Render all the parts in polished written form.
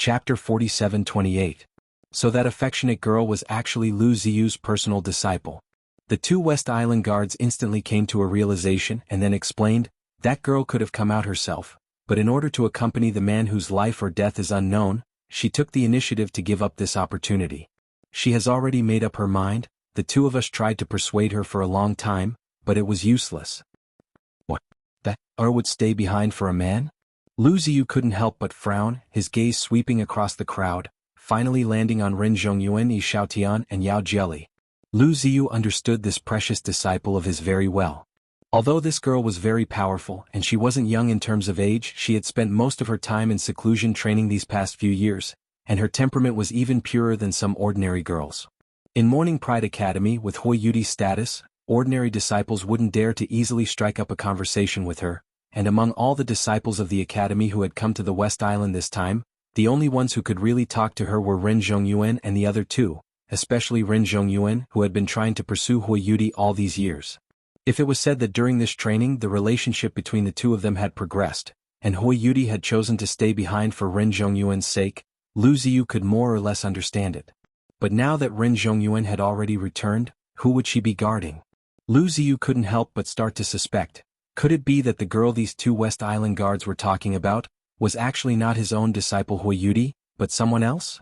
Chapter 47-28. So that affectionate girl was actually Lu Ziyu's personal disciple. The two West Island guards instantly came to a realization and then explained, that girl could have come out herself, but in order to accompany the man whose life or death is unknown, she took the initiative to give up this opportunity. She has already made up her mind. The two of us tried to persuade her for a long time, but it was useless. What? That girl would stay behind for a man? Lu Ziyu couldn't help but frown, his gaze sweeping across the crowd, finally landing on Ren Zhongyuan, Yi Xiaotian, and Yao Jieli. Lu Ziyu understood this precious disciple of his very well. Although this girl was very powerful and she wasn't young in terms of age, she had spent most of her time in seclusion training these past few years, and her temperament was even purer than some ordinary girls. In Morning Pride Academy with Hui Yudi's status, ordinary disciples wouldn't dare to easily strike up a conversation with her, and among all the disciples of the academy who had come to the West Island this time, the only ones who could really talk to her were Ren Zhongyuan and the other two, especially Ren Zhongyuan, who had been trying to pursue Hui Yudi all these years. If it was said that during this training the relationship between the two of them had progressed, and Hui Yudi had chosen to stay behind for Ren Zhongyuan's sake, Lu Ziyu could more or less understand it. But now that Ren Zhongyuan had already returned, who would she be guarding? Lu Ziyu couldn't help but start to suspect. Could it be that the girl these two West Island guards were talking about was actually not his own disciple Hui Yudi, but someone else?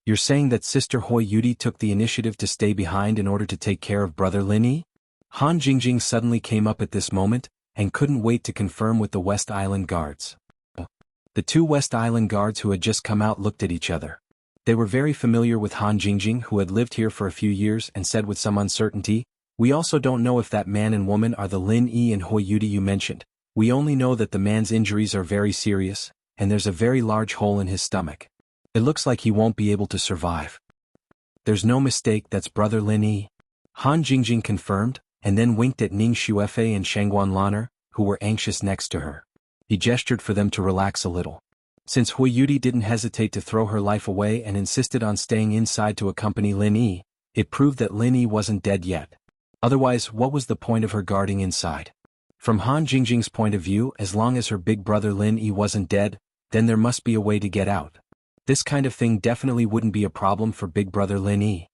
You're saying that Sister Hui Yudi took the initiative to stay behind in order to take care of Brother Lin Yi? Han Jingjing suddenly came up at this moment, and couldn't wait to confirm with the West Island guards. The two West Island guards who had just come out looked at each other. They were very familiar with Han Jingjing, who had lived here for a few years, and said with some uncertainty, "We also don't know if that man and woman are the Lin Yi and Hui Yudi you mentioned. We only know that the man's injuries are very serious, and there's a very large hole in his stomach. It looks like he won't be able to survive." "There's no mistake, that's Brother Lin Yi," Han Jingjing confirmed, and then winked at Ning Xuefei and Shangguan Lan'er, who were anxious next to her. He gestured for them to relax a little. Since Hui Yudi didn't hesitate to throw her life away and insisted on staying inside to accompany Lin Yi, it proved that Lin Yi wasn't dead yet. Otherwise, what was the point of her guarding inside? From Han Jingjing's point of view, as long as her big brother Lin Yi wasn't dead, then there must be a way to get out. This kind of thing definitely wouldn't be a problem for big brother Lin Yi.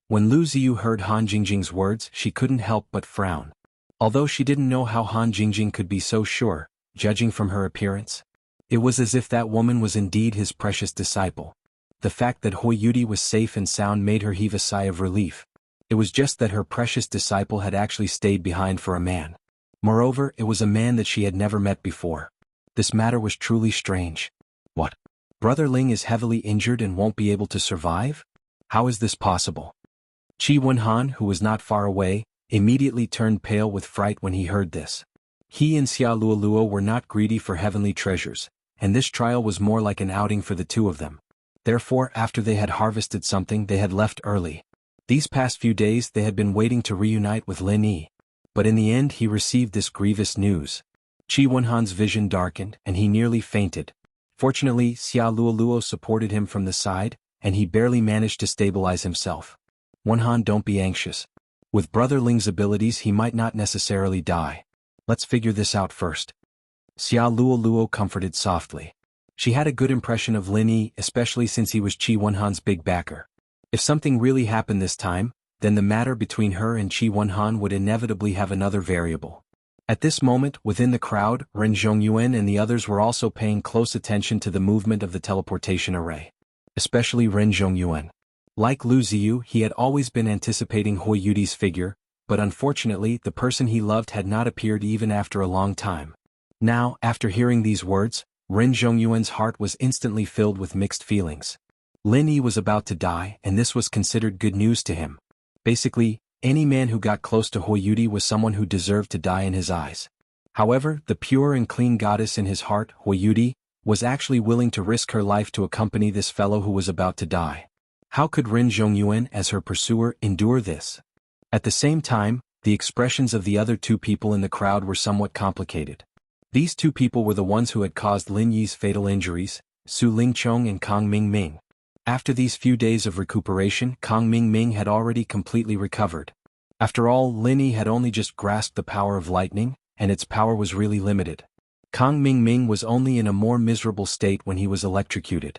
When Lu Ziyu heard Han Jingjing's words, she couldn't help but frown. Although she didn't know how Han Jingjing could be so sure, judging from her appearance. It was as if that woman was indeed his precious disciple. The fact that Hui Yudi was safe and sound made her heave a sigh of relief. It was just that her precious disciple had actually stayed behind for a man. Moreover, it was a man that she had never met before. This matter was truly strange. What? Brother Ling is heavily injured and won't be able to survive? How is this possible? Qi Wenhan, who was not far away, immediately turned pale with fright when he heard this. He and Xia Luoluo were not greedy for heavenly treasures, and this trial was more like an outing for the two of them. Therefore, after they had harvested something, they had left early. These past few days they had been waiting to reunite with Lin Yi. But in the end he received this grievous news. Qi Wenhan's vision darkened, and he nearly fainted. Fortunately, Xia Luoluo supported him from the side, and he barely managed to stabilize himself. "Wenhan, don't be anxious. With Brother Ling's abilities he might not necessarily die. Let's figure this out first." Xia Luoluo comforted softly. She had a good impression of Lin Yi, especially since he was Qi Wenhan's big backer. If something really happened this time, then the matter between her and Qi Wenhan would inevitably have another variable. At this moment, within the crowd, Ren Zhongyuan and the others were also paying close attention to the movement of the teleportation array. Especially Ren Zhongyuan. Like Lu Ziyu, he had always been anticipating Hui Yudi's figure, but unfortunately the person he loved had not appeared even after a long time. Now, after hearing these words, Ren Zhongyuan's heart was instantly filled with mixed feelings. Lin Yi was about to die, and this was considered good news to him. Basically, any man who got close to Hui Yudi was someone who deserved to die in his eyes. However, the pure and clean goddess in his heart, Hui Yudi, was actually willing to risk her life to accompany this fellow who was about to die. How could Ren Zhongyuan, as her pursuer, endure this? At the same time, the expressions of the other two people in the crowd were somewhat complicated. These two people were the ones who had caused Lin Yi's fatal injuries, Su Lingchong and Kang Mingming. After these few days of recuperation, Kang Mingming had already completely recovered. After all, Lin Yi had only just grasped the power of lightning, and its power was really limited. Kang Mingming was only in a more miserable state when he was electrocuted.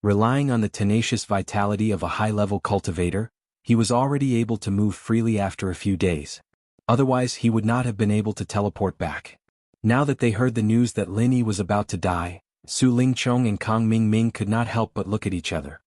Relying on the tenacious vitality of a high-level cultivator, he was already able to move freely after a few days. Otherwise he would not have been able to teleport back. Now that they heard the news that Lin Yi was about to die, Su Lingchong and Kang Mingming could not help but look at each other.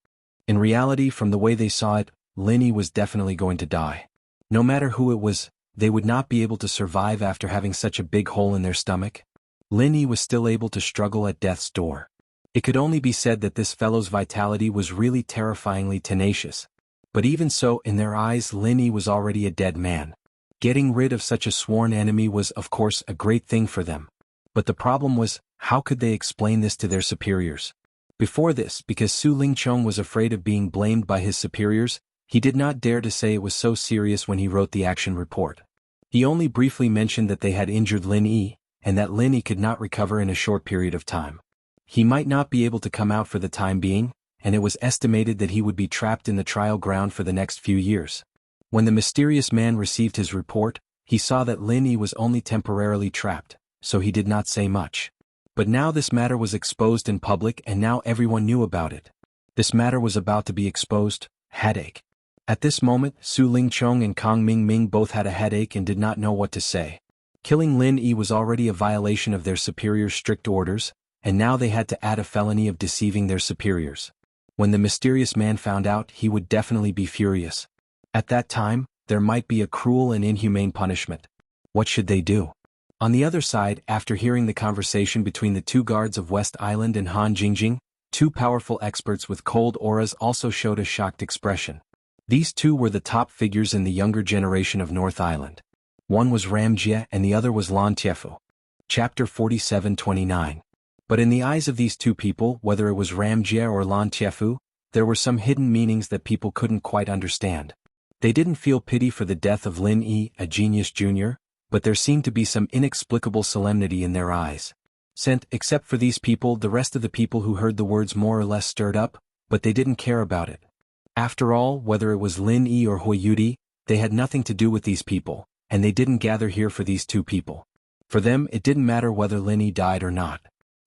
In reality, from the way they saw it, Lin Yi was definitely going to die. No matter who it was, they would not be able to survive after having such a big hole in their stomach. Lin Yi was still able to struggle at death's door. It could only be said that this fellow's vitality was really terrifyingly tenacious. But even so, in their eyes, Lin Yi was already a dead man. Getting rid of such a sworn enemy was, of course, a great thing for them. But the problem was, how could they explain this to their superiors? Before this, because Su Lingchong was afraid of being blamed by his superiors, he did not dare to say it was so serious when he wrote the action report. He only briefly mentioned that they had injured Lin Yi, and that Lin Yi could not recover in a short period of time. He might not be able to come out for the time being, and it was estimated that he would be trapped in the trial ground for the next few years. When the mysterious man received his report, he saw that Lin Yi was only temporarily trapped, so he did not say much. But now this matter was exposed in public and now everyone knew about it. This matter was about to be exposed. Headache. At this moment, Su Lingchong and Kang Mingming both had a headache and did not know what to say. Killing Lin Yi was already a violation of their superiors' strict orders, and now they had to add a felony of deceiving their superiors. When the mysterious man found out, he would definitely be furious. At that time, there might be a cruel and inhumane punishment. What should they do? On the other side, after hearing the conversation between the two guards of West Island and Han Jingjing, two powerful experts with cold auras also showed a shocked expression. These two were the top figures in the younger generation of North Island. One was Ram Jie and the other was Lan Tiefu. Chapter 47-29. But in the eyes of these two people, whether it was Ram Jie or Lan Tiefu, there were some hidden meanings that people couldn't quite understand. They didn't feel pity for the death of Lin Yi, a genius junior, but there seemed to be some inexplicable solemnity in their eyes. Except for these people, the rest of the people who heard the words more or less stirred up, but they didn't care about it. After all, whether it was Lin Yi or Hui Yudi, they had nothing to do with these people, and they didn't gather here for these two people. For them, it didn't matter whether Lin Yi died or not.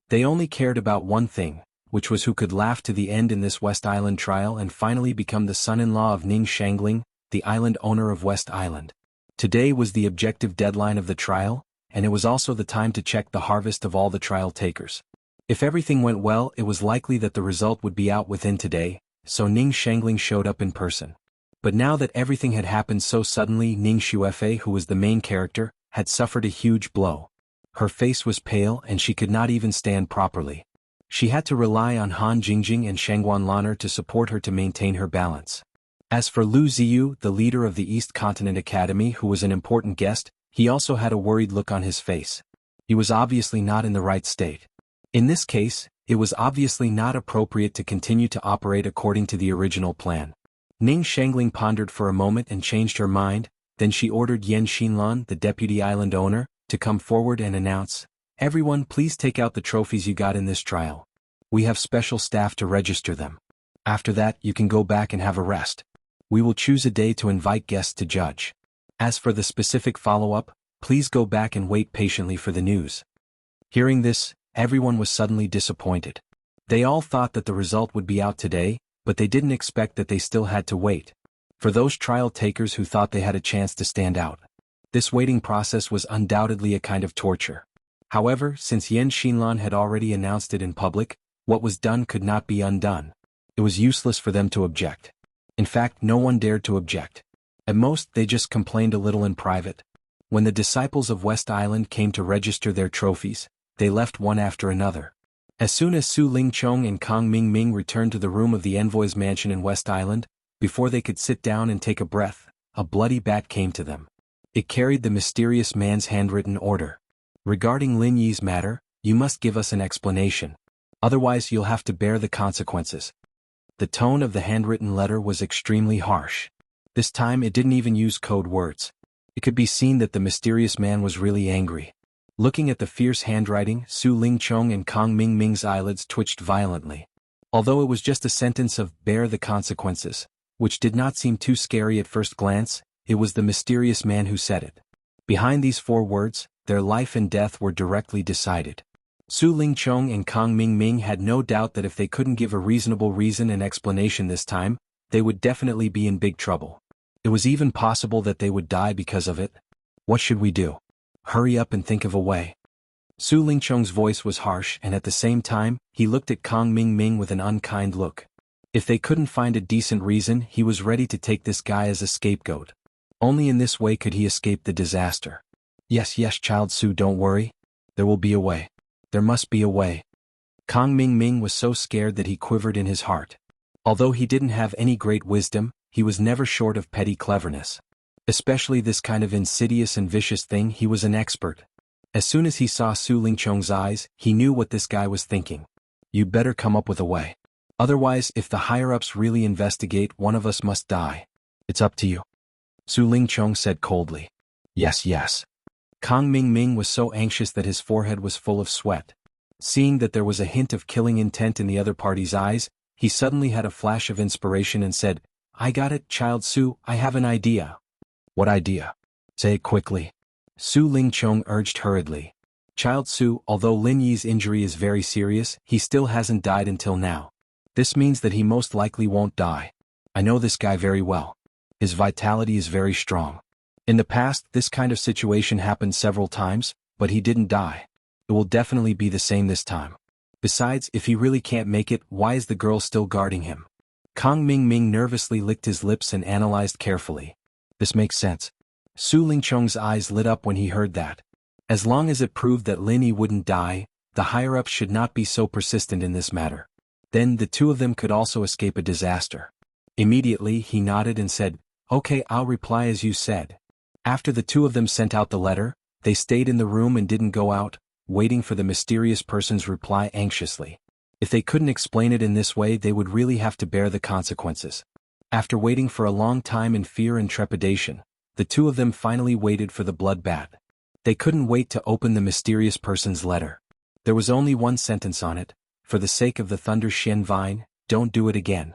They only cared about one thing, which was who could laugh to the end in this West Island trial and finally become the son-in-law of Ning Shangling, the island owner of West Island. Today was the objective deadline of the trial, and it was also the time to check the harvest of all the trial takers. If everything went well, it was likely that the result would be out within today, so Ning Shangling showed up in person. But now that everything had happened so suddenly, Ning Xuefei, who was the main character, had suffered a huge blow. Her face was pale and she could not even stand properly. She had to rely on Han Jingjing and Shangguan Lan'er to support her to maintain her balance. As for Lu Ziyu, the leader of the East Continent Academy, who was an important guest, he also had a worried look on his face. He was obviously not in the right state. In this case, it was obviously not appropriate to continue to operate according to the original plan. Ning Shangling pondered for a moment and changed her mind, then she ordered Yan Xinlan, the deputy island owner, to come forward and announce, "Everyone, please take out the trophies you got in this trial. We have special staff to register them. After that, you can go back and have a rest. We will choose a day to invite guests to judge. As for the specific follow-up, please go back and wait patiently for the news." Hearing this, everyone was suddenly disappointed. They all thought that the result would be out today, but they didn't expect that they still had to wait. For those trial takers who thought they had a chance to stand out, this waiting process was undoubtedly a kind of torture. However, since Yan Xinlan had already announced it in public, what was done could not be undone. It was useless for them to object. In fact, no one dared to object. At most, they just complained a little in private. When the disciples of West Island came to register their trophies, they left one after another. As soon as Su Lingchong and Kang Mingming returned to the room of the envoy's mansion in West Island, before they could sit down and take a breath, a bloody bat came to them. It carried the mysterious man's handwritten order. "Regarding Lin Yi's matter, you must give us an explanation. Otherwise you'll have to bear the consequences." The tone of the handwritten letter was extremely harsh. This time it didn't even use code words. It could be seen that the mysterious man was really angry. Looking at the fierce handwriting, Su Lingchong and Kang Mingming's eyelids twitched violently. Although it was just a sentence of "bear the consequences," which did not seem too scary at first glance, it was the mysterious man who said it. Behind these 4 words, their life and death were directly decided. Su Lingchong and Kang Mingming had no doubt that if they couldn't give a reasonable reason and explanation this time, they would definitely be in big trouble. It was even possible that they would die because of it. What should we do? Hurry up and think of a way. Su Lingchong's voice was harsh, and at the same time, he looked at Kang Mingming with an unkind look. If they couldn't find a decent reason, he was ready to take this guy as a scapegoat. Only in this way could he escape the disaster. Yes, child Su, don't worry. There will be a way. There must be a way. Kang Mingming was so scared that he quivered in his heart. Although he didn't have any great wisdom, he was never short of petty cleverness. Especially this kind of insidious and vicious thing, he was an expert. As soon as he saw Su Lingchong's eyes, he knew what this guy was thinking. You'd better come up with a way. Otherwise, if the higher-ups really investigate, one of us must die. It's up to you. Su Lingchong said coldly. Yes. Kang Mingming was so anxious that his forehead was full of sweat. Seeing that there was a hint of killing intent in the other party's eyes, he suddenly had a flash of inspiration and said, I got it, child Su, I have an idea. What idea? Say it quickly. Su Lingchong urged hurriedly. Child Su, although Lin Yi's injury is very serious, he still hasn't died until now. This means that he most likely won't die. I know this guy very well. His vitality is very strong. In the past, this kind of situation happened several times, but he didn't die. It will definitely be the same this time. Besides, if he really can't make it, why is the girl still guarding him? Kang Mingming nervously licked his lips and analyzed carefully. This makes sense. Su Lingchong's eyes lit up when he heard that. As long as it proved that Lin Yi wouldn't die, the higher-ups should not be so persistent in this matter. Then the two of them could also escape a disaster. Immediately he nodded and said, Okay, I'll reply as you said. After the two of them sent out the letter, they stayed in the room and didn't go out, waiting for the mysterious person's reply anxiously. If they couldn't explain it in this way, they would really have to bear the consequences. After waiting for a long time in fear and trepidation, the two of them finally waited for the bloodbath. They couldn't wait to open the mysterious person's letter. There was only one sentence on it: for the sake of the Thunder Shen Vine, don't do it again.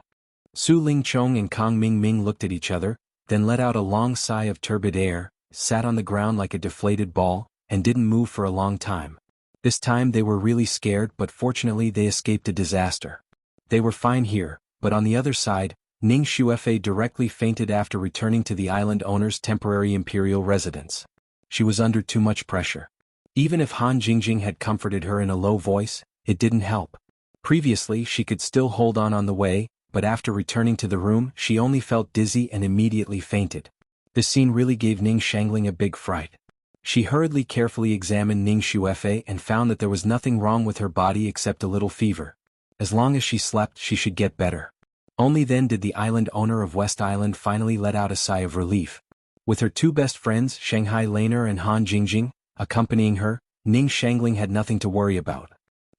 Su Lingchong and Kang Mingming looked at each other, then let out a long sigh of turbid air, sat on the ground like a deflated ball, and didn't move for a long time. This time they were really scared, but fortunately they escaped a disaster. They were fine here, but on the other side, Ning Xuefei directly fainted after returning to the island owner's temporary imperial residence. She was under too much pressure. Even if Han Jingjing had comforted her in a low voice, it didn't help. Previously she could still hold on the way, but after returning to the room she only felt dizzy and immediately fainted. This scene really gave Ning Shangling a big fright. She hurriedly carefully examined Ning Xuefei and found that there was nothing wrong with her body except a little fever. As long as she slept, she should get better. Only then did the island owner of West Island finally let out a sigh of relief. With her two best friends, Shanghai Laner and Han Jingjing, accompanying her, Ning Shangling had nothing to worry about.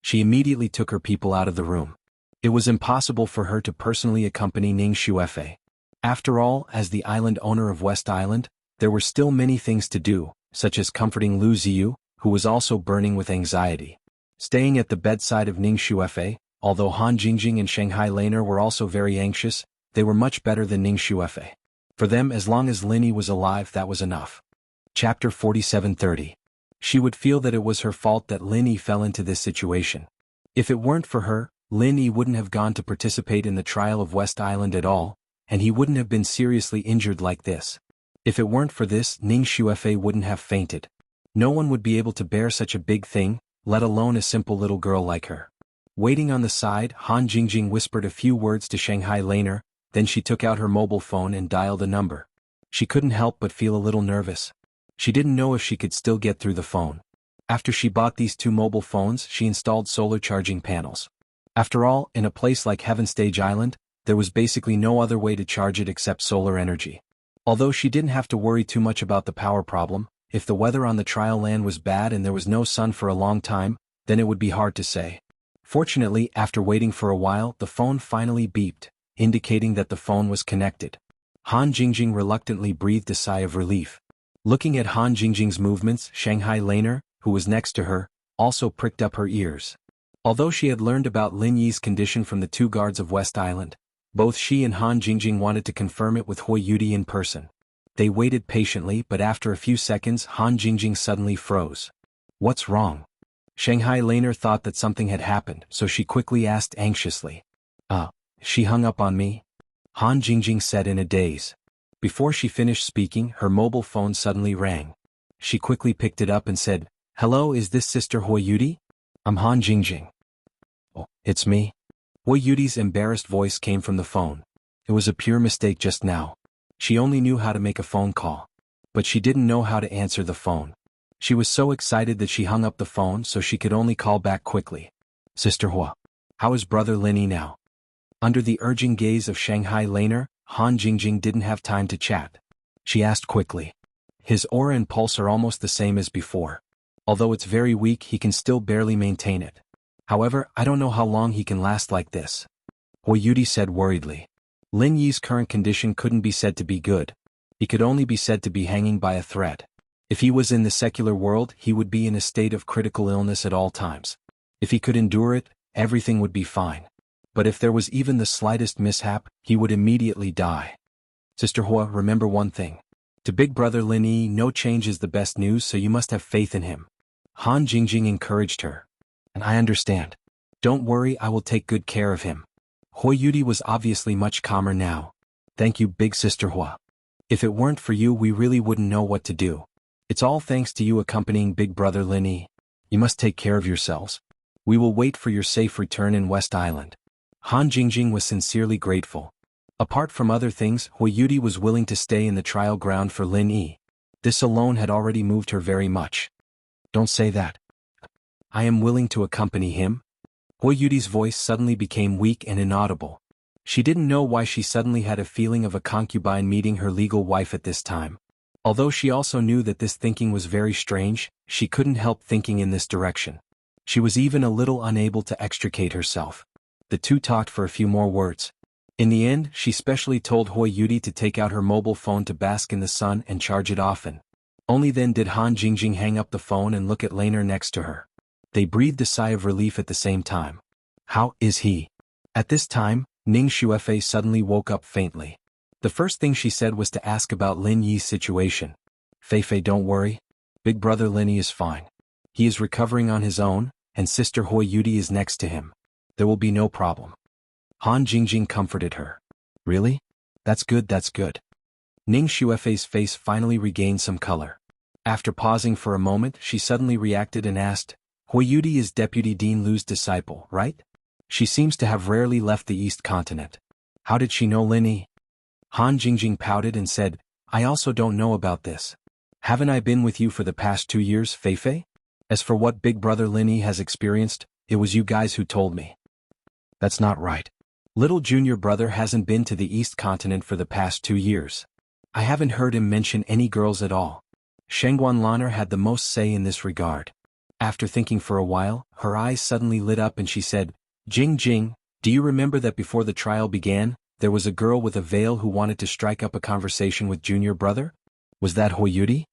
She immediately took her people out of the room. It was impossible for her to personally accompany Ning Xuefei. After all, as the island owner of West Island, there were still many things to do, such as comforting Lu Ziyu, who was also burning with anxiety. Staying at the bedside of Ning Xuefei, although Han Jingjing and Shanghai Laner were also very anxious, they were much better than Ning Xuefei. For them, as long as Lin Yi was alive, that was enough. Chapter 4730. She would feel that it was her fault that Lin Yi fell into this situation. If it weren't for her, Lin Yi wouldn't have gone to participate in the trial of West Island at all, and he wouldn't have been seriously injured like this. If it weren't for this, Ning Xuefei wouldn't have fainted. No one would be able to bear such a big thing, let alone a simple little girl like her. Waiting on the side, Han Jingjing whispered a few words to Shanghai Laner, then she took out her mobile phone and dialed a number. She couldn't help but feel a little nervous. She didn't know if she could still get through the phone. After she bought these two mobile phones, she installed solar charging panels. After all, in a place like Heaven Stage Island, there was basically no other way to charge it except solar energy. Although she didn't have to worry too much about the power problem, if the weather on the trial land was bad and there was no sun for a long time, then it would be hard to say. Fortunately, after waiting for a while, the phone finally beeped, indicating that the phone was connected. Han Jingjing reluctantly breathed a sigh of relief. Looking at Han Jingjing's movements, Shanghai Laner, who was next to her, also pricked up her ears. Although she had learned about Lin Yi's condition from the two guards of West Island, both she and Han Jingjing wanted to confirm it with Hui Yudi in person. They waited patiently, but after a few seconds Han Jingjing suddenly froze. What's wrong? Shanghai Laner thought that something had happened, so she quickly asked anxiously. She hung up on me? Han Jingjing said in a daze. Before she finished speaking, her mobile phone suddenly rang. She quickly picked it up and said, "Hello, is this Sister Hui Yudi? I'm Han Jingjing." "Oh, it's me." Hui Yudi's embarrassed voice came from the phone. It was a pure mistake just now. She only knew how to make a phone call. But she didn't know how to answer the phone. She was so excited that she hung up the phone so she could only call back quickly. "Sister Hua, how is Brother Linny now?" Under the urging gaze of Shanghai Laner, Han Jingjing didn't have time to chat. She asked quickly. His aura and pulse are almost the same as before. Although it's very weak, he can still barely maintain it. However, I don't know how long he can last like this. Hui Yudi said worriedly. Lin Yi's current condition couldn't be said to be good. He could only be said to be hanging by a thread. If he was in the secular world, he would be in a state of critical illness at all times. If he could endure it, everything would be fine. But if there was even the slightest mishap, he would immediately die. Sister Hua, remember one thing. To Big Brother Lin Yi, no change is the best news, so you must have faith in him. Han Jingjing encouraged her. And I understand. Don't worry, I will take good care of him. Hui Yudi was obviously much calmer now. Thank you, Big Sister Hua. If it weren't for you, we really wouldn't know what to do. It's all thanks to you accompanying Big Brother Lin Yi. You must take care of yourselves. We will wait for your safe return in West Island. Han Jingjing was sincerely grateful. Apart from other things, Hui Yudi was willing to stay in the trial ground for Lin Yi. This alone had already moved her very much. Don't say that. I am willing to accompany him. Hui Yudi's voice suddenly became weak and inaudible. She didn't know why she suddenly had a feeling of a concubine meeting her legal wife at this time. Although she also knew that this thinking was very strange, she couldn't help thinking in this direction. She was even a little unable to extricate herself. The two talked for a few more words. In the end, she specially told Hui Yudi to take out her mobile phone to bask in the sun and charge it often. Only then did Han Jingjing hang up the phone and look at Laner next to her. They breathed a sigh of relief at the same time. How is he? At this time, Ning Xuefei suddenly woke up faintly. The first thing she said was to ask about Lin Yi's situation. Feifei, don't worry. Big Brother Lin Yi is fine. He is recovering on his own, and Sister Hui Yudi is next to him. There will be no problem. Han Jingjing comforted her. Really? That's good, that's good. Ning Xuefei's face finally regained some color. After pausing for a moment, she suddenly reacted and asked, Hui Yudi is Deputy Dean Lu's disciple, right? She seems to have rarely left the East Continent. How did she know Lin Yi? Han Jingjing pouted and said, I also don't know about this. Haven't I been with you for the past 2 years, Feifei? As for what Big Brother Lin Yi has experienced, it was you guys who told me. That's not right. Little junior brother hasn't been to the East Continent for the past 2 years. I haven't heard him mention any girls at all. Shengguan Lan'er had the most say in this regard. After thinking for a while, her eyes suddenly lit up and she said, Jing Jing, do you remember that before the trial began, there was a girl with a veil who wanted to strike up a conversation with junior brother? Was that Hui Yudi?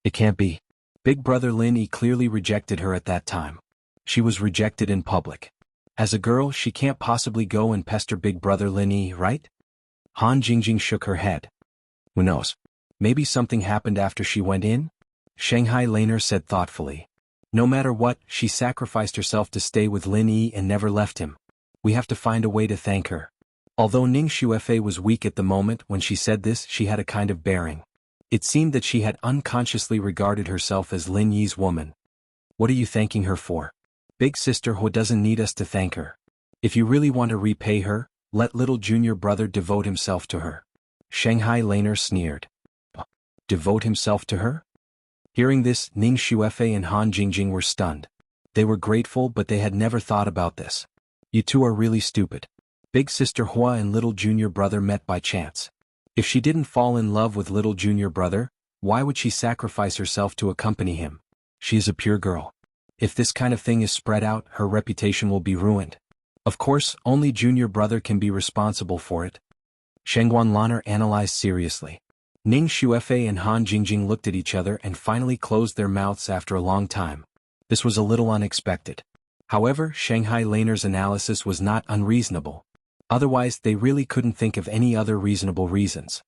It can't be. Big Brother Lin Yi clearly rejected her at that time. She was rejected in public. As a girl, she can't possibly go and pester Big Brother Lin Yi, right? Han Jingjing shook her head. Who knows? Maybe something happened after she went in? Shanghai Laner said thoughtfully. No matter what, she sacrificed herself to stay with Lin Yi and never left him. We have to find a way to thank her. Although Ning Xuefei was weak at the moment when she said this, she had a kind of bearing. It seemed that she had unconsciously regarded herself as Lin Yi's woman. What are you thanking her for? Big Sister Hu doesn't need us to thank her. If you really want to repay her, let little junior brother devote himself to her. Shanghai Laner sneered. Devote himself to her? Hearing this, Ning Xuefei and Han Jingjing were stunned. They were grateful, but they had never thought about this. You two are really stupid. Big Sister Hua and little junior brother met by chance. If she didn't fall in love with little junior brother, why would she sacrifice herself to accompany him? She is a pure girl. If this kind of thing is spread out, her reputation will be ruined. Of course, only junior brother can be responsible for it. Shengguan Lan'er analyzed seriously. Ning Xuefei and Han Jingjing looked at each other and finally closed their mouths after a long time. This was a little unexpected. However, Shanghai Laner's analysis was not unreasonable. Otherwise, they really couldn't think of any other reasonable reasons.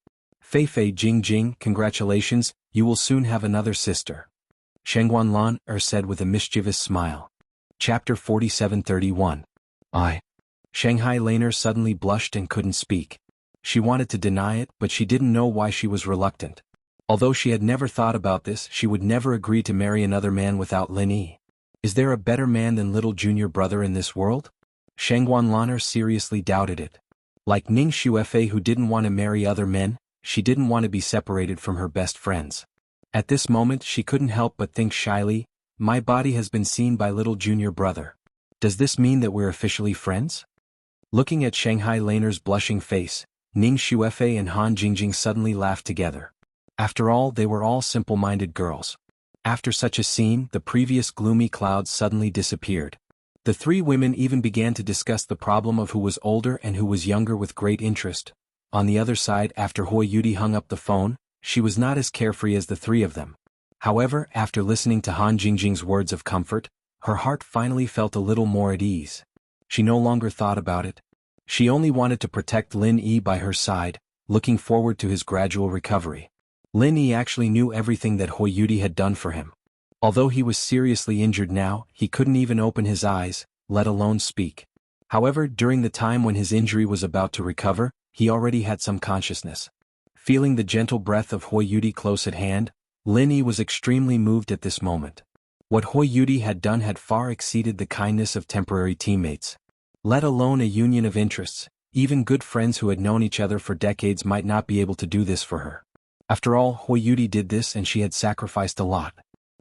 Feifei Jing Jing, congratulations, you will soon have another sister. Shengguan said with a mischievous smile. Chapter 4731. Shanghai Laner suddenly blushed and couldn't speak. She wanted to deny it, but she didn't know why she was reluctant. Although she had never thought about this, she would never agree to marry another man without Lin Yi. Is there a better man than little junior brother in this world? Shengguan seriously doubted it. Like Ning Xuefei, who didn't want to marry other men, she didn't want to be separated from her best friends. At this moment she couldn't help but think shyly, my body has been seen by little junior brother. Does this mean that we're officially friends? Looking at Shanghai Laner's blushing face, Ning Xuefei and Han Jingjing suddenly laughed together. After all, they were all simple-minded girls. After such a scene, the previous gloomy clouds suddenly disappeared. The three women even began to discuss the problem of who was older and who was younger with great interest. On the other side, after Hui Yudi hung up the phone, she was not as carefree as the three of them. However, after listening to Han Jingjing's words of comfort, her heart finally felt a little more at ease. She no longer thought about it. She only wanted to protect Lin Yi by her side, looking forward to his gradual recovery. Lin Yi actually knew everything that Hui Yudi had done for him. Although he was seriously injured now, he couldn't even open his eyes, let alone speak. However, during the time when his injury was about to recover, he already had some consciousness. Feeling the gentle breath of Hui Yudi close at hand, Lin Yi was extremely moved at this moment. What Hui Yudi had done had far exceeded the kindness of temporary teammates. Let alone a union of interests, even good friends who had known each other for decades might not be able to do this for her. After all, Hui Yudi did this and she had sacrificed a lot.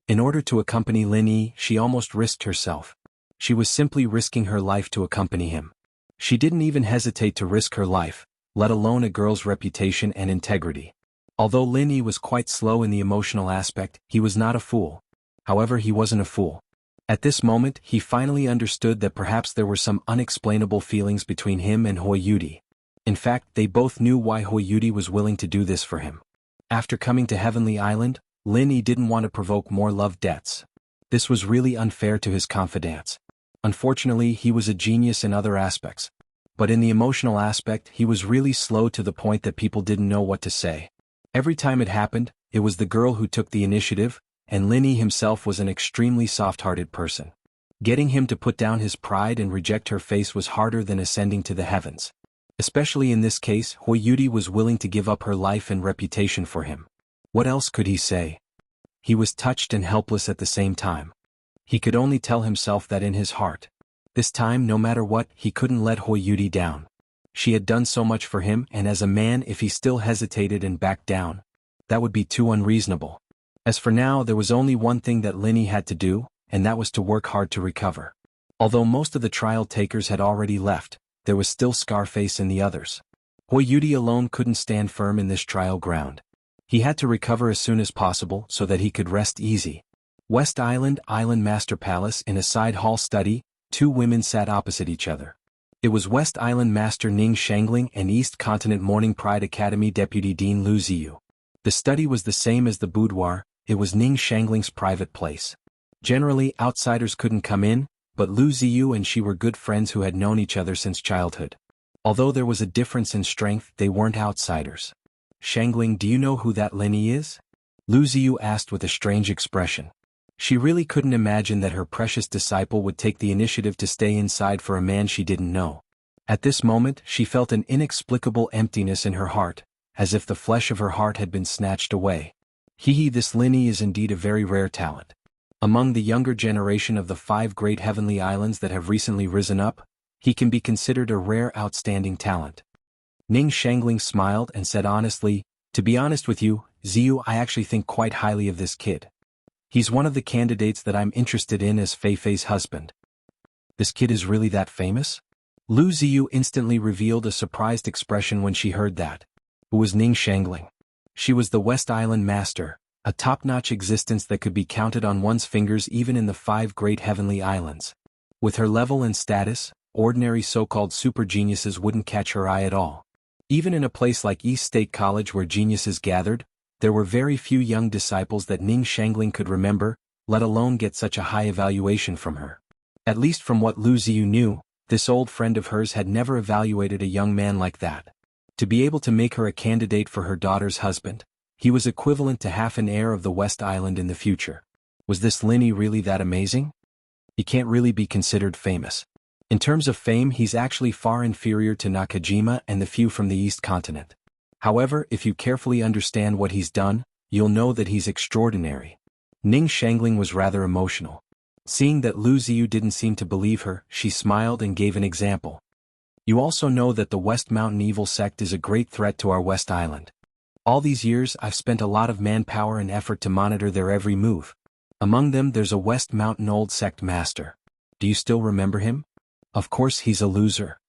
In order to accompany Lin Yi, she almost risked herself. She was simply risking her life to accompany him. She didn't even hesitate to risk her life, let alone a girl's reputation and integrity. Although Lin Yi was quite slow in the emotional aspect, he was not a fool. However, he wasn't a fool. At this moment, he finally understood that perhaps there were some unexplainable feelings between him and Hui Yudi. In fact, they both knew why Hui Yudi was willing to do this for him. After coming to Heavenly Island, Lin Yi didn't want to provoke more love debts. This was really unfair to his confidants. Unfortunately, he was a genius in other aspects. But in the emotional aspect, he was really slow to the point that people didn't know what to say. Every time it happened, it was the girl who took the initiative, and Lin Yi himself was an extremely soft-hearted person. Getting him to put down his pride and reject her face was harder than ascending to the heavens. Especially in this case, Hui Yudi was willing to give up her life and reputation for him. What else could he say? He was touched and helpless at the same time. He could only tell himself that in his heart. This time, no matter what, he couldn't let Hui Yudi down. She had done so much for him, and as a man, if he still hesitated and backed down, that would be too unreasonable. As for now, there was only one thing that Lin Yi had to do, and that was to work hard to recover. Although most of the trial takers had already left, there was still Scarface and the others. Hui Yudi alone couldn't stand firm in this trial ground. He had to recover as soon as possible so that he could rest easy. West Island Master Palace. In a side hall study, two women sat opposite each other. It was West Island Master Ning Shangling and East Continent Morning Pride Academy Deputy Dean Lu Ziyu. The study was the same as the boudoir. It was Ning Shangling's private place. Generally, outsiders couldn't come in, but Lu Ziyu and she were good friends who had known each other since childhood. Although there was a difference in strength, they weren't outsiders. Shangling, do you know who that Lin Yi is? Lu Ziyu asked with a strange expression. She really couldn't imagine that her precious disciple would take the initiative to stay inside for a man she didn't know. At this moment, she felt an inexplicable emptiness in her heart, as if the flesh of her heart had been snatched away. This Lin Yi is indeed a very rare talent. Among the younger generation of the 5 great heavenly islands that have recently risen up, he can be considered a rare outstanding talent. Ning Shangling smiled and said honestly, to be honest with you, Ziyu, I actually think quite highly of this kid. He's one of the candidates that I'm interested in as Fei Fei's husband. This kid is really that famous? Lu Ziyu instantly revealed a surprised expression when she heard that. Who was Ning Shangling? She was the West Island Master, a top-notch existence that could be counted on one's fingers even in the 5 great heavenly islands. With her level and status, ordinary so-called super geniuses wouldn't catch her eye at all. Even in a place like East State College where geniuses gathered, there were very few young disciples that Ning Shangling could remember, let alone get such a high evaluation from her. At least from what Lu Ziyu knew, this old friend of hers had never evaluated a young man like that. To be able to make her a candidate for her daughter's husband, he was equivalent to half an heir of the West Island in the future. Was this Lin really that amazing? He can't really be considered famous. In terms of fame, he's actually far inferior to Nakajima and the few from the East Continent. However, if you carefully understand what he's done, you'll know that he's extraordinary. Ning Shangling was rather emotional. Seeing that Lu Ziyu didn't seem to believe her, she smiled and gave an example. You also know that the West Mountain Evil Sect is a great threat to our West Island. All these years I've spent a lot of manpower and effort to monitor their every move. Among them there's a West Mountain Old Sect master. Do you still remember him? Of course he's a loser.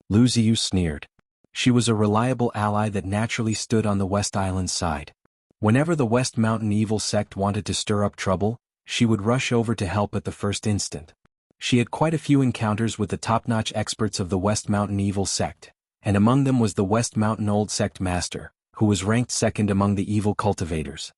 Lu Ziyu sneered. She was a reliable ally that naturally stood on the West Island's side. Whenever the West Mountain Evil Sect wanted to stir up trouble, she would rush over to help at the first instant. She had quite a few encounters with the top-notch experts of the West Mountain Evil Sect, and among them was the West Mountain Old Sect master, who was ranked second among the evil cultivators.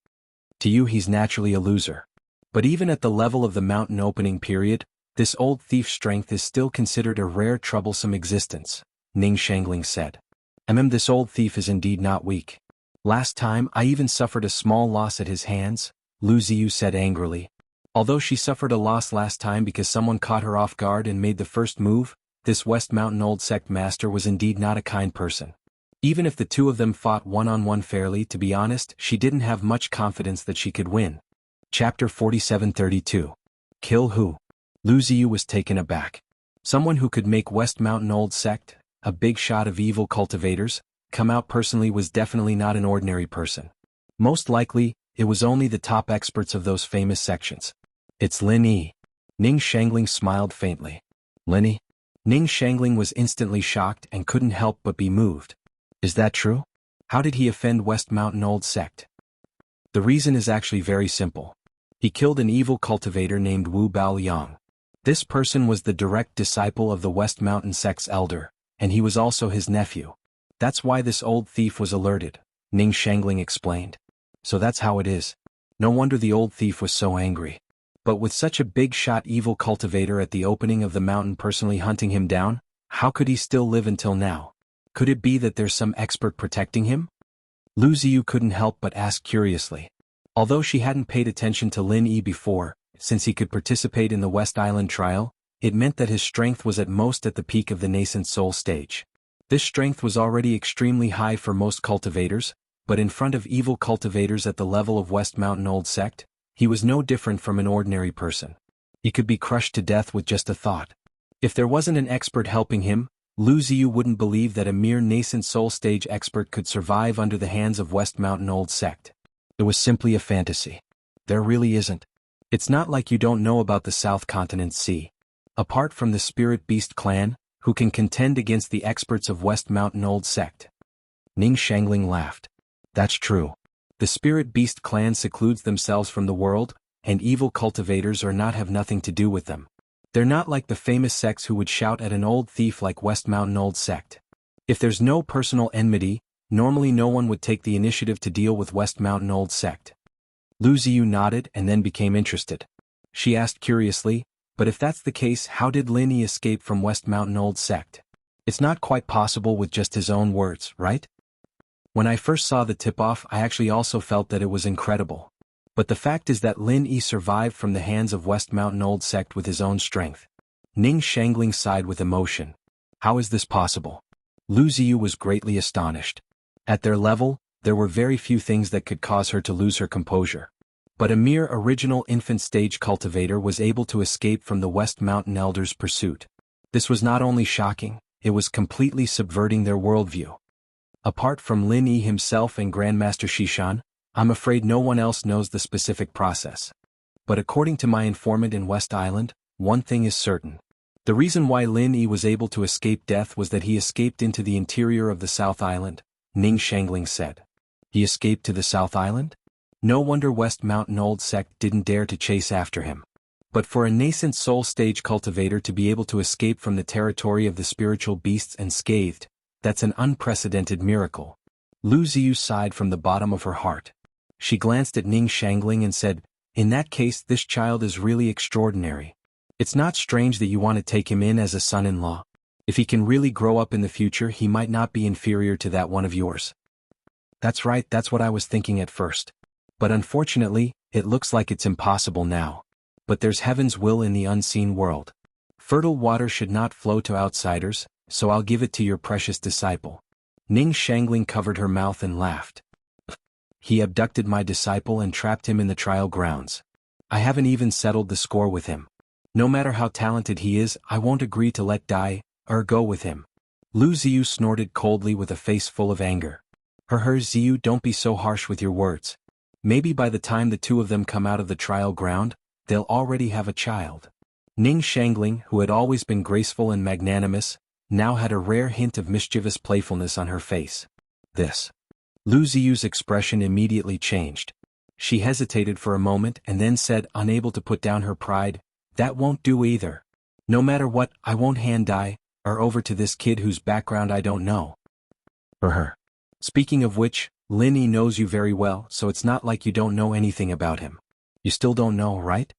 To you he's naturally a loser. But even at the level of the mountain opening period, this old thief's strength is still considered a rare troublesome existence, Ning Shangling said. This old thief is indeed not weak. Last time I even suffered a small loss at his hands, Lu Ziyu said angrily. Although she suffered a loss last time because someone caught her off guard and made the first move, this West Mountain Old Sect master was indeed not a kind person. Even if the two of them fought one-on-one fairly, to be honest, she didn't have much confidence that she could win. Chapter 4732. Kill who? Lu Ziyu was taken aback. Someone who could make West Mountain Old Sect, a big shot of evil cultivators, come out personally was definitely not an ordinary person. Most likely, it was only the top experts of those famous sections. It's Lin Yi. Ning Shangling smiled faintly. Lin Yi? Ning Shangling was instantly shocked and couldn't help but be moved. Is that true? How did he offend West Mountain Old Sect? The reason is actually very simple. He killed an evil cultivator named Wu Baoliang. This person was the direct disciple of the West Mountain Sect's elder, and he was also his nephew. That's why this old thief was alerted, Ning Shangling explained. So that's how it is. No wonder the old thief was so angry. But with such a big-shot evil cultivator at the opening of the mountain personally hunting him down, how could he still live until now? Could it be that there's some expert protecting him? Lu Ziyu couldn't help but ask curiously. Although she hadn't paid attention to Lin Yi before, since he could participate in the West Island trial, it meant that his strength was at most at the peak of the nascent soul stage. This strength was already extremely high for most cultivators, but in front of evil cultivators at the level of West Mountain Old Sect, he was no different from an ordinary person. He could be crushed to death with just a thought. If there wasn't an expert helping him, Lu Ziyu wouldn't believe that a mere nascent soul stage expert could survive under the hands of West Mountain Old Sect. It was simply a fantasy. There really isn't. It's not like you don't know about the South Continent Sea. Apart from the Spirit Beast clan, who can contend against the experts of West Mountain Old Sect. Ning Shangling laughed. That's true. The Spirit Beast clan secludes themselves from the world, and evil cultivators have nothing to do with them. They're not like the famous sects who would shout at an old thief like West Mountain Old Sect. If there's no personal enmity, normally no one would take the initiative to deal with West Mountain Old Sect. Lu Ziyu nodded and then became interested. She asked curiously, but if that's the case, how did Lin Yi escape from West Mountain Old Sect? It's not quite possible with just his own words, right? When I first saw the tip-off, I actually also felt that it was incredible. But the fact is that Lin Yi survived from the hands of West Mountain Old Sect with his own strength. Ning Shangling sighed with emotion. How is this possible? Lu Ziyu was greatly astonished. At their level, there were very few things that could cause her to lose her composure. But a mere original infant stage cultivator was able to escape from the West Mountain Elders' pursuit. This was not only shocking, it was completely subverting their worldview. Apart from Lin Yi himself and Grandmaster Shishan, I'm afraid no one else knows the specific process. But according to my informant in West Island, one thing is certain. The reason why Lin Yi was able to escape death was that he escaped into the interior of the South Island, Ning Shangling said. He escaped to the South Island? No wonder West Mountain Old Sect didn't dare to chase after him. But for a nascent soul stage cultivator to be able to escape from the territory of the spiritual beasts unscathed, that's an unprecedented miracle. Lu Ziyu sighed from the bottom of her heart. She glanced at Ning Shangling and said, in that case this child is really extraordinary. It's not strange that you want to take him in as a son-in-law. If he can really grow up in the future, he might not be inferior to that one of yours. That's right, that's what I was thinking at first. But unfortunately, It looks like it's impossible now. But there's heaven's will in the unseen world. Fertile water should not flow to outsiders, so I'll give it to your precious disciple. Ning Shangling covered her mouth and laughed. He abducted my disciple and trapped him in the trial grounds. I haven't even settled the score with him. No matter how talented he is, I won't agree to let die, or go with him. Lu Ziyu snorted coldly with a face full of anger. Ziyu, don't be so harsh with your words. Maybe by the time the two of them come out of the trial ground, they'll already have a child. Ning Shangling, who had always been graceful and magnanimous, now had a rare hint of mischievous playfulness on her face. This. Lu Ziyu's expression immediately changed. She hesitated for a moment and then said, unable to put down her pride, that won't do either. No matter what, I won't hand die, or over to this kid whose background I don't know. Her. Speaking of which, Lin Yi knows you very well, so it's not like you don't know anything about him. You still don't know, right?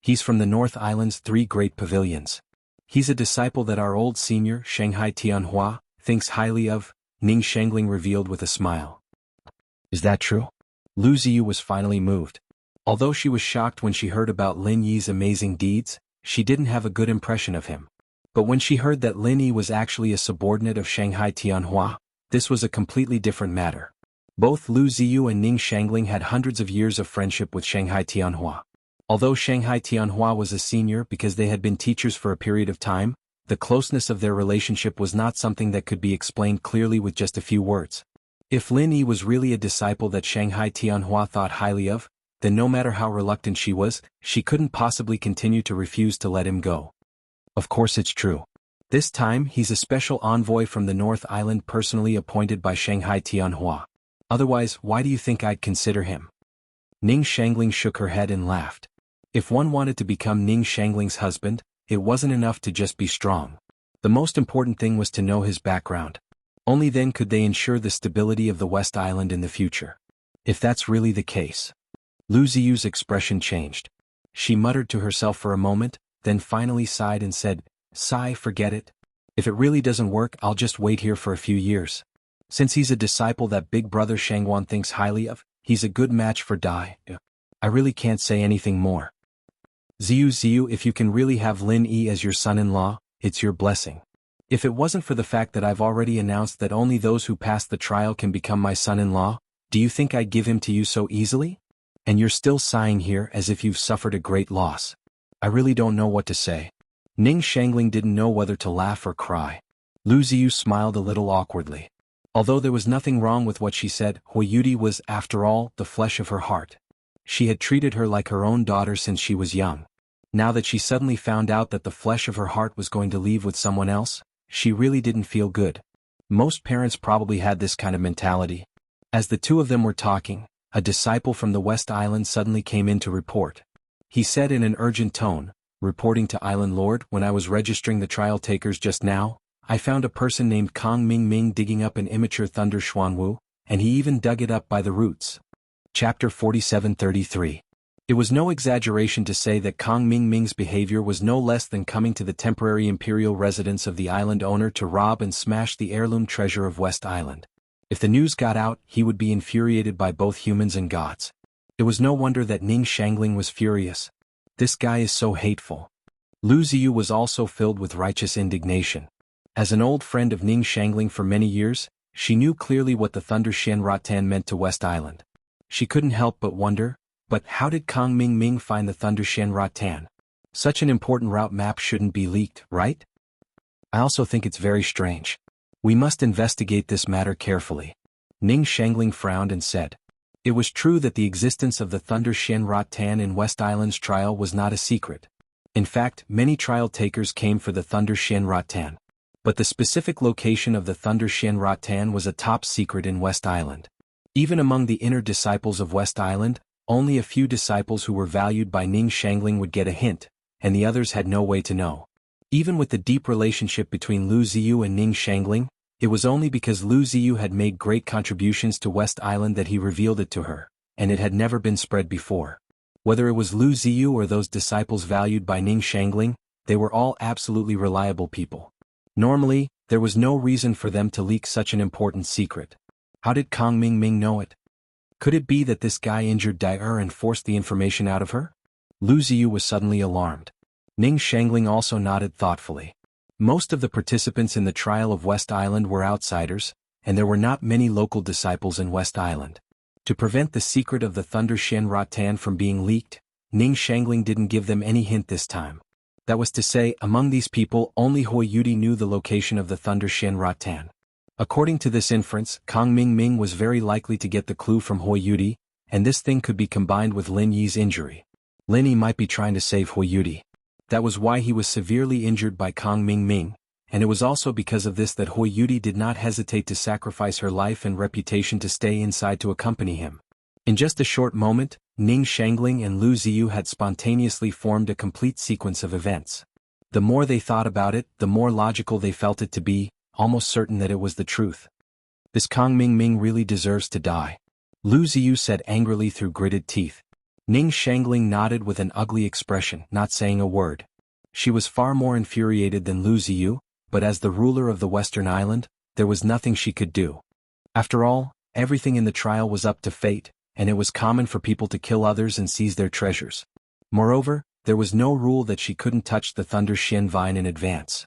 He's from the North Island's 3 great pavilions. He's a disciple that our old senior, Shanghai Tianhua, thinks highly of, Ning Shangling revealed with a smile. Is that true? Lu Ziyu was finally moved. Although she was shocked when she heard about Lin Yi's amazing deeds, she didn't have a good impression of him. But when she heard that Lin Yi was actually a subordinate of Shanghai Tianhua, this was a completely different matter. Both Lu Ziyu and Ning Shangling had hundreds of years of friendship with Shanghai Tianhua. Although Shanghai Tianhua was a senior because they had been teachers for a period of time, the closeness of their relationship was not something that could be explained clearly with just a few words. If Lin Yi was really a disciple that Shanghai Tianhua thought highly of, then no matter how reluctant she was, she couldn't possibly continue to refuse to let him go. Of course it's true. This time he's a special envoy from the North Island personally appointed by Shanghai Tianhua. Otherwise, why do you think I'd consider him? Ning Shangling shook her head and laughed. If one wanted to become Ning Shangling's husband, it wasn't enough to just be strong. The most important thing was to know his background. Only then could they ensure the stability of the West Island in the future. If that's really the case. Lu Ziyu's expression changed. She muttered to herself for a moment, then finally sighed and said, "Sigh, forget it. If it really doesn't work, I'll just wait here for a few years. Since he's a disciple that Big Brother Shangwan thinks highly of, he's a good match for Dai. I really can't say anything more. Ziyu, if you can really have Lin Yi as your son-in-law, it's your blessing. If it wasn't for the fact that I've already announced that only those who pass the trial can become my son-in-law, do you think I'd give him to you so easily? And you're still sighing here as if you've suffered a great loss. I really don't know what to say." Ning Shangling didn't know whether to laugh or cry. Lu Ziyu smiled a little awkwardly. Although there was nothing wrong with what she said, Huiyudi was, after all, the flesh of her heart. She had treated her like her own daughter since she was young. Now that she suddenly found out that the flesh of her heart was going to leave with someone else, she really didn't feel good. Most parents probably had this kind of mentality. As the two of them were talking, a disciple from the West Island suddenly came in to report. He said in an urgent tone, "Reporting to Island Lord, when I was registering the trial takers just now, I found a person named Kong Ming digging up an immature Thunder Xuanwu, and he even dug it up by the roots." Chapter 4733. It was no exaggeration to say that Kong Ming's behavior was no less than coming to the temporary imperial residence of the island owner to rob and smash the heirloom treasure of West Island. If the news got out, he would be infuriated by both humans and gods. It was no wonder that Ning Shangling was furious. This guy is so hateful. Lu Ziyu was also filled with righteous indignation. As an old friend of Ning Shangling for many years, she knew clearly what the Thunder Xian Ratan meant to West Island. She couldn't help but wonder, but how did Kong Ming find the Thunder Xian Ratan? Such an important route map shouldn't be leaked, right? I also think it's very strange. We must investigate this matter carefully. Ning Shangling frowned and said. It was true that the existence of the Thunder Xian Ratan in West Island's trial was not a secret. In fact, many trial takers came for the Thunder Xian Ratan. But the specific location of the Thunder Xian Ratan was a top secret in West Island. Even among the inner disciples of West Island, only a few disciples who were valued by Ning Shangling would get a hint, and the others had no way to know. Even with the deep relationship between Lu Ziyu and Ning Shangling, it was only because Lu Ziyu had made great contributions to West Island that he revealed it to her, and it had never been spread before. Whether it was Lu Ziyu or those disciples valued by Ning Shangling, they were all absolutely reliable people. Normally, there was no reason for them to leak such an important secret. How did Kong Ming know it? Could it be that this guy injured Dai and forced the information out of her? Lu Ziyu was suddenly alarmed. Ning Shangling also nodded thoughtfully. Most of the participants in the trial of West Island were outsiders, and there were not many local disciples in West Island. To prevent the secret of the Thunder Shen Ratan from being leaked, Ning Shangling didn't give them any hint this time. That was to say, among these people only Hui Yudi knew the location of the Thunder Shen Ratan. According to this inference, Kang Ming was very likely to get the clue from Hui Yudi, and this thing could be combined with Lin Yi's injury. Lin Yi might be trying to save Hui Yudi. That was why he was severely injured by Kang Ming, and it was also because of this that Hui Yudi did not hesitate to sacrifice her life and reputation to stay inside to accompany him. In just a short moment, Ning Shangling and Lu Ziyu had spontaneously formed a complete sequence of events. The more they thought about it, the more logical they felt it to be, almost certain that it was the truth. This Kang Ming really deserves to die, Lu Ziyu said angrily through gritted teeth. Ning Shangling nodded with an ugly expression, not saying a word. She was far more infuriated than Lu Ziyu, but as the ruler of the Western Island, there was nothing she could do. After all, everything in the trial was up to fate, and it was common for people to kill others and seize their treasures. Moreover, there was no rule that she couldn't touch the Thunder Shen vine in advance.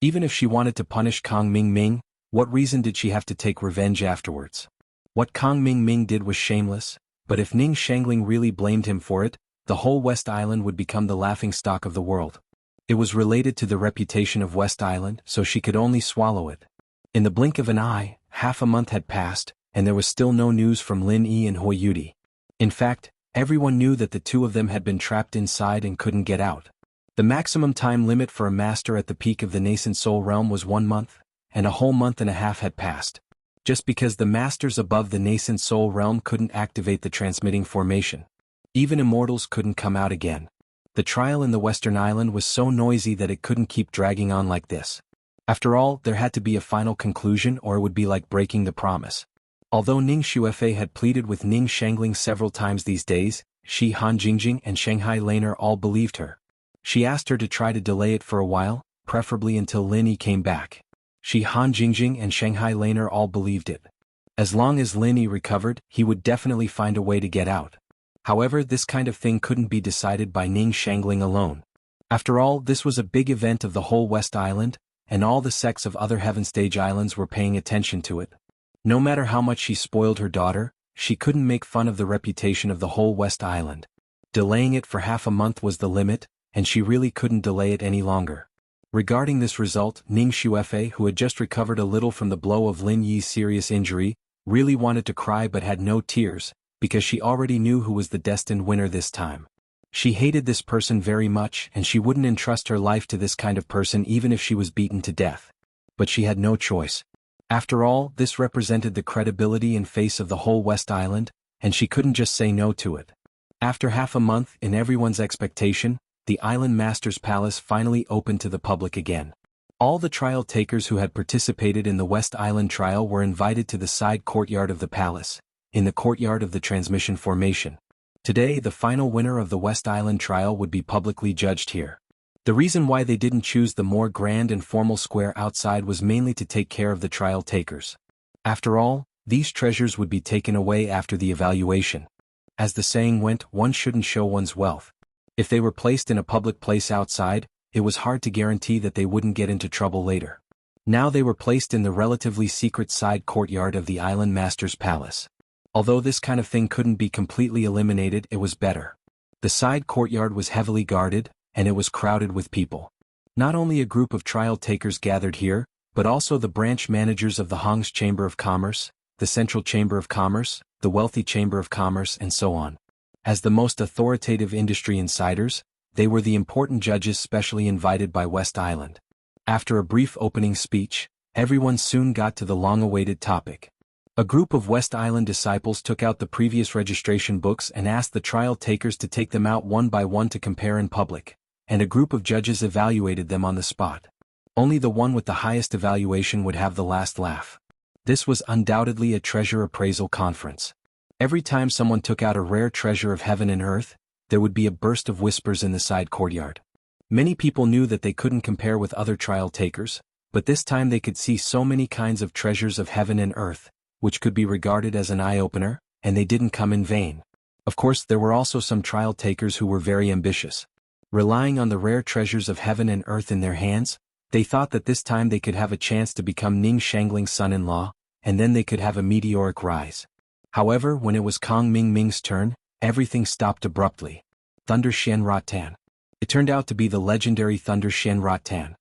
Even if she wanted to punish Kang Ming, what reason did she have to take revenge afterwards? What Kang Ming did was shameless, but if Ning Shangling really blamed him for it, the whole West Island would become the laughingstock of the world. It was related to the reputation of West Island, so she could only swallow it. In the blink of an eye, half a month had passed, and there was still no news from Lin Yi and Hui Yudi. In fact, everyone knew that the two of them had been trapped inside and couldn't get out. The maximum time limit for a master at the peak of the nascent soul realm was 1 month, and a whole month and a half had passed. Just because the masters above the nascent soul realm couldn't activate the transmitting formation. Even immortals couldn't come out again. The trial in the Western Island was so noisy that it couldn't keep dragging on like this. After all, there had to be a final conclusion or it would be like breaking the promise. Although Ning Xuefei had pleaded with Ning Shangling several times these days, Shi Han Jingjing and Shanghai Laner all believed her. She asked her to try to delay it for a while, preferably until Lin Yi came back. Shi Han Jingjing and Shanghai Laner all believed it. As long as Lin Yi recovered, he would definitely find a way to get out. However, this kind of thing couldn't be decided by Ning Shangling alone. After all, this was a big event of the whole West Island, and all the sects of other Heaven Stage Islands were paying attention to it. No matter how much she spoiled her daughter, she couldn't make fun of the reputation of the whole West Island. Delaying it for half a month was the limit, and she really couldn't delay it any longer. Regarding this result, Ning Xuefei, who had just recovered a little from the blow of Lin Yi's serious injury, really wanted to cry but had no tears, because she already knew who was the destined winner this time. She hated this person very much and she wouldn't entrust her life to this kind of person even if she was beaten to death. But she had no choice. After all, this represented the credibility and face of the whole West Island, and she couldn't just say no to it. After half a month, in everyone's expectation, the Island Master's Palace finally opened to the public again. All the trial takers who had participated in the West Island trial were invited to the side courtyard of the palace, in the courtyard of the transmission formation. Today, the final winner of the West Island trial would be publicly judged here. The reason why they didn't choose the more grand and formal square outside was mainly to take care of the trial takers. After all, these treasures would be taken away after the evaluation. As the saying went, one shouldn't show one's wealth. If they were placed in a public place outside, it was hard to guarantee that they wouldn't get into trouble later. Now they were placed in the relatively secret side courtyard of the Island Master's Palace. Although this kind of thing couldn't be completely eliminated, it was better. The side courtyard was heavily guarded, and it was crowded with people. Not only a group of trial takers gathered here, but also the branch managers of the Hong's Chamber of Commerce, the Central Chamber of Commerce, the Wealthy Chamber of Commerce, and so on. As the most authoritative industry insiders, they were the important judges specially invited by West Island. After a brief opening speech, everyone soon got to the long-awaited topic. A group of West Island disciples took out the previous registration books and asked the trial takers to take them out one by one to compare in public, and a group of judges evaluated them on the spot. Only the one with the highest evaluation would have the last laugh. This was undoubtedly a treasure appraisal conference. Every time someone took out a rare treasure of heaven and earth, there would be a burst of whispers in the side courtyard. Many people knew that they couldn't compare with other trial takers, but this time they could see so many kinds of treasures of heaven and earth, which could be regarded as an eye-opener, and they didn't come in vain. Of course, there were also some trial takers who were very ambitious. Relying on the rare treasures of heaven and earth in their hands, they thought that this time they could have a chance to become Ning Shangling's son-in-law, and then they could have a meteoric rise. However, when it was Kong Ming Ming's turn, everything stopped abruptly. Thunder Xian Ratan. It turned out to be the legendary Thunder Xian Ratan.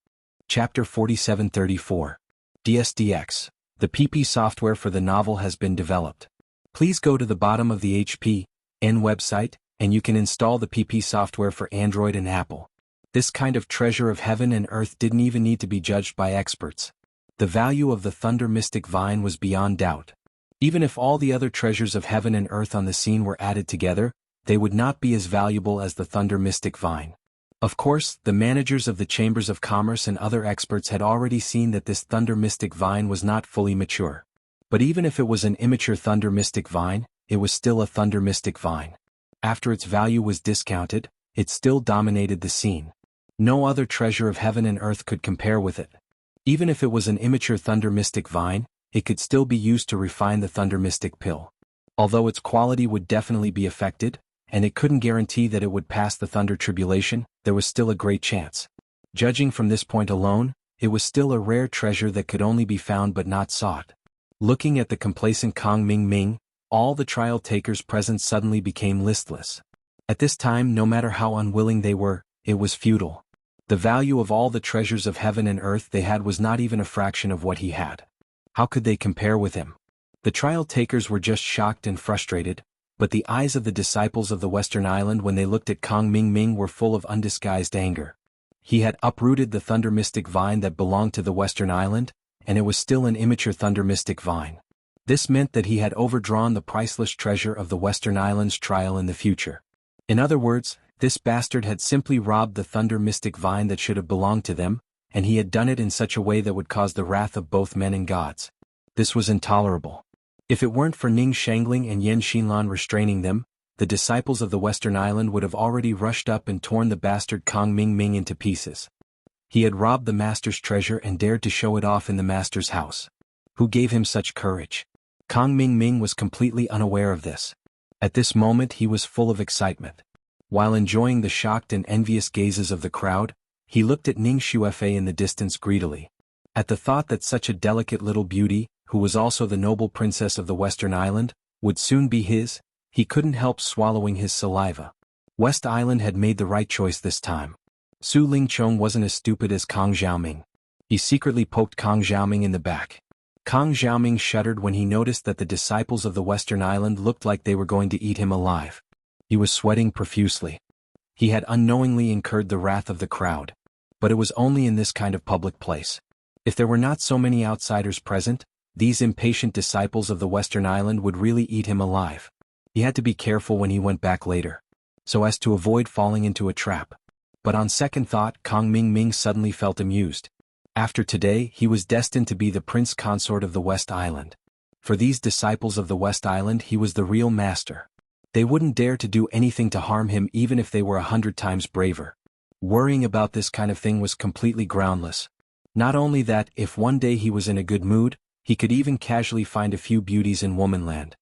Chapter 4734. DSDX. The PP software for the novel has been developed. Please go to the bottom of the HP N website, and you can install the PP software for Android and Apple. This kind of treasure of heaven and earth didn't even need to be judged by experts. The value of the Thunder Mystic Vine was beyond doubt. Even if all the other treasures of heaven and earth on the scene were added together, they would not be as valuable as the Thunder Mystic Vine. Of course, the managers of the Chambers of Commerce and other experts had already seen that this Thunder Mystic Vine was not fully mature. But even if it was an immature Thunder Mystic Vine, it was still a Thunder Mystic Vine. After its value was discounted, it still dominated the scene. No other treasure of heaven and earth could compare with it. Even if it was an immature Thunder Mystic Vine, it could still be used to refine the Thunder Mystic Pill. Although its quality would definitely be affected, and it couldn't guarantee that it would pass the Thunder Tribulation, there was still a great chance. Judging from this point alone, it was still a rare treasure that could only be found but not sought. Looking at the complacent Kong Ming Ming, all the trial takers present suddenly became listless. At this time, no matter how unwilling they were, it was futile. The value of all the treasures of heaven and earth they had was not even a fraction of what he had. How could they compare with him? The trial takers were just shocked and frustrated, but the eyes of the disciples of the Western Island when they looked at Kong Ming Ming were full of undisguised anger. He had uprooted the Thunder Mystic Vine that belonged to the Western Island, and it was still an immature Thunder Mystic Vine. This meant that he had overdrawn the priceless treasure of the Western Island's trial in the future. In other words, this bastard had simply robbed the Thunder Mystic Vine that should have belonged to them, and he had done it in such a way that would cause the wrath of both men and gods. This was intolerable. If it weren't for Ning Shangling and Yen Xinlan restraining them, the disciples of the Western Island would have already rushed up and torn the bastard Kong Ming Ming into pieces. He had robbed the master's treasure and dared to show it off in the master's house. Who gave him such courage? Kong Ming Ming was completely unaware of this. At this moment he was full of excitement. While enjoying the shocked and envious gazes of the crowd, he looked at Ning Xuefei in the distance greedily. At the thought that such a delicate little beauty, who was also the noble princess of the Western Island, would soon be his, he couldn't help swallowing his saliva. West Island had made the right choice this time. Su Lingchong wasn't as stupid as Kong Xiaoming. He secretly poked Kong Xiaoming in the back. Kong Xiaoming shuddered when he noticed that the disciples of the Western Island looked like they were going to eat him alive. He was sweating profusely. He had unknowingly incurred the wrath of the crowd. But it was only in this kind of public place. If there were not so many outsiders present, these impatient disciples of the Western Island would really eat him alive. He had to be careful when he went back later, so as to avoid falling into a trap. But on second thought, Kong Ming Ming suddenly felt amused. After today, he was destined to be the prince consort of the West Island. For these disciples of the West Island, he was the real master. They wouldn't dare to do anything to harm him even if they were 100 times braver. Worrying about this kind of thing was completely groundless. Not only that, if one day he was in a good mood, he could even casually find a few beauties in womanland.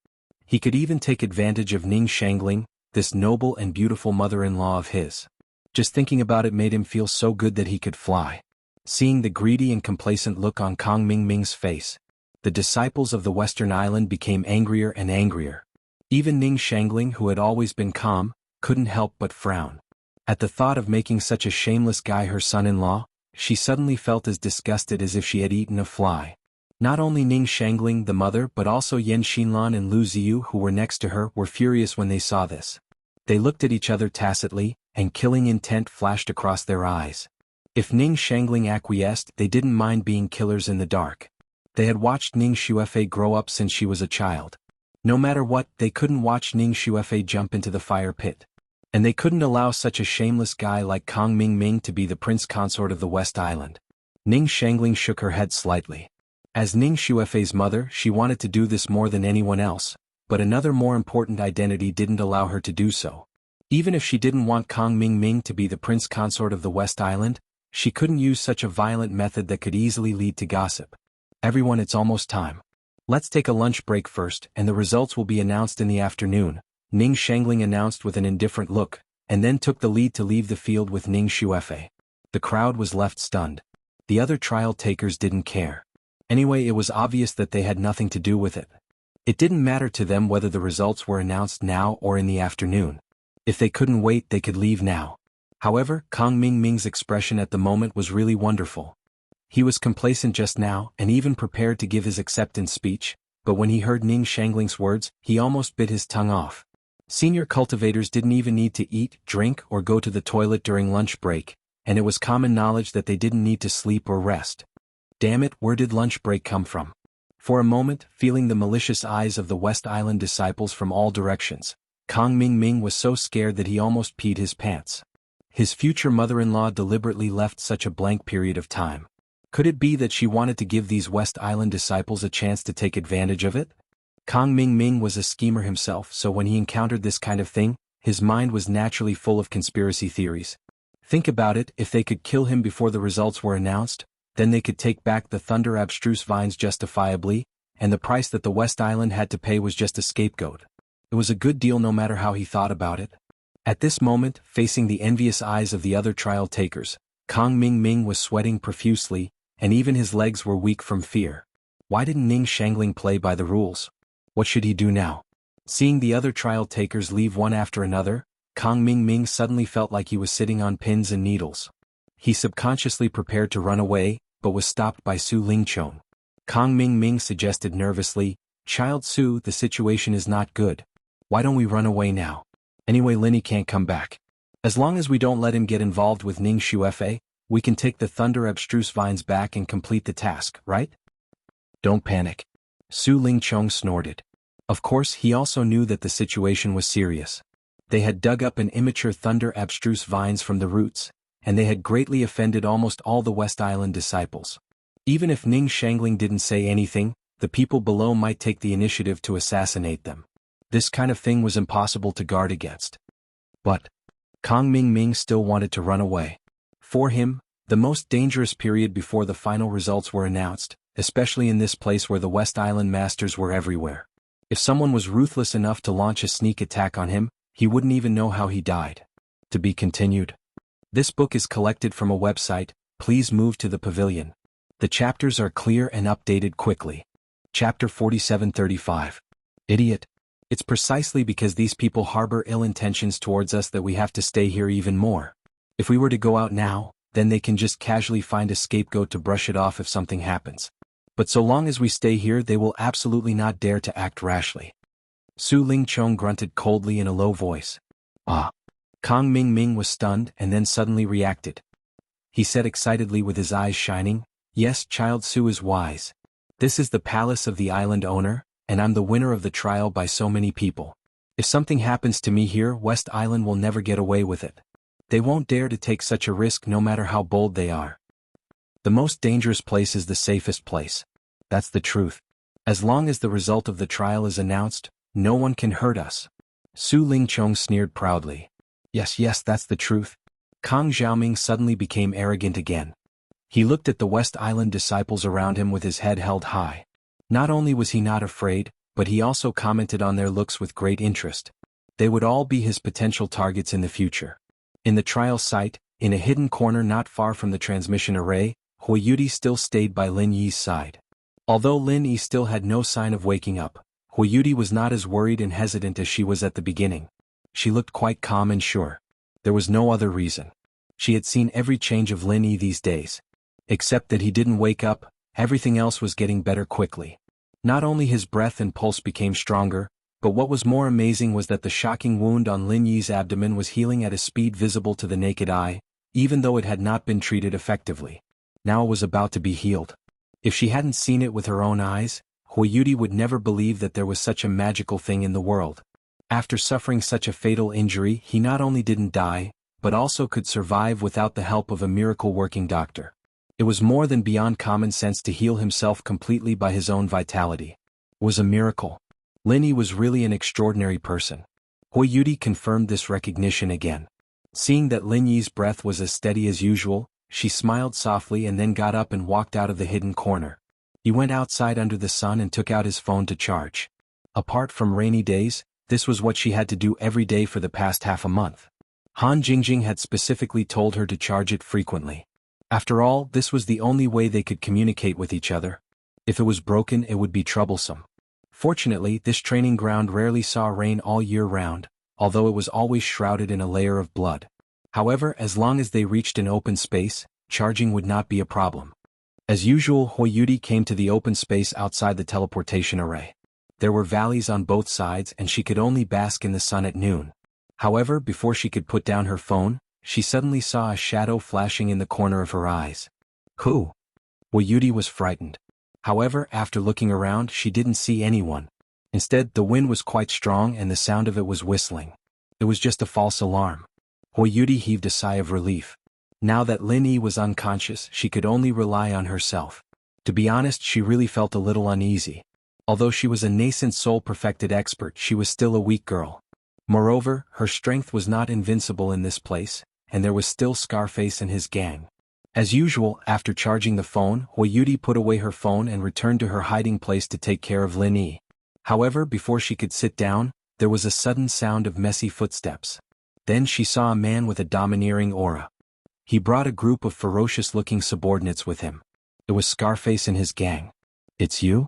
He could even take advantage of Ning Shangling, this noble and beautiful mother-in-law of his. Just thinking about it made him feel so good that he could fly. Seeing the greedy and complacent look on Kong Ming Ming's face, the disciples of the Western Island became angrier and angrier. Even Ning Shangling, who had always been calm, couldn't help but frown. At the thought of making such a shameless guy her son-in-law, she suddenly felt as disgusted as if she had eaten a fly. Not only Ning Shangling the mother but also Yen Xinlan and Lu Ziyu who were next to her were furious when they saw this. They looked at each other tacitly, and killing intent flashed across their eyes. If Ning Shangling acquiesced, they didn't mind being killers in the dark. They had watched Ning Xuefei grow up since she was a child. No matter what, they couldn't watch Ning Xuefei jump into the fire pit. And they couldn't allow such a shameless guy like Kong Ming Ming to be the prince consort of the West Island. Ning Shangling shook her head slightly. As Ning Xuefei's mother, she wanted to do this more than anyone else, but another more important identity didn't allow her to do so. Even if she didn't want Kong Ming Ming to be the prince consort of the West Island, she couldn't use such a violent method that could easily lead to gossip. Everyone, it's almost time. Let's take a lunch break first, and the results will be announced in the afternoon, Ning Shangling announced with an indifferent look, and then took the lead to leave the field with Ning Shuefei. The crowd was left stunned. The other trial takers didn't care. Anyway, it was obvious that they had nothing to do with it. It didn't matter to them whether the results were announced now or in the afternoon. If they couldn't wait, they could leave now. However, Kang Mingming's expression at the moment was really wonderful. He was complacent just now and even prepared to give his acceptance speech, but when he heard Ning Shangling's words, he almost bit his tongue off. Senior cultivators didn't even need to eat, drink, or go to the toilet during lunch break, and it was common knowledge that they didn't need to sleep or rest. Damn it, where did lunch break come from? For a moment, feeling the malicious eyes of the West Island disciples from all directions, Kang Mingming was so scared that he almost peed his pants. His future mother-in-law deliberately left such a blank period of time. Could it be that she wanted to give these West Island disciples a chance to take advantage of it? Kang Mingming was a schemer himself, so when he encountered this kind of thing, his mind was naturally full of conspiracy theories. Think about it, if they could kill him before the results were announced, then they could take back the Thunder Abstruse Vines justifiably, and the price that the West Island had to pay was just a scapegoat. It was a good deal no matter how he thought about it. At this moment, facing the envious eyes of the other trial takers, Kang Mingming was sweating profusely, and even his legs were weak from fear. Why didn't Ning Shangling play by the rules? What should he do now? Seeing the other trial takers leave one after another, Kang Mingming suddenly felt like he was sitting on pins and needles. He subconsciously prepared to run away, but was stopped by Su Lingchong. Kang Mingming suggested nervously, "Child Su, the situation is not good. Why don't we run away now? Anyway, Linny can't come back. As long as we don't let him get involved with Ning Shuefei, we can take the Thunder Abstruse Vines back and complete the task, right?" "Don't panic." Su Lingchong snorted. Of course, he also knew that the situation was serious. They had dug up an immature Thunder Abstruse Vines from the roots, and they had greatly offended almost all the West Island disciples. Even if Ning Shangling didn't say anything, the people below might take the initiative to assassinate them. This kind of thing was impossible to guard against. But Kang Mingming still wanted to run away. For him, the most dangerous period before the final results were announced, especially in this place where the West Island masters were everywhere. If someone was ruthless enough to launch a sneak attack on him, he wouldn't even know how he died. To be continued. This book is collected from a website. Please move to the pavilion. The chapters are clear and updated quickly. Chapter 4735. Idiot. It's precisely because these people harbor ill intentions towards us that we have to stay here even more. If we were to go out now, then they can just casually find a scapegoat to brush it off if something happens. But so long as we stay here, they will absolutely not dare to act rashly. Su Lingchong grunted coldly in a low voice. Ah. Kang Mingming was stunned and then suddenly reacted. He said excitedly with his eyes shining, "Yes, Child Su is wise. This is the palace of the island owner, and I'm the winner of the trial by so many people. If something happens to me here, West Island will never get away with it. They won't dare to take such a risk no matter how bold they are. The most dangerous place is the safest place. That's the truth. As long as the result of the trial is announced, no one can hurt us." Su Lingchong sneered proudly. Yes, that's the truth. Kang Xiaoming suddenly became arrogant again. He looked at the West Island disciples around him with his head held high. Not only was he not afraid, but he also commented on their looks with great interest. They would all be his potential targets in the future. In the trial site, in a hidden corner not far from the transmission array, Huiyuti still stayed by Lin Yi's side. Although Lin Yi still had no sign of waking up, Huiyuti was not as worried and hesitant as she was at the beginning. She looked quite calm and sure. There was no other reason. She had seen every change of Lin Yi these days. Except that he didn't wake up, everything else was getting better quickly. Not only his breath and pulse became stronger, but what was more amazing was that the shocking wound on Lin Yi's abdomen was healing at a speed visible to the naked eye, even though it had not been treated effectively. Now it was about to be healed. If she hadn't seen it with her own eyes, Huiyuti would never believe that there was such a magical thing in the world. After suffering such a fatal injury, he not only didn't die, but also could survive without the help of a miracle-working doctor. It was more than beyond common sense to heal himself completely by his own vitality. It was a miracle. Lin Yi was really an extraordinary person. Huiyuti confirmed this recognition again. Seeing that Lin Yi's breath was as steady as usual, she smiled softly and then got up and walked out of the hidden corner. He went outside under the sun and took out his phone to charge. Apart from rainy days, this was what she had to do every day for the past half a month. Han Jingjing had specifically told her to charge it frequently. After all, this was the only way they could communicate with each other. If it was broken, it would be troublesome. Fortunately, this training ground rarely saw rain all year round, although it was always shrouded in a layer of blood. However, as long as they reached an open space, charging would not be a problem. As usual, Huiyuti came to the open space outside the teleportation array. There were valleys on both sides and she could only bask in the sun at noon. However, before she could put down her phone, she suddenly saw a shadow flashing in the corner of her eyes. Who? Huiyuti was frightened. However, after looking around, she didn't see anyone. Instead, the wind was quite strong and the sound of it was whistling. It was just a false alarm. Huiyuti heaved a sigh of relief. Now that Lin Yi was unconscious, she could only rely on herself. To be honest, she really felt a little uneasy. Although she was a nascent soul-perfected expert, she was still a weak girl. Moreover, her strength was not invincible in this place, and there was still Scarface and his gang. As usual, after charging the phone, Huiyuti put away her phone and returned to her hiding place to take care of Lin Yi. However, before she could sit down, there was a sudden sound of messy footsteps. Then she saw a man with a domineering aura. He brought a group of ferocious-looking subordinates with him. It was Scarface and his gang. "It's you?"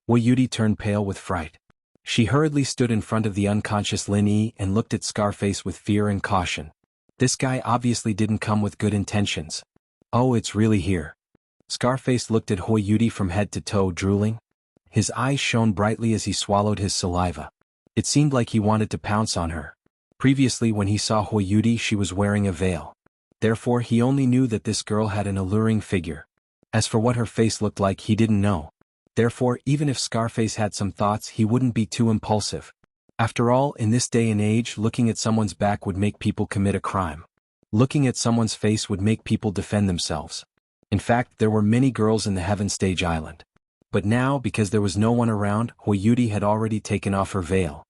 Huiyuti turned pale with fright. She hurriedly stood in front of the unconscious Lin Yi and looked at Scarface with fear and caution. This guy obviously didn't come with good intentions. "Oh, it's really here." Scarface looked at Huiyuti from head to toe, drooling. His eyes shone brightly as he swallowed his saliva. It seemed like he wanted to pounce on her. Previously, when he saw Huiyuti, she was wearing a veil. Therefore, he only knew that this girl had an alluring figure. As for what her face looked like, he didn't know. Therefore, even if Scarface had some thoughts, he wouldn't be too impulsive. After all, in this day and age, looking at someone's back would make people commit a crime. Looking at someone's face would make people defend themselves. In fact, there were many girls in the Heaven Stage Island. But now, because there was no one around, Huiyuti had already taken off her veil.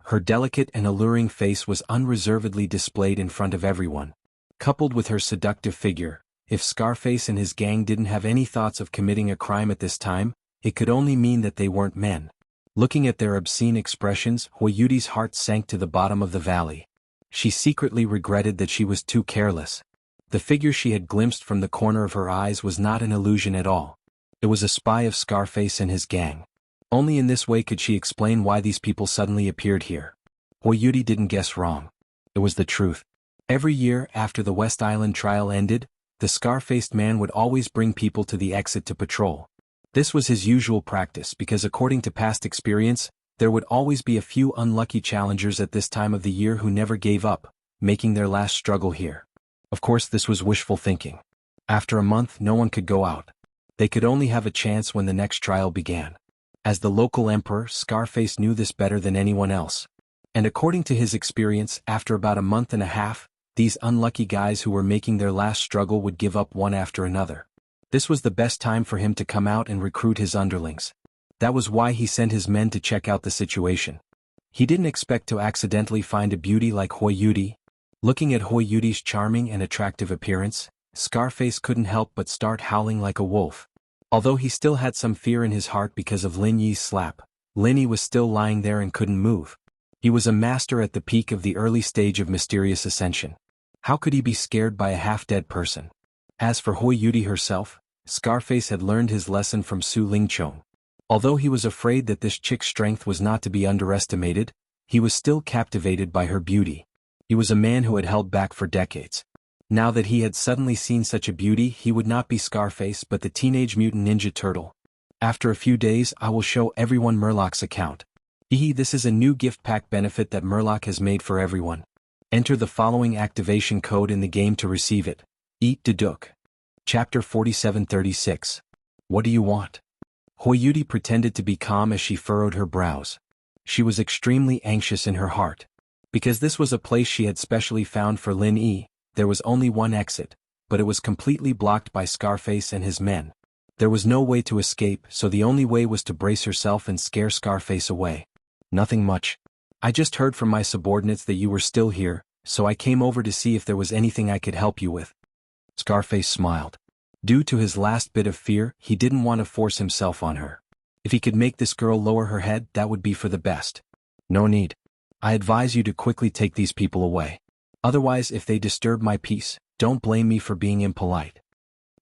Her delicate and alluring face was unreservedly displayed in front of everyone. Coupled with her seductive figure, if Scarface and his gang didn't have any thoughts of committing a crime at this time, it could only mean that they weren't men. Looking at their obscene expressions, Huiyuti's heart sank to the bottom of the valley. She secretly regretted that she was too careless. The figure she had glimpsed from the corner of her eyes was not an illusion at all. It was a spy of Scarface and his gang. Only in this way could she explain why these people suddenly appeared here. Huiyuti didn't guess wrong. It was the truth. Every year after the West Island trial ended, the scar-faced man would always bring people to the exit to patrol. This was his usual practice because according to past experience, there would always be a few unlucky challengers at this time of the year who never gave up, making their last struggle here. Of course, this was wishful thinking. After a month, no one could go out. They could only have a chance when the next trial began. As the local emperor, Scarface knew this better than anyone else. And according to his experience, after about a month and a half, these unlucky guys who were making their last struggle would give up one after another. This was the best time for him to come out and recruit his underlings. That was why he sent his men to check out the situation. He didn't expect to accidentally find a beauty like Huiyuti. Looking at Huiyuti's charming and attractive appearance, Scarface couldn't help but start howling like a wolf. Although he still had some fear in his heart because of Lin Yi's slap, Lin Yi was still lying there and couldn't move. He was a master at the peak of the early stage of mysterious ascension. How could he be scared by a half-dead person? As for Huiyuti herself, Scarface had learned his lesson from Su Lingchong. Although he was afraid that this chick's strength was not to be underestimated, he was still captivated by her beauty. He was a man who had held back for decades. Now that he had suddenly seen such a beauty, he would not be Scarface but the Teenage Mutant Ninja Turtle. After a few days, I will show everyone Murloc's account. This is a new gift pack benefit that Murloc has made for everyone. Enter the following activation code in the game to receive it. Eat Deduk. Chapter 4736. What do you want? Huiyuti pretended to be calm as she furrowed her brows. She was extremely anxious in her heart. Because this was a place she had specially found for Lin Yi, there was only one exit, but it was completely blocked by Scarface and his men. There was no way to escape, so the only way was to brace herself and scare Scarface away. Nothing much. I just heard from my subordinates that you were still here, so I came over to see if there was anything I could help you with. Scarface smiled. Due to his last bit of fear, he didn't want to force himself on her. If he could make this girl lower her head, that would be for the best. No need. I advise you to quickly take these people away. Otherwise, if they disturb my peace, don't blame me for being impolite.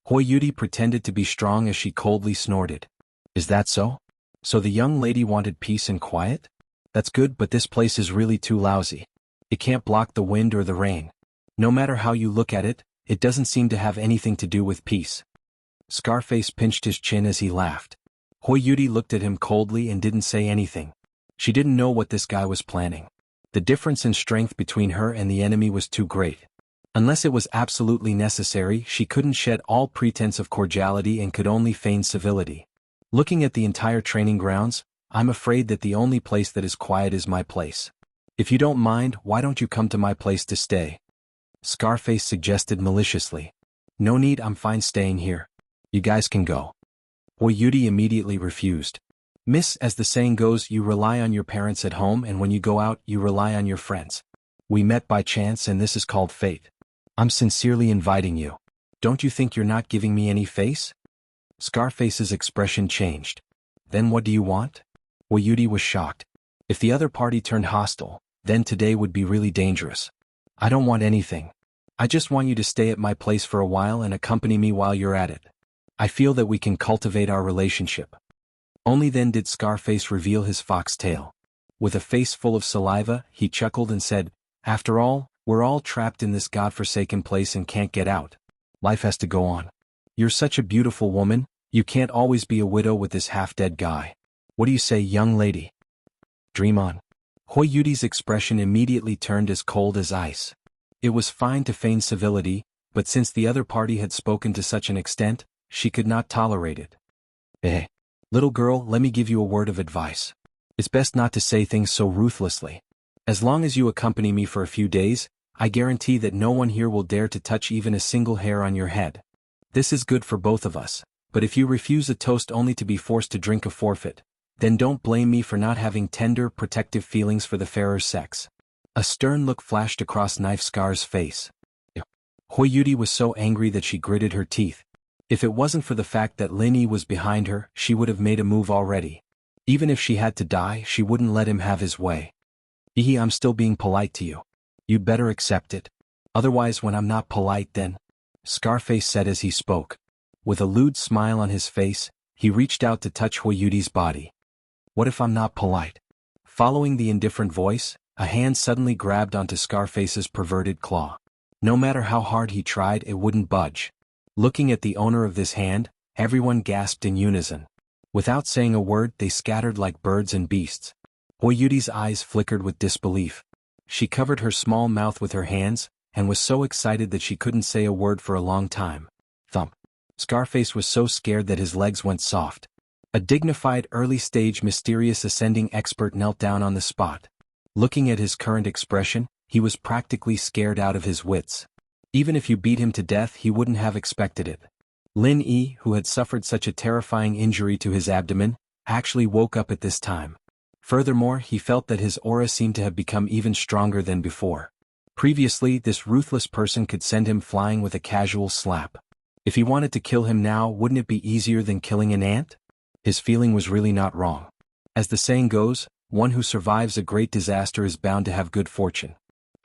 Huoyuti pretended to be strong as she coldly snorted. Is that so? So the young lady wanted peace and quiet? That's good, but this place is really too lousy. It can't block the wind or the rain. No matter how you look at it, it doesn't seem to have anything to do with peace. Scarface pinched his chin as he laughed. Huoyuti looked at him coldly and didn't say anything. She didn't know what this guy was planning. The difference in strength between her and the enemy was too great. Unless it was absolutely necessary, she couldn't shed all pretense of cordiality and could only feign civility. Looking at the entire training grounds, I'm afraid that the only place that is quiet is my place. If you don't mind, why don't you come to my place to stay? Scarface suggested maliciously. No need, I'm fine staying here. You guys can go. Huoyuti immediately refused. Miss, as the saying goes, you rely on your parents at home, and when you go out, you rely on your friends. We met by chance, and this is called fate. I'm sincerely inviting you. Don't you think you're not giving me any face? Scarface's expression changed. Then what do you want? Huoyuti was shocked. If the other party turned hostile, then today would be really dangerous. I don't want anything. I just want you to stay at my place for a while and accompany me while you're at it. I feel that we can cultivate our relationship. Only then did Scarface reveal his foxtail. With a face full of saliva, he chuckled and said, After all, we're all trapped in this godforsaken place and can't get out. Life has to go on. You're such a beautiful woman, you can't always be a widow with this half-dead guy. What do you say, young lady? Dream on. Huoyuti's expression immediately turned as cold as ice. It was fine to feign civility, but since the other party had spoken to such an extent, she could not tolerate it. Little girl, let me give you a word of advice. It's best not to say things so ruthlessly. As long as you accompany me for a few days, I guarantee that no one here will dare to touch even a single hair on your head. This is good for both of us, but if you refuse a toast only to be forced to drink a forfeit, then don't blame me for not having tender, protective feelings for the fairer sex. A stern look flashed across Knife Scar's face. Huoyuti was so angry that she gritted her teeth. If it wasn't for the fact that Lin Yi was behind her, she would have made a move already. Even if she had to die, she wouldn't let him have his way. I'm still being polite to you. You'd better accept it. Otherwise, when I'm not polite, then... Scarface said as he spoke. With a lewd smile on his face, he reached out to touch Huoyuti's body. What if I'm not polite? Following the indifferent voice, a hand suddenly grabbed onto Scarface's perverted claw. No matter how hard he tried, it wouldn't budge. Looking at the owner of this hand, everyone gasped in unison. Without saying a word, they scattered like birds and beasts. Huoyuti's eyes flickered with disbelief. She covered her small mouth with her hands, and was so excited that she couldn't say a word for a long time. Thump. Scarface was so scared that his legs went soft. A dignified early-stage mysterious ascending expert knelt down on the spot. Looking at his current expression, he was practically scared out of his wits. Even if you beat him to death, he wouldn't have expected it. Lin Yi, who had suffered such a terrifying injury to his abdomen, actually woke up at this time. Furthermore, he felt that his aura seemed to have become even stronger than before. Previously, this ruthless person could send him flying with a casual slap. If he wanted to kill him now, wouldn't it be easier than killing an ant? His feeling was really not wrong. As the saying goes, one who survives a great disaster is bound to have good fortune.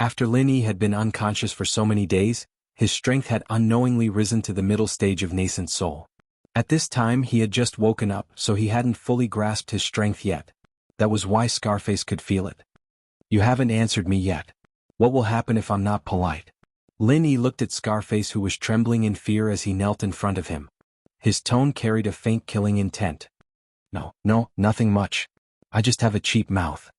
After Lin Yi had been unconscious for so many days, his strength had unknowingly risen to the middle stage of nascent soul. At this time he had just woken up, so he hadn't fully grasped his strength yet. That was why Scarface could feel it. You haven't answered me yet. What will happen if I'm not polite? Lin Yi looked at Scarface, who was trembling in fear as he knelt in front of him. His tone carried a faint killing intent. No, nothing much. I just have a cheap mouth.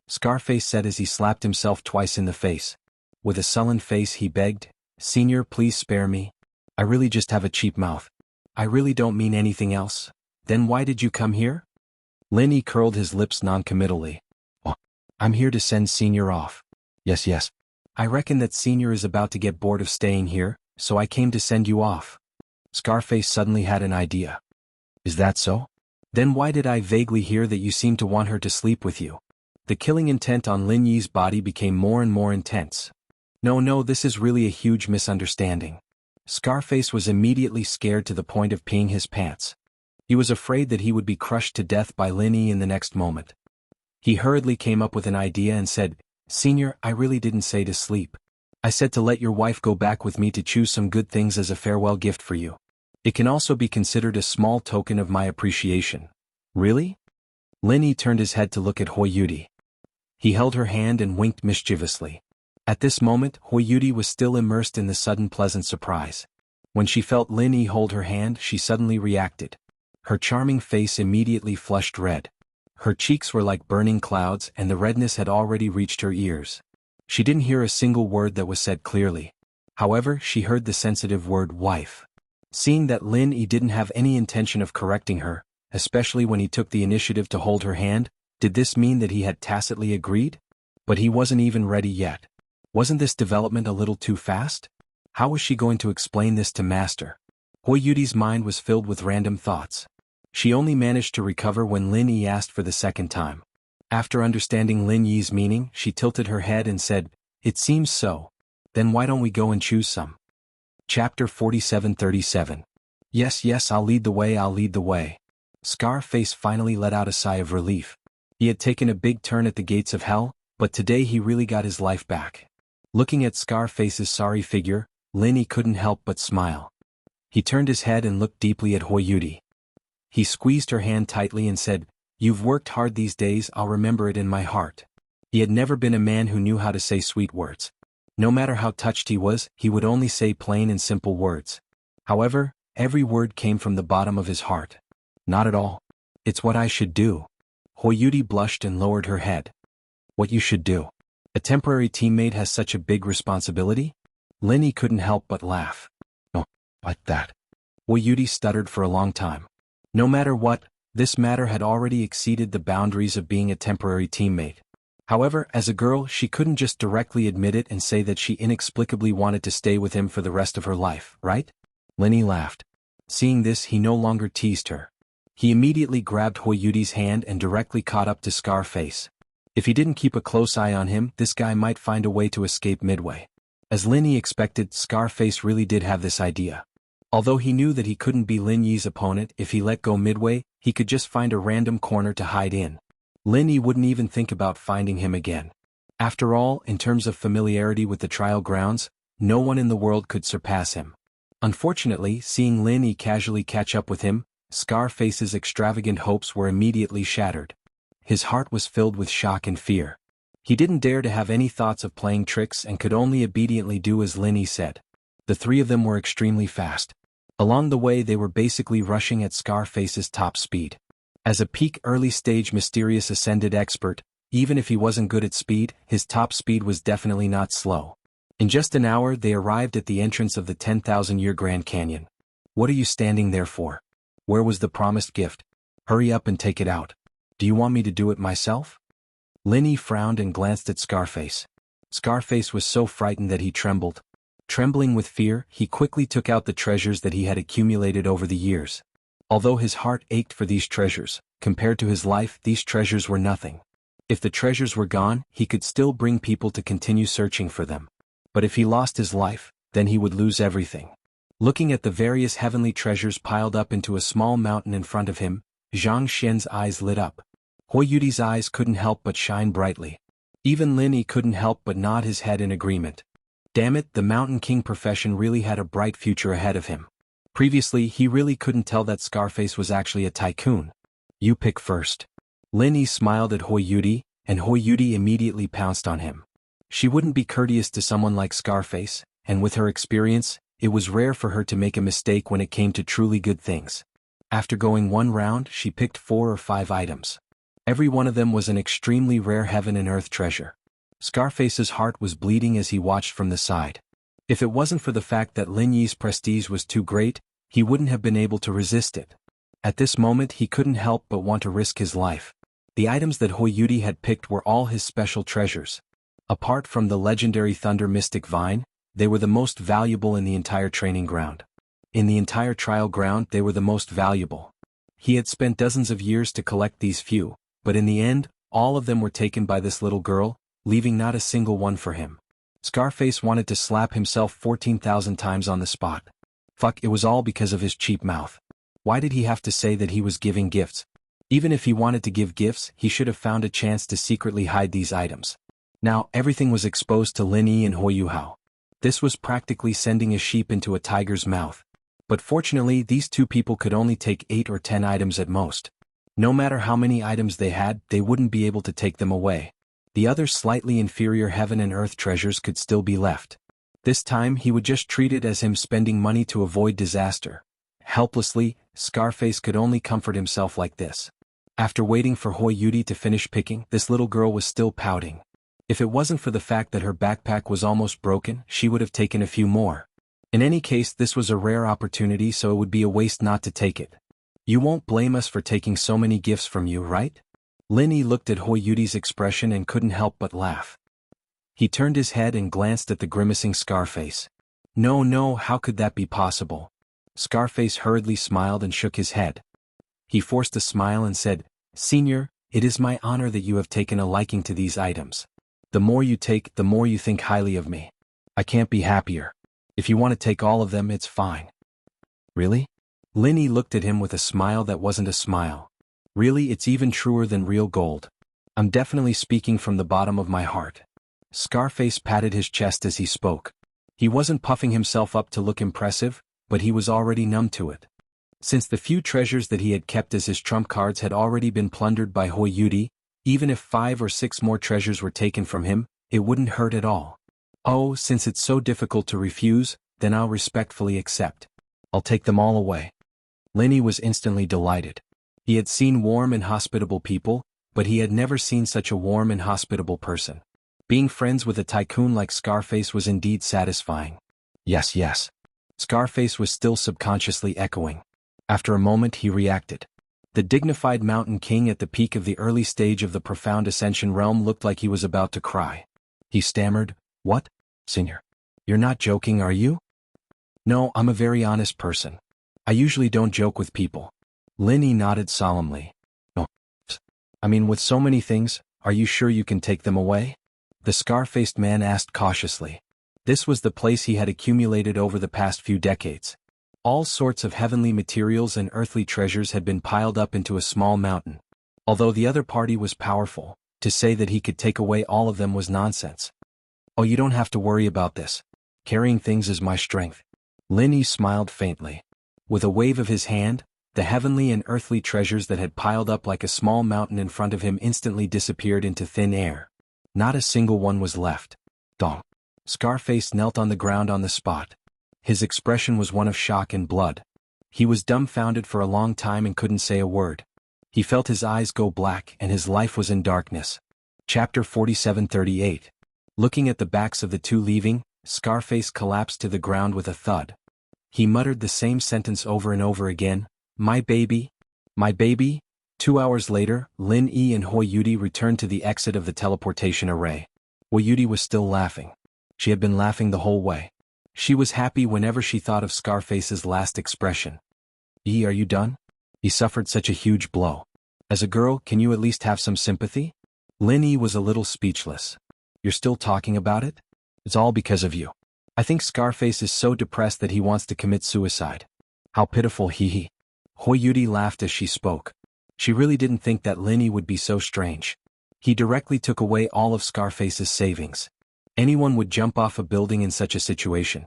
Scarface said as he slapped himself twice in the face. With a sullen face he begged, Senior, please spare me. I really just have a cheap mouth. I really don't mean anything else. Then why did you come here? Lin Yi curled his lips noncommittally. Oh, I'm here to send Senior off. Yes. I reckon that Senior is about to get bored of staying here, so I came to send you off. Scarface suddenly had an idea. Is that so? Then why did I vaguely hear that you seem to want her to sleep with you? The killing intent on Lin Yi's body became more and more intense. No, this is really a huge misunderstanding. Scarface was immediately scared to the point of peeing his pants. He was afraid that he would be crushed to death by Lin Yi in the next moment. He hurriedly came up with an idea and said, "Senior, I really didn't say to sleep. I said to let your wife go back with me to choose some good things as a farewell gift for you. It can also be considered a small token of my appreciation." "Really?" Lin Yi turned his head to look at Hui Yudi. He held her hand and winked mischievously. At this moment, Hui Yudi was still immersed in the sudden pleasant surprise. When she felt Lin Yi hold her hand, she suddenly reacted. Her charming face immediately flushed red. Her cheeks were like burning clouds and the redness had already reached her ears. She didn't hear a single word that was said clearly. However, she heard the sensitive word wife. Seeing that Lin Yi didn't have any intention of correcting her, especially when he took the initiative to hold her hand, did this mean that he had tacitly agreed? But he wasn't even ready yet. Wasn't this development a little too fast? How was she going to explain this to Master? Hui Yudi's mind was filled with random thoughts. She only managed to recover when Lin Yi asked for the second time. After understanding Lin Yi's meaning, she tilted her head and said, "It seems so. Then why don't we go and choose some?" Chapter 47:37. Yes, I'll lead the way. Scarface finally let out a sigh of relief. He had taken a big turn at the gates of hell, but today he really got his life back. Looking at Scarface's sorry figure, Lin Yi couldn't help but smile. He turned his head and looked deeply at Hui Yudi. He squeezed her hand tightly and said, "You've worked hard these days, I'll remember it in my heart." He had never been a man who knew how to say sweet words. No matter how touched he would only say plain and simple words. However, every word came from the bottom of his heart. "Not at all. It's what I should do." Hui Yudi blushed and lowered her head. "What you should do? A temporary teammate has such a big responsibility?" Lin Yi couldn't help but laugh. "No, like that." Hui Yudi stuttered for a long time. No matter what, this matter had already exceeded the boundaries of being a temporary teammate. However, as a girl, she couldn't just directly admit it and say that she inexplicably wanted to stay with him for the rest of her life, right? Lin Yi laughed. Seeing this, he no longer teased her. He immediately grabbed Hui Yudi's hand and directly caught up to Scarface. If he didn't keep a close eye on him, this guy might find a way to escape midway. As Lin Yi expected, Scarface really did have this idea. Although he knew that he couldn't be Lin Yi's opponent if he let go midway, he could just find a random corner to hide in. Lin Yi wouldn't even think about finding him again. After all, in terms of familiarity with the trial grounds, no one in the world could surpass him. Unfortunately, seeing Lin Yi casually catch up with him, Scarface's extravagant hopes were immediately shattered. His heart was filled with shock and fear. He didn't dare to have any thoughts of playing tricks and could only obediently do as Lin Yi said. The three of them were extremely fast. Along the way they were basically rushing at Scarface's top speed. As a peak early-stage mysterious ascended expert, even if he wasn't good at speed, his top speed was definitely not slow. In just an hour they arrived at the entrance of the 10,000-year Grand Canyon. "What are you standing there for? Where was the promised gift? Hurry up and take it out. Do you want me to do it myself?" Lin Yi frowned and glanced at Scarface. Scarface was so frightened that he trembled. Trembling with fear, he quickly took out the treasures that he had accumulated over the years. Although his heart ached for these treasures, compared to his life, these treasures were nothing. If the treasures were gone, he could still bring people to continue searching for them. But if he lost his life, then he would lose everything. Looking at the various heavenly treasures piled up into a small mountain in front of him, Zhang Xian's eyes lit up. Hui Yudi's eyes couldn't help but shine brightly. Even Lin Yi couldn't help but nod his head in agreement. Damn it, the Mountain King profession really had a bright future ahead of him. Previously, he really couldn't tell that Scarface was actually a tycoon. "You pick first." Lin Yi smiled at Hui Yudi, and Hui Yudi immediately pounced on him. She wouldn't be courteous to someone like Scarface, and with her experience, it was rare for her to make a mistake when it came to truly good things. After going one round, she picked 4 or 5 items. Every one of them was an extremely rare heaven and earth treasure. Scarface's heart was bleeding as he watched from the side. If it wasn't for the fact that Lin Yi's prestige was too great, he wouldn't have been able to resist it. At this moment he couldn't help but want to risk his life. The items that Hui Yudi had picked were all his special treasures. Apart from the legendary Thunder Mystic Vine, they were the most valuable in the entire training ground. In the entire trial ground they were the most valuable. He had spent dozens of years to collect these few, but in the end, all of them were taken by this little girl, leaving not a single one for him. Scarface wanted to slap himself 14,000 times on the spot. Fuck, it was all because of his cheap mouth. Why did he have to say that he was giving gifts? Even if he wanted to give gifts, he should have found a chance to secretly hide these items. Now, everything was exposed to Lin Yi and Hui Yuhao. This was practically sending a sheep into a tiger's mouth. But fortunately, these two people could only take 8 or 10 items at most. No matter how many items they had, they wouldn't be able to take them away. The other slightly inferior heaven and earth treasures could still be left. This time he would just treat it as him spending money to avoid disaster. Helplessly, Scarface could only comfort himself like this. After waiting for Hui Yudi to finish picking, this little girl was still pouting. If it wasn't for the fact that her backpack was almost broken, she would have taken a few more. In any case, this was a rare opportunity, so it would be a waste not to take it. You won't blame us for taking so many gifts from you, right? Lin Yi looked at Hui Yudi's expression and couldn't help but laugh. He turned his head and glanced at the grimacing Scarface. No, how could that be possible? Scarface hurriedly smiled and shook his head. He forced a smile and said, "Senior, it is my honor that you have taken a liking to these items. The more you take, the more you think highly of me. I can't be happier. If you want to take all of them, it's fine." "Really?" Lin Yi looked at him with a smile that wasn't a smile. "Really, it's even truer than real gold. I'm definitely speaking from the bottom of my heart." Scarface patted his chest as he spoke. He wasn't puffing himself up to look impressive, but he was already numb to it. Since the few treasures that he had kept as his trump cards had already been plundered by Hui Yudi, even if 5 or 6 more treasures were taken from him, it wouldn't hurt at all. "Oh, since it's so difficult to refuse, then I'll respectfully accept. I'll take them all away." Lin Yi was instantly delighted. He had seen warm and hospitable people, but he had never seen such a warm and hospitable person. Being friends with a tycoon like Scarface was indeed satisfying. Yes. Scarface was still subconsciously echoing. After a moment he reacted. The dignified mountain king at the peak of the early stage of the profound ascension realm looked like he was about to cry. He stammered, "What? Senior? You're not joking, are you?" "No, I'm a very honest person. I usually don't joke with people." Lin Yi nodded solemnly. "No. I mean, with so many things, are you sure you can take them away?" The scar-faced man asked cautiously. This was the place he had accumulated over the past few decades. All sorts of heavenly materials and earthly treasures had been piled up into a small mountain. Although the other party was powerful, to say that he could take away all of them was nonsense. "Oh, you don't have to worry about this. Carrying things is my strength." Lin Yi smiled faintly. With a wave of his hand, the heavenly and earthly treasures that had piled up like a small mountain in front of him instantly disappeared into thin air. Not a single one was left. Dong. Scarface knelt on the ground on the spot. His expression was one of shock and blood. He was dumbfounded for a long time and couldn't say a word. He felt his eyes go black and his life was in darkness. Chapter 47:38. Looking at the backs of the two leaving, Scarface collapsed to the ground with a thud. He muttered the same sentence over and over again, "My baby, my baby." 2 hours later, Lin Yi and Hui Yudi returned to the exit of the teleportation array. Hui Yudi was still laughing. She had been laughing the whole way. She was happy whenever she thought of Scarface's last expression. "Yi, are you done? He suffered such a huge blow. As a girl, can you at least have some sympathy?" Lin Yi was a little speechless. "You're still talking about it? It's all because of you. I think Scarface is so depressed that he wants to commit suicide. How pitiful, he. Hui Yudi laughed as she spoke. She really didn't think that Lin Yi would be so strange. He directly took away all of Scarface's savings. Anyone would jump off a building in such a situation.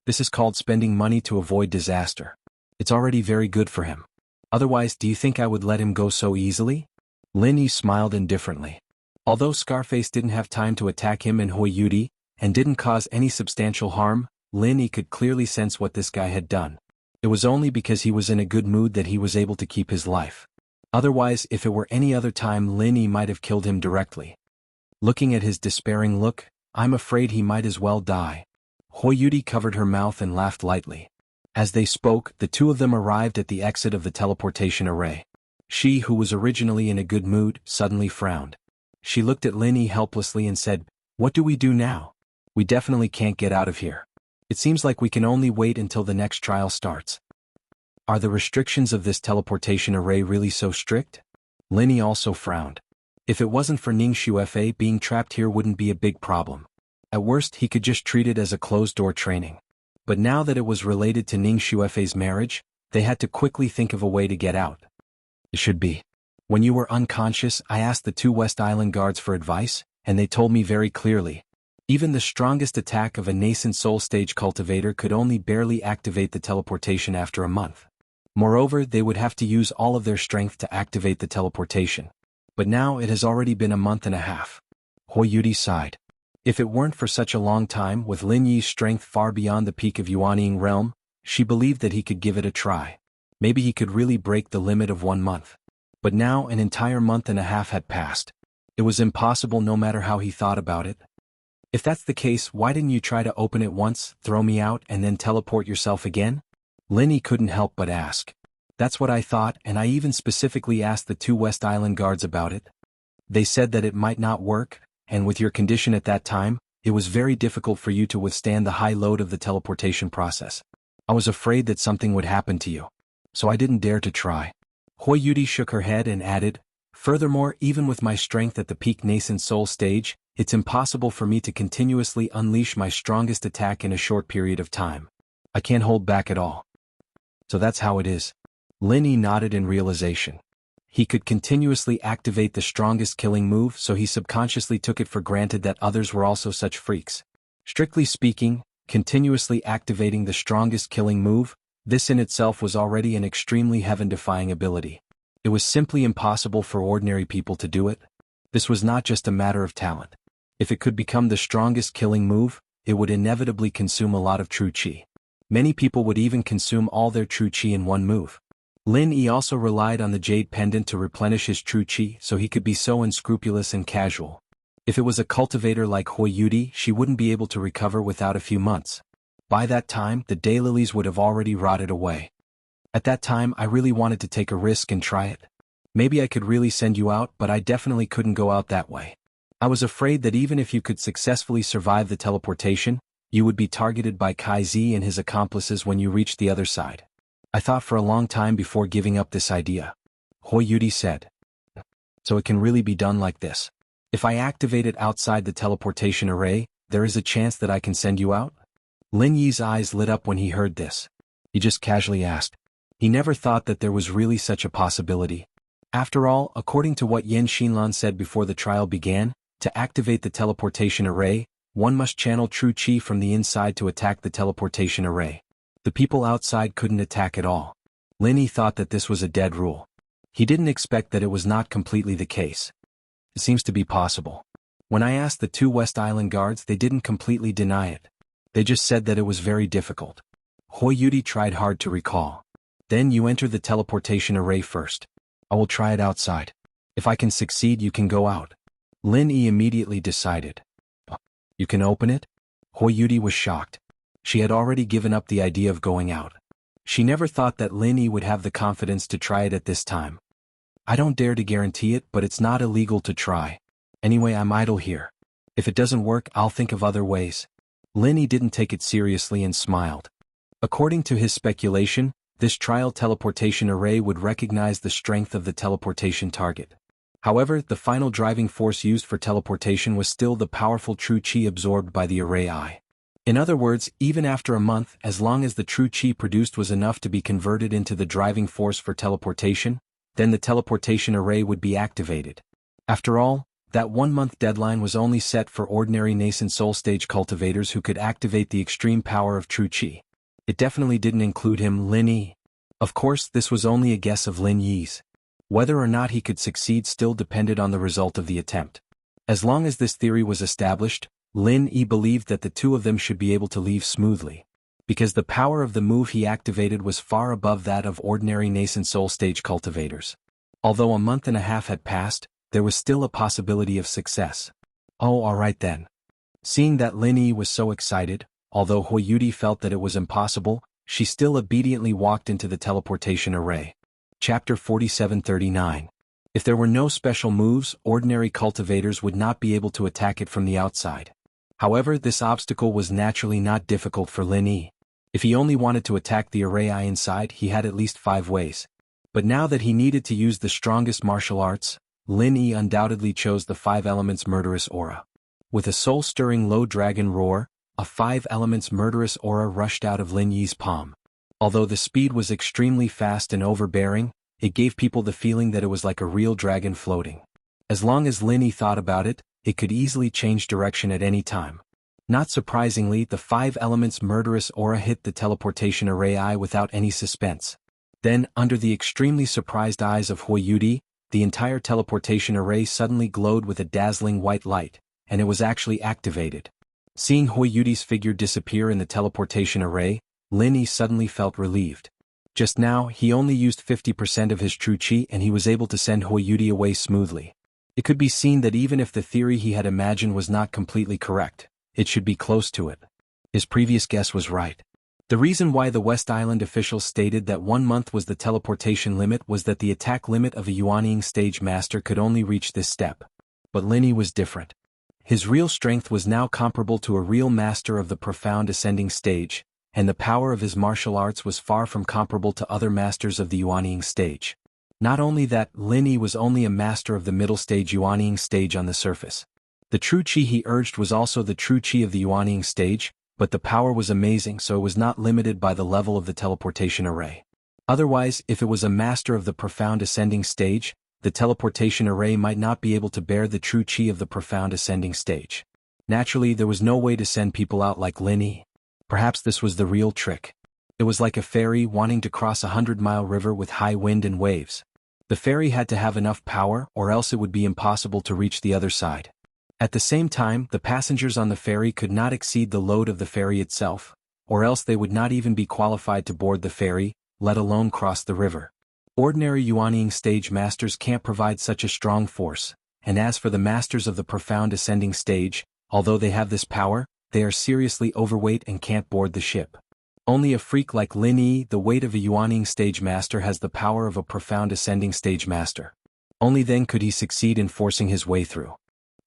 This is called spending money to avoid disaster. It's already very good for him. Otherwise, do you think I would let him go so easily?" Lin Yi smiled indifferently. Although Scarface didn't have time to attack him and Hui Yudi, and didn't cause any substantial harm, Lin Yi could clearly sense what this guy had done. It was only because he was in a good mood that he was able to keep his life. Otherwise, if it were any other time, Lin Yi might have killed him directly. Looking at his despairing look, "I'm afraid he might as well die." Hui Yudi covered her mouth and laughed lightly. As they spoke, the two of them arrived at the exit of the teleportation array. She, who was originally in a good mood, suddenly frowned. She looked at Lin Yi helplessly and said, "What do we do now? We definitely can't get out of here. It seems like we can only wait until the next trial starts." "Are the restrictions of this teleportation array really so strict?" Lin Yi also frowned. If it wasn't for Ning Xuefei, being trapped here wouldn't be a big problem. At worst he could just treat it as a closed-door training. But now that it was related to Ning Xuefei's marriage, they had to quickly think of a way to get out. It should be. When you were unconscious, I asked the 2 West Island guards for advice, and they told me very clearly. Even the strongest attack of a nascent soul stage cultivator could only barely activate the teleportation after a month. Moreover, they would have to use all of their strength to activate the teleportation. But now it has already been a month and a half. Hui Yudi sighed. If it weren't for such a long time, with Lin Yi's strength far beyond the peak of Yuanying realm, she believed that he could give it a try. Maybe he could really break the limit of 1 month. But now an entire month and a half had passed. It was impossible no matter how he thought about it. If that's the case, why didn't you try to open it once, throw me out, and then teleport yourself again? Lin Yi couldn't help but ask. That's what I thought, and I even specifically asked the 2 West Island guards about it. They said that it might not work, and with your condition at that time, it was very difficult for you to withstand the high load of the teleportation process. I was afraid that something would happen to you. So I didn't dare to try. Hui Yudi shook her head and added, furthermore, even with my strength at the peak nascent soul stage, it's impossible for me to continuously unleash my strongest attack in a short period of time. I can't hold back at all. So that's how it is. Lin Yi nodded in realization. He could continuously activate the strongest killing move, so he subconsciously took it for granted that others were also such freaks. Strictly speaking, continuously activating the strongest killing move, this in itself was already an extremely heaven-defying ability. It was simply impossible for ordinary people to do it. This was not just a matter of talent. If it could become the strongest killing move, it would inevitably consume a lot of true qi. Many people would even consume all their true qi in one move. Lin Yi also relied on the jade pendant to replenish his true qi, so he could be so unscrupulous and casual. If it was a cultivator like Hui Yudi, she wouldn't be able to recover without a few months. By that time, the daylilies would have already rotted away. At that time, I really wanted to take a risk and try it. Maybe I could really send you out, but I definitely couldn't go out that way. I was afraid that even if you could successfully survive the teleportation, you would be targeted by Kai Zi and his accomplices when you reached the other side. I thought for a long time before giving up this idea. Hui Yudi said. So it can really be done like this. If I activate it outside the teleportation array, there is a chance that I can send you out? Lin Yi's eyes lit up when he heard this. He just casually asked. He never thought that there was really such a possibility. After all, according to what Yen Xinlan said before the trial began, to activate the teleportation array, one must channel true qi from the inside to attack the teleportation array. The people outside couldn't attack at all. Lin Yi thought that this was a dead rule. He didn't expect that it was not completely the case. It seems to be possible. When I asked the 2 West Island guards, they didn't completely deny it. They just said that it was very difficult. Hui Yudi tried hard to recall. Then you enter the teleportation array first. I will try it outside. If I can succeed, you can go out. Lin Yi immediately decided. You can open it? Hui Yudi was shocked. She had already given up the idea of going out. She never thought that Lin Yi would have the confidence to try it at this time. I don't dare to guarantee it, but it's not illegal to try. Anyway, I'm idle here. If it doesn't work, I'll think of other ways. Lin Yi didn't take it seriously and smiled. According to his speculation, this trial teleportation array would recognize the strength of the teleportation target. However, the final driving force used for teleportation was still the powerful true qi absorbed by the array eye. In other words, even after a month, as long as the true qi produced was enough to be converted into the driving force for teleportation, then the teleportation array would be activated. After all, that 1-month deadline was only set for ordinary nascent soul stage cultivators who could activate the extreme power of true qi. It definitely didn't include him, Lin Yi. Of course, this was only a guess of Lin Yi's. Whether or not he could succeed still depended on the result of the attempt. As long as this theory was established, Lin Yi believed that the two of them should be able to leave smoothly. Because the power of the move he activated was far above that of ordinary nascent soul stage cultivators. Although a month and a half had passed, there was still a possibility of success. Oh, alright then. Seeing that Lin Yi was so excited, although Hui Yudi felt that it was impossible, she still obediently walked into the teleportation array. Chapter 4739. If there were no special moves, ordinary cultivators would not be able to attack it from the outside. However, this obstacle was naturally not difficult for Lin Yi. If he only wanted to attack the array eye inside, he had at least 5 ways. But now that he needed to use the strongest martial arts, Lin Yi undoubtedly chose the 5 elements murderous aura. With a soul-stirring low dragon roar, a 5 elements murderous aura rushed out of Lin Yi's palm. Although the speed was extremely fast and overbearing, it gave people the feeling that it was like a real dragon floating. As long as Lin Yi thought about it, it could easily change direction at any time. Not surprisingly, the 5 elements murderous aura hit the teleportation array eye without any suspense. Then, under the extremely surprised eyes of Huiyudi, the entire teleportation array suddenly glowed with a dazzling white light, and it was actually activated. Seeing Huiyudi's figure disappear in the teleportation array, Lin Yi suddenly felt relieved. Just now, he only used 50% of his true chi and he was able to send Huiyudi away smoothly. It could be seen that even if the theory he had imagined was not completely correct, it should be close to it. His previous guess was right. The reason why the West Island officials stated that 1 month was the teleportation limit was that the attack limit of a Yuanying stage master could only reach this step. But Lin Yi was different. His real strength was now comparable to a real master of the profound ascending stage, and the power of his martial arts was far from comparable to other masters of the Yuanying stage. Not only that, Lin Yi was only a master of the middle stage Yuanying stage on the surface. The true chi he urged was also the true chi of the Yuanying stage, but the power was amazing, so it was not limited by the level of the teleportation array. Otherwise, if it was a master of the profound ascending stage, the teleportation array might not be able to bear the true chi of the profound ascending stage. Naturally, there was no way to send people out like Lin Yi. Perhaps this was the real trick. It was like a ferry wanting to cross a 100-mile river with high wind and waves. The ferry had to have enough power or else it would be impossible to reach the other side. At the same time, the passengers on the ferry could not exceed the load of the ferry itself, or else they would not even be qualified to board the ferry, let alone cross the river. Ordinary Yuanying stage masters can't provide such a strong force, and as for the masters of the profound ascending stage, although they have this power, they are seriously overweight and can't board the ship. Only a freak like Lin Yi, the weight of a Yuanying stage master, has the power of a profound ascending stage master. Only then could he succeed in forcing his way through.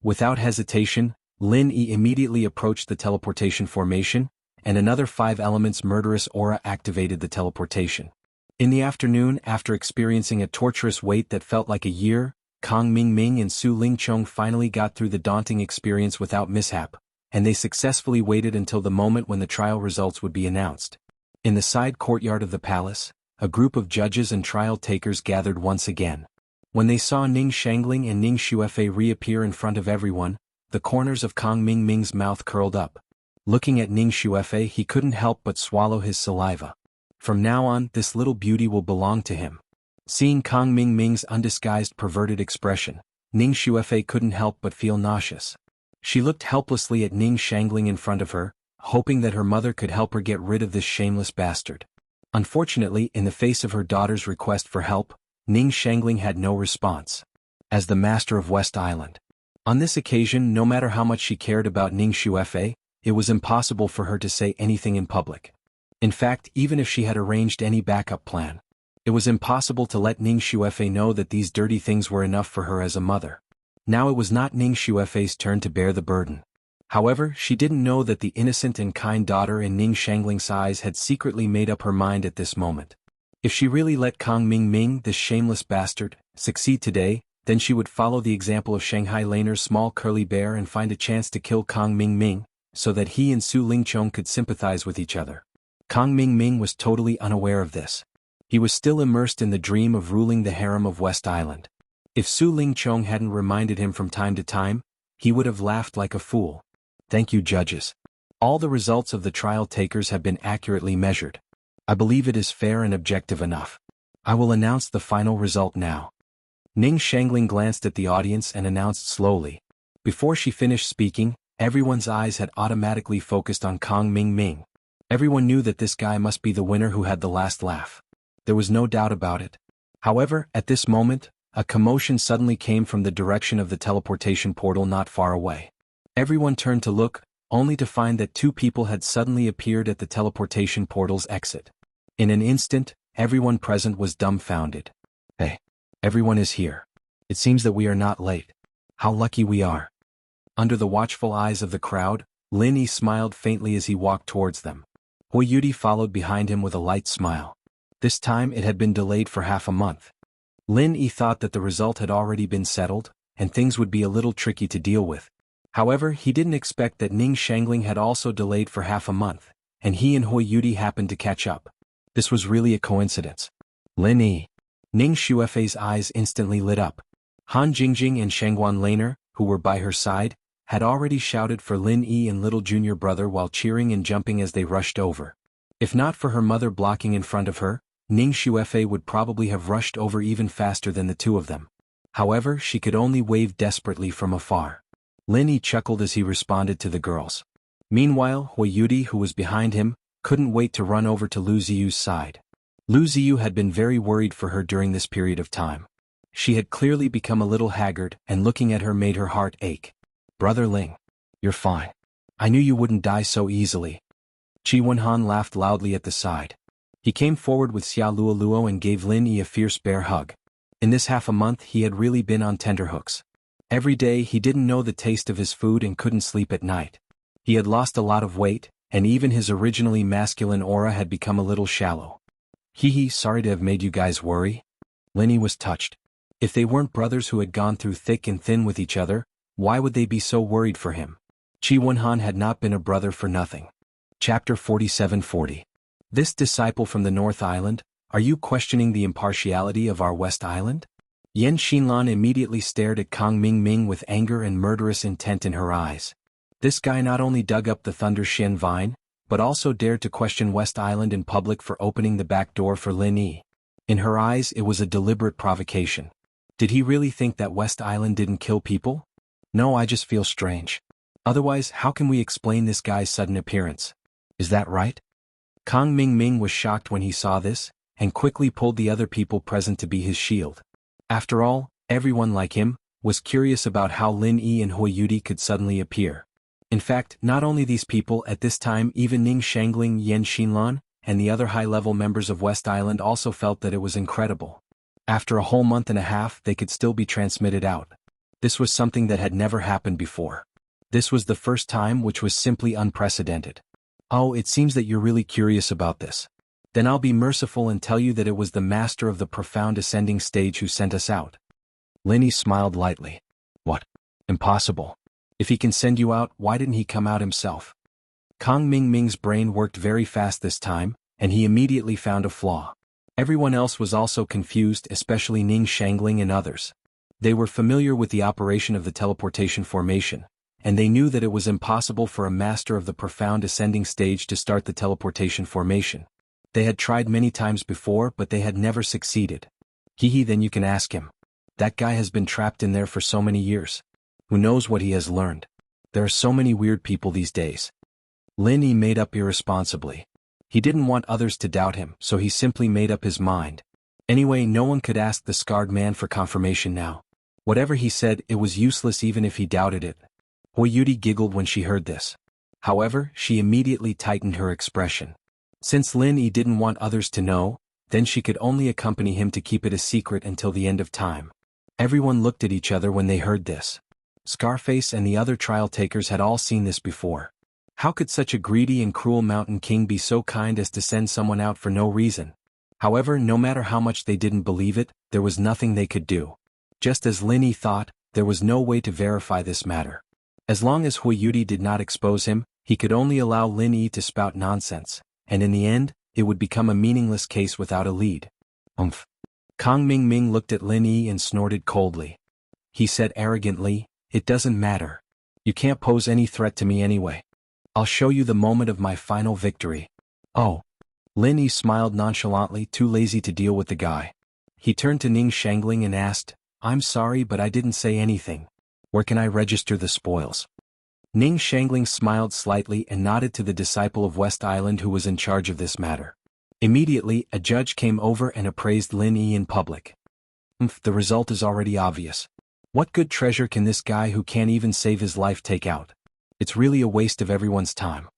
Without hesitation, Lin Yi immediately approached the teleportation formation, and another 5 elements murderous aura activated the teleportation. In the afternoon, after experiencing a torturous wait that felt like a year, Kang Mingming and Su Lingchong finally got through the daunting experience without mishap, and they successfully waited until the moment when the trial results would be announced. In the side courtyard of the palace, a group of judges and trial takers gathered once again. When they saw Ning Shangling and Ning Xuefei reappear in front of everyone, the corners of Kang Mingming's mouth curled up. Looking at Ning Xuefei, he couldn't help but swallow his saliva. From now on, this little beauty will belong to him. Seeing Kang Mingming's undisguised perverted expression, Ning Xuefei couldn't help but feel nauseous. She looked helplessly at Ning Shangling in front of her, hoping that her mother could help her get rid of this shameless bastard. Unfortunately, in the face of her daughter's request for help, Ning Shangling had no response. As the master of West Island. On this occasion, no matter how much she cared about Ning Xuefei, it was impossible for her to say anything in public. In fact, even if she had arranged any backup plan, it was impossible to let Ning Xuefei know that these dirty things were enough for her as a mother. Now it was not Ning Xuefei's turn to bear the burden. However, she didn't know that the innocent and kind daughter in Ning Shangling's eyes had secretly made up her mind at this moment. If she really let Kang Mingming, this shameless bastard, succeed today, then she would follow the example of Shanghai Laner's small curly bear and find a chance to kill Kang Mingming, so that he and Su Lingchong could sympathize with each other. Kang Mingming was totally unaware of this. He was still immersed in the dream of ruling the harem of West Island. If Su Lingchong hadn't reminded him from time to time, he would have laughed like a fool. Thank you, judges. All the results of the trial takers have been accurately measured. I believe it is fair and objective enough. I will announce the final result now. Ning Shangling glanced at the audience and announced slowly. Before she finished speaking, everyone's eyes had automatically focused on Kang Mingming. Everyone knew that this guy must be the winner who had the last laugh. There was no doubt about it. However, at this moment, a commotion suddenly came from the direction of the teleportation portal not far away. Everyone turned to look, only to find that 2 people had suddenly appeared at the teleportation portal's exit. In an instant, everyone present was dumbfounded. Hey, everyone is here. It seems that we are not late. How lucky we are. Under the watchful eyes of the crowd, Lin Yi smiled faintly as he walked towards them. Huiyudi followed behind him with a light smile. This time it had been delayed for half a month. Lin Yi thought that the result had already been settled, and things would be a little tricky to deal with. However, he didn't expect that Ning Shangling had also delayed for half a month, and he and Hui Yudi happened to catch up. This was really a coincidence. Lin Yi. Ning Xuefei's eyes instantly lit up. Han Jingjing and Shangguan Laner, who were by her side, had already shouted for Lin Yi and little junior brother while cheering and jumping as they rushed over. If not for her mother blocking in front of her, Ning Xuefei would probably have rushed over even faster than the two of them. However, she could only wave desperately from afar. Lin Yi chuckled as he responded to the girls. Meanwhile, Hui Yudi, who was behind him, couldn't wait to run over to Lu Ziyu's side. Lu Ziyu had been very worried for her during this period of time. She had clearly become a little haggard, and looking at her made her heart ache. Brother Ling. You're fine. I knew you wouldn't die so easily. Qi Wenhan laughed loudly at the side. He came forward with Xia Luoluo and gave Lin Yi a fierce bear hug. In this half a month he had really been on tenterhooks. Every day he didn't know the taste of his food and couldn't sleep at night. He had lost a lot of weight, and even his originally masculine aura had become a little shallow. Sorry to have made you guys worry. Lin Yi was touched. If they weren't brothers who had gone through thick and thin with each other, why would they be so worried for him? Qi Wenhan had not been a brother for nothing. Chapter 4740. This disciple from the North Island, are you questioning the impartiality of our West Island? Yan Xinlan immediately stared at Kang Mingming with anger and murderous intent in her eyes. This guy not only dug up the Thunder Xian vine, but also dared to question West Island in public for opening the back door for Lin Yi. In her eyes it was a deliberate provocation. Did he really think that West Island didn't kill people? No, I just feel strange. Otherwise, how can we explain this guy's sudden appearance? Is that right? Kang Mingming was shocked when he saw this, and quickly pulled the other people present to be his shield. After all, everyone like him was curious about how Lin Yi and Hui Yudi could suddenly appear. In fact, not only these people at this time, even Ning Shangling, Yan Xinlan, and the other high-level members of West Island also felt that it was incredible. After a whole month and a half they could still be transmitted out. This was something that had never happened before. This was the first time, which was simply unprecedented. Oh, it seems that you're really curious about this. Then I'll be merciful and tell you that it was the master of the profound ascending stage who sent us out. Lin Yi smiled lightly. What? Impossible. If he can send you out, why didn't he come out himself? Kang Mingming's brain worked very fast this time, and he immediately found a flaw. Everyone else was also confused, especially Ning Shangling and others. They were familiar with the operation of the teleportation formation, and they knew that it was impossible for a master of the profound ascending stage to start the teleportation formation. They had tried many times before, but they had never succeeded. Then you can ask him. That guy has been trapped in there for so many years. Who knows what he has learned? There are so many weird people these days. Lin Yi made up irresponsibly. He didn't want others to doubt him, so he simply made up his mind. Anyway, no one could ask the scarred man for confirmation now. Whatever he said, it was useless even if he doubted it. Hui Yudi giggled when she heard this. However, she immediately tightened her expression. Since Lin Yi didn't want others to know, then she could only accompany him to keep it a secret until the end of time. Everyone looked at each other when they heard this. Scarface and the other trial takers had all seen this before. How could such a greedy and cruel mountain king be so kind as to send someone out for no reason? However, no matter how much they didn't believe it, there was nothing they could do. Just as Lin Yi thought, there was no way to verify this matter. As long as Hui Yudi did not expose him, he could only allow Lin Yi to spout nonsense, and in the end, it would become a meaningless case without a lead. Kang Mingming looked at Lin Yi and snorted coldly. He said arrogantly, "It doesn't matter. You can't pose any threat to me anyway. I'll show you the moment of my final victory." Oh. Lin Yi smiled nonchalantly, too lazy to deal with the guy. He turned to Ning Shangling and asked, "I'm sorry, but I didn't say anything. Where can I register the spoils?" Ning Shangling smiled slightly and nodded to the disciple of West Island who was in charge of this matter. Immediately, a judge came over and appraised Lin Yi in public. The result is already obvious. What good treasure can this guy who can't even save his life take out? It's really a waste of everyone's time.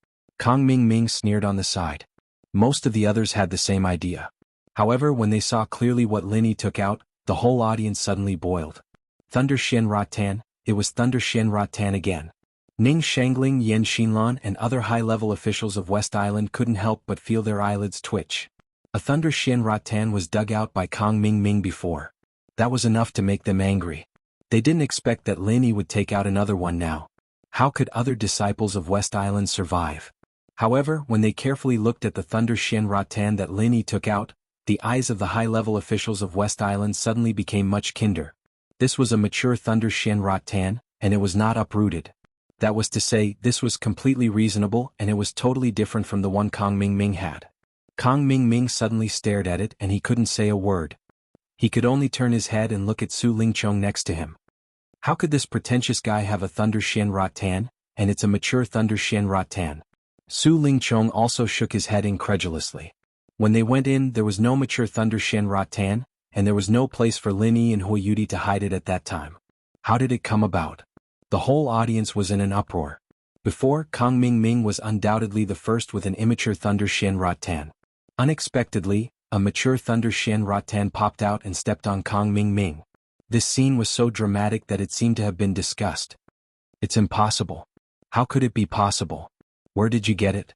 Kang Mingming sneered on the side. Most of the others had the same idea. However, when they saw clearly what Lin Yi took out, the whole audience suddenly boiled. Thunder Xian Ratan, it was Thunder Xian Ratan again. Ning Shangling, Yan Xinlan and other high-level officials of West Island couldn't help but feel their eyelids twitch. A Thunder Xian Ratan was dug out by Kang Mingming before. That was enough to make them angry. They didn't expect that Lin Yi would take out another one now. How could other disciples of West Island survive? However, when they carefully looked at the Thunder Shen Ratan that Lin Yi took out, the eyes of the high-level officials of West Island suddenly became much kinder. This was a mature Thunder Shen Ratan, and it was not uprooted. That was to say, this was completely reasonable and it was totally different from the one Kong Ming Ming had. Kong Ming Ming suddenly stared at it and he couldn't say a word. He could only turn his head and look at Su Lingchong next to him. How could this pretentious guy have a Thunder Shen Ratan, and it's a mature Thunder Shen Ratan? Su Lingchong also shook his head incredulously. When they went in, there was no mature Thunder Shen Ratan, and there was no place for Lin Yi and Hui Yudi to hide it at that time. How did it come about? The whole audience was in an uproar. Before, Kong Ming Ming was undoubtedly the first with an immature Thunder Shen Ratan. Unexpectedly, a mature Thunder Shen Ratan popped out and stepped on Kong Ming Ming. This scene was so dramatic that it seemed to have been discussed. It's impossible. How could it be possible? Where did you get it?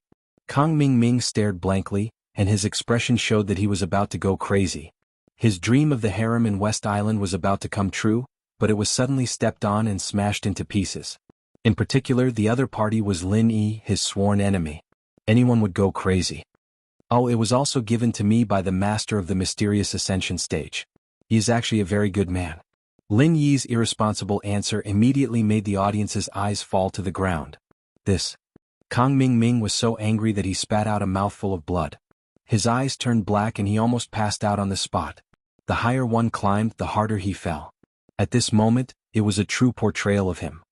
Kong Ming Ming stared blankly, and his expression showed that he was about to go crazy. His dream of the harem in West Island was about to come true, but it was suddenly stepped on and smashed into pieces. In particular, the other party was Lin Yi, his sworn enemy. Anyone would go crazy. Oh, it was also given to me by the master of the mysterious ascension stage. He is actually a very good man. Lin Yi's irresponsible answer immediately made the audience's eyes fall to the ground. This. Kong Ming Ming was so angry that he spat out a mouthful of blood. His eyes turned black and he almost passed out on the spot. The higher one climbed, the harder he fell. At this moment, it was a true portrayal of him.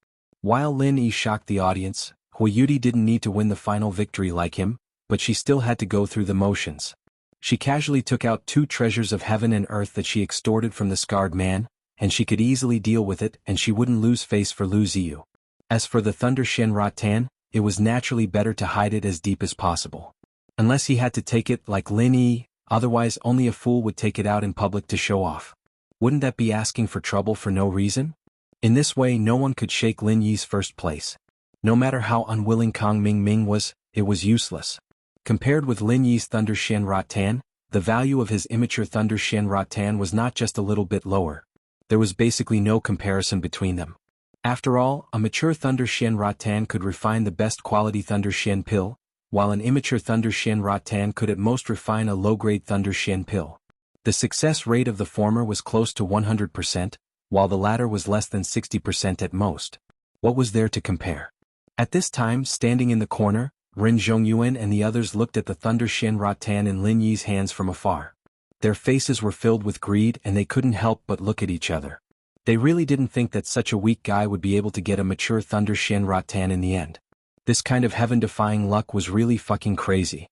While Lin Yi shocked the audience, Hui Yudi didn't need to win the final victory like him, but she still had to go through the motions. She casually took out 2 treasures of heaven and earth that she extorted from the scarred man, and she could easily deal with it and she wouldn't lose face for Lu Ziyu. As for the Thunder Shen Ratan, it was naturally better to hide it as deep as possible. Unless he had to take it like Lin Yi, otherwise only a fool would take it out in public to show off. Wouldn't that be asking for trouble for no reason? In this way no one could shake Lin Yi's first place. No matter how unwilling Kong Ming Ming was, it was useless. Compared with Lin Yi's Thunder Shen Ratan, the value of his immature Thunder Shen Ratan was not just a little bit lower. There was basically no comparison between them. After all, a mature Thunder Shen Ratan could refine the best quality Thunder Shen pill, while an immature Thunder Shen Ratan could at most refine a low-grade Thunder Shen pill. The success rate of the former was close to 100%, while the latter was less than 60% at most. What was there to compare? At this time, standing in the corner, Ren Zhongyuan and the others looked at the Thunder Shen Ratan in Lin Yi's hands from afar. Their faces were filled with greed and they couldn't help but look at each other. They really didn't think that such a weak guy would be able to get a mature Thunder Shen Ratan in the end. This kind of heaven-defying luck was really fucking crazy.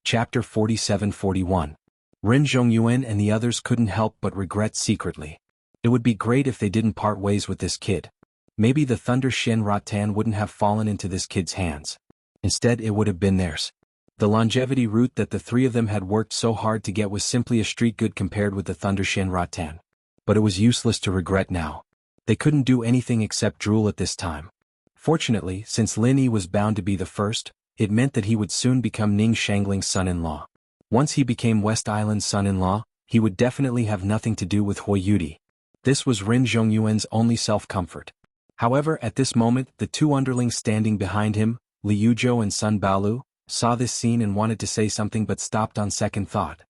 Chapter 47-41. Ren Zhongyuan and the others couldn't help but regret secretly. It would be great if they didn't part ways with this kid. Maybe the Thunder Shen Ratan wouldn't have fallen into this kid's hands. Instead, it would have been theirs. The longevity route that the 3 of them had worked so hard to get was simply a street good compared with the Thunder Shen Ratan. But it was useless to regret now. They couldn't do anything except drool at this time. Fortunately, since Lin Yi was bound to be the first, it meant that he would soon become Ning Shangling's son-in-law. Once he became West Island's son-in-law, he would definitely have nothing to do with Hui Yudi. This was Ren Zhongyuan's only self-comfort. However, at this moment, the 2 underlings standing behind him, Li Yuzhou and Sun Baolu, saw this scene and wanted to say something but stopped on second thought.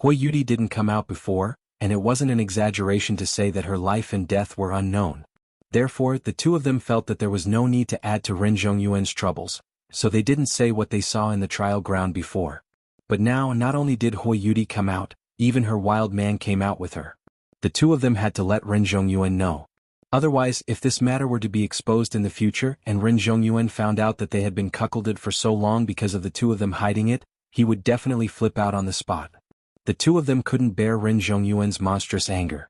Hui Yudi didn't come out before, and it wasn't an exaggeration to say that her life and death were unknown. Therefore, the 2 of them felt that there was no need to add to Ren Zhongyuan's troubles, so they didn't say what they saw in the trial ground before. But now not only did Hui Yudi come out, even her wild man came out with her. The 2 of them had to let Ren Zhongyuan know. Otherwise, if this matter were to be exposed in the future and Ren Zhongyuan found out that they had been cuckolded for so long because of the 2 of them hiding it, he would definitely flip out on the spot. The 2 of them couldn't bear Ren Zhongyuan's monstrous anger.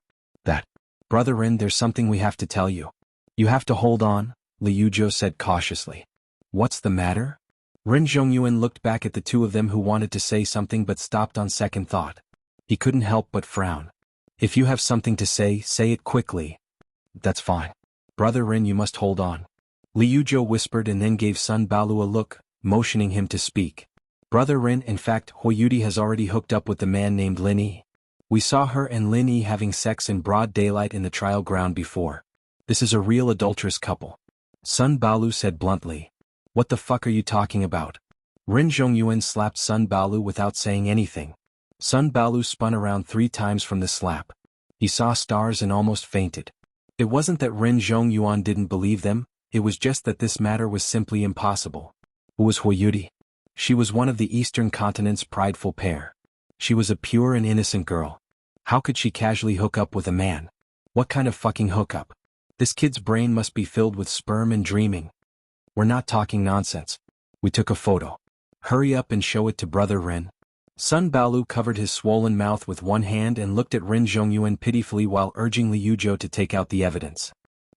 Brother Ren, there's something we have to tell you. You have to hold on, Li Yuzhou said cautiously. What's the matter? Ren Zhongyuan looked back at the 2 of them who wanted to say something but stopped on second thought. He couldn't help but frown. If you have something to say it quickly. That's fine. Brother Ren, you must hold on. Li Yuzhou whispered and then gave Sun Baolu a look, motioning him to speak. Brother Ren, in fact, Hui Yudi has already hooked up with the man named Lin Yi. We saw her and Lin Yi having sex in broad daylight in the trial ground before. This is a real adulterous couple. Sun Baolu said bluntly. What the fuck are you talking about? Rin Zhongyuan slapped Sun Baolu without saying anything. Sun Baolu spun around 3 times from the slap. He saw stars and almost fainted. It wasn't that Rin Zhongyuan didn't believe them, it was just that this matter was simply impossible. Who was Huiyuti? She was one of the Eastern continent's prideful pair. She was a pure and innocent girl. How could she casually hook up with a man? What kind of fucking hookup? This kid's brain must be filled with sperm and dreaming. We're not talking nonsense. We took a photo. Hurry up and show it to Brother Rin. Sun Baolu covered his swollen mouth with one hand and looked at Rin Zhongyuan pitifully while urging Li Yuzhou to take out the evidence.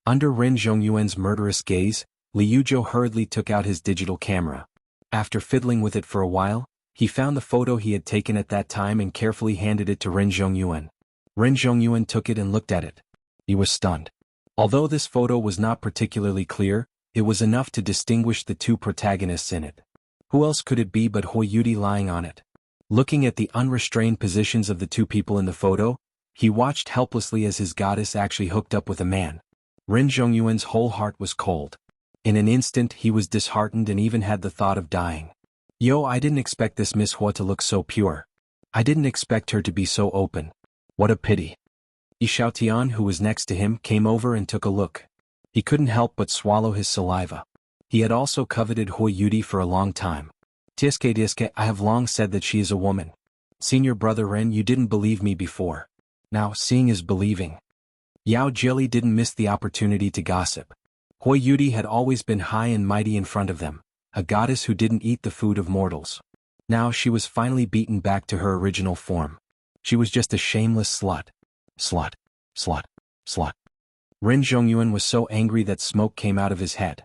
Under Rin Zhongyuan's murderous gaze, Li Yuzhou hurriedly took out his digital camera. After fiddling with it for a while, he found the photo he had taken at that time and carefully handed it to Rin Zhongyuan. Rin Zhongyuan took it and looked at it. He was stunned. Although this photo was not particularly clear, it was enough to distinguish the 2 protagonists in it. Who else could it be but Huiyuti lying on it? Looking at the unrestrained positions of the 2 people in the photo, he watched helplessly as his goddess actually hooked up with a man. Rin Zhongyuan's whole heart was cold. In an instant he was disheartened and even had the thought of dying. Yo, I didn't expect this Miss Hua to look so pure. I didn't expect her to be so open. What a pity. Yi Xiaotian, who was next to him, came over and took a look. He couldn't help but swallow his saliva. He had also coveted Huiyuti for a long time. Tieske, I have long said that she is a woman. Senior Brother Ren, you didn't believe me before. Now, seeing is believing. Yao Jili didn't miss the opportunity to gossip. Huiyuti had always been high and mighty in front of them, a goddess who didn't eat the food of mortals. Now she was finally beaten back to her original form. She was just a shameless slut. Slut. Slut. Slut. Rin Zhongyuan was so angry that smoke came out of his head.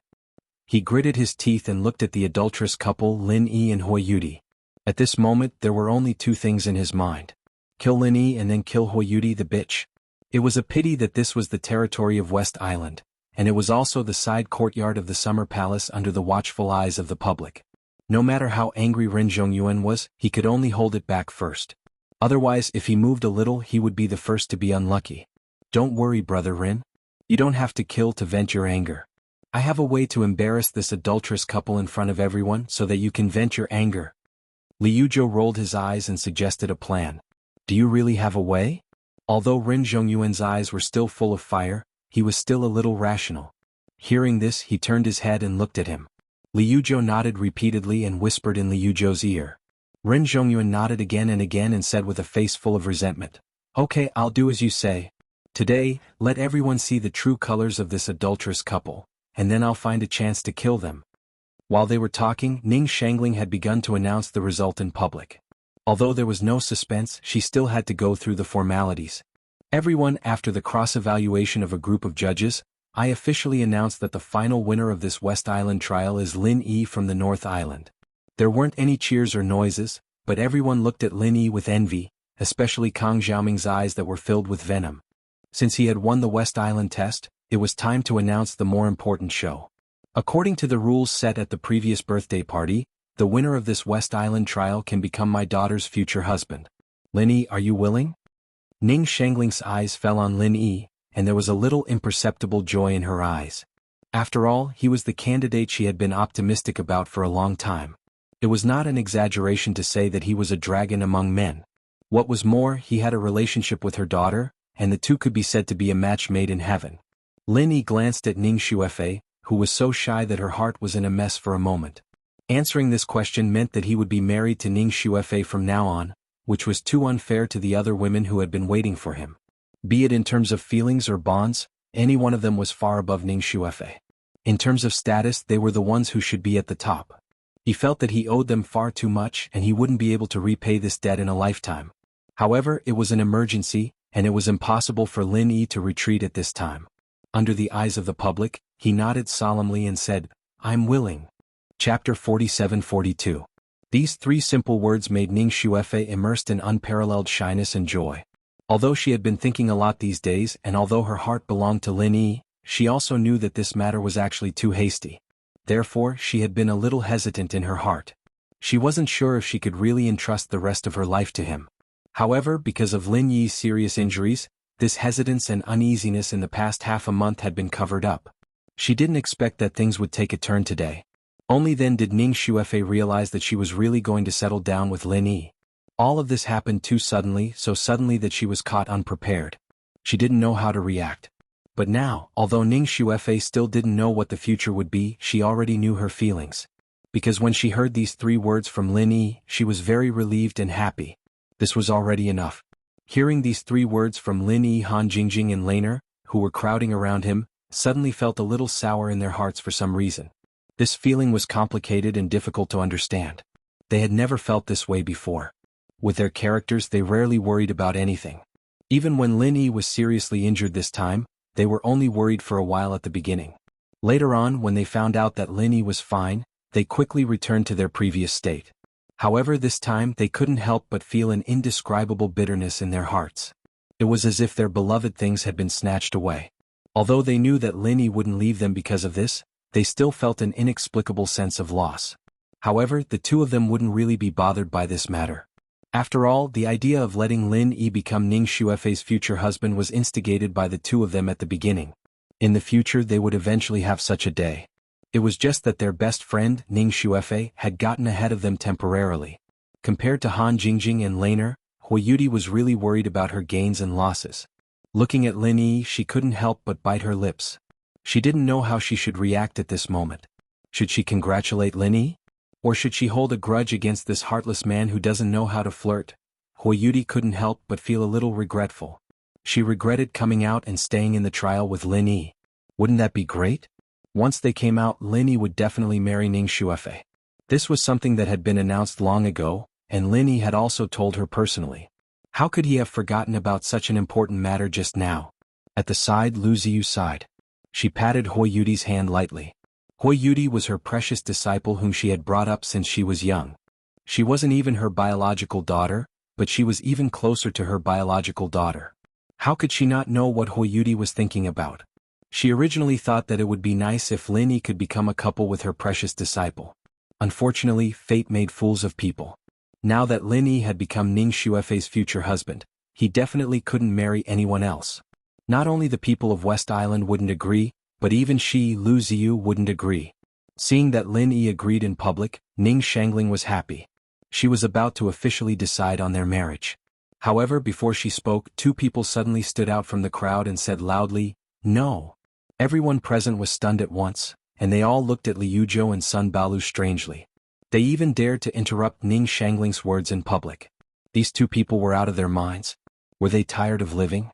He gritted his teeth and looked at the adulterous couple Lin Yi and Huiyuti. At this moment there were only 2 things in his mind. Kill Lin Yi and then kill Huiyuti the bitch. It was a pity that this was the territory of West Island, and it was also the side courtyard of the Summer Palace under the watchful eyes of the public. No matter how angry Rin Zhongyuan was, he could only hold it back first. Otherwise, if he moved a little, he would be the first to be unlucky. Don't worry, Brother Rin. You don't have to kill to vent your anger. I have a way to embarrass this adulterous couple in front of everyone so that you can vent your anger. Li Yuzhou rolled his eyes and suggested a plan. Do you really have a way? Although Rin Zhongyuan's eyes were still full of fire, he was still a little rational. Hearing this, he turned his head and looked at him. Li Yuzhou nodded repeatedly and whispered in Li Yuzhou's ear. Rin Zhongyuan nodded again and said with a face full of resentment. Okay, I'll do as you say. Today, let everyone see the true colors of this adulterous couple, and then I'll find a chance to kill them. While they were talking, Ning Shangling had begun to announce the result in public. Although there was no suspense, she still had to go through the formalities. Everyone, after the cross-evaluation of a group of judges, I officially announced that the final winner of this West Island trial is Lin Yi from the North Island. There weren't any cheers or noises, but everyone looked at Lin Yi with envy, especially Kang Xiaoming's eyes that were filled with venom. Since he had won the West Island test, it was time to announce the more important show. According to the rules set at the previous birthday party, the winner of this West Island trial can become my daughter's future husband. Lin Yi, are you willing? Ning Shangling's eyes fell on Lin Yi, and there was a little imperceptible joy in her eyes. After all, he was the candidate she had been optimistic about for a long time. It was not an exaggeration to say that he was a dragon among men. What was more, he had a relationship with her daughter, and the 2 could be said to be a match made in heaven. Lin Yi glanced at Ning Xuefei, who was so shy that her heart was in a mess for a moment. Answering this question meant that he would be married to Ning Xuefei from now on, which was too unfair to the other women who had been waiting for him. Be it in terms of feelings or bonds, any one of them was far above Ning Xuefei. In terms of status, they were the ones who should be at the top. He felt that he owed them far too much and he wouldn't be able to repay this debt in a lifetime. However, it was an emergency, and it was impossible for Lin Yi to retreat at this time. Under the eyes of the public, he nodded solemnly and said, I'm willing. Chapter 47-42. These 3 simple words made Ning Xuefei immersed in unparalleled shyness and joy. Although she had been thinking a lot these days and although her heart belonged to Lin Yi, she also knew that this matter was actually too hasty. Therefore, she had been a little hesitant in her heart. She wasn't sure if she could really entrust the rest of her life to him. However, because of Lin Yi's serious injuries, this hesitance and uneasiness in the past half a month had been covered up. She didn't expect that things would take a turn today. Only then did Ning Xuefei realize that she was really going to settle down with Lin Yi. All of this happened too suddenly, so suddenly that she was caught unprepared. She didn't know how to react. But now, although Ning Xuefei still didn't know what the future would be, she already knew her feelings. Because when she heard these 3 words from Lin Yi, she was very relieved and happy. This was already enough. Hearing these 3 words from Lin Yi, Han Jingjing and Laner, who were crowding around him, suddenly felt a little sour in their hearts for some reason. This feeling was complicated and difficult to understand. They had never felt this way before. With their characters, they rarely worried about anything. Even when Lin Yi was seriously injured this time, they were only worried for a while at the beginning. Later on, when they found out that Lin Yi was fine, they quickly returned to their previous state. However, this time they couldn't help but feel an indescribable bitterness in their hearts. It was as if their beloved things had been snatched away. Although they knew that Lin Yi wouldn't leave them because of this, they still felt an inexplicable sense of loss. However, the 2 of them wouldn't really be bothered by this matter. After all, the idea of letting Lin Yi become Ning Xuefei's future husband was instigated by the 2 of them at the beginning. In the future they would eventually have such a day. It was just that their best friend, Ning Xuefei, had gotten ahead of them temporarily. Compared to Han Jingjing and Laner, Huiyuti was really worried about her gains and losses. Looking at Lin Yi, she couldn't help but bite her lips. She didn't know how she should react at this moment. Should she congratulate Lin Yi? Or should she hold a grudge against this heartless man who doesn't know how to flirt? Huiyuti couldn't help but feel a little regretful. She regretted coming out and staying in the trial with Lin Yi. Wouldn't that be great? Once they came out, Lin Yi would definitely marry Ning Xuefei. This was something that had been announced long ago, and Lin Yi had also told her personally. How could he have forgotten about such an important matter just now? At the side, Lu Ziyu sighed. She patted Huiyuti's hand lightly. Huiyuti was her precious disciple whom she had brought up since she was young. She wasn't even her biological daughter, but she was even closer to her biological daughter. How could she not know what Huiyuti was thinking about? She originally thought that it would be nice if Lin Yi could become a couple with her precious disciple. Unfortunately, fate made fools of people. Now that Lin Yi had become Ning Xuefei's future husband, he definitely couldn't marry anyone else. Not only the people of West Island wouldn't agree, but even she, Lu Ziyu, wouldn't agree. Seeing that Lin Yi agreed in public, Ning Shangling was happy. She was about to officially decide on their marriage. However, before she spoke, 2 people suddenly stood out from the crowd and said loudly, "No." Everyone present was stunned at once, and they all looked at Liu Zhou and Sun Balu strangely. They even dared to interrupt Ning Shangling's words in public. These 2 people were out of their minds. Were they tired of living?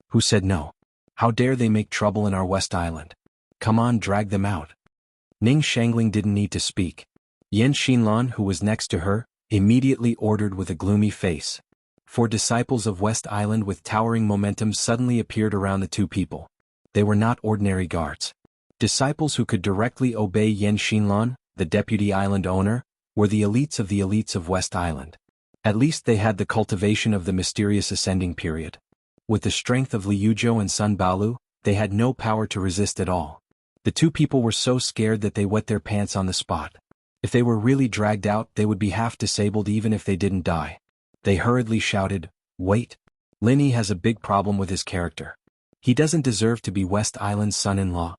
Who said no? How dare they make trouble in our West Island? Come on, drag them out. Ning Shangling didn't need to speak. Yan Xinlan, who was next to her, immediately ordered with a gloomy face. 4 disciples of West Island with towering momentum suddenly appeared around the 2 people. They were not ordinary guards. Disciples who could directly obey Yan Xinlan, the deputy island owner, were the elites of West Island. At least they had the cultivation of the mysterious ascending period. With the strength of Liu Zhou and Sun Balu, they had no power to resist at all. The 2 people were so scared that they wet their pants on the spot. If they were really dragged out, they would be half disabled even if they didn't die. They hurriedly shouted, "Wait! Lin Yi has a big problem with his character. He doesn't deserve to be West Island's son-in-law."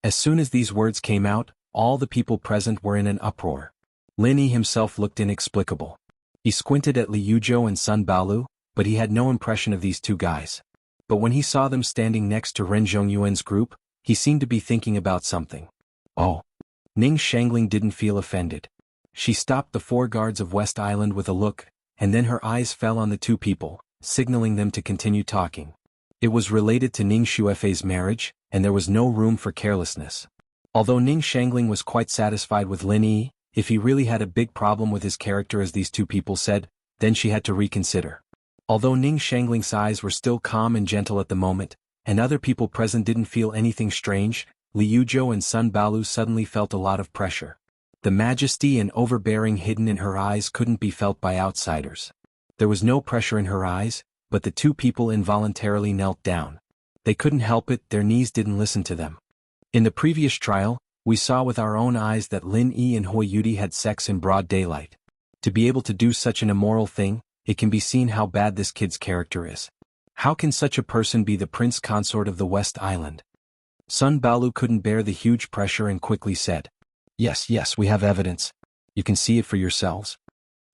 As soon as these words came out, all the people present were in an uproar. Lin Yi himself looked inexplicable. He squinted at Liu Zhou and Sun Balu, but he had no impression of these 2 guys. But when he saw them standing next to Ren Zhongyuan's group, he seemed to be thinking about something. Oh. Ning Shangling didn't feel offended. She stopped the 4 guards of West Island with a look, and then her eyes fell on the 2 people, signaling them to continue talking. It was related to Ning Xuefei's marriage, and there was no room for carelessness. Although Ning Shangling was quite satisfied with Lin Yi, if he really had a big problem with his character as these 2 people said, then she had to reconsider. Although Ning Shangling's eyes were still calm and gentle at the moment, and other people present didn't feel anything strange, Liu Zhou and Sun Balu suddenly felt a lot of pressure. The majesty and overbearing hidden in her eyes couldn't be felt by outsiders. There was no pressure in her eyes, but the 2 people involuntarily knelt down. They couldn't help it, their knees didn't listen to them. In the previous trial, we saw with our own eyes that Lin Yi and Huiyuti had sex in broad daylight. To be able to do such an immoral thing, it can be seen how bad this kid's character is. How can such a person be the prince consort of the West Island? Sun Balu couldn't bear the huge pressure and quickly said, "Yes, yes, we have evidence. You can see it for yourselves."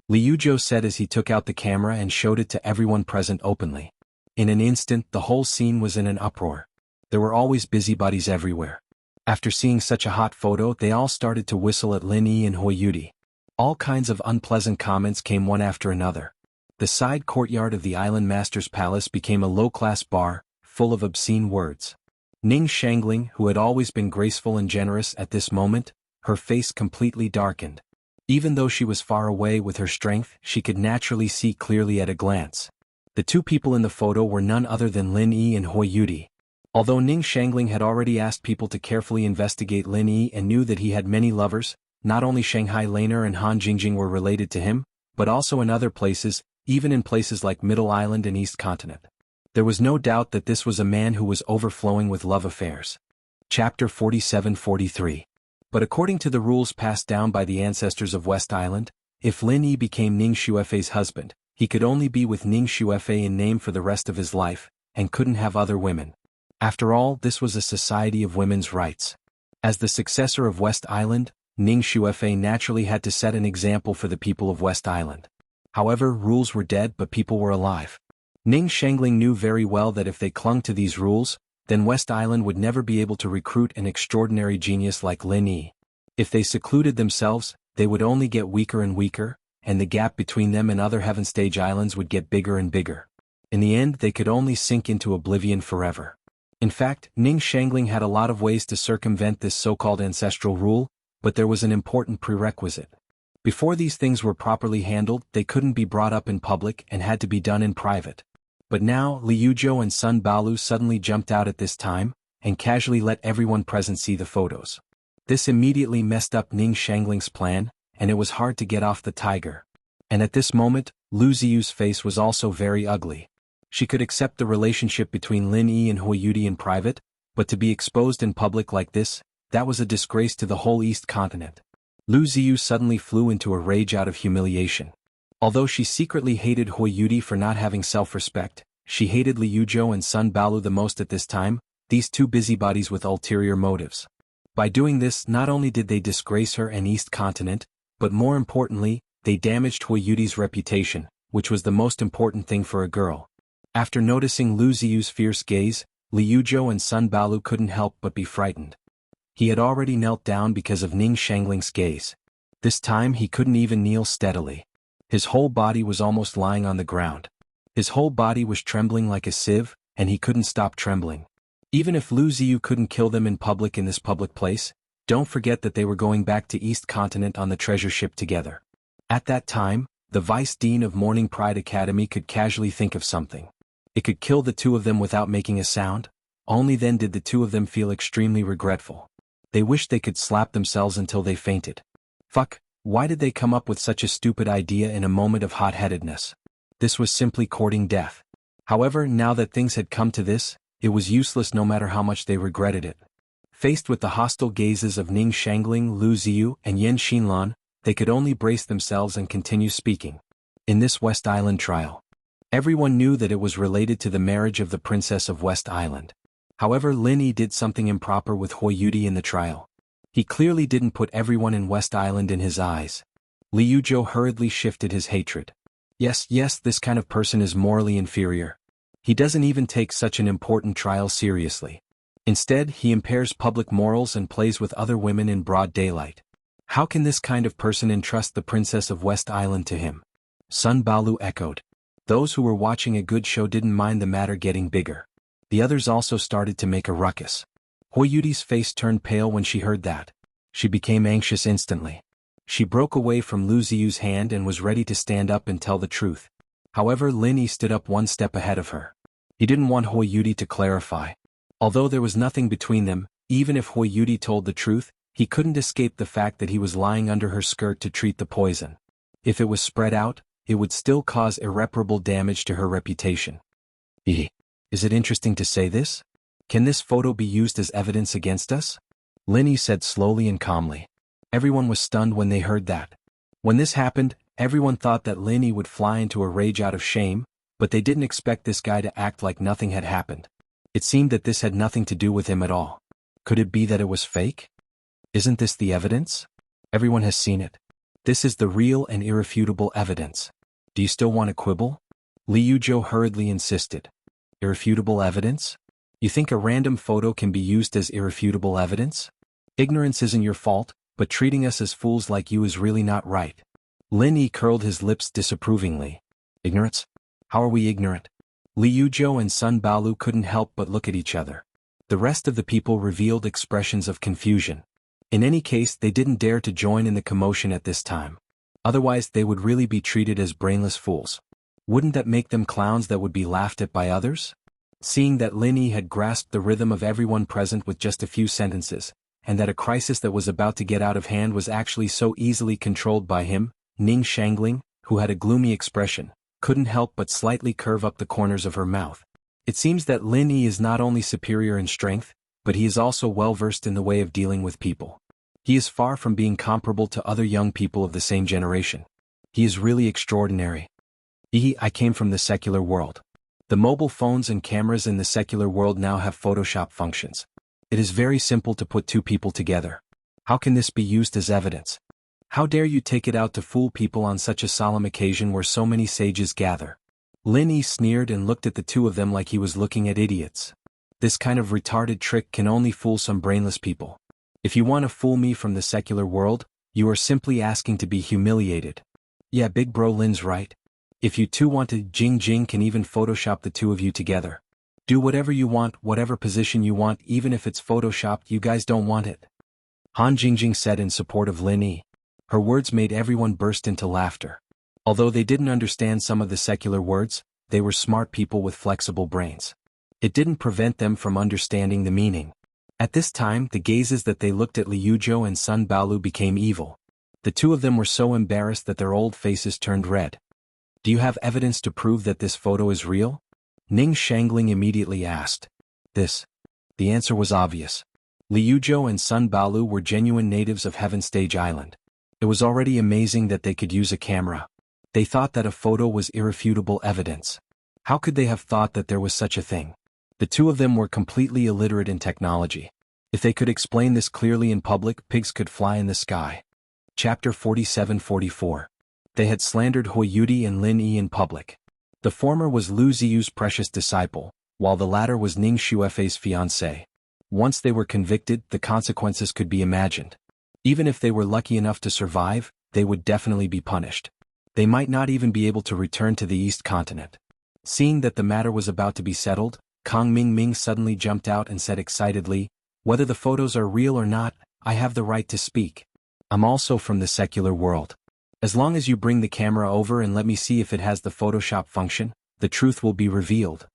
Liu Zhou said as he took out the camera and showed it to everyone present openly. In an instant, the whole scene was in an uproar. There were always busybodies everywhere. After seeing such a hot photo, they all started to whistle at Lin Yi and Hui Yudi. All kinds of unpleasant comments came one after another. The side courtyard of the island master's palace became a low-class bar, full of obscene words. Ning Shangling, who had always been graceful and generous at this moment, her face completely darkened. Even though she was far away with her strength, she could naturally see clearly at a glance. The two people in the photo were none other than Lin Yi and Hui Yudi. Although Ning Shangling had already asked people to carefully investigate Lin Yi and knew that he had many lovers, not only Shanghai Laner and Han Jingjing were related to him, but also in other places, even in places like Middle Island and East Continent. There was no doubt that this was a man who was overflowing with love affairs. Chapter 47-43. But according to the rules passed down by the ancestors of West Island, if Lin Yi became Ning Xuefei's husband, he could only be with Ning Xuefei in name for the rest of his life, and couldn't have other women. After all, this was a society of women's rights. As the successor of West Island, Ning Xuefei naturally had to set an example for the people of West Island. However, rules were dead but people were alive. Ning Shangling knew very well that if they clung to these rules, then West Island would never be able to recruit an extraordinary genius like Lin Yi. If they secluded themselves, they would only get weaker and weaker, and the gap between them and other Heaven Stage islands would get bigger and bigger. In the end, they could only sink into oblivion forever. In fact, Ning Shangling had a lot of ways to circumvent this so-called ancestral rule, but there was an important prerequisite. Before these things were properly handled, they couldn't be brought up in public and had to be done in private. But now, Liu Zhou and Sun Balu suddenly jumped out at this time, and casually let everyone present see the photos. This immediately messed up Ning Shangling's plan, and it was hard to get off the tiger. And at this moment, Lu Ziyu's face was also very ugly. She could accept the relationship between Lin Yi and Hui Yudi in private, but to be exposed in public like this, that was a disgrace to the whole East Continent. Lu Ziyu suddenly flew into a rage out of humiliation. Although she secretly hated Hui Yudi for not having self-respect, she hated Liu Zhou and Sun Balu the most at this time, these two busybodies with ulterior motives. By doing this, not only did they disgrace her and East Continent, but more importantly, they damaged Hui Yudi's reputation, which was the most important thing for a girl. After noticing Lu Ziyu's fierce gaze, Liu Zhou and Sun Balu couldn't help but be frightened. He had already knelt down because of Ning Shangling's gaze. This time he couldn't even kneel steadily. His whole body was almost lying on the ground. His whole body was trembling like a sieve, and he couldn't stop trembling. Even if Lu Ziyu couldn't kill them in public in this public place, don't forget that they were going back to East Continent on the treasure ship together. At that time, the Vice Dean of Morning Pride Academy could casually think of something. It could kill the two of them without making a sound. Only then did the two of them feel extremely regretful. They wished they could slap themselves until they fainted. Fuck, why did they come up with such a stupid idea in a moment of hot-headedness? This was simply courting death. However, now that things had come to this, it was useless no matter how much they regretted it. Faced with the hostile gazes of Ning Shangling, Lu Ziyu, and Yen Xinlan, they could only brace themselves and continue speaking. In this West Island trial, everyone knew that it was related to the marriage of the Princess of West Island. However, Lin Yi did something improper with Hui Yudi in the trial. He clearly didn't put everyone in West Island in his eyes. Liu Zhou hurriedly shifted his hatred. Yes, this kind of person is morally inferior. He doesn't even take such an important trial seriously. Instead, he impairs public morals and plays with other women in broad daylight. How can this kind of person entrust the Princess of West Island to him? Sun Balu echoed. Those who were watching a good show didn't mind the matter getting bigger. The others also started to make a ruckus. Hui Yudi's face turned pale when she heard that. She became anxious instantly. She broke away from Lu Ziyu's hand and was ready to stand up and tell the truth. However, Lin Yi stood up one step ahead of her. He didn't want Hui Yudi to clarify. Although there was nothing between them, even if Hui Yudi told the truth, he couldn't escape the fact that he was lying under her skirt to treat the poison. If it was spread out, it would still cause irreparable damage to her reputation. Is it interesting to say this? Can this photo be used as evidence against us? Lin Yi said slowly and calmly. Everyone was stunned when they heard that. When this happened, everyone thought that Lin Yi would fly into a rage out of shame, but they didn't expect this guy to act like nothing had happened. It seemed that this had nothing to do with him at all. Could it be that it was fake? Isn't this the evidence? Everyone has seen it. This is the real and irrefutable evidence. Do you still want to quibble? Liu Zhou hurriedly insisted. Irrefutable evidence? You think a random photo can be used as irrefutable evidence? Ignorance isn't your fault, but treating us as fools like you is really not right. Lin Yi curled his lips disapprovingly. Ignorance? How are we ignorant? Liu Zhou and Sun Baolu couldn't help but look at each other. The rest of the people revealed expressions of confusion. In any case, they didn't dare to join in the commotion at this time. Otherwise, they would really be treated as brainless fools. Wouldn't that make them clowns that would be laughed at by others? Seeing that Lin Yi had grasped the rhythm of everyone present with just a few sentences, and that a crisis that was about to get out of hand was actually so easily controlled by him, Ning Shangling, who had a gloomy expression, couldn't help but slightly curve up the corners of her mouth. It seems that Lin Yi is not only superior in strength, but he is also well versed in the way of dealing with people. He is far from being comparable to other young people of the same generation. He is really extraordinary. I came from the secular world. The mobile phones and cameras in the secular world now have Photoshop functions. It is very simple to put two people together. How can this be used as evidence? How dare you take it out to fool people on such a solemn occasion where so many sages gather? Lin Yi sneered and looked at the two of them like he was looking at idiots. This kind of retarded trick can only fool some brainless people. If you want to fool me from the secular world, you are simply asking to be humiliated. Yeah, big bro Lin's right. If you two want to, Jing can even Photoshop the two of you together. Do whatever you want, whatever position you want, even if it's Photoshopped, you guys don't want it. Han Jingjing said in support of Lin Yi. Her words made everyone burst into laughter. Although they didn't understand some of the secular words, they were smart people with flexible brains. It didn't prevent them from understanding the meaning. At this time, the gazes that they looked at Liu Zhou and Sun Baolu became evil. The two of them were so embarrassed that their old faces turned red. Do you have evidence to prove that this photo is real? Ning Shangling immediately asked. The answer was obvious. Liu Zhou and Sun Baolu were genuine natives of Heaven Stage Island. It was already amazing that they could use a camera. They thought that a photo was irrefutable evidence. How could they have thought that there was such a thing? The two of them were completely illiterate in technology. If they could explain this clearly in public, pigs could fly in the sky. Chapter 47-44. They had slandered Hui Yudi and Lin Yi in public. The former was Lu Ziyu's precious disciple, while the latter was Ning Xuefei's fiancé. Once they were convicted, the consequences could be imagined. Even if they were lucky enough to survive, they would definitely be punished. They might not even be able to return to the East Continent. Seeing that the matter was about to be settled, Kang Ming suddenly jumped out and said excitedly, "Whether the photos are real or not, I have the right to speak. I'm also from the secular world. As long as you bring the camera over and let me see if it has the Photoshop function, the truth will be revealed."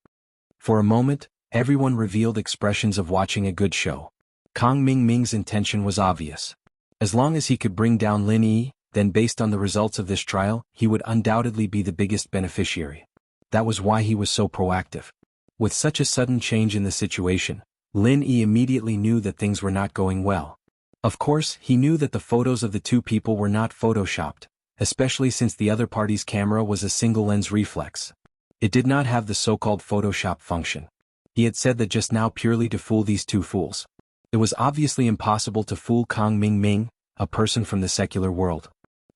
For a moment, everyone revealed expressions of watching a good show. Kang Ming's intention was obvious. As long as he could bring down Lin Yi, then based on the results of this trial, he would undoubtedly be the biggest beneficiary. That was why he was so proactive. With such a sudden change in the situation, Lin Yi immediately knew that things were not going well. Of course, he knew that the photos of the two people were not photoshopped, especially since the other party's camera was a single-lens reflex. It did not have the so-called Photoshop function. He had said that just now purely to fool these two fools. It was obviously impossible to fool Kang Ming, a person from the secular world.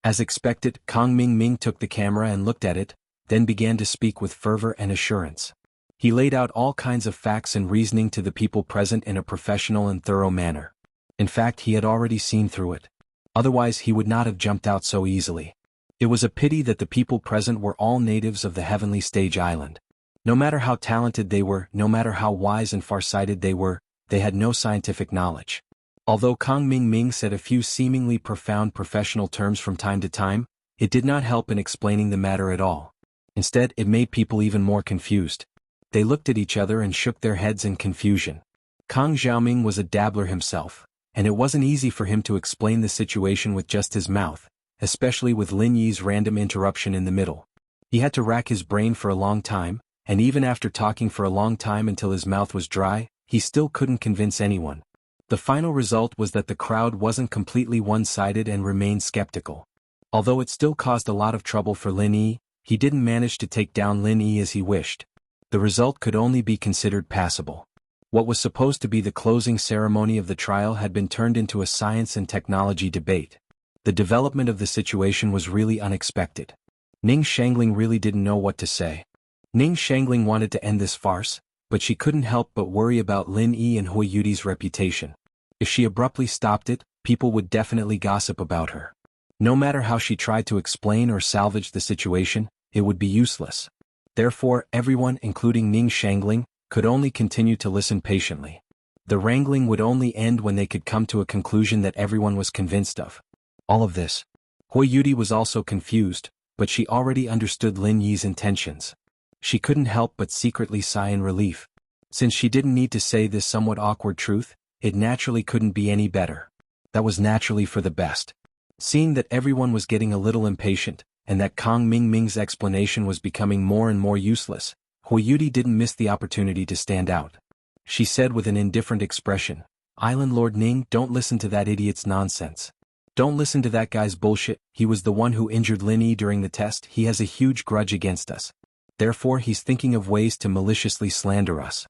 As expected, Kang Ming took the camera and looked at it, then began to speak with fervor and assurance. He laid out all kinds of facts and reasoning to the people present in a professional and thorough manner. In fact, he had already seen through it. Otherwise, he would not have jumped out so easily. It was a pity that the people present were all natives of the Heavenly Stage Island. No matter how talented they were, no matter how wise and far-sighted they were, they had no scientific knowledge. Although Kang Ming said a few seemingly profound professional terms from time to time, it did not help in explaining the matter at all. Instead, it made people even more confused. They looked at each other and shook their heads in confusion. Kang Xiaoming was a dabbler himself, and it wasn't easy for him to explain the situation with just his mouth, especially with Lin Yi's random interruption in the middle. He had to rack his brain for a long time, and even after talking for a long time until his mouth was dry, he still couldn't convince anyone. The final result was that the crowd wasn't completely one-sided and remained skeptical. Although it still caused a lot of trouble for Lin Yi, he didn't manage to take down Lin Yi as he wished. The result could only be considered passable. What was supposed to be the closing ceremony of the trial had been turned into a science and technology debate. The development of the situation was really unexpected. Ning Shangling really didn't know what to say. Ning Shangling wanted to end this farce, but she couldn't help but worry about Lin Yi and Hui Yudi's reputation. If she abruptly stopped it, people would definitely gossip about her. No matter how she tried to explain or salvage the situation, it would be useless. Therefore, everyone, including Ning Shangling, could only continue to listen patiently. The wrangling would only end when they could come to a conclusion that everyone was convinced of. All of this. Hui Yudi was also confused, but she already understood Lin Yi's intentions. She couldn't help but secretly sigh in relief. Since she didn't need to say this somewhat awkward truth, it naturally couldn't be any better. That was naturally for the best. Seeing that everyone was getting a little impatient, and that Kang Mingming's explanation was becoming more and more useless, Hui Yudi didn't miss the opportunity to stand out. She said with an indifferent expression, "Island Lord Ning, don't listen to that idiot's nonsense. Don't listen to that guy's bullshit. He was the one who injured Lin Yi during the test. He has a huge grudge against us. Therefore he's thinking of ways to maliciously slander us.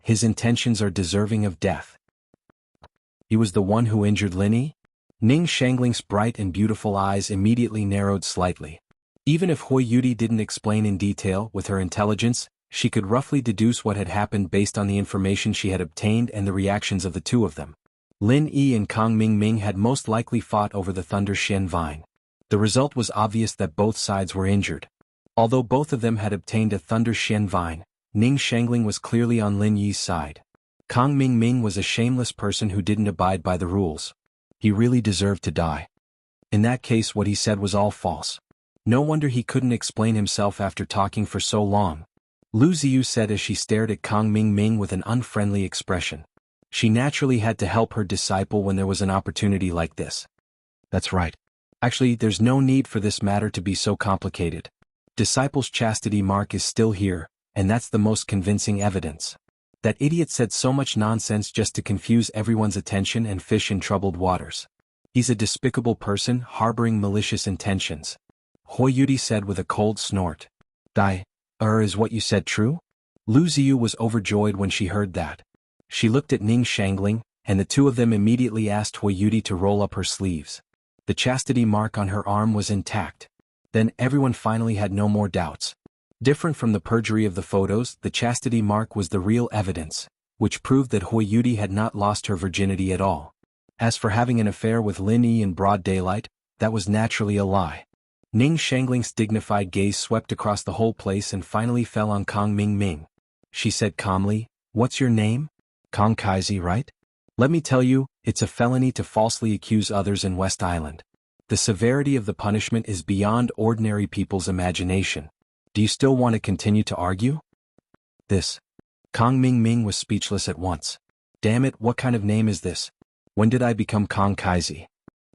His intentions are deserving of death." He was the one who injured Lin Yi? Ning Shangling's bright and beautiful eyes immediately narrowed slightly. Even if Hui Yudi didn't explain in detail, with her intelligence, she could roughly deduce what had happened based on the information she had obtained and the reactions of the two of them. Lin Yi and Kang Mingming had most likely fought over the Thunder Shen Vine. The result was obvious that both sides were injured. Although both of them had obtained a Thunder Shen Vine, Ning Shangling was clearly on Lin Yi's side. Kang Mingming was a shameless person who didn't abide by the rules. He really deserved to die. In that case, what he said was all false. No wonder he couldn't explain himself after talking for so long. Lu Ziyu said as she stared at Kang Mingming with an unfriendly expression. She naturally had to help her disciple when there was an opportunity like this. That's right. Actually, there's no need for this matter to be so complicated. Disciple's chastity mark is still here, and that's the most convincing evidence. That idiot said so much nonsense just to confuse everyone's attention and fish in troubled waters. He's a despicable person harboring malicious intentions. Hui Yudi said with a cold snort. Is what you said true? Lu Ziyu was overjoyed when she heard that. She looked at Ning Shangling, and the two of them immediately asked Hui Yudi to roll up her sleeves. The chastity mark on her arm was intact. Then everyone finally had no more doubts. Different from the perjury of the photos, the chastity mark was the real evidence, which proved that Hui Yudi had not lost her virginity at all. As for having an affair with Lin Yi in broad daylight, that was naturally a lie. Ning Shangling's dignified gaze swept across the whole place and finally fell on Kang Mingming. She said calmly, "What's your name? Kang Kaizi, right? Let me tell you, it's a felony to falsely accuse others in West Island. The severity of the punishment is beyond ordinary people's imagination. Do you still want to continue to argue?" Kang Mingming was speechless at once. Damn it, what kind of name is this? When did I become Kang Kaizi?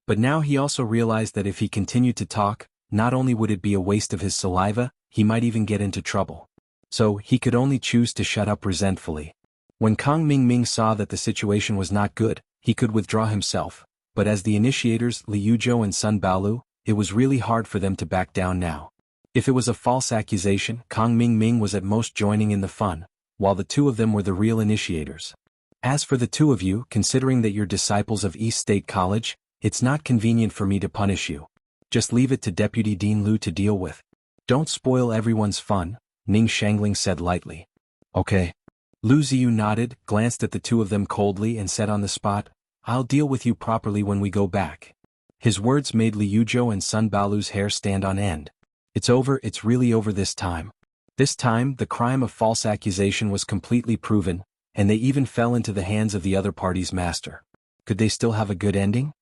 But now he also realized that if he continued to talk, not only would it be a waste of his saliva, he might even get into trouble. So he could only choose to shut up resentfully. When Kang Mingming saw that the situation was not good, he could withdraw himself, but as the initiators Li Yuzhou and Sun Baolu, it was really hard for them to back down now. If it was a false accusation, Kang Mingming was at most joining in the fun, while the two of them were the real initiators. As for the two of you, considering that you're disciples of East State College, it's not convenient for me to punish you. Just leave it to Deputy Dean Liu to deal with. Don't spoil everyone's fun, Ning Shangling said lightly. Okay. Lu Ziyu nodded, glanced at the two of them coldly and said on the spot, "I'll deal with you properly when we go back." His words made Li Yuzhou and Sun Baolu's hair stand on end. It's over, it's really over this time. This time, the crime of false accusation was completely proven, and they even fell into the hands of the other party's master. Could they still have a good ending?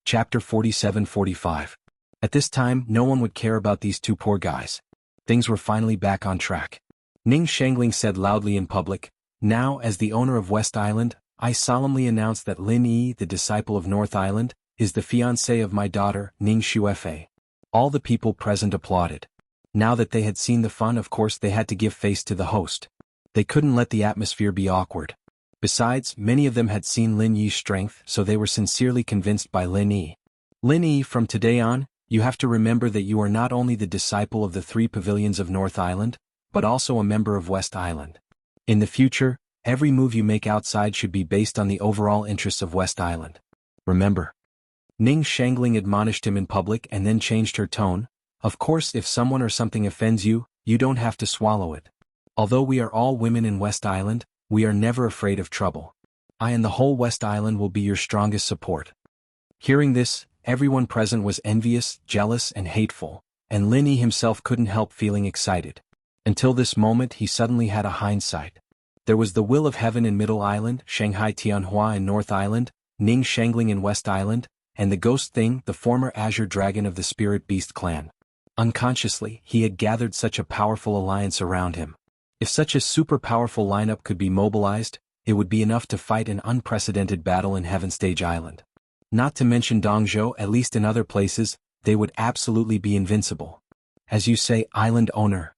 Chapter 47-45. At this time, no one would care about these two poor guys. Things were finally back on track. Ning Shangling said loudly in public, "Now, as the owner of West Island, I solemnly announce that Lin Yi, the disciple of North Island, is the fiancée of my daughter, Ning Xuefei." All the people present applauded. Now that they had seen the fun, of course they had to give face to the host. They couldn't let the atmosphere be awkward. Besides, many of them had seen Lin Yi's strength, so they were sincerely convinced by Lin Yi. "Lin Yi, from today on, you have to remember that you are not only the disciple of the three pavilions of North Island, but also a member of West Island. In the future, Every move you make outside should be based on the overall interests of West Island. Remember? Ning Shangling admonished him in public and then changed her tone. Of course, if someone or something offends you, you don't have to swallow it. Although we are all women in West Island, we are never afraid of trouble. I and the whole West Island will be your strongest support. Hearing this, everyone present was envious, jealous, and hateful, and Lin Yi himself couldn't help feeling excited. Until this moment he suddenly had a hindsight. There was the Will of Heaven in Middle Island, Shanghai Tianhua in North Island, Ning Shangling in West Island, and the Ghost Thing, the former Azure Dragon of the Spirit Beast clan. Unconsciously, he had gathered such a powerful alliance around him. If such a super powerful lineup could be mobilized, it would be enough to fight an unprecedented battle in Heaven Stage Island. Not to mention Dongzhou, at least in other places, they would absolutely be invincible. As you say, island owner.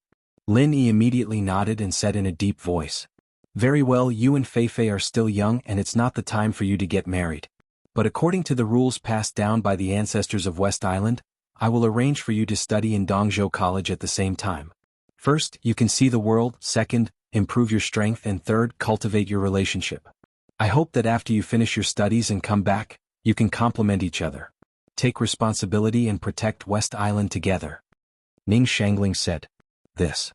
Lin Yi immediately nodded and said in a deep voice. Very well, you and Fei are still young and it's not the time for you to get married. But according to the rules passed down by the ancestors of West Island, I will arrange for you to study in Dongzhou College at the same time. First, you can see the world, second, improve your strength, and third, cultivate your relationship. I hope that after you finish your studies and come back, you can complement each other. Take responsibility and protect West Island together. Ning Shangling said. This.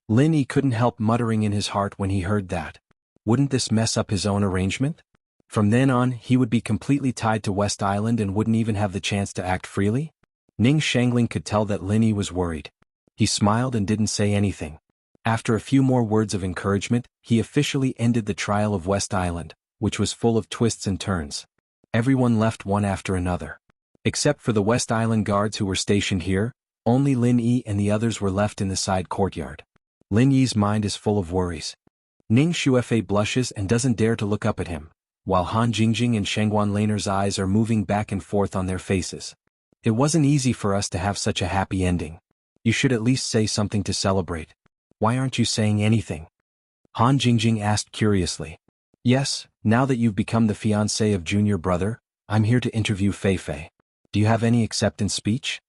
Lin Yi couldn't help muttering in his heart when he heard that. Wouldn't this mess up his own arrangement? From then on, he would be completely tied to West Island and wouldn't even have the chance to act freely? Ning Shangling could tell that Lin Yi was worried. He smiled and didn't say anything. After a few more words of encouragement, he officially ended the trial of West Island, which was full of twists and turns. Everyone left one after another. Except for the West Island guards who were stationed here, only Lin Yi and the others were left in the side courtyard. Lin Yi's mind is full of worries. Ning Xuefei blushes and doesn't dare to look up at him, while Han Jingjing and Shangguan Laner's eyes are moving back and forth on their faces. It wasn't easy for us to have such a happy ending. You should at least say something to celebrate. Why aren't you saying anything? Han Jingjing asked curiously. Yes, now that you've become the fiancé of junior brother, I'm here to interview Fei. Do you have any acceptance speech?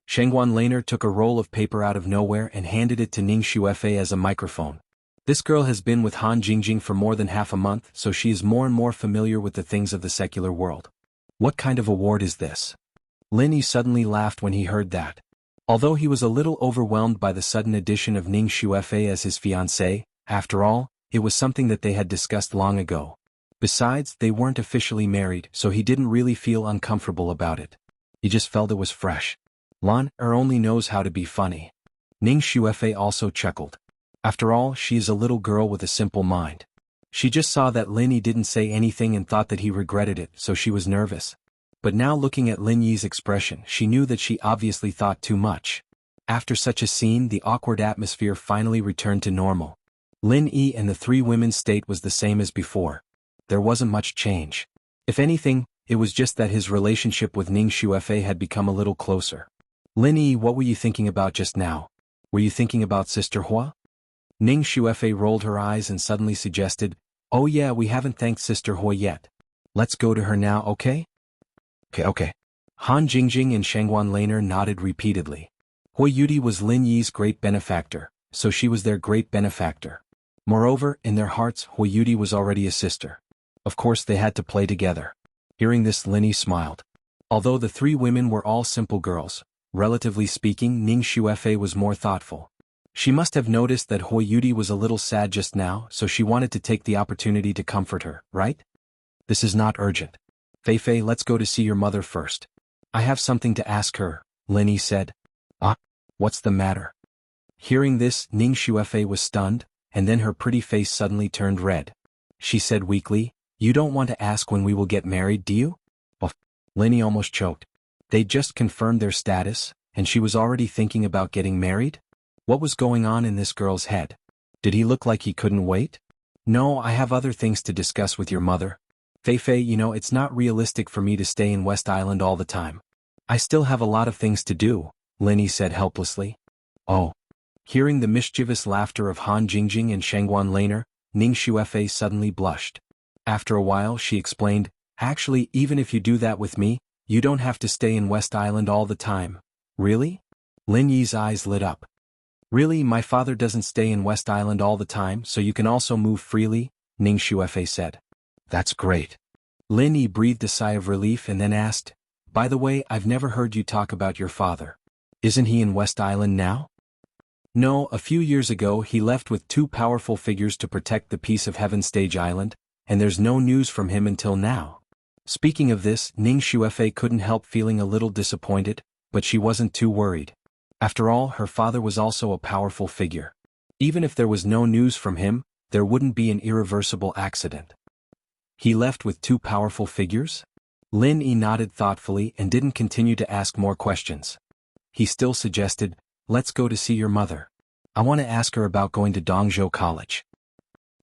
Shangguan Laner took a roll of paper out of nowhere and handed it to Ning Xuefei as a microphone. This girl has been with Han Jingjing for more than half a month, so she is more and more familiar with the things of the secular world. What kind of award is this? Lin Yi suddenly laughed when he heard that. Although he was a little overwhelmed by the sudden addition of Ning Xuefei as his fiancée, after all, it was something that they had discussed long ago. Besides, they weren't officially married, so he didn't really feel uncomfortable about it. He just felt it was fresh. Lan Er only knows how to be funny. Ning Xuefei also chuckled. After all, she is a little girl with a simple mind. She just saw that Lin Yi didn't say anything and thought that he regretted it, so she was nervous. But now looking at Lin Yi's expression, she knew that she obviously thought too much. After such a scene, the awkward atmosphere finally returned to normal. Lin Yi and the three women's state was the same as before. There wasn't much change. If anything, it was just that his relationship with Ning Xuefei had become a little closer. Lin Yi, what were you thinking about just now? Were you thinking about Sister Hua? Ning Xuefei rolled her eyes and suddenly suggested, Oh yeah, we haven't thanked Sister Hua yet. Let's go to her now, okay? Okay. Han Jingjing and Shangguan Laner nodded repeatedly. Hua Yudi was Lin Yi's great benefactor, so she was their great benefactor. Moreover, in their hearts, Hua Yudi was already a sister. Of course they had to play together. Hearing this, Lin Yi smiled. Although the three women were all simple girls, relatively speaking, Ning Xuefei was more thoughtful. She must have noticed that Hua Yudi was a little sad just now, so she wanted to take the opportunity to comfort her, right? This is not urgent. Fei, let's go to see your mother first. I have something to ask her, Lin Yi said. What's the matter? Hearing this, Ning Xuefei was stunned, and then her pretty face suddenly turned red. She said weakly, You don't want to ask when we will get married, do you? Lin Yi almost choked. They'd just confirmed their status, and she was already thinking about getting married? What was going on in this girl's head? Did he look like he couldn't wait? No, I have other things to discuss with your mother. Fei, it's not realistic for me to stay in West Island all the time. I still have a lot of things to do, Lin Yi said helplessly. Oh. Hearing the mischievous laughter of Han Jingjing and Shangguan Laner, Ning Xuefei suddenly blushed. After a while she explained, Actually, even if you do that with me, you don't have to stay in West Island all the time. Really? Lin Yi's eyes lit up. Really, my father doesn't stay in West Island all the time, so you can also move freely? Ning Shuefei said. That's great. Lin Yi breathed a sigh of relief and then asked, by the way, I've never heard you talk about your father. Isn't he in West Island now? No, a few years ago he left with two powerful figures to protect the peace of Heaven Stage Island, and there's no news from him until now. Speaking of this, Ning Shuefei couldn't help feeling a little disappointed, but she wasn't too worried. After all, her father was also a powerful figure. Even if there was no news from him, there wouldn't be an irreversible accident. He left with two powerful figures? Lin Yi nodded thoughtfully and didn't continue to ask more questions. He still suggested, let's go to see your mother. I want to ask her about going to Dongzhou College.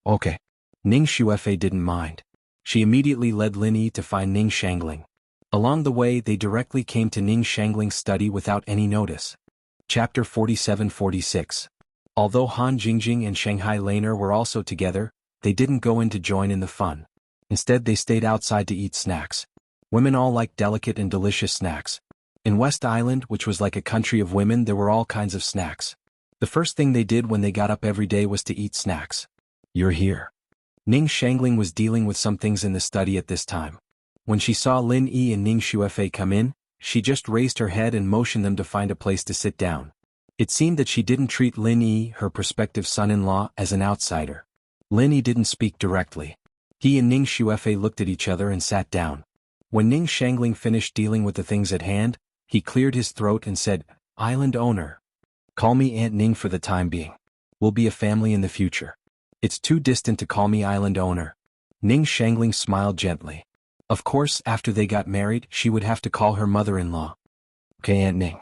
Okay. Ning Shuefei didn't mind. She immediately led Lin Yi to find Ning Shangling. Along the way they directly came to Ning Shangling's study without any notice. Chapter 47-46. Although Han Jingjing and Shanghai Laner were also together, they didn't go in to join in the fun. Instead they stayed outside to eat snacks. Women all like delicate and delicious snacks. In West Island, which was like a country of women, there were all kinds of snacks. The first thing they did when they got up every day was to eat snacks. You're here. Ning Shangling was dealing with some things in the study at this time. When she saw Lin Yi and Ning Shuefei come in, she just raised her head and motioned them to find a place to sit down. It seemed that she didn't treat Lin Yi, her prospective son-in-law, as an outsider. Lin Yi didn't speak directly. He and Ning Shuefei looked at each other and sat down. When Ning Shangling finished dealing with the things at hand, he cleared his throat and said, Island owner. Call me Aunt Ning for the time being. We'll be a family in the future. It's too distant to call me island owner. Ning Shangling smiled gently. Of course, after they got married, she would have to call her mother-in-law. Okay, Aunt Ning.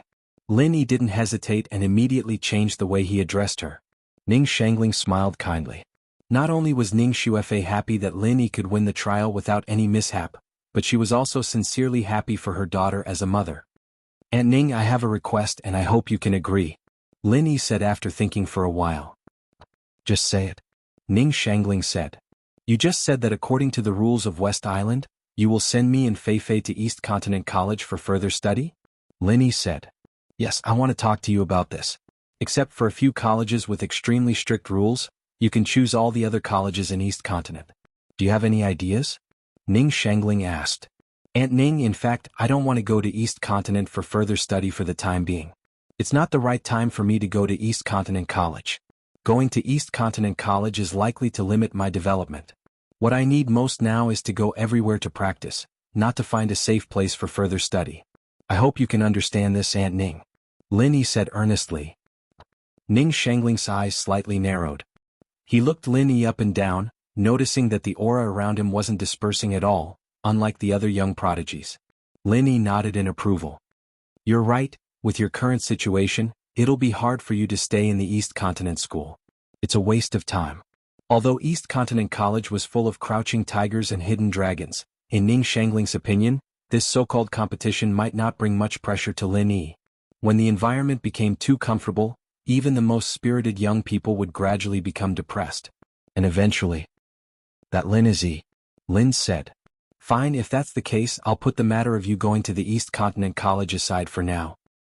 Lin Yi didn't hesitate and immediately changed the way he addressed her. Ning Shangling smiled kindly. Not only was Ning Shuefei happy that Lin Yi could win the trial without any mishap, but she was also sincerely happy for her daughter as a mother. Aunt Ning, I have a request and I hope you can agree. Lin Yi said after thinking for a while. Just say it. Ning Shangling said. You just said that according to the rules of West Island, you will send me and Fei Fei to East Continent College for further study? Lin Yi said. Yes, I want to talk to you about this. Except for a few colleges with extremely strict rules, you can choose all the other colleges in East Continent. Do you have any ideas? Ning Shangling asked. Aunt Ning, in fact, I don't want to go to East Continent for further study for the time being. It's not the right time for me to go to East Continent College. Going to East Continent College is likely to limit my development. What I need most now is to go everywhere to practice, not to find a safe place for further study. I hope you can understand this, Aunt Ning. Lin Yi said earnestly. Ning Shangling's eyes slightly narrowed. He looked Lin Yi up and down, noticing that the aura around him wasn't dispersing at all, unlike the other young prodigies. Lin Yi nodded in approval. You're right, with your current situation, it'll be hard for you to stay in the East Continent School. It's a waste of time. Although East Continent College was full of crouching tigers and hidden dragons, in Ning Shangling's opinion, this so-called competition might not bring much pressure to Lin Yi. When the environment became too comfortable, even the most spirited young people would gradually become depressed. And eventually, that Lin is he. Lin said. Fine, if that's the case, I'll put the matter of you going to the East Continent College aside for now.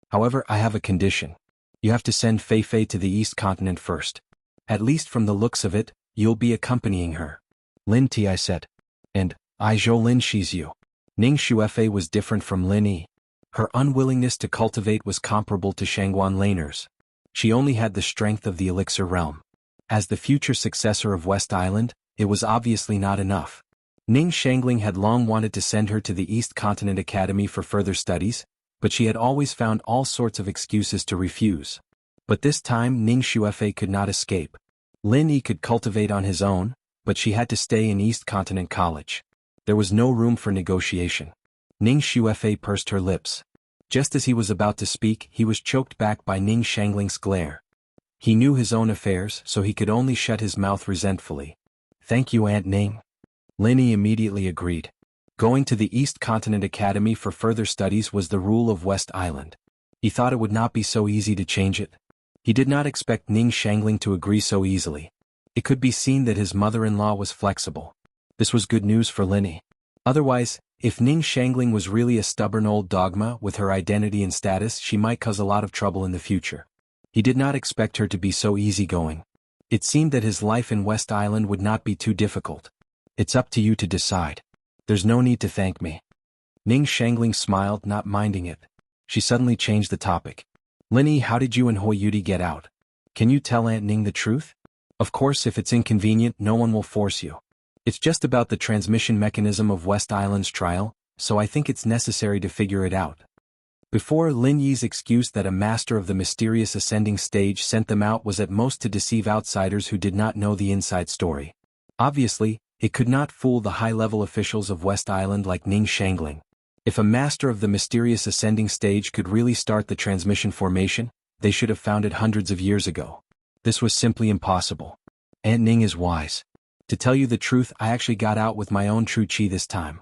However, I have a condition. You have to send Fei Fei to the East Continent first. At least from the looks of it, you'll be accompanying her. Lin Ti said. And, I Zhou Lin Shi's you. Ning Shuefei was different from Lin Yi. Her unwillingness to cultivate was comparable to Shangguan Laner's. She only had the strength of the elixir realm. As the future successor of West Island, it was obviously not enough. Ning Shangling had long wanted to send her to the East Continent Academy for further studies, but she had always found all sorts of excuses to refuse. But this time Ning Shuefei could not escape. Lin Yi could cultivate on his own, but she had to stay in East Continent College. There was no room for negotiation. Ning Shuefei pursed her lips. Just as he was about to speak, he was choked back by Ning Shangling's glare. He knew his own affairs, so he could only shut his mouth resentfully. Thank you, Aunt Ning. Lin Yi immediately agreed. Going to the East Continent Academy for further studies was the rule of West Island. He thought it would not be so easy to change it. He did not expect Ning Shangling to agree so easily. It could be seen that his mother-in-law was flexible. This was good news for Lin Yi. Otherwise, if Ning Shangling was really a stubborn old dogma with her identity and status, she might cause a lot of trouble in the future. He did not expect her to be so easygoing. It seemed that his life in West Island would not be too difficult. It's up to you to decide. There's no need to thank me. Ning Shangling smiled, not minding it. She suddenly changed the topic. Lin Yi, how did you and Hui Yudi get out? Can you tell Aunt Ning the truth? Of course, if it's inconvenient, no one will force you. It's just about the transmission mechanism of West Island's trial, so I think it's necessary to figure it out. Before, Lin Yi's excuse that a master of the mysterious ascending stage sent them out was at most to deceive outsiders who did not know the inside story. Obviously, it could not fool the high-level officials of West Island like Ning Shangling. If a master of the mysterious ascending stage could really start the transmission formation, they should have found it hundreds of years ago. This was simply impossible. Aunt Ning is wise. To tell you the truth, I actually got out with my own true qi this time.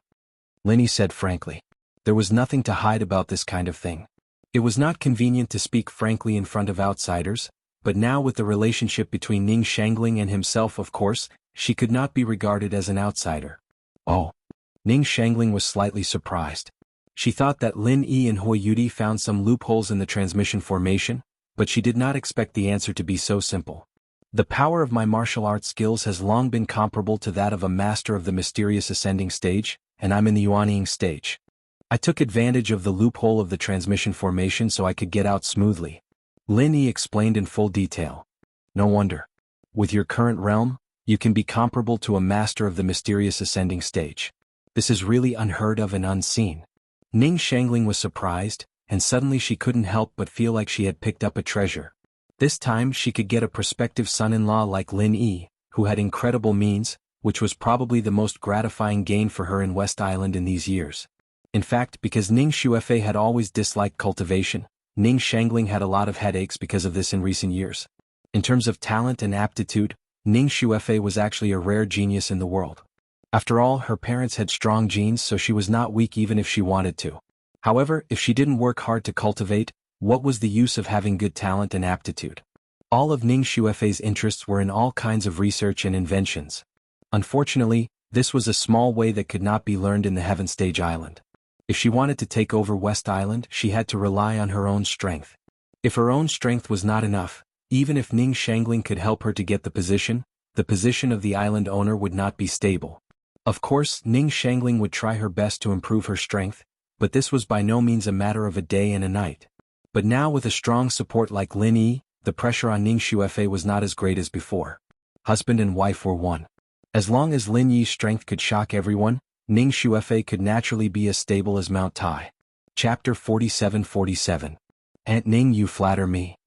Lin Yi said frankly. There was nothing to hide about this kind of thing. It was not convenient to speak frankly in front of outsiders, but now with the relationship between Ning Shangling and himself, of course, she could not be regarded as an outsider. Oh. Ning Shangling was slightly surprised. She thought that Lin Yi and Hui Yudi found some loopholes in the transmission formation, but she did not expect the answer to be so simple. The power of my martial arts skills has long been comparable to that of a master of the mysterious ascending stage, and I'm in the Yuanying stage. I took advantage of the loophole of the transmission formation so I could get out smoothly. Lin Yi explained in full detail. No wonder. With your current realm, you can be comparable to a master of the mysterious ascending stage. This is really unheard of and unseen. Ning Shangling was surprised, and suddenly she couldn't help but feel like she had picked up a treasure. This time she could get a prospective son-in-law like Lin Yi, who had incredible means, which was probably the most gratifying gain for her in West Island in these years. In fact, because Ning Xuefei had always disliked cultivation, Ning Shangling had a lot of headaches because of this in recent years. In terms of talent and aptitude, Ning Xuefei was actually a rare genius in the world. After all, her parents had strong genes, so she was not weak even if she wanted to. However, if she didn't work hard to cultivate, what was the use of having good talent and aptitude? All of Ning Xuefei's interests were in all kinds of research and inventions. Unfortunately, this was a small way that could not be learned in the Heaven Stage Island. If she wanted to take over West Island, she had to rely on her own strength. If her own strength was not enough, even if Ning Shangling could help her to get the position of the island owner would not be stable. Of course, Ning Shangling would try her best to improve her strength, but this was by no means a matter of a day and a night. But now with a strong support like Lin Yi, the pressure on Ning Xuefei was not as great as before. Husband and wife were one. As long as Lin Yi's strength could shock everyone, Ning Xuefei could naturally be as stable as Mount Tai. Chapter 47-47. Aunt Ning, you flatter me.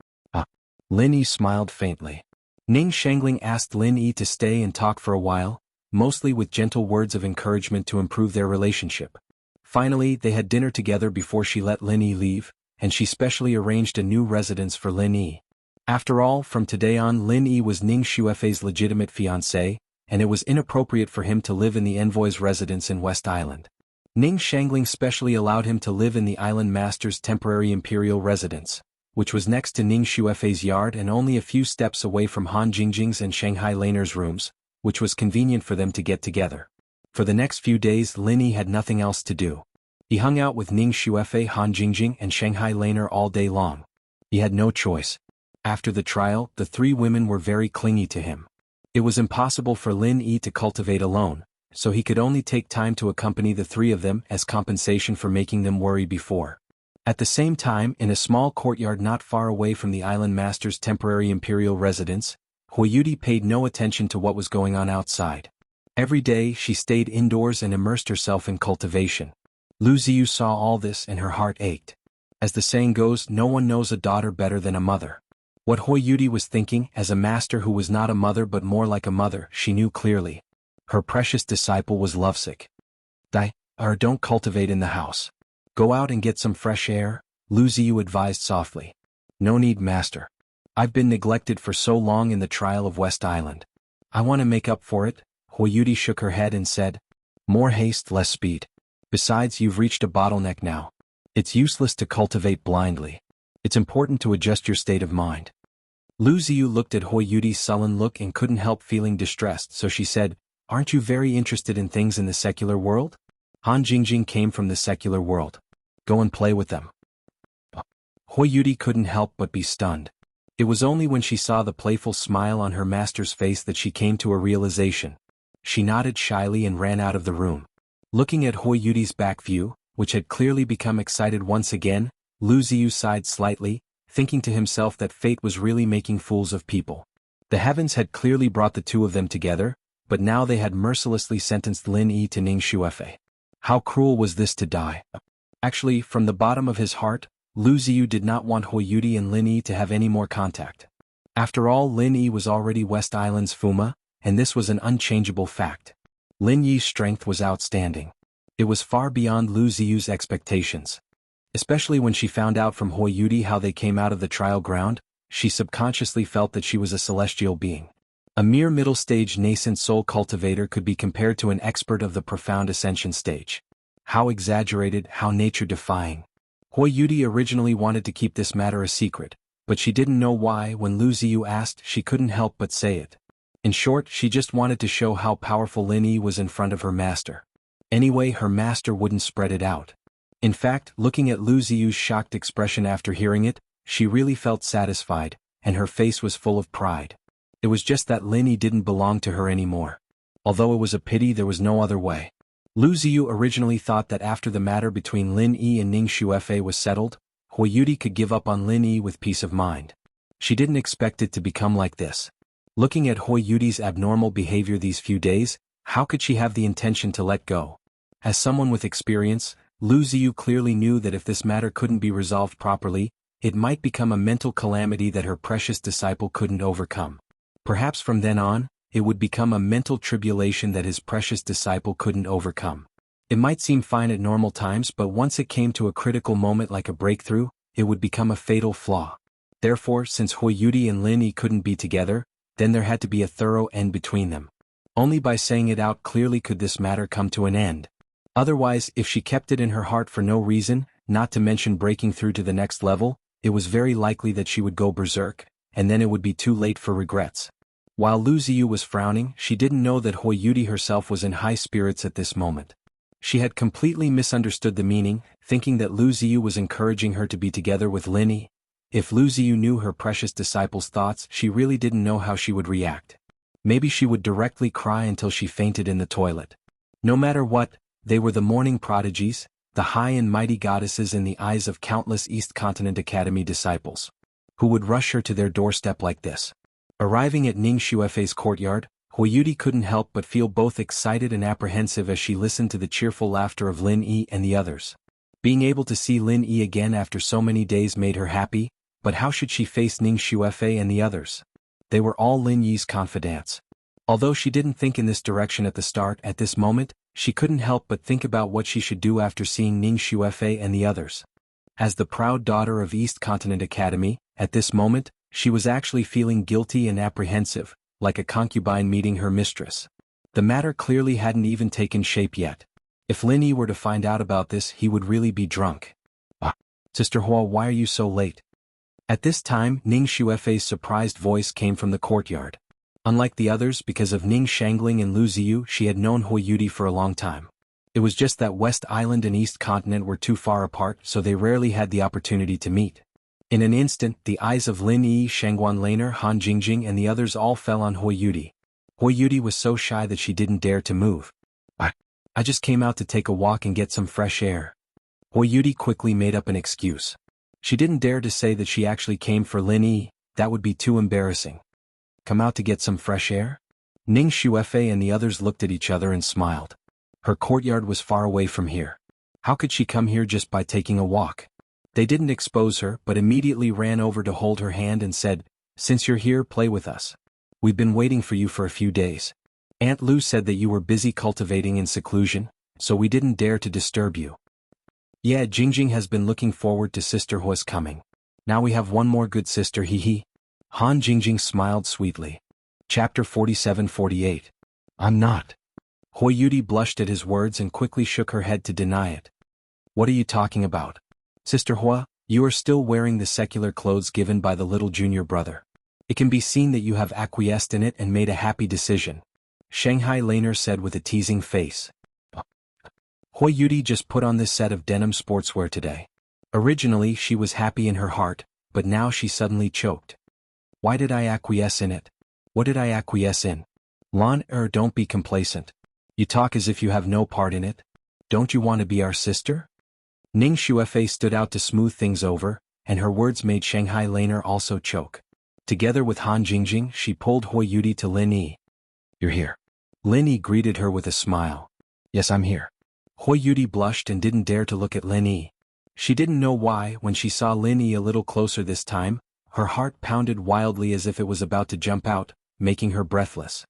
Lin Yi smiled faintly. Ning Shangling asked Lin Yi to stay and talk for a while, mostly with gentle words of encouragement to improve their relationship. Finally, they had dinner together before she let Lin Yi leave, and she specially arranged a new residence for Lin Yi. After all, from today on Lin Yi was Ning Xuefei's legitimate fiancé, and it was inappropriate for him to live in the envoy's residence in West Island. Ning Shangling specially allowed him to live in the island master's temporary imperial residence, which was next to Ning Xuefei's yard and only a few steps away from Han Jingjing's and Shanghai Laner's rooms, which was convenient for them to get together. For the next few days Lin Yi had nothing else to do. He hung out with Ning Xuefei, Han Jingjing and Shanghai Laner all day long. He had no choice. After the trial, the three women were very clingy to him. It was impossible for Lin Yi to cultivate alone, so he could only take time to accompany the three of them as compensation for making them worry before. At the same time, in a small courtyard not far away from the island master's temporary imperial residence, Hui Yudi paid no attention to what was going on outside. Every day she stayed indoors and immersed herself in cultivation. Lu Ziyu saw all this and her heart ached. As the saying goes, no one knows a daughter better than a mother. What Hui Yudi was thinking, as a master who was not a mother but more like a mother, she knew clearly. Her precious disciple was lovesick. Don't cultivate in the house. Go out and get some fresh air, Lu Ziyu advised softly. No need, master. I've been neglected for so long in the trial of West Island. I want to make up for it. Hui Yudi shook her head and said. More haste, less speed. Besides, you've reached a bottleneck now. It's useless to cultivate blindly. It's important to adjust your state of mind. Lu Ziyu looked at Hui Yudi's sullen look and couldn't help feeling distressed, so she said, Aren't you very interested in things in the secular world? Han Jingjing came from the secular world. Go and play with them. Hui Yudi couldn't help but be stunned. It was only when she saw the playful smile on her master's face that she came to a realization. She nodded shyly and ran out of the room. Looking at Hui Yuti's back view, which had clearly become excited once again, Lu Ziyu sighed slightly, thinking to himself that fate was really making fools of people. The heavens had clearly brought the two of them together, but now they had mercilessly sentenced Lin Yi to Ning Xuefei. How cruel was this to die? Actually, from the bottom of his heart, Lu Ziyu did not want Hui Yuti and Lin Yi to have any more contact. After all, Lin Yi was already West Island's Fuma, and this was an unchangeable fact. Lin Yi's strength was outstanding. It was far beyond Lu Ziyu's expectations. Especially when she found out from Hui Yuti how they came out of the trial ground, she subconsciously felt that she was a celestial being. A mere middle-stage nascent soul cultivator could be compared to an expert of the profound ascension stage. How exaggerated, how nature-defying. Hui Yuti originally wanted to keep this matter a secret, but she didn't know why. When Lu Ziyu asked, she couldn't help but say it. In short, she just wanted to show how powerful Lin Yi was in front of her master. Anyway, her master wouldn't spread it out. In fact, looking at Lu Ziyu's shocked expression after hearing it, she really felt satisfied, and her face was full of pride. It was just that Lin Yi didn't belong to her anymore. Although it was a pity, there was no other way. Lu Ziyu originally thought that after the matter between Lin Yi and Ning Xuefei was settled, Hui Yuti could give up on Lin Yi with peace of mind. She didn't expect it to become like this. Looking at Hui Yuti's abnormal behavior these few days, how could she have the intention to let go? As someone with experience, Lu Ziyu clearly knew that if this matter couldn't be resolved properly, it might become a mental calamity that her precious disciple couldn't overcome. Perhaps from then on, it would become a mental tribulation that his precious disciple couldn't overcome. It might seem fine at normal times, but once it came to a critical moment like a breakthrough, it would become a fatal flaw. Therefore, since Hui Yuti and Lin Yi couldn't be together, then there had to be a thorough end between them. Only by saying it out clearly could this matter come to an end. Otherwise, if she kept it in her heart for no reason, not to mention breaking through to the next level, it was very likely that she would go berserk, and then it would be too late for regrets. While Lu Ziyu was frowning, she didn't know that Hui Yuti herself was in high spirits at this moment. She had completely misunderstood the meaning, thinking that Lu Ziyu was encouraging her to be together with Lin Yi. If Lu Ziyu knew her precious disciple's thoughts, she really didn't know how she would react. Maybe she would directly cry until she fainted in the toilet. No matter what, they were the morning prodigies, the high and mighty goddesses in the eyes of countless East Continent Academy disciples. Who would rush her to their doorstep like this? Arriving at Ning Xuefei's courtyard, Hui Yuti couldn't help but feel both excited and apprehensive as she listened to the cheerful laughter of Lin Yi and the others. Being able to see Lin Yi again after so many days made her happy, but how should she face Ning Xuefei and the others? They were all Lin Yi's confidants. Although she didn't think in this direction at the start, at this moment, she couldn't help but think about what she should do after seeing Ning Xuefei and the others. As the proud daughter of East Continent Academy, at this moment, she was actually feeling guilty and apprehensive, like a concubine meeting her mistress. The matter clearly hadn't even taken shape yet. If Lin Yi were to find out about this, he would really be drunk. Sister Hua, why are you so late? At this time, Ning Xuefei's surprised voice came from the courtyard. Unlike the others, because of Ning Shangling and Lu Ziyu, she had known Hui Yuti for a long time. It was just that West Island and East Continent were too far apart, so they rarely had the opportunity to meet. In an instant, the eyes of Lin Yi, Shangguan Laner, Han Jingjing and the others all fell on Hui Yuti. Hui Yuti was so shy that she didn't dare to move. I just came out to take a walk and get some fresh air. Hui Yuti quickly made up an excuse. She didn't dare to say that she actually came for Lin Yi, that would be too embarrassing. Come out to get some fresh air? Ning Xuefei and the others looked at each other and smiled. Her courtyard was far away from here. How could she come here just by taking a walk? They didn't expose her, but immediately ran over to hold her hand and said, "Since you're here, play with us. We've been waiting for you for a few days. Aunt Lu said that you were busy cultivating in seclusion, so we didn't dare to disturb you." Yeah, Jingjing has been looking forward to Sister Hua's coming. Now we have one more good sister, hee. Han Jingjing smiled sweetly. Chapter 47-48. I'm not. Hui Yuti blushed at his words and quickly shook her head to deny it. What are you talking about? Sister Hua, you are still wearing the secular clothes given by the little junior brother. It can be seen that you have acquiesced in it and made a happy decision. Shanghai Laner said with a teasing face. Hui Yuti just put on this set of denim sportswear today. Originally she was happy in her heart, but now she suddenly choked. Why did I acquiesce in it? What did I acquiesce in? Don't be complacent. You talk as if you have no part in it. Don't you want to be our sister? Ning Xuefei stood out to smooth things over, and her words made Shanghai Laner also choke. Together with Han Jingjing, she pulled Hui Yudi to Lin Yi. You're here. Lin Yi greeted her with a smile. Yes, I'm here. Hui Yudi blushed and didn't dare to look at Lin Yi. She didn't know why. When she saw Lin Yi a little closer this time, her heart pounded wildly as if it was about to jump out, making her breathless.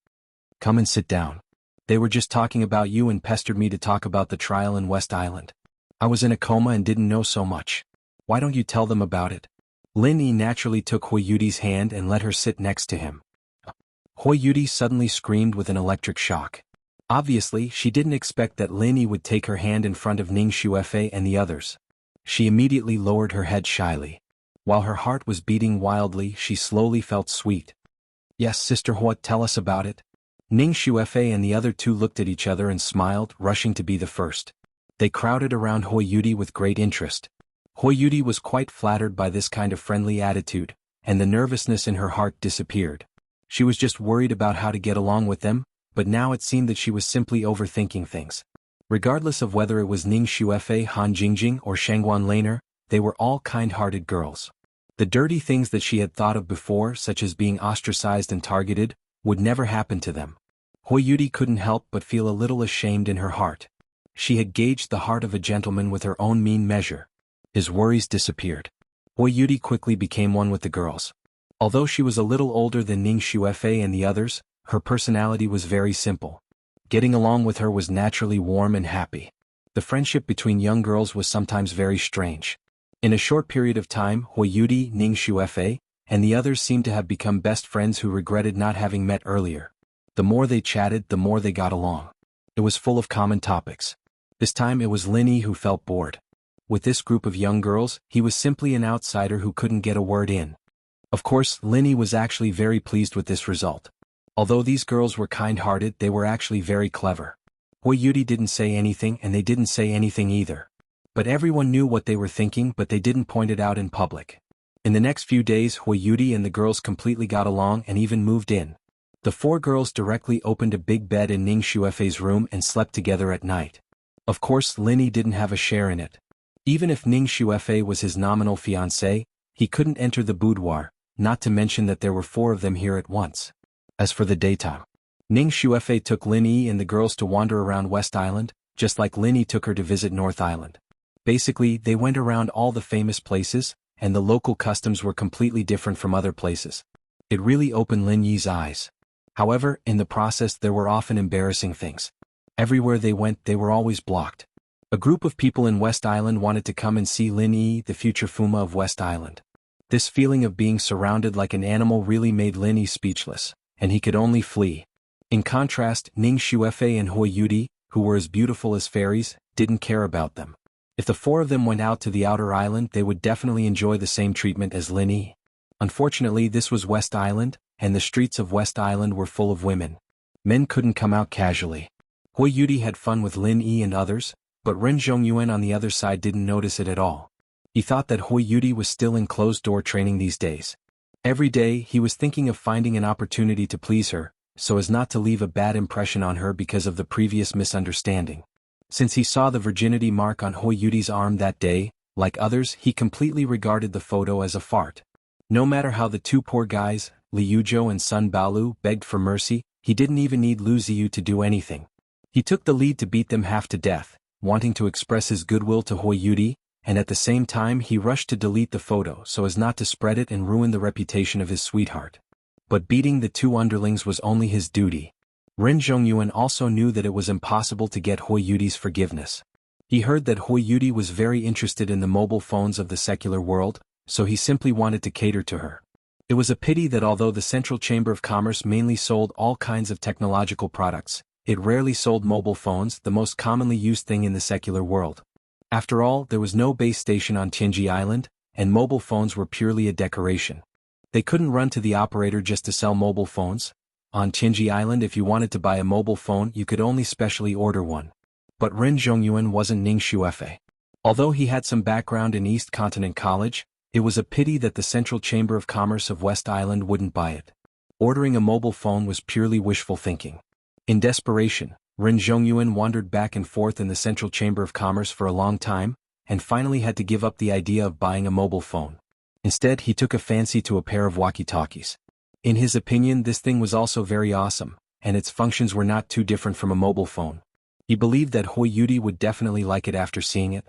Come and sit down. They were just talking about you and pestered me to talk about the trial in West Island. I was in a coma and didn't know so much. Why don't you tell them about it? Lin Yi naturally took Hui Yudi's hand and let her sit next to him. Hui Yudi suddenly screamed with an electric shock. Obviously, she didn't expect that Lin Yi would take her hand in front of Ning Xuefei and the others. She immediately lowered her head shyly. While her heart was beating wildly, she slowly felt sweet. Yes, Sister Hui, tell us about it. Ning Xuefei and the other two looked at each other and smiled, rushing to be the first. They crowded around Hui Yudi with great interest. Hui Yudi was quite flattered by this kind of friendly attitude, and the nervousness in her heart disappeared. She was just worried about how to get along with them, but now it seemed that she was simply overthinking things. Regardless of whether it was Ning Xuefei, Han Jingjing, or Shangguan Laner, they were all kind-hearted girls. The dirty things that she had thought of before, such as being ostracized and targeted, would never happen to them. Hui Yudi couldn't help but feel a little ashamed in her heart. She had gauged the heart of a gentleman with her own mean measure. His worries disappeared. Hui Yudi quickly became one with the girls. Although she was a little older than Ning Xuefei and the others, her personality was very simple. Getting along with her was naturally warm and happy. The friendship between young girls was sometimes very strange. In a short period of time, Hui Yudi, Ning Xuefei, and the others seemed to have become best friends who regretted not having met earlier. The more they chatted, the more they got along. It was full of common topics. This time it was Lin Yi who felt bored. With this group of young girls, he was simply an outsider who couldn't get a word in. Of course, Lin Yi was actually very pleased with this result. Although these girls were kind-hearted, they were actually very clever. Hui Yudi didn't say anything and they didn't say anything either. But everyone knew what they were thinking, but they didn't point it out in public. In the next few days, Hui Yudi and the girls completely got along and even moved in. The four girls directly opened a big bed in Ning Xuefei's room and slept together at night. Of course, Lin Yi didn't have a share in it. Even if Ning Xuefei was his nominal fiancé, he couldn't enter the boudoir, not to mention that there were four of them here at once. As for the daytime, Ning Xuefei took Lin Yi and the girls to wander around West Island, just like Lin Yi took her to visit North Island. Basically, they went around all the famous places, and the local customs were completely different from other places. It really opened Lin Yi's eyes. However, in the process there were often embarrassing things. Everywhere they went, they were always blocked. A group of people in West Island wanted to come and see Lin Yi, the future Fuma of West Island. This feeling of being surrounded like an animal really made Lin Yi speechless, and he could only flee. In contrast, Ning Xuefei and Hui Yudi, who were as beautiful as fairies, didn't care about them. If the four of them went out to the outer island, they would definitely enjoy the same treatment as Lin Yi. Unfortunately, this was West Island, and the streets of West Island were full of women. Men couldn't come out casually. Hui Yudi had fun with Lin Yi and others, but Ren Zhongyuan on the other side didn't notice it at all. He thought that Hui Yudi was still in closed-door training these days. Every day, he was thinking of finding an opportunity to please her, so as not to leave a bad impression on her because of the previous misunderstanding. Since he saw the virginity mark on Hui Yudi's arm that day, like others, he completely regarded the photo as a fart. No matter how the two poor guys, Li Yuzhou and Sun Baolu, begged for mercy, he didn't even need Lu Ziyu to do anything. He took the lead to beat them half to death, wanting to express his goodwill to Hui Yudi, and at the same time he rushed to delete the photo so as not to spread it and ruin the reputation of his sweetheart. But beating the two underlings was only his duty. Ren Zhongyuan also knew that it was impossible to get Hui Yudi's forgiveness. He heard that Hui Yudi was very interested in the mobile phones of the secular world, so he simply wanted to cater to her. It was a pity that although the Central Chamber of Commerce mainly sold all kinds of technological products, it rarely sold mobile phones, the most commonly used thing in the secular world. After all, there was no base station on Tianji Island, and mobile phones were purely a decoration. They couldn't run to the operator just to sell mobile phones. On Tianji Island, if you wanted to buy a mobile phone, you could only specially order one. But Ren Zhongyuan wasn't Ning Xuefei. Although he had some background in East Continent College, It was a pity that the Central Chamber of Commerce of West Island wouldn't buy it. Ordering a mobile phone was purely wishful thinking. In desperation, Ren Zhongyuan wandered back and forth in the Central Chamber of Commerce for a long time, and finally had to give up the idea of buying a mobile phone. Instead, he took a fancy to a pair of walkie-talkies. In his opinion, this thing was also very awesome, and its functions were not too different from a mobile phone. He believed that Hui Yudi would definitely like it after seeing it.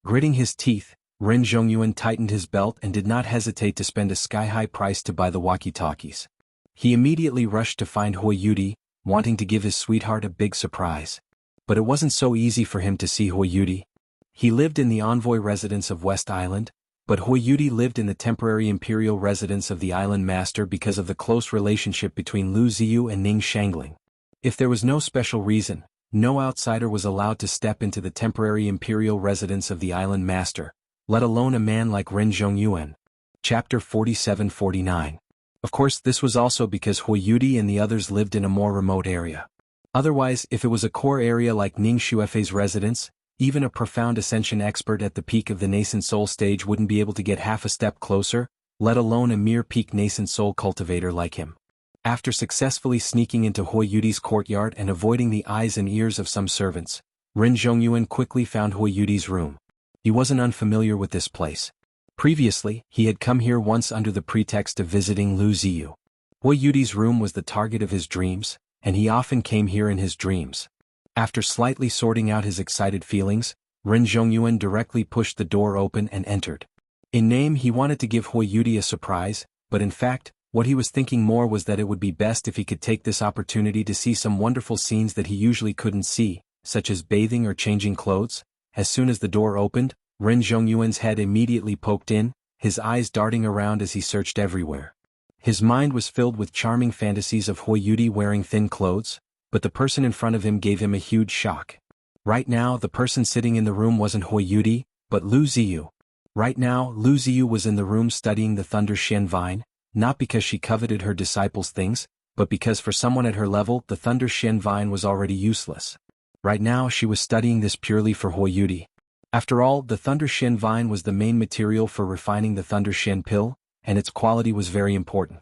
Gritting his teeth, Ren Zhongyuan tightened his belt and did not hesitate to spend a sky-high price to buy the walkie-talkies. He immediately rushed to find Hui Yudi, wanting to give his sweetheart a big surprise. But it wasn't so easy for him to see Hui Yudi. He lived in the envoy residence of West Island, but Hui Yudi lived in the temporary imperial residence of the island master because of the close relationship between Lu Ziyu and Ning Shangling. If there was no special reason, no outsider was allowed to step into the temporary imperial residence of the island master, let alone a man like Ren Zhongyuan. Chapter 47-49. Of course, this was also because Hui Yudi and the others lived in a more remote area. Otherwise, if it was a core area like Ning Xuefei's residence, even a profound ascension expert at the peak of the nascent soul stage wouldn't be able to get half a step closer, let alone a mere peak nascent soul cultivator like him. After successfully sneaking into Hui Yudi's courtyard and avoiding the eyes and ears of some servants, Ren Zhongyuan quickly found Hui Yudi's room. He wasn't unfamiliar with this place. Previously, he had come here once under the pretext of visiting Lu Ziyu. Hui Yudi's room was the target of his dreams, and he often came here in his dreams. After slightly sorting out his excited feelings, Ren Zhongyuan directly pushed the door open and entered. In name, he wanted to give Hui Yudi a surprise, but in fact, what he was thinking more was that it would be best if he could take this opportunity to see some wonderful scenes that he usually couldn't see, such as bathing or changing clothes. As soon as the door opened, Ren Zhongyuan's head immediately poked in, his eyes darting around as he searched everywhere. His mind was filled with charming fantasies of Hui Yudi wearing thin clothes, but the person in front of him gave him a huge shock. Right now, the person sitting in the room wasn't Hui Yudi, but Lu Ziyu. Right now, Lu Ziyu was in the room studying the Thunder Shen Vine, not because she coveted her disciples' things, but because for someone at her level, the Thunder Shen Vine was already useless. Right now, she was studying this purely for Hui Yudi. After all, the Thunder Shen Vine was the main material for refining the Thunder Shen pill, and its quality was very important.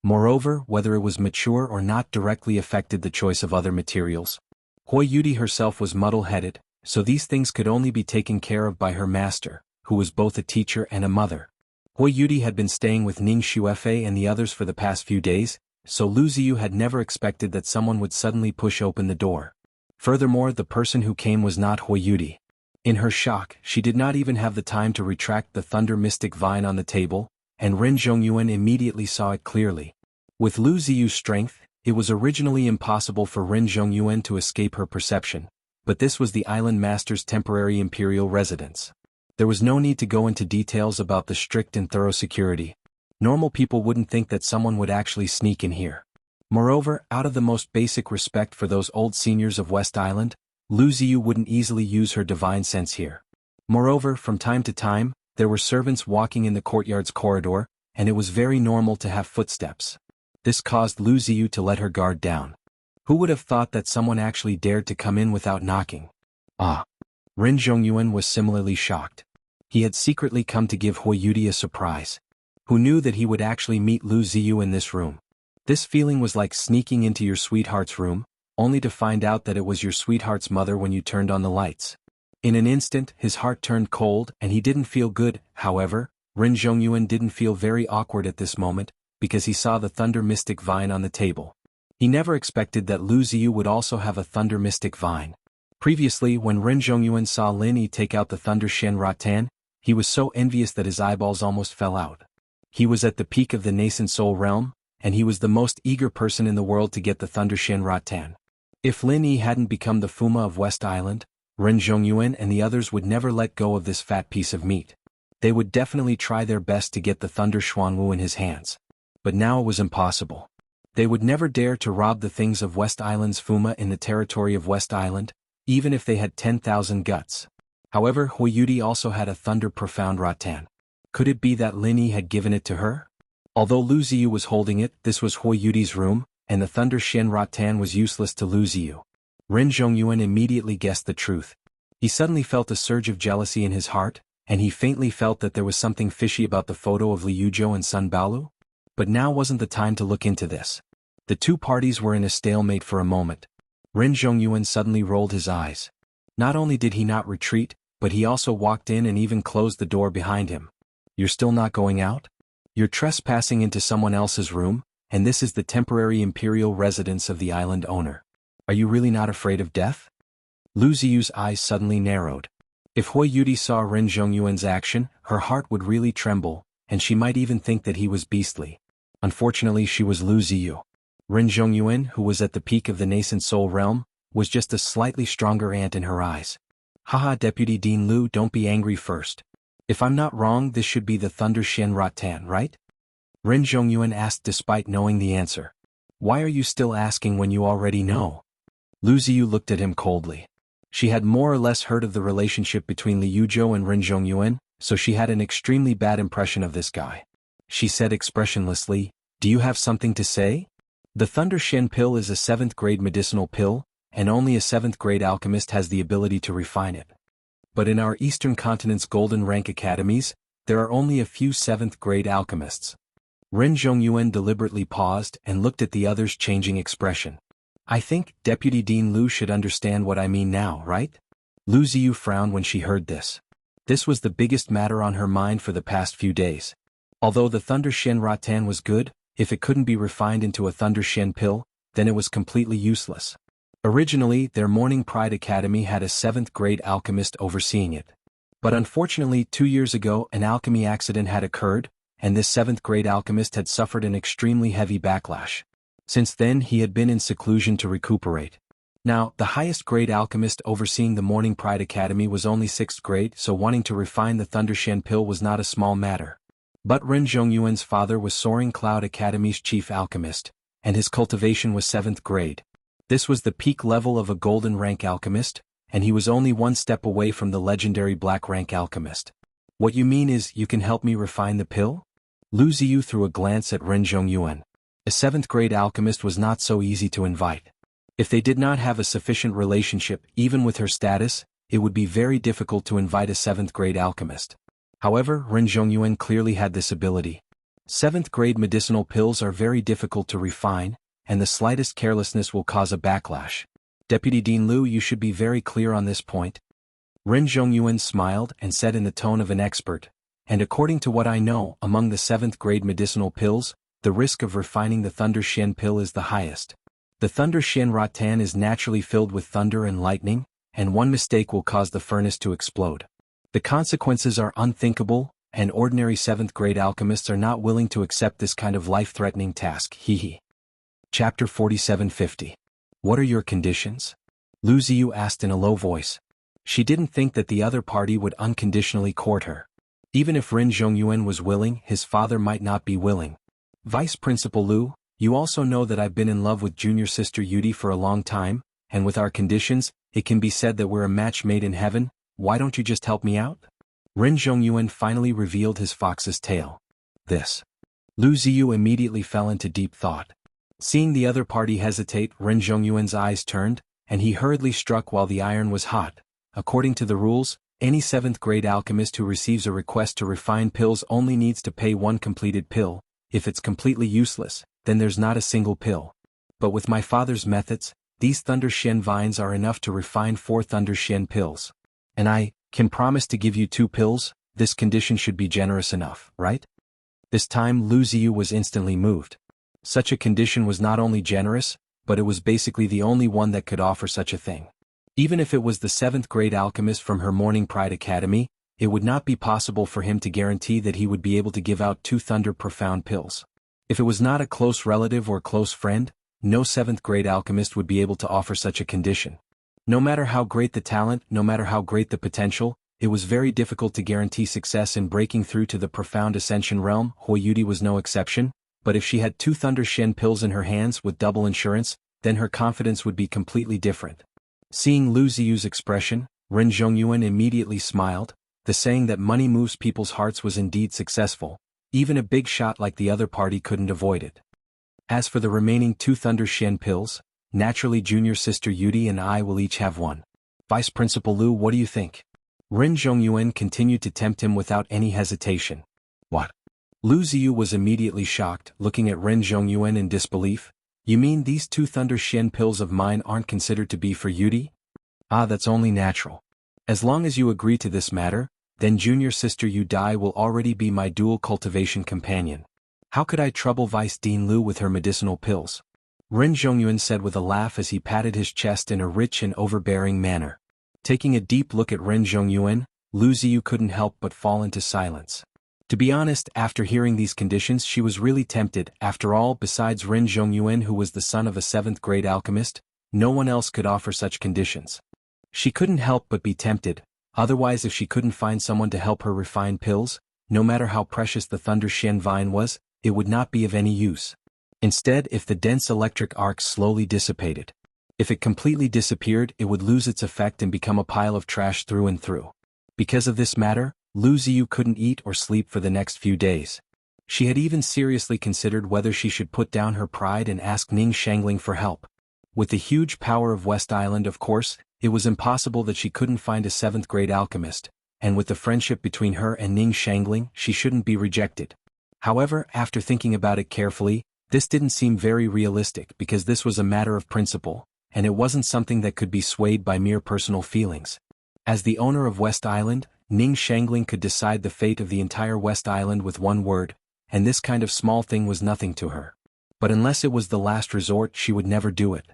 Moreover, whether it was mature or not directly affected the choice of other materials. Hui Yudi herself was muddle-headed, so these things could only be taken care of by her master, who was both a teacher and a mother. Hui Yudi had been staying with Ning Xuefei and the others for the past few days, so Lu Ziyu had never expected that someone would suddenly push open the door. Furthermore, the person who came was not Hui Yudi. In her shock, she did not even have the time to retract the Thunder Mystic Vine on the table, and Ren Zhongyuan immediately saw it clearly. With Lu Ziyu's strength, it was originally impossible for Ren Zhongyuan to escape her perception, but this was the island master's temporary imperial residence. There was no need to go into details about the strict and thorough security. Normal people wouldn't think that someone would actually sneak in here. Moreover, out of the most basic respect for those old seniors of West Island, Lu Ziyu wouldn't easily use her divine sense here. Moreover, from time to time, there were servants walking in the courtyard's corridor, and it was very normal to have footsteps. This caused Lu Ziyu to let her guard down. Who would have thought that someone actually dared to come in without knocking? Ah! Ren Zhongyuan was similarly shocked. He had secretly come to give Hui Yudi a surprise. Who knew that he would actually meet Lu Ziyu in this room? This feeling was like sneaking into your sweetheart's room, only to find out that it was your sweetheart's mother when you turned on the lights. In an instant, his heart turned cold and he didn't feel good. However, Ren Zhongyuan didn't feel very awkward at this moment, because he saw the Thunder Mystic Vine on the table. He never expected that Lu Ziyu would also have a Thunder Mystic Vine. Previously, when Ren Zhongyuan saw Lin Yi take out the Thunder Shen Rattan, he was so envious that his eyeballs almost fell out. He was at the peak of the nascent soul realm, and he was the most eager person in the world to get the Thunder Shen Rattan. If Lin Yi hadn't become the Fuma of West Island, Ren Zhongyuan and the others would never let go of this fat piece of meat. They would definitely try their best to get the Thunder Xuanwu in his hands. But now it was impossible. They would never dare to rob the things of West Island's Fuma in the territory of West Island, even if they had 10,000 guts. However, Hui Yudi also had a Thunder Profound Rattan. Could it be that Lin Yi had given it to her? Although Lu Ziyu was holding it, this was Hui Yudi's room, and the Thunder Shen Rattan was useless to Lu Ziyu. Ren Zhongyuan immediately guessed the truth. He suddenly felt a surge of jealousy in his heart, and he faintly felt that there was something fishy about the photo of Li Yuzhou and Sun Baolu. But now wasn't the time to look into this. The two parties were in a stalemate for a moment. Ren Zhongyuan suddenly rolled his eyes. Not only did he not retreat, but he also walked in and even closed the door behind him. You're still not going out? You're trespassing into someone else's room, and this is the temporary imperial residence of the island owner. Are you really not afraid of death? Lu Ziyu's eyes suddenly narrowed. If Hui Yudi saw Ren Zhongyuan's action, her heart would really tremble, and she might even think that he was beastly. Unfortunately, she was Lu Ziyu. Ren Zhongyuan, who was at the peak of the nascent soul realm, was just a slightly stronger ant in her eyes. Haha, Deputy Dean Lu, don't be angry first. If I'm not wrong, this should be the Thunder Shen Ratan, right? Ren Zhongyuan asked despite knowing the answer. Why are you still asking when you already know? Lu Ziyu looked at him coldly. She had more or less heard of the relationship between Li Yuzhou and Ren Zhongyuan, so she had an extremely bad impression of this guy. She said expressionlessly, Do you have something to say? The Thunder Shen pill is a 7th grade medicinal pill, and only a 7th grade alchemist has the ability to refine it. But in our Eastern Continent's golden rank academies, there are only a few 7th grade alchemists. Ren Zhongyuan deliberately paused and looked at the other's changing expression. I think Deputy Dean Lu should understand what I mean now, right? Lu Ziyu frowned when she heard this. This was the biggest matter on her mind for the past few days. Although the Thunder Shen Ratan was good, if it couldn't be refined into a Thunder Shen pill, then it was completely useless. Originally, their Morning Pride Academy had a 7th grade alchemist overseeing it. But unfortunately 2 years ago an alchemy accident had occurred, and this 7th grade alchemist had suffered an extremely heavy backlash. Since then he had been in seclusion to recuperate. Now, the highest grade alchemist overseeing the Morning Pride Academy was only 6th grade, so wanting to refine the Thunder Shen pill was not a small matter. But Ren Zhongyuan's father was Soaring Cloud Academy's chief alchemist, and his cultivation was 7th grade. This was the peak level of a golden rank alchemist, and he was only one step away from the legendary black rank alchemist. What you mean is you can help me refine the pill? Lu Ziyu threw a glance at Ren Zhongyuan. A 7th grade alchemist was not so easy to invite. If they did not have a sufficient relationship, even with her status, it would be very difficult to invite a 7th grade alchemist. However, Ren Zhongyuan clearly had this ability. 7th grade medicinal pills are very difficult to refine, and the slightest carelessness will cause a backlash. Deputy Dean Lu, you should be very clear on this point. Ren Zhongyuan smiled and said in the tone of an expert, and according to what I know, among the 7th grade medicinal pills, the risk of refining the Thunder Shen pill is the highest. The Thunder Shen Ratan is naturally filled with thunder and lightning, and one mistake will cause the furnace to explode. The consequences are unthinkable, and ordinary 7th grade alchemists are not willing to accept this kind of life-threatening task. Hehe. Chapter 4750. What are your conditions? Lu Ziyu asked in a low voice. She didn't think that the other party would unconditionally court her. Even if Ren Zhongyuan was willing, his father might not be willing. Vice Principal Lu, you also know that I've been in love with junior sister Yudi for a long time, and with our conditions, it can be said that we're a match made in heaven. Why don't you just help me out? Ren Zhongyuan finally revealed his fox's tail. This. Lu Ziyu immediately fell into deep thought. Seeing the other party hesitate, Ren Zhongyuan's eyes turned, and he hurriedly struck while the iron was hot. According to the rules, any 7th grade alchemist who receives a request to refine pills only needs to pay one completed pill. If it's completely useless, then there's not a single pill. But with my father's methods, these Thunder Shen vines are enough to refine 4 Thunder Shen pills. And I can promise to give you 2 pills. This condition should be generous enough, right? This time Lu Ziyu was instantly moved. Such a condition was not only generous, but it was basically the only one that could offer such a thing. Even if it was the 7th grade alchemist from her Morning Pride Academy, it would not be possible for him to guarantee that he would be able to give out 2 Thunder Profound pills. If it was not a close relative or close friend, no 7th grade alchemist would be able to offer such a condition. No matter how great the talent, no matter how great the potential, it was very difficult to guarantee success in breaking through to the profound ascension realm. Hui Yudi was no exception, but if she had 2 Thunder Shen pills in her hands with double insurance, then her confidence would be completely different. Seeing Lu Ziyu's expression, Ren Zhongyuan immediately smiled. The saying that money moves people's hearts was indeed successful. Even a big shot like the other party couldn't avoid it. As for the remaining 2 Thunder Shen pills, naturally junior sister Yudi and I will each have one. Vice Principal Lu, what do you think? Ren Zhongyuan continued to tempt him without any hesitation. What? Lu Ziyu was immediately shocked, looking at Ren Zhongyuan in disbelief. You mean these 2 Thunder Shen pills of mine aren't considered to be for Yudi? Ah, that's only natural. As long as you agree to this matter, then junior sister Yu Dai will already be my dual cultivation companion. How could I trouble Vice Dean Lu with her medicinal pills? Ren Zhongyuan said with a laugh as he patted his chest in a rich and overbearing manner. Taking a deep look at Ren Zhongyuan, Lu Ziyu couldn't help but fall into silence. To be honest, after hearing these conditions she was really tempted. After all, besides Ren Zhongyuan, who was the son of a 7th-grade alchemist, no one else could offer such conditions. She couldn't help but be tempted, otherwise if she couldn't find someone to help her refine pills, no matter how precious the Thunder Shen vine was, it would not be of any use. Instead, if the dense electric arc slowly dissipated. If it completely disappeared, it would lose its effect and become a pile of trash through and through. Because of this matter, Lu Ziyu couldn't eat or sleep for the next few days. She had even seriously considered whether she should put down her pride and ask Ning Shangling for help. With the huge power of West Island, of course, it was impossible that she couldn't find a 7th-grade alchemist, and with the friendship between her and Ning Shangling, she shouldn't be rejected. However, after thinking about it carefully, this didn't seem very realistic because this was a matter of principle, and it wasn't something that could be swayed by mere personal feelings. As the owner of West Island, Ning Shangling could decide the fate of the entire West Island with one word, and this kind of small thing was nothing to her. But unless it was the last resort, she would never do it.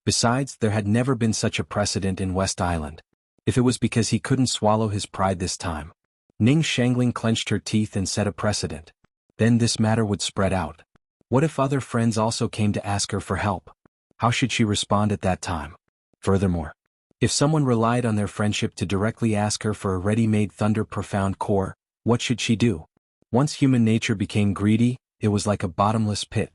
Besides, there had never been such a precedent in West Island. If it was because he couldn't swallow his pride this time. Ning Shangling clenched her teeth and set a precedent. Then this matter would spread out. What if other friends also came to ask her for help? How should she respond at that time? Furthermore, if someone relied on their friendship to directly ask her for a ready-made Thunder Profound Core, what should she do? Once human nature became greedy, it was like a bottomless pit.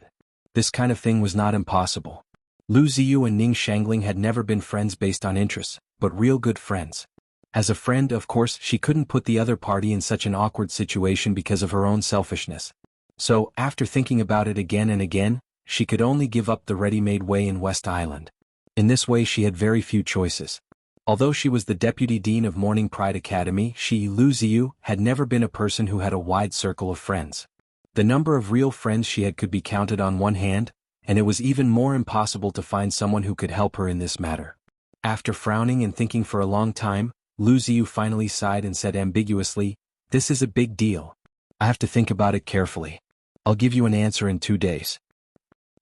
This kind of thing was not impossible. Lu Ziyu and Ning Shangling had never been friends based on interests, but real good friends. As a friend, of course, she couldn't put the other party in such an awkward situation because of her own selfishness. So, after thinking about it again and again, she could only give up the ready-made way in West Island. In this way she had very few choices. Although she was the deputy dean of Morning Pride Academy, she, Lu Ziyu, had never been a person who had a wide circle of friends. The number of real friends she had could be counted on one hand, and it was even more impossible to find someone who could help her in this matter. After frowning and thinking for a long time, Lu Ziyu finally sighed and said ambiguously, "This is a big deal. I have to think about it carefully. I'll give you an answer in 2 days."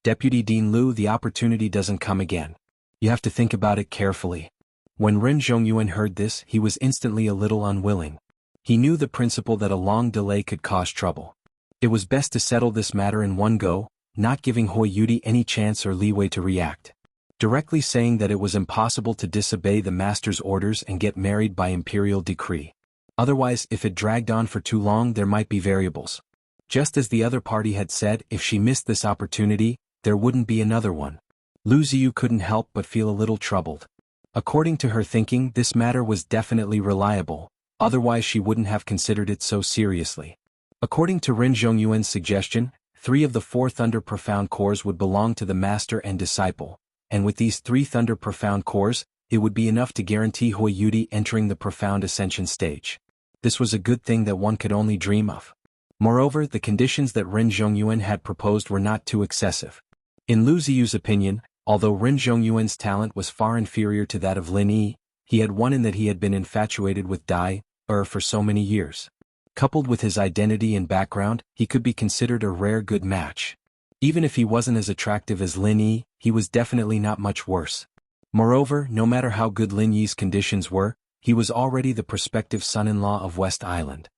Deputy Dean Lu, the opportunity doesn't come again. You have to think about it carefully. When Ren Zhongyuan heard this, he was instantly a little unwilling. He knew the principle that a long delay could cause trouble. It was best to settle this matter in one go, not giving Hui Yudi any chance or leeway to react. Directly saying that it was impossible to disobey the master's orders and get married by imperial decree. Otherwise, if it dragged on for too long, there might be variables. Just as the other party had said, if she missed this opportunity, there wouldn't be another one. Lu Ziyu couldn't help but feel a little troubled. According to her thinking, this matter was definitely reliable, otherwise she wouldn't have considered it so seriously. According to Ren Zhongyuan's suggestion, 3 of the 4 Thunder Profound Cores would belong to the master and disciple, and with these 3 Thunder Profound Cores, it would be enough to guarantee Hui Yudi entering the Profound Ascension stage. This was a good thing that one could only dream of. Moreover, the conditions that Ren Zhongyuan had proposed were not too excessive. In Lu Ziyu's opinion, although Ren Zhongyuan's talent was far inferior to that of Lin Yi, he had one in that he had been infatuated with Dai for so many years. Coupled with his identity and background, he could be considered a rare good match. Even if he wasn't as attractive as Lin Yi, he was definitely not much worse. Moreover, no matter how good Lin Yi's conditions were, he was already the prospective son-in-law of West Island.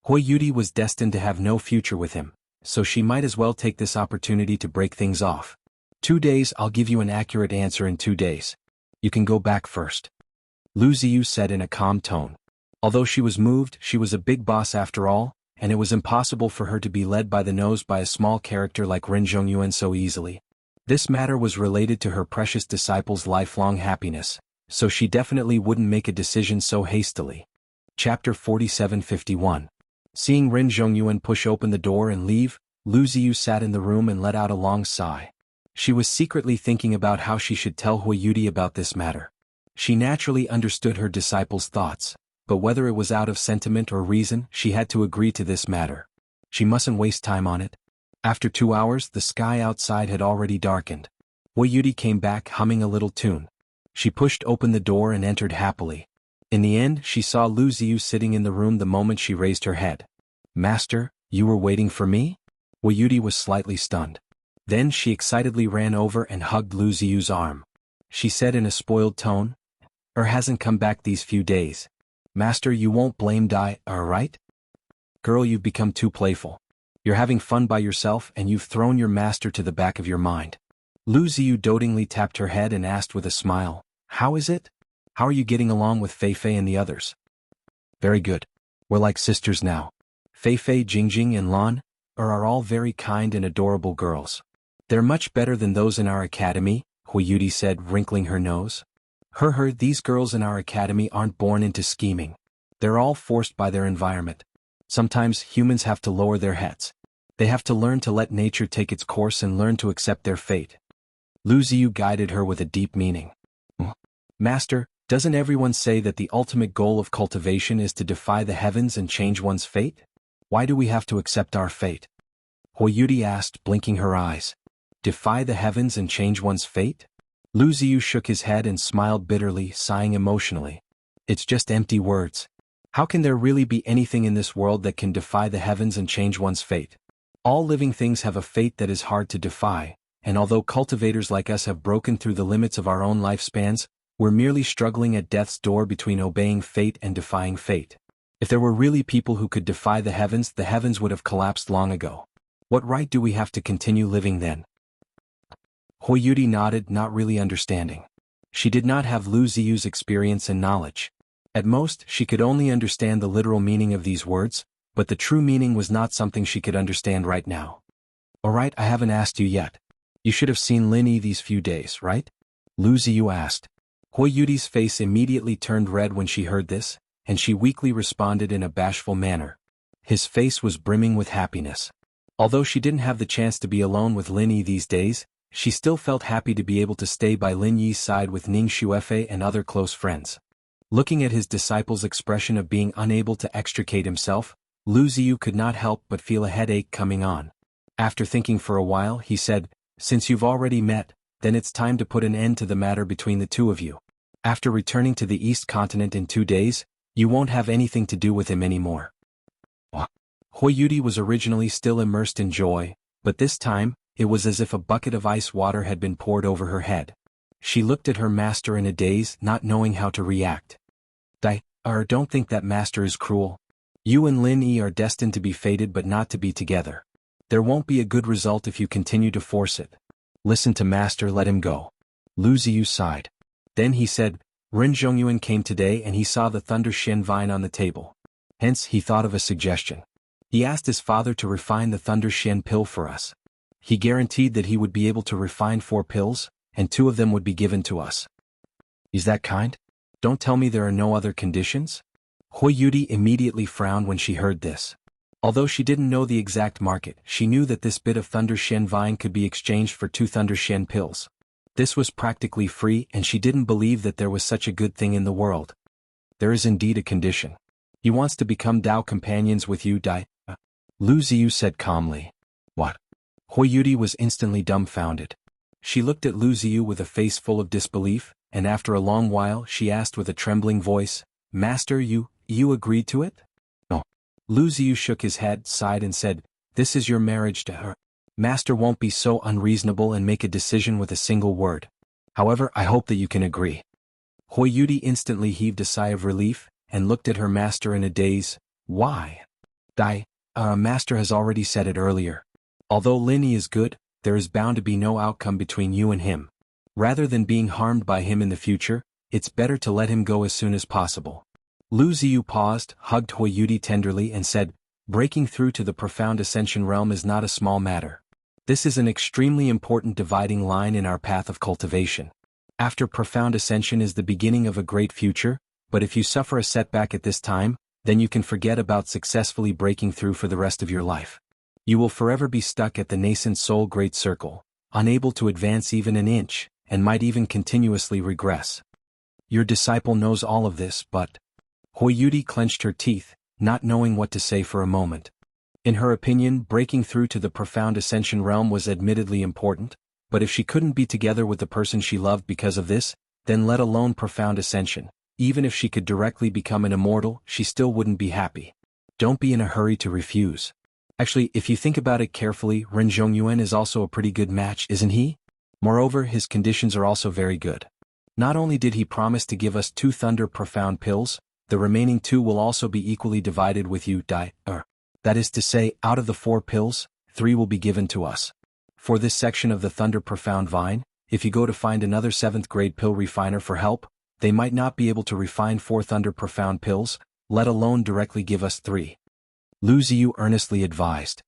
Hui Yudi was destined to have no future with him, so she might as well take this opportunity to break things off. 2 days, I'll give you an accurate answer in 2 days. You can go back first. Lu Ziyu said in a calm tone. Although she was moved, she was a big boss after all, and it was impossible for her to be led by the nose by a small character like Ren Zhongyuan so easily. This matter was related to her precious disciple's lifelong happiness, so she definitely wouldn't make a decision so hastily. Chapter 4751. Seeing Ren Zhongyuan push open the door and leave, Lu Ziyu sat in the room and let out a long sigh. She was secretly thinking about how she should tell Hui Yudi about this matter. She naturally understood her disciple's thoughts. but whether it was out of sentiment or reason, she had to agree to this matter. She mustn't waste time on it. After 2 hours, the sky outside had already darkened. Yudi came back humming a little tune. She pushed open the door and entered happily. In the end, she saw Lu Ziyu sitting in the room the moment she raised her head. "Master, you were waiting for me?" Yudi was slightly stunned. Then she excitedly ran over and hugged Lu Ziyu's arm. She said in a spoiled tone, hasn't come back these few days. Master, you won't blame Dai, right? Girl, you've become too playful. You're having fun by yourself and you've thrown your master to the back of your mind." Lu Ziyu dotingly tapped her head and asked with a smile, "How is it? How are you getting along with Fei Fei and the others?" "Very good. We're like sisters now. Fei Fei, Jingjing and Lan are all very kind and adorable girls. They're much better than those in our academy," Yudi said, wrinkling her nose. These girls in our academy aren't born into scheming. They're all forced by their environment. Sometimes humans have to lower their heads. They have to learn to let nature take its course and learn to accept their fate." Lu Ziyu guided her with a deep meaning. "Master, doesn't everyone say that the ultimate goal of cultivation is to defy the heavens and change one's fate? Why do we have to accept our fate?" Yudi asked, blinking her eyes. "Defy the heavens and change one's fate?" Lu Ziyu shook his head and smiled bitterly, sighing emotionally. "It's just empty words. How can there really be anything in this world that can defy the heavens and change one's fate? All living things have a fate that is hard to defy, and although cultivators like us have broken through the limits of our own lifespans, we're merely struggling at death's door between obeying fate and defying fate. If there were really people who could defy the heavens would have collapsed long ago. What right do we have to continue living then?" Yudi nodded, not really understanding. She did not have Lu Ziyu's experience and knowledge. At most, she could only understand the literal meaning of these words, but the true meaning was not something she could understand right now. "Alright, I haven't asked you yet. You should have seen Lin Yi these few days, right?" Lu Ziyu asked. Yudi's face immediately turned red when she heard this, and she weakly responded in a bashful manner. His face was brimming with happiness. Although she didn't have the chance to be alone with Lin Yi these days, she still felt happy to be able to stay by Lin Yi's side with Ning Xuefei and other close friends. Looking at his disciple's expression of being unable to extricate himself, Lu Ziyu could not help but feel a headache coming on. After thinking for a while, he said, "Since you've already met, then it's time to put an end to the matter between the two of you. After returning to the East Continent in 2 days, you won't have anything to do with him anymore." Yudi was originally still immersed in joy, but this time, it was as if a bucket of ice water had been poured over her head. She looked at her master in a daze, not knowing how to react. Don't think that master is cruel. You and Lin Yi are destined to be fated but not to be together. There won't be a good result if you continue to force it. Listen to master, let him go." Lu Ziyu sighed. Then he said, "Ren Zhongyuan came today and he saw the Thunder Shen vine on the table. Hence, he thought of a suggestion. He asked his father to refine the Thunder Shen pill for us. He guaranteed that he would be able to refine 4 pills, and 2 of them would be given to us." "Is that kind? Don't tell me there are no other conditions?" Yudi immediately frowned when she heard this. Although she didn't know the exact market, she knew that this bit of Thunder Shen vine could be exchanged for 2 Thunder Shen pills. This was practically free, and she didn't believe that there was such a good thing in the world. "There is indeed a condition. He wants to become Dao companions with you, Dai," Lu Ziyu said calmly. "What?" Yudi was instantly dumbfounded. She looked at Lu Ziyu with a face full of disbelief, and after a long while she asked with a trembling voice, "Master, you agreed to it?" "No." Lu Ziyu shook his head, sighed and said, "This is your marriage to her. Master won't be so unreasonable and make a decision with a single word. However, I hope that you can agree." Yudi instantly heaved a sigh of relief, and looked at her master in a daze. "Why?" Master has already said it earlier. Although Lin Yi is good, there is bound to be no outcome between you and him. Rather than being harmed by him in the future, it's better to let him go as soon as possible." Lu Ziyu paused, hugged Yudi tenderly and said, "Breaking through to the profound ascension realm is not a small matter. This is an extremely important dividing line in our path of cultivation. After profound ascension is the beginning of a great future, but if you suffer a setback at this time, then you can forget about successfully breaking through for the rest of your life. You will forever be stuck at the nascent soul great circle, unable to advance even an inch, and might even continuously regress. Your disciple knows all of this, but..." Huiyuti clenched her teeth, not knowing what to say for a moment. In her opinion, breaking through to the profound ascension realm was admittedly important, but if she couldn't be together with the person she loved because of this, then let alone profound ascension, even if she could directly become an immortal, she still wouldn't be happy. Don't be in a hurry to refuse. Actually, if you think about it carefully, Ren Zhongyuan is also a pretty good match, isn't he? Moreover, his conditions are also very good. Not only did he promise to give us 2 Thunder Profound Pills, the remaining 2 will also be equally divided with you, that is to say, out of the 4 pills, 3 will be given to us. For this section of the Thunder Profound Vine, if you go to find another 7th grade pill refiner for help, they might not be able to refine 4 Thunder Profound Pills, let alone directly give us 3. Lu Ziyu earnestly advised.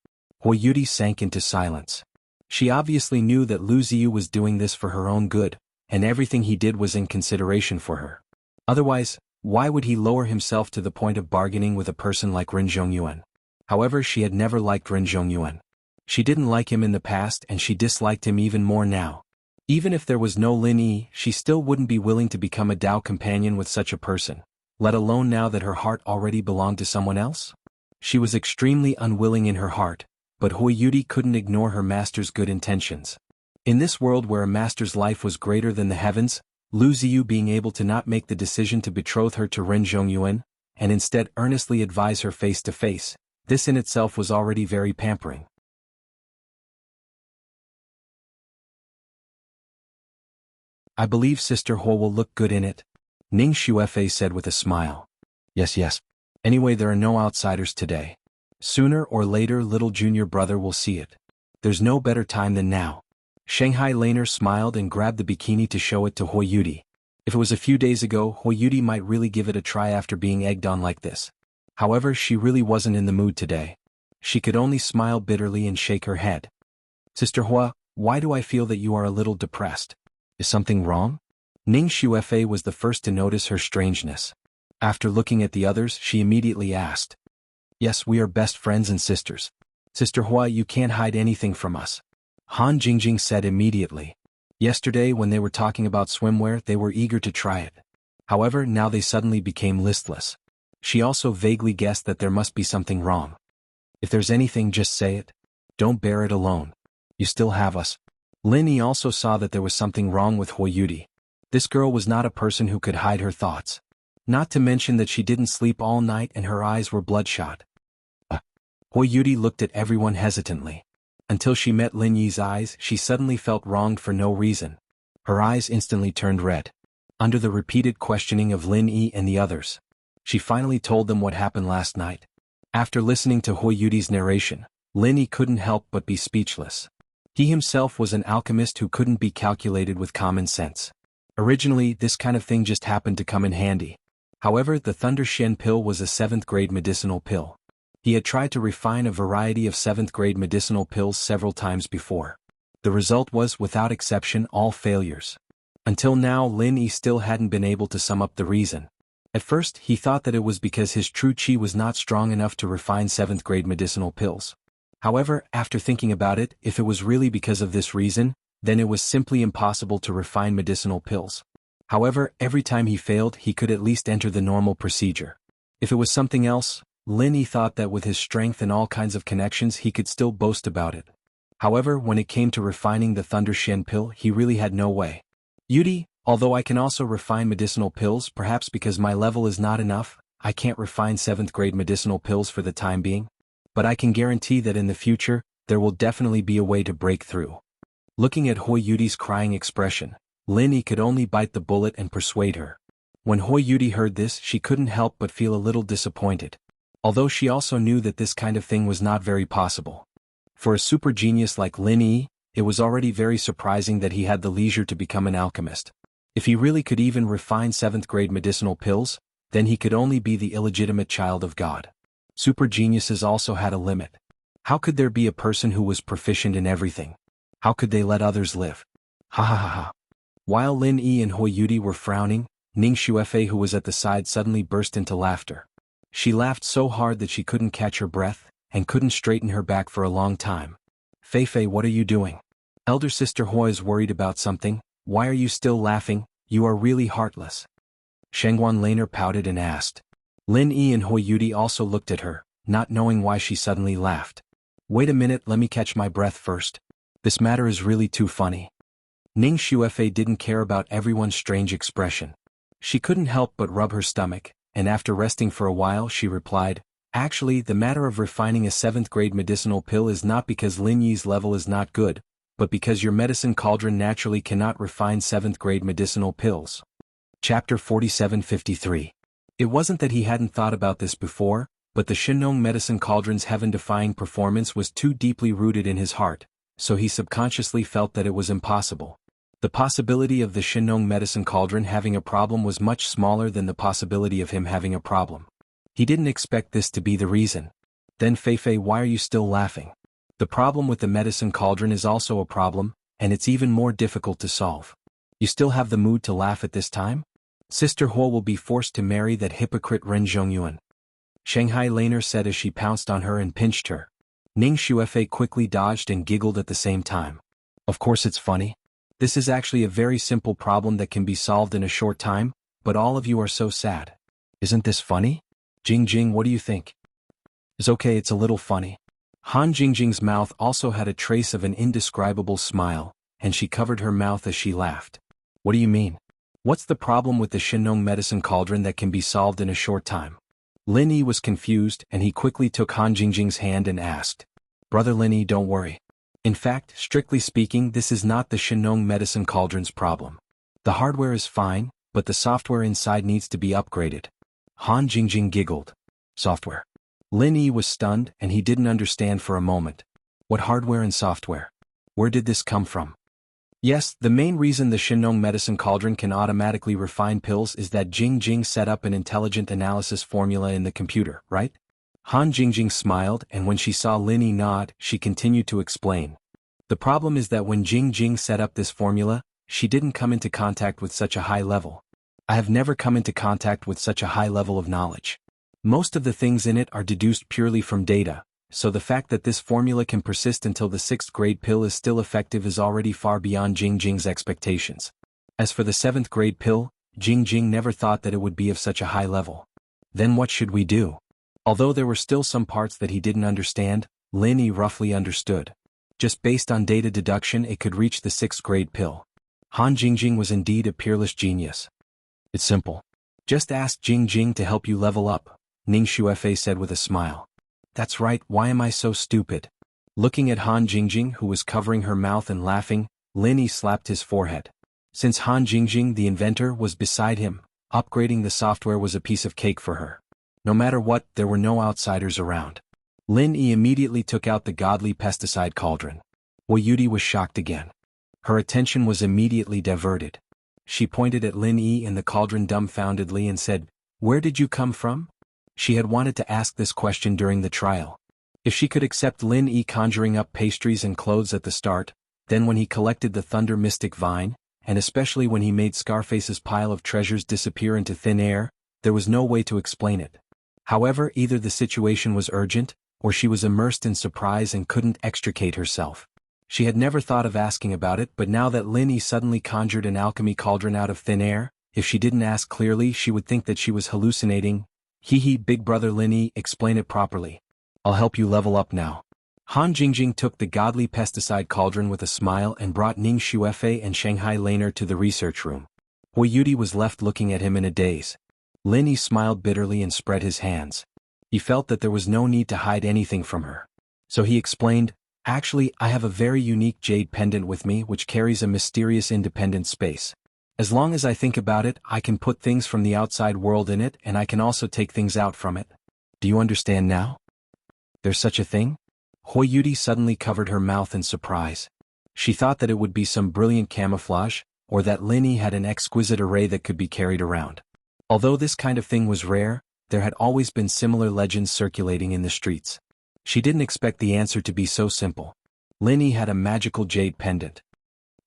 Huiyuti sank into silence. She obviously knew that Lu Ziyu was doing this for her own good, and everything he did was in consideration for her. Otherwise, why would he lower himself to the point of bargaining with a person like Ren Zhongyuan? However, she had never liked Ren Zhongyuan. She didn't like him in the past and she disliked him even more now. Even if there was no Lin Yi, she still wouldn't be willing to become a Dao companion with such a person, let alone now that her heart already belonged to someone else. She was extremely unwilling in her heart, but Huiyuti couldn't ignore her master's good intentions. In this world where a master's life was greater than the heavens, Lu Ziyu being able to not make the decision to betroth her to Ren Zhongyuan, and instead earnestly advise her face to face, this in itself was already very pampering. I believe Sister Huo will look good in it, Ning Xuefei said with a smile. Yes. Anyway, there are no outsiders today. Sooner or later little junior brother will see it. There's no better time than now. Shanghai Laner smiled and grabbed the bikini to show it to Huiyuti. If it was a few days ago, Huiyuti might really give it a try after being egged on like this. However, she really wasn't in the mood today. She could only smile bitterly and shake her head. Sister Hua, why do I feel that you are a little depressed? Is something wrong? Ning Xuefei was the first to notice her strangeness. After looking at the others, she immediately asked. Yes, we are best friends and sisters. Sister Hua, you can't hide anything from us. Han Jingjing said immediately. Yesterday when they were talking about swimwear, they were eager to try it. However, now they suddenly became listless. She also vaguely guessed that there must be something wrong. If there's anything, just say it. Don't bear it alone. You still have us. Lin Yi also saw that there was something wrong with Huiyuti. This girl was not a person who could hide her thoughts. Not to mention that she didn't sleep all night and her eyes were bloodshot. Huiyuti looked at everyone hesitantly. Until she met Lin Yi's eyes, she suddenly felt wronged for no reason. Her eyes instantly turned red. Under the repeated questioning of Lin Yi and the others, she finally told them what happened last night. After listening to Huiyuti's narration, Lin Yi couldn't help but be speechless. He himself was an alchemist who couldn't be calculated with common sense. Originally, this kind of thing just happened to come in handy. However, the Thunder Shen pill was a 7th grade medicinal pill. He had tried to refine a variety of 7th grade medicinal pills several times before. The result was, without exception, all failures. Until now, Lin Yi still hadn't been able to sum up the reason. At first, he thought that it was because his true qi was not strong enough to refine 7th grade medicinal pills. However, after thinking about it, if it was really because of this reason, then it was simply impossible to refine medicinal pills. However, every time he failed, he could at least enter the normal procedure. If it was something else, Lin Yi thought that with his strength and all kinds of connections he could still boast about it. However, when it came to refining the Thunder Shen pill, he really had no way. Yuti, although I can also refine medicinal pills, perhaps because my level is not enough, I can't refine 7th grade medicinal pills for the time being. But I can guarantee that in the future, there will definitely be a way to break through. Looking at Huiyuti's crying expression, Lin Yi could only bite the bullet and persuade her. When Huiyuti heard this, she couldn't help but feel a little disappointed. Although she also knew that this kind of thing was not very possible. For a super genius like Lin Yi, it was already very surprising that he had the leisure to become an alchemist. If he really could even refine 7th grade medicinal pills, then he could only be the illegitimate child of God. Super geniuses also had a limit. How could there be a person who was proficient in everything? How could they let others live? Ha ha ha ha. While Lin Yi and Huiyuti were frowning, Ning Xuefei, who was at the side, suddenly burst into laughter. She laughed so hard that she couldn't catch her breath, and couldn't straighten her back for a long time. Fei, what are you doing? Elder Sister Hua is worried about something. Why are you still laughing? You are really heartless. Shengguan Laner pouted and asked. Lin Yi and Hui Yudi also looked at her, not knowing why she suddenly laughed. Wait a minute, let me catch my breath first. This matter is really too funny. Ning Xuefei didn't care about everyone's strange expression. She couldn't help but rub her stomach, and after resting for a while she replied, actually, the matter of refining a 7th grade medicinal pill is not because Lin Yi's level is not good, but because your medicine cauldron naturally cannot refine 7th grade medicinal pills. Chapter 4753. It wasn't that he hadn't thought about this before, but the Shinong medicine cauldron's heaven-defying performance was too deeply rooted in his heart, so he subconsciously felt that it was impossible. The possibility of the Shinong medicine cauldron having a problem was much smaller than the possibility of him having a problem. He didn't expect this to be the reason. Then Feifei, why are you still laughing? The problem with the medicine cauldron is also a problem, and it's even more difficult to solve. You still have the mood to laugh at this time? Sister Huo will be forced to marry that hypocrite Ren Zhongyuan. Shanghai Laner said as she pounced on her and pinched her. Ning Xuefei quickly dodged and giggled at the same time. Of course it's funny. This is actually a very simple problem that can be solved in a short time, but all of you are so sad. Isn't this funny? Jing, what do you think? It's okay, it's a little funny. Han Jingjing's mouth also had a trace of an indescribable smile, and she covered her mouth as she laughed. What do you mean? What's the problem with the Shinong medicine cauldron that can be solved in a short time? Lin Yi was confused, and he quickly took Han Jingjing's hand and asked, Brother Lin Yi, don't worry. In fact, strictly speaking, this is not the Shinong medicine cauldron's problem. The hardware is fine, but the software inside needs to be upgraded. Han Jingjing giggled. Software. Lin Yi was stunned, and he didn't understand for a moment. What hardware and software? Where did this come from? Yes, the main reason the Shinong medicine cauldron can automatically refine pills is that Jing set up an intelligent analysis formula in the computer, right? Han Jingjing smiled, and when she saw Lin Yi nod, she continued to explain. The problem is that when Jing set up this formula, she didn't come into contact with such a high level. I have never come into contact with such a high level of knowledge. Most of the things in it are deduced purely from data, so the fact that this formula can persist until the 6th grade pill is still effective is already far beyond Jing's expectations. As for the 7th grade pill, Jing never thought that it would be of such a high level. Then what should we do? Although there were still some parts that he didn't understand, Lin Yi roughly understood. Just based on data deduction, it could reach the 6th grade pill. Han Jingjing was indeed a peerless genius. It's simple. Just ask Jing to help you level up, Ning Xuefei said with a smile. That's right, why am I so stupid? Looking at Han Jingjing, who was covering her mouth and laughing, Lin Yi slapped his forehead. Since Han Jingjing, the inventor, was beside him, upgrading the software was a piece of cake for her. No matter what, there were no outsiders around. Lin Yi immediately took out the godly pesticide cauldron. Hui Yudi was shocked again. Her attention was immediately diverted. She pointed at Lin Yi and the cauldron dumbfoundedly and said, Where did you come from? She had wanted to ask this question during the trial. If she could accept Lin Yi conjuring up pastries and clothes at the start, then when he collected the Thunder Mystic Vine, and especially when he made Scarface's pile of treasures disappear into thin air, there was no way to explain it. However, either the situation was urgent, or she was immersed in surprise and couldn't extricate herself. She had never thought of asking about it, but now that Lin Yi suddenly conjured an alchemy cauldron out of thin air, if she didn't ask clearly, she would think that she was hallucinating. Hee, big brother Lin Yi, explain it properly. I'll help you level up now. Han Jingjing took the godly pesticide cauldron with a smile and brought Ning Xuefei and Shanghai Laner to the research room. Hui Yudi was left looking at him in a daze. Lin Yi smiled bitterly and spread his hands. He felt that there was no need to hide anything from her. So he explained, Actually, I have a very unique jade pendant with me which carries a mysterious independent space. As long as I think about it, I can put things from the outside world in it, and I can also take things out from it. Do you understand now? There's such a thing? Hui Yudi suddenly covered her mouth in surprise. She thought that it would be some brilliant camouflage, or that Lin Yi had an exquisite array that could be carried around. Although this kind of thing was rare, there had always been similar legends circulating in the streets. She didn't expect the answer to be so simple. Lin Yi had a magical jade pendant.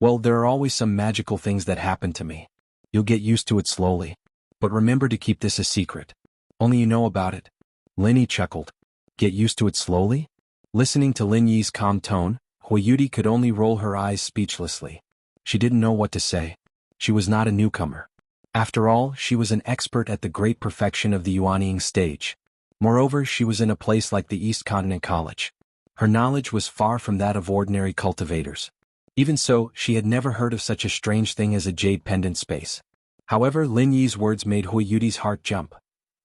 Well, there are always some magical things that happen to me. You'll get used to it slowly. But remember to keep this a secret. Only you know about it. Lin Yi chuckled. Get used to it slowly? Listening to Lin Yi's calm tone, Hui Yudi could only roll her eyes speechlessly. She didn't know what to say. She was not a newcomer. After all, she was an expert at the great perfection of the Yuanying stage. Moreover, she was in a place like the East Continent College. Her knowledge was far from that of ordinary cultivators. Even so, she had never heard of such a strange thing as a jade pendant space. However, Lin Yi's words made Hui Yudi's heart jump.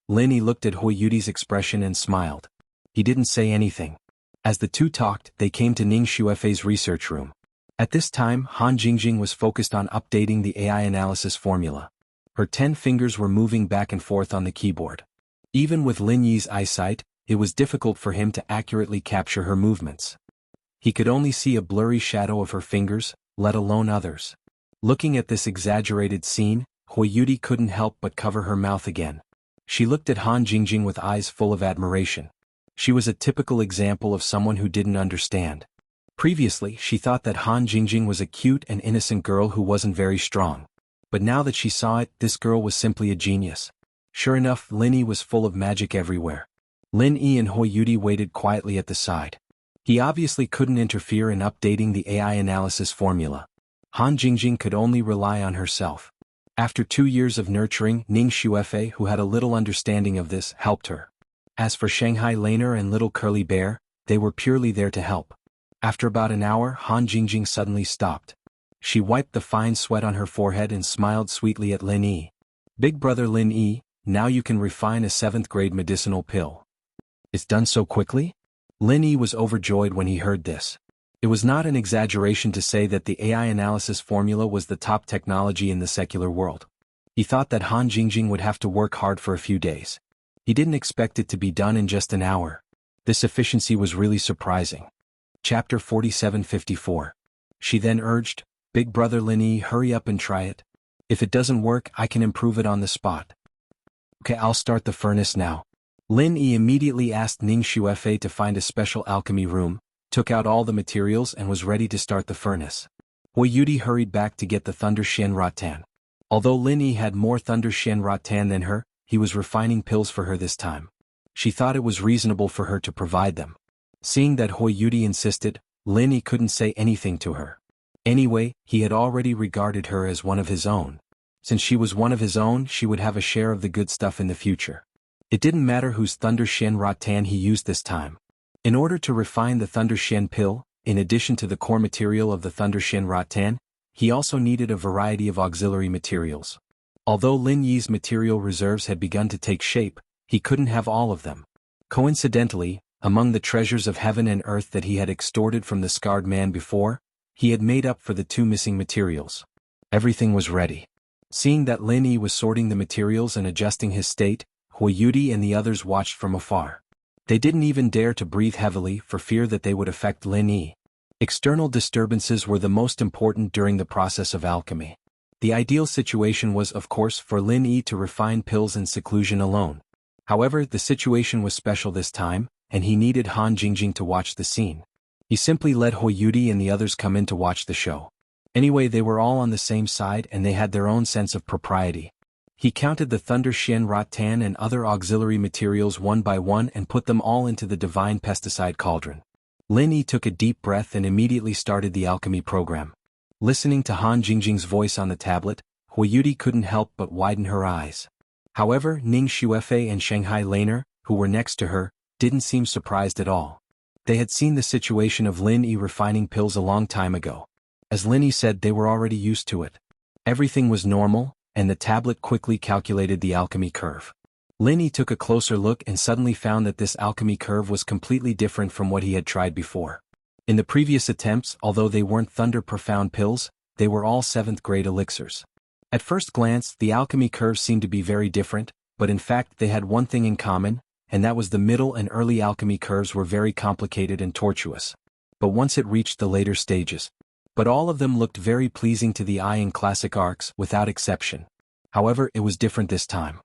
Lin Yi looked at Hui Yudi's expression and smiled. He didn't say anything. As the two talked, they came to Ning Xuefei's research room. At this time, Han Jingjing was focused on updating the AI analysis formula. Her 10 fingers were moving back and forth on the keyboard. Even with Lin Yi's eyesight, it was difficult for him to accurately capture her movements. He could only see a blurry shadow of her fingers, let alone others. Looking at this exaggerated scene, Hui Yudi couldn't help but cover her mouth again. She looked at Han Jingjing with eyes full of admiration. She was a typical example of someone who didn't understand. Previously, she thought that Han Jingjing was a cute and innocent girl who wasn't very strong. But now that she saw it, this girl was simply a genius. Sure enough, Lin Yi was full of magic everywhere. Lin Yi and Hui Yudi waited quietly at the side. He obviously couldn't interfere in updating the AI analysis formula. Han Jingjing could only rely on herself. After 2 years of nurturing, Ning Xuefei, who had a little understanding of this, helped her. As for Shanghai Laner and Little Curly Bear, they were purely there to help. After about an hour, Han Jingjing suddenly stopped. She wiped the fine sweat on her forehead and smiled sweetly at Lin Yi. Big brother Lin Yi, now you can refine a 7th grade medicinal pill. It's done so quickly? Lin Yi was overjoyed when he heard this. It was not an exaggeration to say that the AI analysis formula was the top technology in the secular world. He thought that Han Jingjing would have to work hard for a few days. He didn't expect it to be done in just an hour. This efficiency was really surprising. Chapter 4754. She then urged, Big brother Lin Yi, hurry up and try it. If it doesn't work, I can improve it on the spot. Okay, I'll start the furnace now. Lin Yi immediately asked Ning Xuefei to find a special alchemy room, took out all the materials and was ready to start the furnace. Hui Yudi hurried back to get the Thunder Shen Rattan. Although Lin Yi had more Thunder Shen Rattan than her, he was refining pills for her this time. She thought it was reasonable for her to provide them. Seeing that Hui Yudi insisted, Lin Yi couldn't say anything to her. Anyway, he had already regarded her as one of his own. Since she was one of his own, she would have a share of the good stuff in the future. It didn't matter whose Thunder Shen Rattan he used this time. In order to refine the Thunder Shen pill, in addition to the core material of the Thunder Shen Rattan, he also needed a variety of auxiliary materials. Although Lin Yi's material reserves had begun to take shape, he couldn't have all of them. Coincidentally, among the treasures of heaven and earth that he had extorted from the scarred man before, he had made up for the 2 missing materials. Everything was ready. Seeing that Lin Yi was sorting the materials and adjusting his state, Hui Yudi and the others watched from afar. They didn't even dare to breathe heavily for fear that they would affect Lin Yi. External disturbances were the most important during the process of alchemy. The ideal situation was, of course, for Lin Yi to refine pills in seclusion alone. However, the situation was special this time, and he needed Han Jingjing to watch the scene. He simply let Hui Yudi and the others come in to watch the show. Anyway, they were all on the same side and they had their own sense of propriety. He counted the Thunder Shen Rattan and other auxiliary materials one by one and put them all into the divine pesticide cauldron. Lin Yi took a deep breath and immediately started the alchemy program. Listening to Han Jingjing's voice on the tablet, Hui Yudi couldn't help but widen her eyes. However, Ning Xuefei and Shanghai Laner, who were next to her, didn't seem surprised at all. They had seen the situation of Lin Yi refining pills a long time ago. As Lin Yi said, they were already used to it. Everything was normal, and the tablet quickly calculated the alchemy curve. Lin Yi took a closer look and suddenly found that this alchemy curve was completely different from what he had tried before. In the previous attempts, although they weren't Thunder Profound pills, they were all 7th grade elixirs. At first glance, the alchemy curves seemed to be very different, but in fact they had one thing in common, and that was the middle and early alchemy curves were very complicated and tortuous. But once it reached the later stages, all of them looked very pleasing to the eye in classic arcs, without exception. However, it was different this time.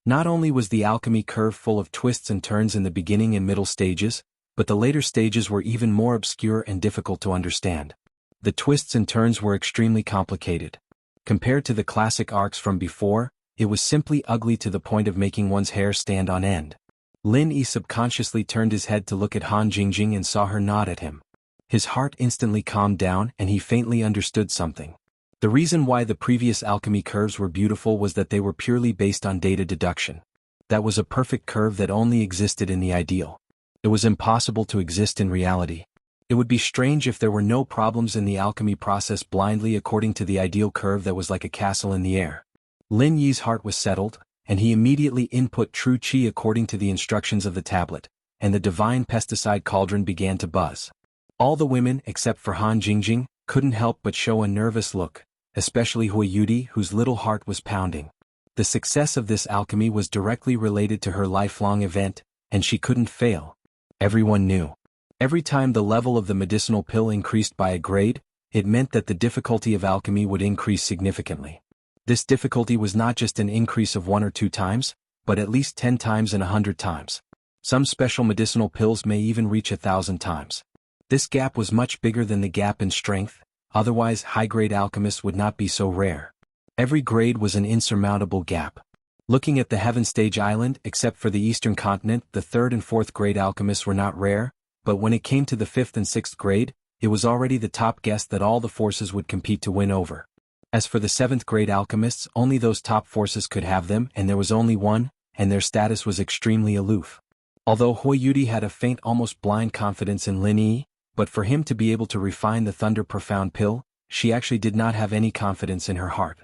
Not only was the alchemy curve full of twists and turns in the beginning and middle stages, but the later stages were even more obscure and difficult to understand. The twists and turns were extremely complicated. Compared to the classic arcs from before, it was simply ugly to the point of making one's hair stand on end. Lin Yi subconsciously turned his head to look at Han Jingjing and saw her nod at him. His heart instantly calmed down and he faintly understood something. The reason why the previous alchemy curves were beautiful was that they were purely based on data deduction. That was a perfect curve that only existed in the ideal. It was impossible to exist in reality. It would be strange if there were no problems in the alchemy process blindly according to the ideal curve that was like a castle in the air. Lin Yi's heart was settled, and he immediately input true qi according to the instructions of the tablet, and the divine pesticide cauldron began to buzz. All the women, except for Han Jingjing, couldn't help but show a nervous look, especially Hui Yudi, whose little heart was pounding. The success of this alchemy was directly related to her lifelong event, and she couldn't fail. Everyone knew. Every time the level of the medicinal pill increased by a grade, it meant that the difficulty of alchemy would increase significantly. This difficulty was not just an increase of 1 or 2 times, but at least 10 times and 100 times. Some special medicinal pills may even reach 1,000 times. This gap was much bigger than the gap in strength, otherwise high-grade alchemists would not be so rare. Every grade was an insurmountable gap. Looking at the Heaven Stage Island, except for the Eastern Continent, the 3rd and 4th grade alchemists were not rare, but when it came to the 5th and 6th grade, it was already the top guess that all the forces would compete to win over. As for the 7th grade alchemists, only those top forces could have them, and there was only one, and their status was extremely aloof. Although Hui Yudi had a faint, almost blind confidence in Lin Yi, but for him to be able to refine the Thunder Profound Pill, she actually did not have any confidence in her heart.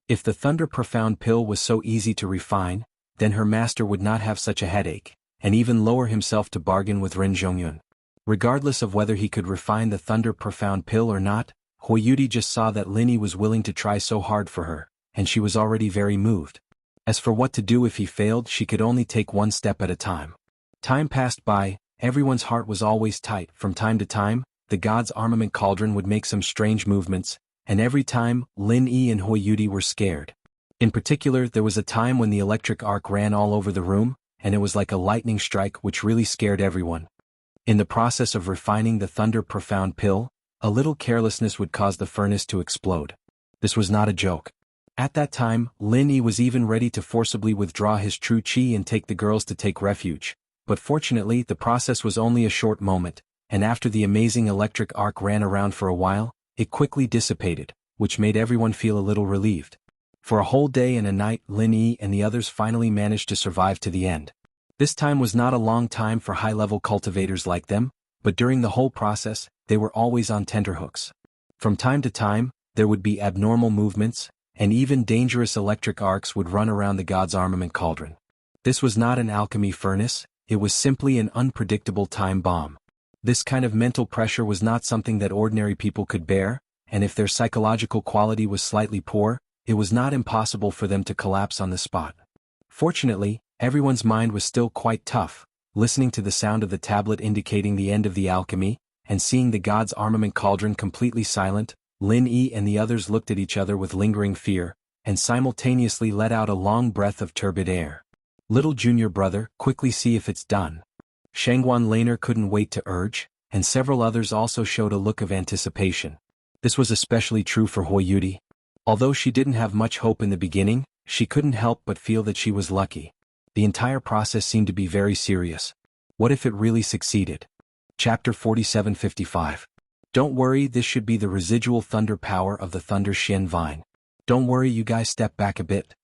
If the Thunder Profound Pill was so easy to refine, then her master would not have such a headache, and even lower himself to bargain with Ren Zhongyun. Regardless of whether he could refine the Thunder Profound Pill or not, Hui Yudi just saw that Lin Yi was willing to try so hard for her, and she was already very moved. As for what to do if he failed, she could only take one step at a time. Time passed by. Everyone's heart was always tight. From time to time, the god's armament cauldron would make some strange movements, and every time, Lin Yi and Hui Yudi were scared. In particular, there was a time when the electric arc ran all over the room, and it was like a lightning strike which really scared everyone. In the process of refining the Thunder Profound Pill, a little carelessness would cause the furnace to explode. This was not a joke. At that time, Lin Yi was even ready to forcibly withdraw his true qi and take the girls to take refuge. But fortunately, the process was only a short moment, and after the amazing electric arc ran around for a while, it quickly dissipated, which made everyone feel a little relieved. For a whole day and a night, Lin Yi and the others finally managed to survive to the end. This time was not a long time for high-level cultivators like them, but during the whole process, they were always on tenterhooks. From time to time, there would be abnormal movements, and even dangerous electric arcs would run around the god's armament cauldron. This was not an alchemy furnace. It was simply an unpredictable time bomb. This kind of mental pressure was not something that ordinary people could bear, and if their psychological quality was slightly poor, it was not impossible for them to collapse on the spot. Fortunately, everyone's mind was still quite tough, listening to the sound of the tablet indicating the end of the alchemy, and seeing the god's armament cauldron completely silent. Lin Yi and the others looked at each other with lingering fear, and simultaneously let out a long breath of turbid air. Little junior brother, quickly see if it's done. Shangguan Laner couldn't wait to urge, and several others also showed a look of anticipation. This was especially true for Hui Yudi. Although she didn't have much hope in the beginning, she couldn't help but feel that she was lucky. The entire process seemed to be very serious. What if it really succeeded? Chapter 4755. Don't worry, this should be the residual thunder power of the Thunder Shen Vine. Don't worry, you guys, step back a bit.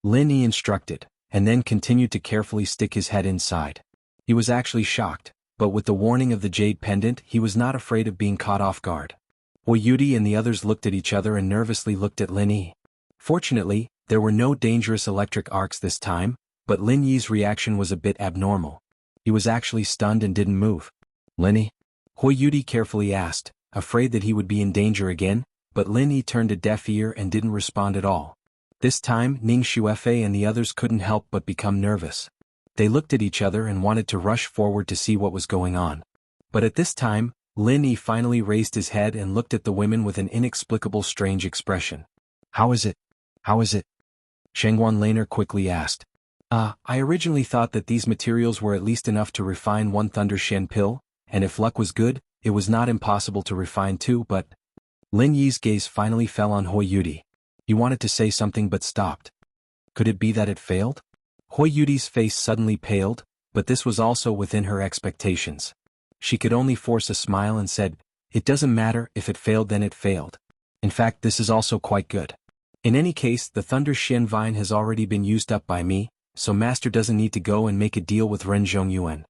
Lin Yi instructed, and then continued to carefully stick his head inside. He was actually shocked, but with the warning of the jade pendant, he was not afraid of being caught off guard. Hui Yudi and the others looked at each other and nervously looked at Lin Yi. Fortunately, there were no dangerous electric arcs this time, but Lin Yi's reaction was a bit abnormal. He was actually stunned and didn't move. Lin Yi? Hui Yudi carefully asked, afraid that he would be in danger again, but Lin Yi turned a deaf ear and didn't respond at all. This time, Ning Xuefei and the others couldn't help but become nervous. They looked at each other and wanted to rush forward to see what was going on. But at this time, Lin Yi finally raised his head and looked at the women with an inexplicable strange expression. How is it? How is it? Shangguan Laner quickly asked. I originally thought that these materials were at least enough to refine one Thunder Shen pill, and if luck was good, it was not impossible to refine two, but... Lin Yi's gaze finally fell on Hui Yudi. He wanted to say something but stopped. Could it be that it failed? Hui Yudi's face suddenly paled, but this was also within her expectations. She could only force a smile and said, "It doesn't matter, if it failed then it failed. In fact, this is also quite good. In any case, the Thunder Shen Vine has already been used up by me, so Master doesn't need to go and make a deal with Ren Zhongyuan.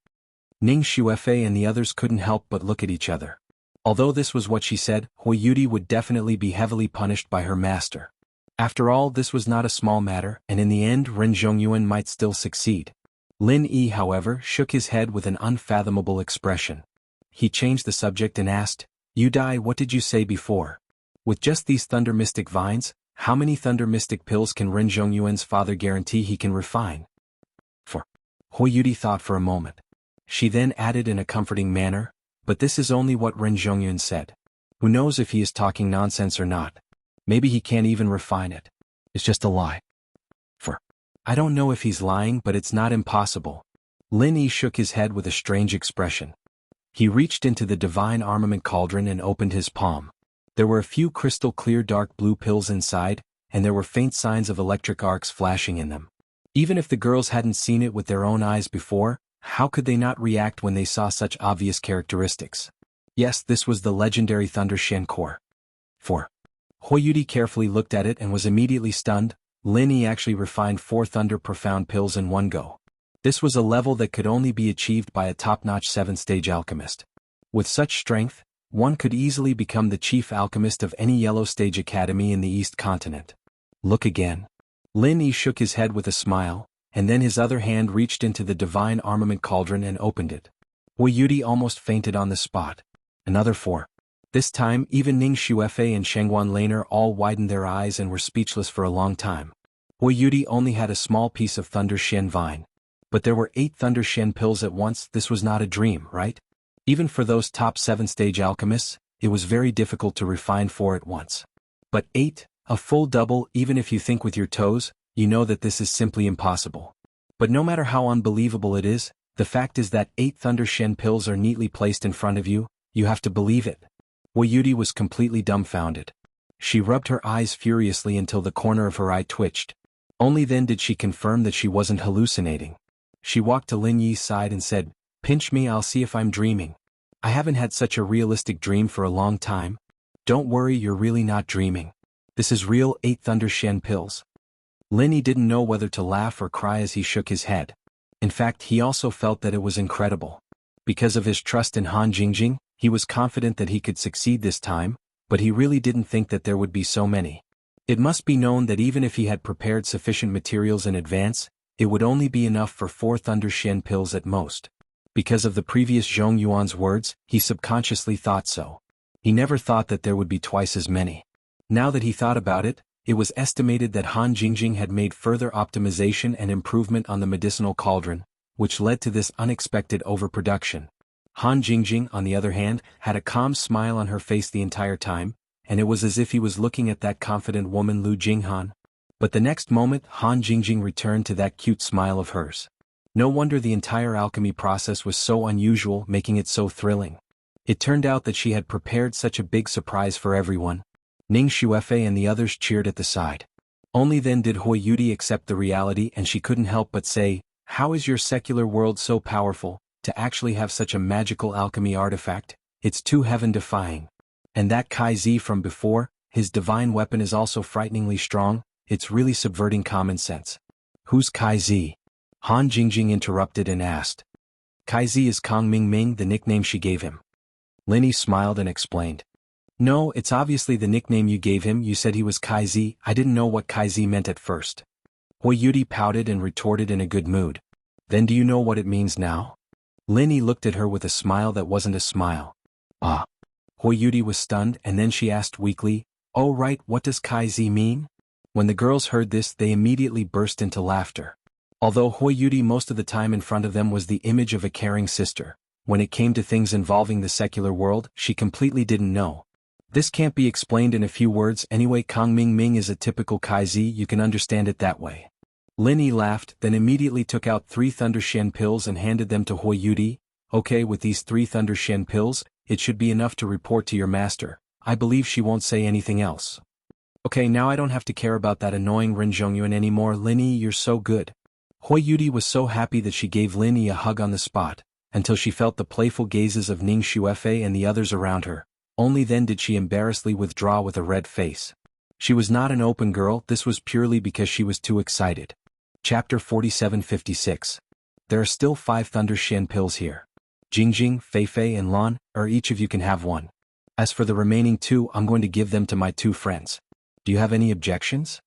Ning Xuefei and the others couldn't help but look at each other. Although this was what she said, Hui Yudi would definitely be heavily punished by her master. After all, this was not a small matter, and in the end Ren Zhongyuan might still succeed. Lin Yi, however, shook his head with an unfathomable expression. He changed the subject and asked, Yudai, what did you say before? With just these Thunder Mystic Vines, how many Thunder Mystic Pills can Ren Zhongyuan's father guarantee he can refine? For Hui Yudi thought for a moment. She then added in a comforting manner, but this is only what Ren Zhongyuan said. Who knows if he is talking nonsense or not? Maybe he can't even refine it. It's just a lie. For I don't know if he's lying, but it's not impossible. Lin Yi shook his head with a strange expression. He reached into the divine armament cauldron and opened his palm. There were a few crystal clear dark blue pills inside, and there were faint signs of electric arcs flashing in them. Even if the girls hadn't seen it with their own eyes before, how could they not react when they saw such obvious characteristics? Yes, this was the legendary Thunder Shen core. 4. Hui Yudi carefully looked at it and was immediately stunned. Lin Yi actually refined 4 Thunder Profound pills in one go. This was a level that could only be achieved by a top-notch 7th-stage alchemist. With such strength, one could easily become the chief alchemist of any Yellow Stage Academy in the East Continent. Look again. Lin Yi shook his head with a smile, and then his other hand reached into the divine armament cauldron and opened it. Hui Yudi almost fainted on the spot. Another 4. This time, even Ning Xuefei and Shengguan Laner all widened their eyes and were speechless for a long time. Hui Yudi only had a small piece of Thunder Shen Vine. But there were 8 Thunder Shen pills at once. This was not a dream, right? Even for those top 7th-stage alchemists, it was very difficult to refine 4 at once. But 8, a full double, even if you think with your toes, you know that this is simply impossible. But no matter how unbelievable it is, the fact is that 8 Thunder Shen pills are neatly placed in front of you, you have to believe it. Hui Yudi was completely dumbfounded. She rubbed her eyes furiously until the corner of her eye twitched. Only then did she confirm that she wasn't hallucinating. She walked to Lin Yi's side and said, Pinch me, I'll see if I'm dreaming. I haven't had such a realistic dream for a long time. Don't worry, you're really not dreaming. This is real 8 Thunder Shen pills. Lin Yi didn't know whether to laugh or cry as he shook his head. In fact, he also felt that it was incredible. Because of his trust in Han Jingjing, he was confident that he could succeed this time, but he really didn't think that there would be so many. It must be known that even if he had prepared sufficient materials in advance, it would only be enough for 4 Thunder Shen pills at most. Because of the previous Zhong Yuan's words, he subconsciously thought so. He never thought that there would be twice as many. Now that he thought about it, it was estimated that Han Jingjing had made further optimization and improvement on the medicinal cauldron, which led to this unexpected overproduction. Han Jingjing, on the other hand, had a calm smile on her face the entire time, and it was as if he was looking at that confident woman Lu Jinghan. But the next moment, Han Jingjing returned to that cute smile of hers. No wonder the entire alchemy process was so unusual, making it so thrilling. It turned out that she had prepared such a big surprise for everyone. Ning Xuefei and the others cheered at the side. Only then did Hui Yudi accept the reality, and she couldn't help but say, How is your secular world so powerful, to actually have such a magical alchemy artifact? It's too heaven-defying. And that Kai Zi from before, his divine weapon is also frighteningly strong. It's really subverting common sense. Who's Kai Zi? Han Jingjing interrupted and asked. Kai Zi is Kong Ming Ming, the nickname she gave him. Lin Yi smiled and explained. No, it's obviously the nickname you gave him. You said he was Kai Zi. I didn't know what Kai Zi meant at first. Hui Yudi pouted and retorted in a good mood. Then do you know what it means now? Lin Yi looked at her with a smile that wasn't a smile. Ah. Hui Yudi was stunned, and then she asked weakly, Oh right, what does Kai Zi mean? When the girls heard this, they immediately burst into laughter. Although Hui Yudi most of the time in front of them was the image of a caring sister, when it came to things involving the secular world, she completely didn't know. This can't be explained in a few words anyway. Kong Ming Ming is a typical Kai Zi, you can understand it that way. Lin Yi laughed, then immediately took out 3 Thunder Shen pills and handed them to Hui Yudi. Okay, with these 3 Thunder Shen pills, it should be enough to report to your master. I believe she won't say anything else. Okay, now I don't have to care about that annoying Ren Zhongyuan anymore. Lin Yi, you're so good. Hui Yudi was so happy that she gave Lin Yi a hug on the spot, until she felt the playful gazes of Ning Xuefei and the others around her. Only then did she embarrassedly withdraw with a red face. She was not an open girl, this was purely because she was too excited. Chapter 4756. There are still 5 Thunder Shen pills here. Jingjing, Feifei and Lan, each of you can have one. As for the remaining 2, I'm going to give them to my 2 friends. Do you have any objections?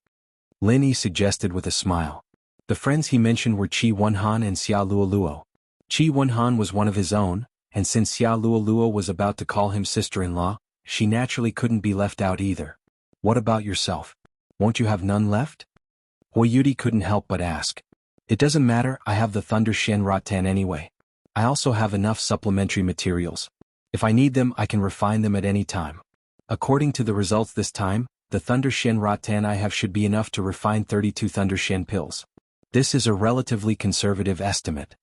Lin Yi suggested with a smile. The friends he mentioned were Qi Wenhan and Xia Luoluo. Qi Wenhan was one of his own, and since Xia Luoluo was about to call him sister-in-law, she naturally couldn't be left out either. What about yourself? Won't you have none left? Hui Yudi couldn't help but ask. It doesn't matter, I have the Thunder Shen Rattan anyway. I also have enough supplementary materials. If I need them, I can refine them at any time. According to the results this time, the Thunder Shen Rattan I have should be enough to refine 32 Thunder Shen pills. This is a relatively conservative estimate.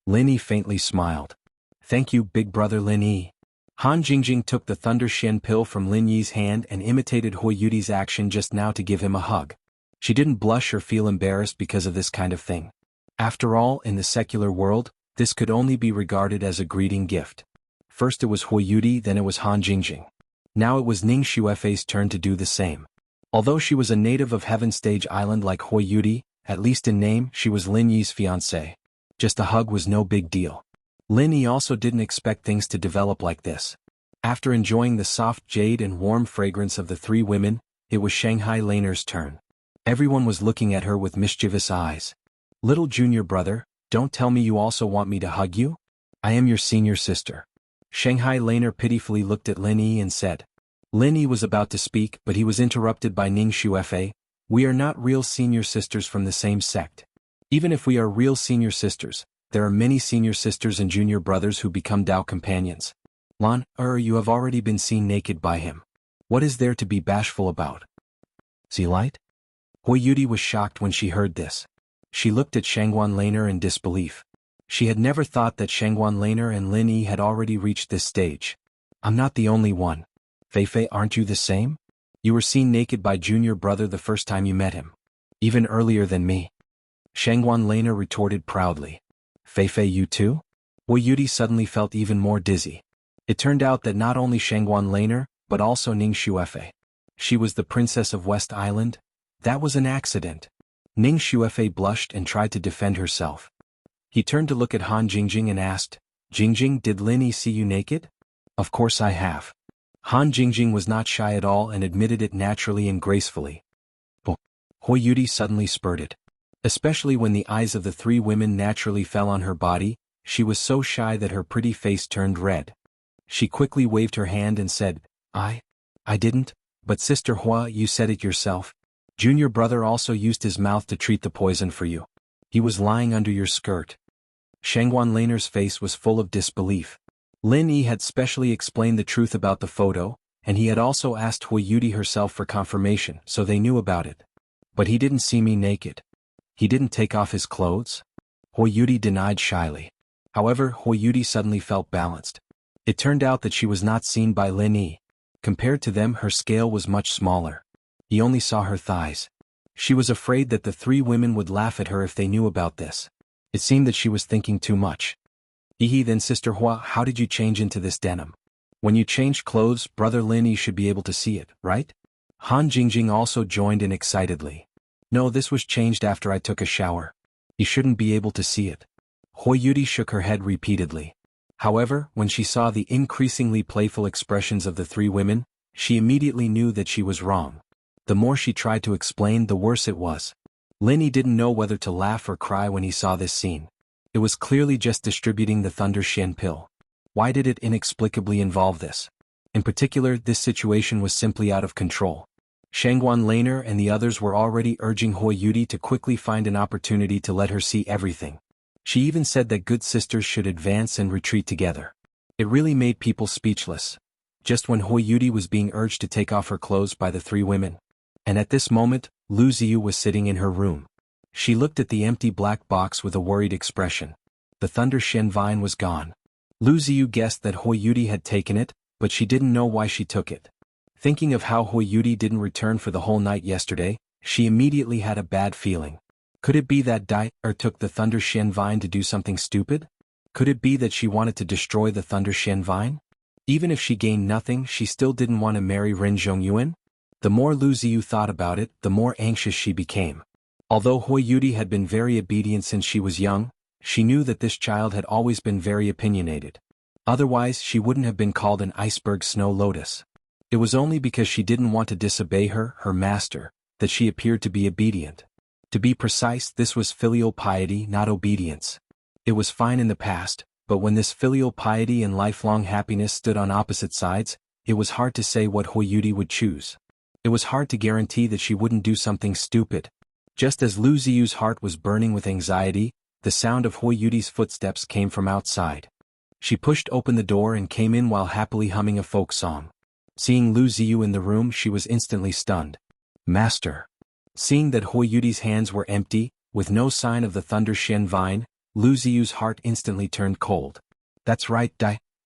Lin Yi faintly smiled. Thank you, big brother Lin Yi. Han Jingjing took the Thunder Shen pill from Lin Yi's hand and imitated Hui Yudi's action just now to give him a hug. She didn't blush or feel embarrassed because of this kind of thing. After all, in the secular world, this could only be regarded as a greeting gift. First it was Hui Yudi, then it was Han Jingjing. Now it was Ning Xuefei's turn to do the same. Although she was a native of Heaven Stage Island like Hui Yudi, at least in name, she was Lin Yi's fiancée. Just a hug was no big deal. Lin Yi also didn't expect things to develop like this. After enjoying the soft jade and warm fragrance of the 3 women, it was Shanghai Laner's turn. Everyone was looking at her with mischievous eyes. Little junior brother, don't tell me you also want me to hug you? I am your senior sister. Shanghai Laner pitifully looked at Lin Yi and said. Lin Yi was about to speak, but he was interrupted by Ning Xuefei. We are not real senior sisters from the same sect. Even if we are real senior sisters, there are many senior sisters and junior brothers who become Dao companions. Lan, you have already been seen naked by him. What is there to be bashful about? See light? Hui Yudi was shocked when she heard this. She looked at Shangguan Laner in disbelief. She had never thought that Shangguan Laner and Lin Yi had already reached this stage. I'm not the only one. Feifei, aren't you the same? You were seen naked by junior brother the first time you met him. Even earlier than me. Shangguan Laner retorted proudly. Feifei, you too? Hui Yudi suddenly felt even more dizzy. It turned out that not only Shangguan Laner, but also Ning Xuefei. She was the princess of West Island? That was an accident. Ning Xuefei blushed and tried to defend herself. He turned to look at Han Jingjing and asked, Jingjing, did Lin Yi see you naked? Of course I have. Han Jingjing was not shy at all and admitted it naturally and gracefully. But Hui Yudi suddenly spurted. Especially when the eyes of the 3 women naturally fell on her body, she was so shy that her pretty face turned red. She quickly waved her hand and said, I didn't, but Sister Hua, you said it yourself. Junior brother also used his mouth to treat the poison for you. He was lying under your skirt. Shangguan Laner's face was full of disbelief. Lin Yi had specially explained the truth about the photo, and he had also asked Hui Yudi herself for confirmation, so they knew about it. But he didn't see me naked. He didn't take off his clothes? Hui Yudi denied shyly. However, Hui Yudi suddenly felt balanced. It turned out that she was not seen by Lin Yi. Compared to them, her scale was much smaller. He only saw her thighs. She was afraid that the 3 women would laugh at her if they knew about this. It seemed that she was thinking too much. Then Sister Hua, how did you change into this denim? When you changed clothes, brother Lin Yi should be able to see it, right? Han Jingjing also joined in excitedly. No, this was changed after I took a shower. You shouldn't be able to see it. Hui Yudi shook her head repeatedly. However, when she saw the increasingly playful expressions of the 3 women, she immediately knew that she was wrong. The more she tried to explain, the worse it was. Lin Yi didn't know whether to laugh or cry when he saw this scene. It was clearly just distributing the Thunder Shen pill. Why did it inexplicably involve this? In particular, this situation was simply out of control. Shangguan Laner and the others were already urging Hui Yudi to quickly find an opportunity to let her see everything. She even said that good sisters should advance and retreat together. It really made people speechless. Just when Hui Yudi was being urged to take off her clothes by the 3 women. And at this moment, Lu Ziyu was sitting in her room. She looked at the empty black box with a worried expression. The Thunder Shen vine was gone. Lu Ziyu guessed that Hui Yudi had taken it, but she didn't know why she took it. Thinking of how Hui Yudi didn't return for the whole night yesterday, she immediately had a bad feeling. Could it be that Dai took the Thunder Shen vine to do something stupid? Could it be that she wanted to destroy the Thunder Shen vine? Even if she gained nothing, she still didn't want to marry Ren Zhongyuan? The more Lu Ziyu thought about it, the more anxious she became. Although Hui Yudi had been very obedient since she was young, she knew that this child had always been very opinionated. Otherwise, she wouldn't have been called an iceberg snow lotus. It was only because she didn't want to disobey her master, that she appeared to be obedient. To be precise, this was filial piety, not obedience. It was fine in the past, but when this filial piety and lifelong happiness stood on opposite sides, it was hard to say what Hui Yudi would choose. It was hard to guarantee that she wouldn't do something stupid. Just as Lu Ziyu's heart was burning with anxiety, the sound of Hui Yudi's footsteps came from outside. She pushed open the door and came in while happily humming a folk song. Seeing Lu Ziyu in the room, she was instantly stunned. Master. Seeing that Hui Yudi's hands were empty, with no sign of the Thunder Shen vine, Lu Ziyu's heart instantly turned cold. That's right,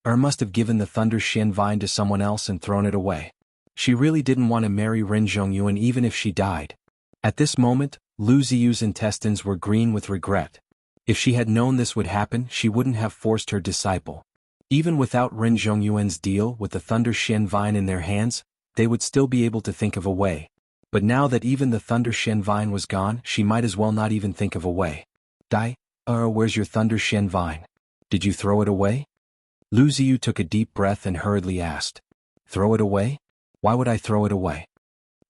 must have given the Thunder Shen vine to someone else and thrown it away. She really didn't want to marry Ren Zhongyuan even if she died. At this moment, Lu Ziyu's intestines were green with regret. If she had known this would happen, she wouldn't have forced her disciple. Even without Ren Zhongyuan's deal with the Thunder Shen vine in their hands, they would still be able to think of a way. But now that even the Thunder Shen vine was gone, she might as well not even think of a way. Where's your Thunder Shen vine? Did you throw it away? Lu Ziyu took a deep breath and hurriedly asked. Throw it away? Why would I throw it away?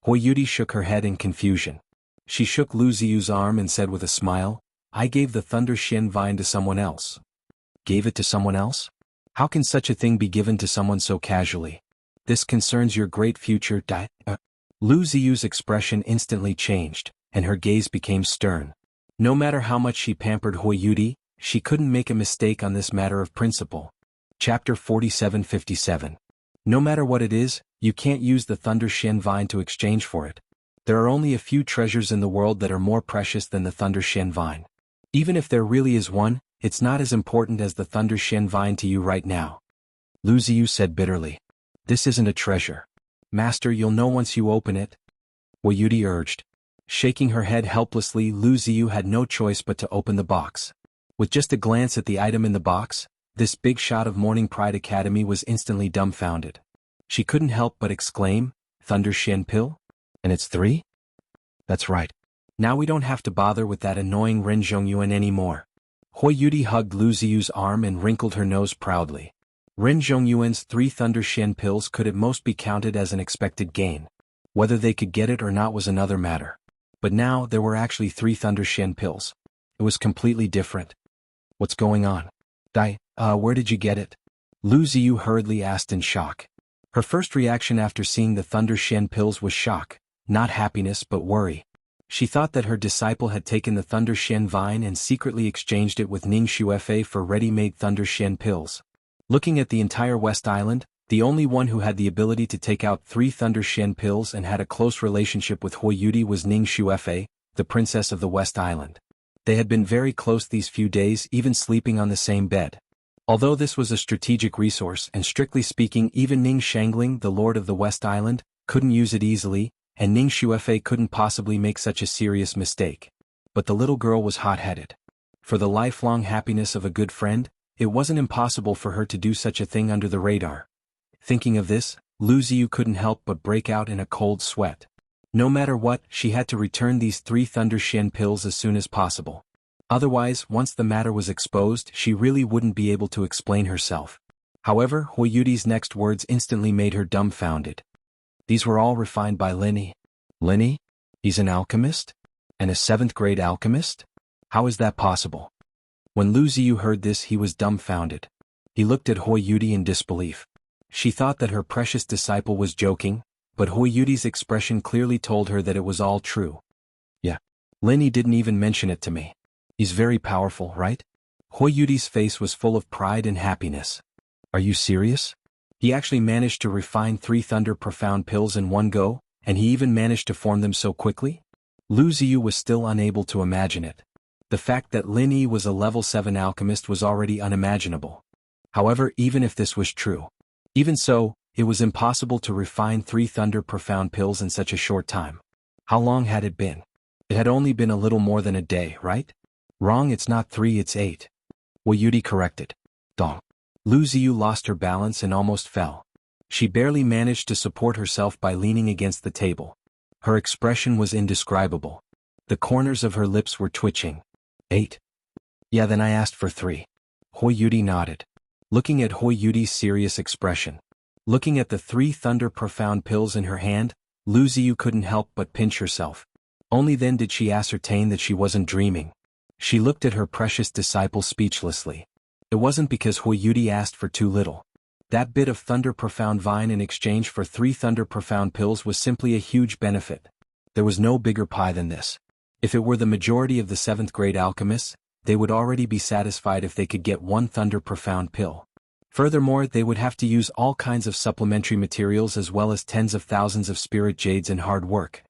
Hui Yudi shook her head in confusion. She shook Lu Ziyu's arm and said with a smile, I gave the Thunder Shen vine to someone else. Gave it to someone else? How can such a thing be given to someone so casually? This concerns your great future, Lu Ziyu's expression instantly changed, and her gaze became stern. No matter how much she pampered Hui Yudi, she couldn't make a mistake on this matter of principle. Chapter 4757. No matter what it is, you can't use the Thunder Shen vine to exchange for it. There are only a few treasures in the world that are more precious than the Thunder Shen vine. Even if there really is one, it's not as important as the Thunder Shen vine to you right now. Lu Ziyu said bitterly. This isn't a treasure. Master, you'll know once you open it. Hui Yudi urged. Shaking her head helplessly, Lu Ziyu had no choice but to open the box. With just a glance at the item in the box, this big shot of Morning Pride Academy was instantly dumbfounded. She couldn't help but exclaim, Thunder Shen pill? And it's 3? That's right. Now we don't have to bother with that annoying Ren Zhongyuan anymore. Hui Yudi hugged Lu Ziyu's arm and wrinkled her nose proudly. Ren Zhongyuan's 3 Thunder Shen pills could at most be counted as an expected gain. Whether they could get it or not was another matter. But now there were actually 3 Thunder Shen pills. It was completely different. What's going on? Where did you get it? Lu Ziyu hurriedly asked in shock. Her first reaction after seeing the Thunder Shen pills was shock, not happiness but worry. She thought that her disciple had taken the Thunder Shen vine and secretly exchanged it with Ning Xuefei for ready-made Thunder Shen pills. Looking at the entire West Island, the only one who had the ability to take out 3 Thunder Shen pills and had a close relationship with Hui Yudi was Ning Xuefei, the princess of the West Island. They had been very close these few days, even sleeping on the same bed. Although this was a strategic resource and strictly speaking even Ning Shangling, the lord of the West Island, couldn't use it easily, and Ning Xuefei couldn't possibly make such a serious mistake. But the little girl was hot-headed. For the lifelong happiness of a good friend, it wasn't impossible for her to do such a thing under the radar. Thinking of this, Lu Ziyu couldn't help but break out in a cold sweat. No matter what, she had to return these 3 Thunder Shen pills as soon as possible. Otherwise, once the matter was exposed, she really wouldn't be able to explain herself. However, Hui Yudi's next words instantly made her dumbfounded. These were all refined by Linny. Linny? He's an alchemist? And a 7th-grade alchemist? How is that possible? When Lu Ziyu heard this, he was dumbfounded. He looked at Hui Yudi in disbelief. She thought that her precious disciple was joking, but Hui Yudi's expression clearly told her that it was all true. Yeah. Linny didn't even mention it to me. He's very powerful, right? Hui Yudi's face was full of pride and happiness. Are you serious? He actually managed to refine 3 Thunder Profound pills in one go, and he even managed to form them so quickly? Lu Ziyu was still unable to imagine it. The fact that Lin Yi was a level 7 alchemist was already unimaginable. However, even if this was true, even so, it was impossible to refine 3 Thunder Profound pills in such a short time. How long had it been? It had only been a little more than a day, right? Wrong, it's not 3, it's 8. Hui Yudi corrected. Dong. Lu Ziyu lost her balance and almost fell. She barely managed to support herself by leaning against the table. Her expression was indescribable. The corners of her lips were twitching. 8. Yeah, then I asked for 3. Hui Yudi nodded. Looking at Hui Yudi's serious expression. Looking at the 3 thunder profound pills in her hand, Lu Ziyu couldn't help but pinch herself. Only then did she ascertain that she wasn't dreaming. She looked at her precious disciple speechlessly. It wasn't because Hui Yudi asked for too little. That bit of thunder profound vine in exchange for 3 thunder profound pills was simply a huge benefit. There was no bigger pie than this. If it were the majority of the 7th grade alchemists, they would already be satisfied if they could get 1 thunder profound pill. Furthermore, they would have to use all kinds of supplementary materials as well as tens of thousands of spirit jades and hard work.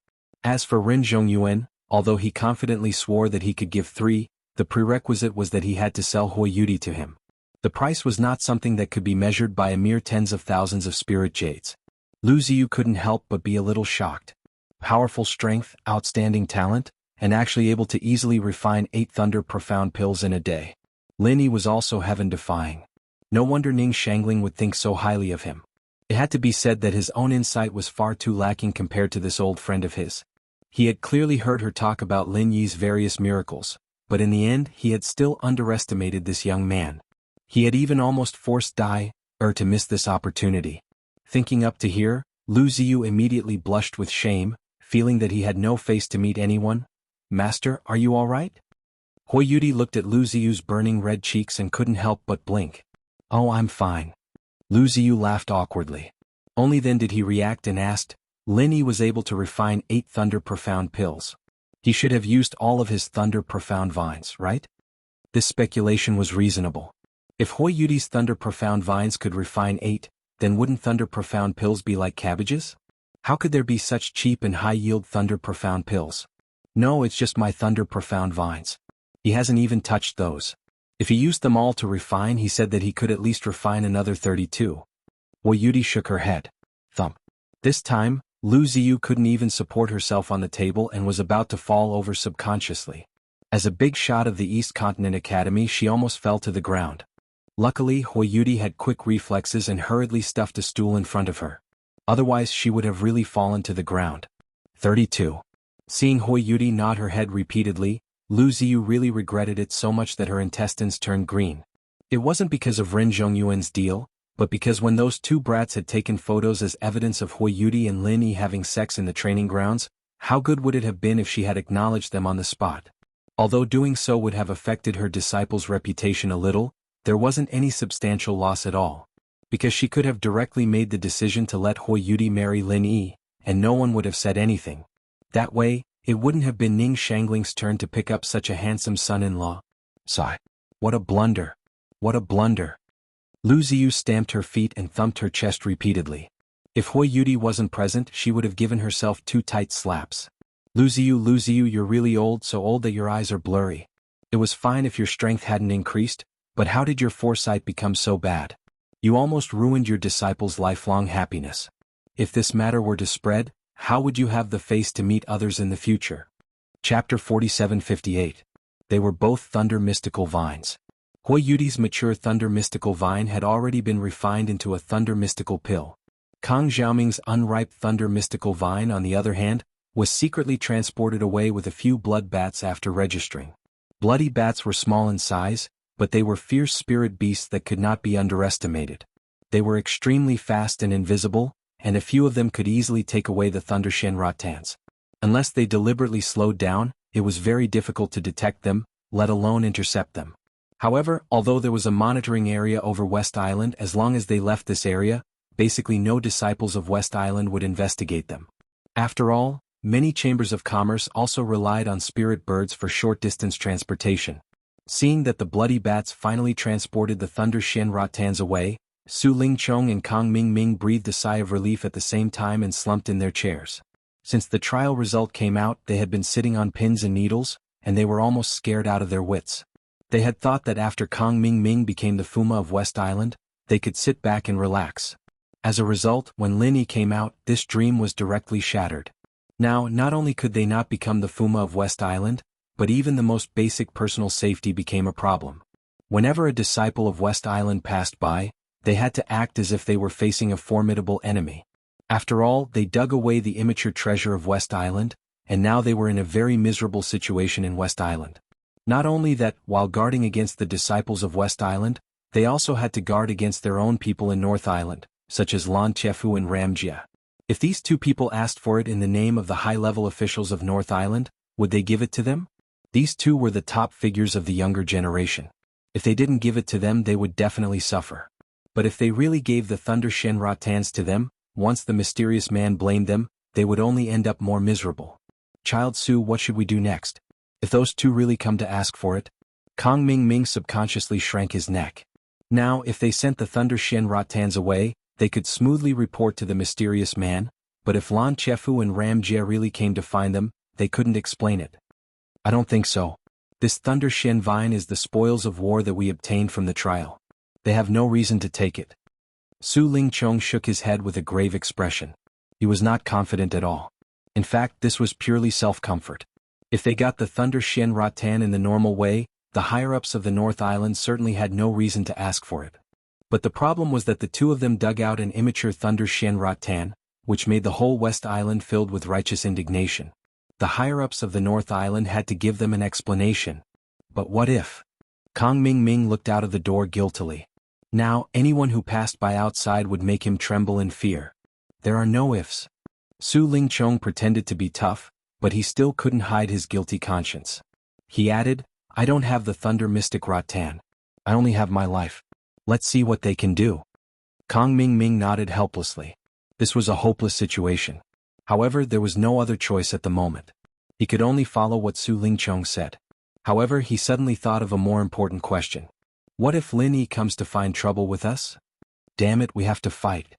As for Ren Zhongyuan, although he confidently swore that he could give 3, the prerequisite was that he had to sell Hui Yudi to him. The price was not something that could be measured by a mere tens of thousands of spirit jades. Lu Ziyu couldn't help but be a little shocked. Powerful strength, outstanding talent, and actually able to easily refine 8 thunder profound pills in a day. Lin Yi was also heaven-defying. No wonder Ning Shangling would think so highly of him. It had to be said that his own insight was far too lacking compared to this old friend of his. He had clearly heard her talk about Lin Yi's various miracles, but in the end he had still underestimated this young man. He had even almost forced to miss this opportunity. Thinking up to here, Lu Ziyu immediately blushed with shame, feeling that he had no face to meet anyone. Master, are you all right? Hui Yudi looked at Lu Ziyu's burning red cheeks and couldn't help but blink. Oh, I'm fine. Lu Ziyu laughed awkwardly. Only then did he react and asked, Lin Yi was able to refine 8 thunder profound pills. He should have used all of his thunder profound vines, right? This speculation was reasonable. If Hui Yudi's thunder profound vines could refine 8, then wouldn't thunder profound pills be like cabbages? How could there be such cheap and high-yield thunder profound pills? No, it's just my thunder profound vines. He hasn't even touched those. If he used them all to refine, he said that he could at least refine another 32. Hui Yudi shook her head. Thump. This time, Lu Ziyu couldn't even support herself on the table and was about to fall over subconsciously. As a big shot of the East Continent Academy, she almost fell to the ground. Luckily, Hui Yudi had quick reflexes and hurriedly stuffed a stool in front of her. Otherwise she would have really fallen to the ground. 32. Seeing Hui Yudi nod her head repeatedly, Lu Ziyu really regretted it so much that her intestines turned green. It wasn't because of Ren Zhongyuan's deal, but because when those 2 brats had taken photos as evidence of Hui Yudi and Lin Yi having sex in the training grounds, how good would it have been if she had acknowledged them on the spot? Although doing so would have affected her disciple's reputation a little, there wasn't any substantial loss at all. Because she could have directly made the decision to let Hui Yudi marry Lin Yi, and no one would have said anything. That way, it wouldn't have been Ning Shangling's turn to pick up such a handsome son-in-law. Sigh. What a blunder. What a blunder. Lu Ziyu stamped her feet and thumped her chest repeatedly. If Hui Yudi wasn't present, she would have given herself 2 tight slaps. Lu Ziyu, you're really old, so old that your eyes are blurry. It was fine if your strength hadn't increased, but how did your foresight become so bad? You almost ruined your disciple's lifelong happiness. If this matter were to spread, how would you have the face to meet others in the future? Chapter 4758. They were both thunder mystical vines. Hui Yudi's mature thunder mystical vine had already been refined into a thunder mystical pill. Kang Xiaoming's unripe thunder mystical vine, on the other hand, was secretly transported away with a few blood bats after registering. Bloody bats were small in size, but they were fierce spirit beasts that could not be underestimated. They were extremely fast and invisible, and a few of them could easily take away the Thunder Shenratans. Unless they deliberately slowed down, it was very difficult to detect them, let alone intercept them. However, although there was a monitoring area over West Island, as long as they left this area, basically no disciples of West Island would investigate them. After all, many chambers of commerce also relied on spirit birds for short-distance transportation. Seeing that the bloody bats finally transported the Thunder Shenratans away, Su Lingchong and Kang Mingming breathed a sigh of relief at the same time and slumped in their chairs. Since the trial result came out, they had been sitting on pins and needles, and they were almost scared out of their wits. They had thought that after Kang Mingming became the Fuma of West Island, they could sit back and relax. As a result, when Lin Yi came out, this dream was directly shattered. Now, not only could they not become the Fuma of West Island, but even the most basic personal safety became a problem. Whenever a disciple of West Island passed by, they had to act as if they were facing a formidable enemy. After all, they dug away the immature treasure of West Island, and now they were in a very miserable situation in West Island. Not only that, while guarding against the disciples of West Island, they also had to guard against their own people in North Island, such as Lan Chefu and Ramjia. If these two people asked for it in the name of the high-level officials of North Island, would they give it to them? These two were the top figures of the younger generation. If they didn't give it to them, they would definitely suffer. But if they really gave the Thunder Shenratans to them, once the mysterious man blamed them, they would only end up more miserable. Child Su, what should we do next? If those two really come to ask for it? Kong Ming subconsciously shrank his neck. Now, if they sent the Thunder Shenratans away, they could smoothly report to the mysterious man, but if Lan Chefu and Ram Jie really came to find them, they couldn't explain it. I don't think so. This Thunder Shen vine is the spoils of war that we obtained from the trial. They have no reason to take it. Su Lingchong shook his head with a grave expression. He was not confident at all. In fact, this was purely self-comfort. If they got the Thunder Shen Ratan in the normal way, the higher-ups of the North Island certainly had no reason to ask for it. But the problem was that the two of them dug out an immature Thunder Shen Ratan, which made the whole West Island filled with righteous indignation. The higher-ups of the North Island had to give them an explanation. But what if? Kong Ming looked out of the door guiltily. Now, anyone who passed by outside would make him tremble in fear. There are no ifs. Su Lingchong pretended to be tough, but he still couldn't hide his guilty conscience. He added, I don't have the Thunder Mystic Ratan. I only have my life. Let's see what they can do. Kong Ming nodded helplessly. This was a hopeless situation. However, there was no other choice at the moment. He could only follow what Su Lingchong said. However, he suddenly thought of a more important question. What if Lin Yi comes to find trouble with us? Damn it, we have to fight.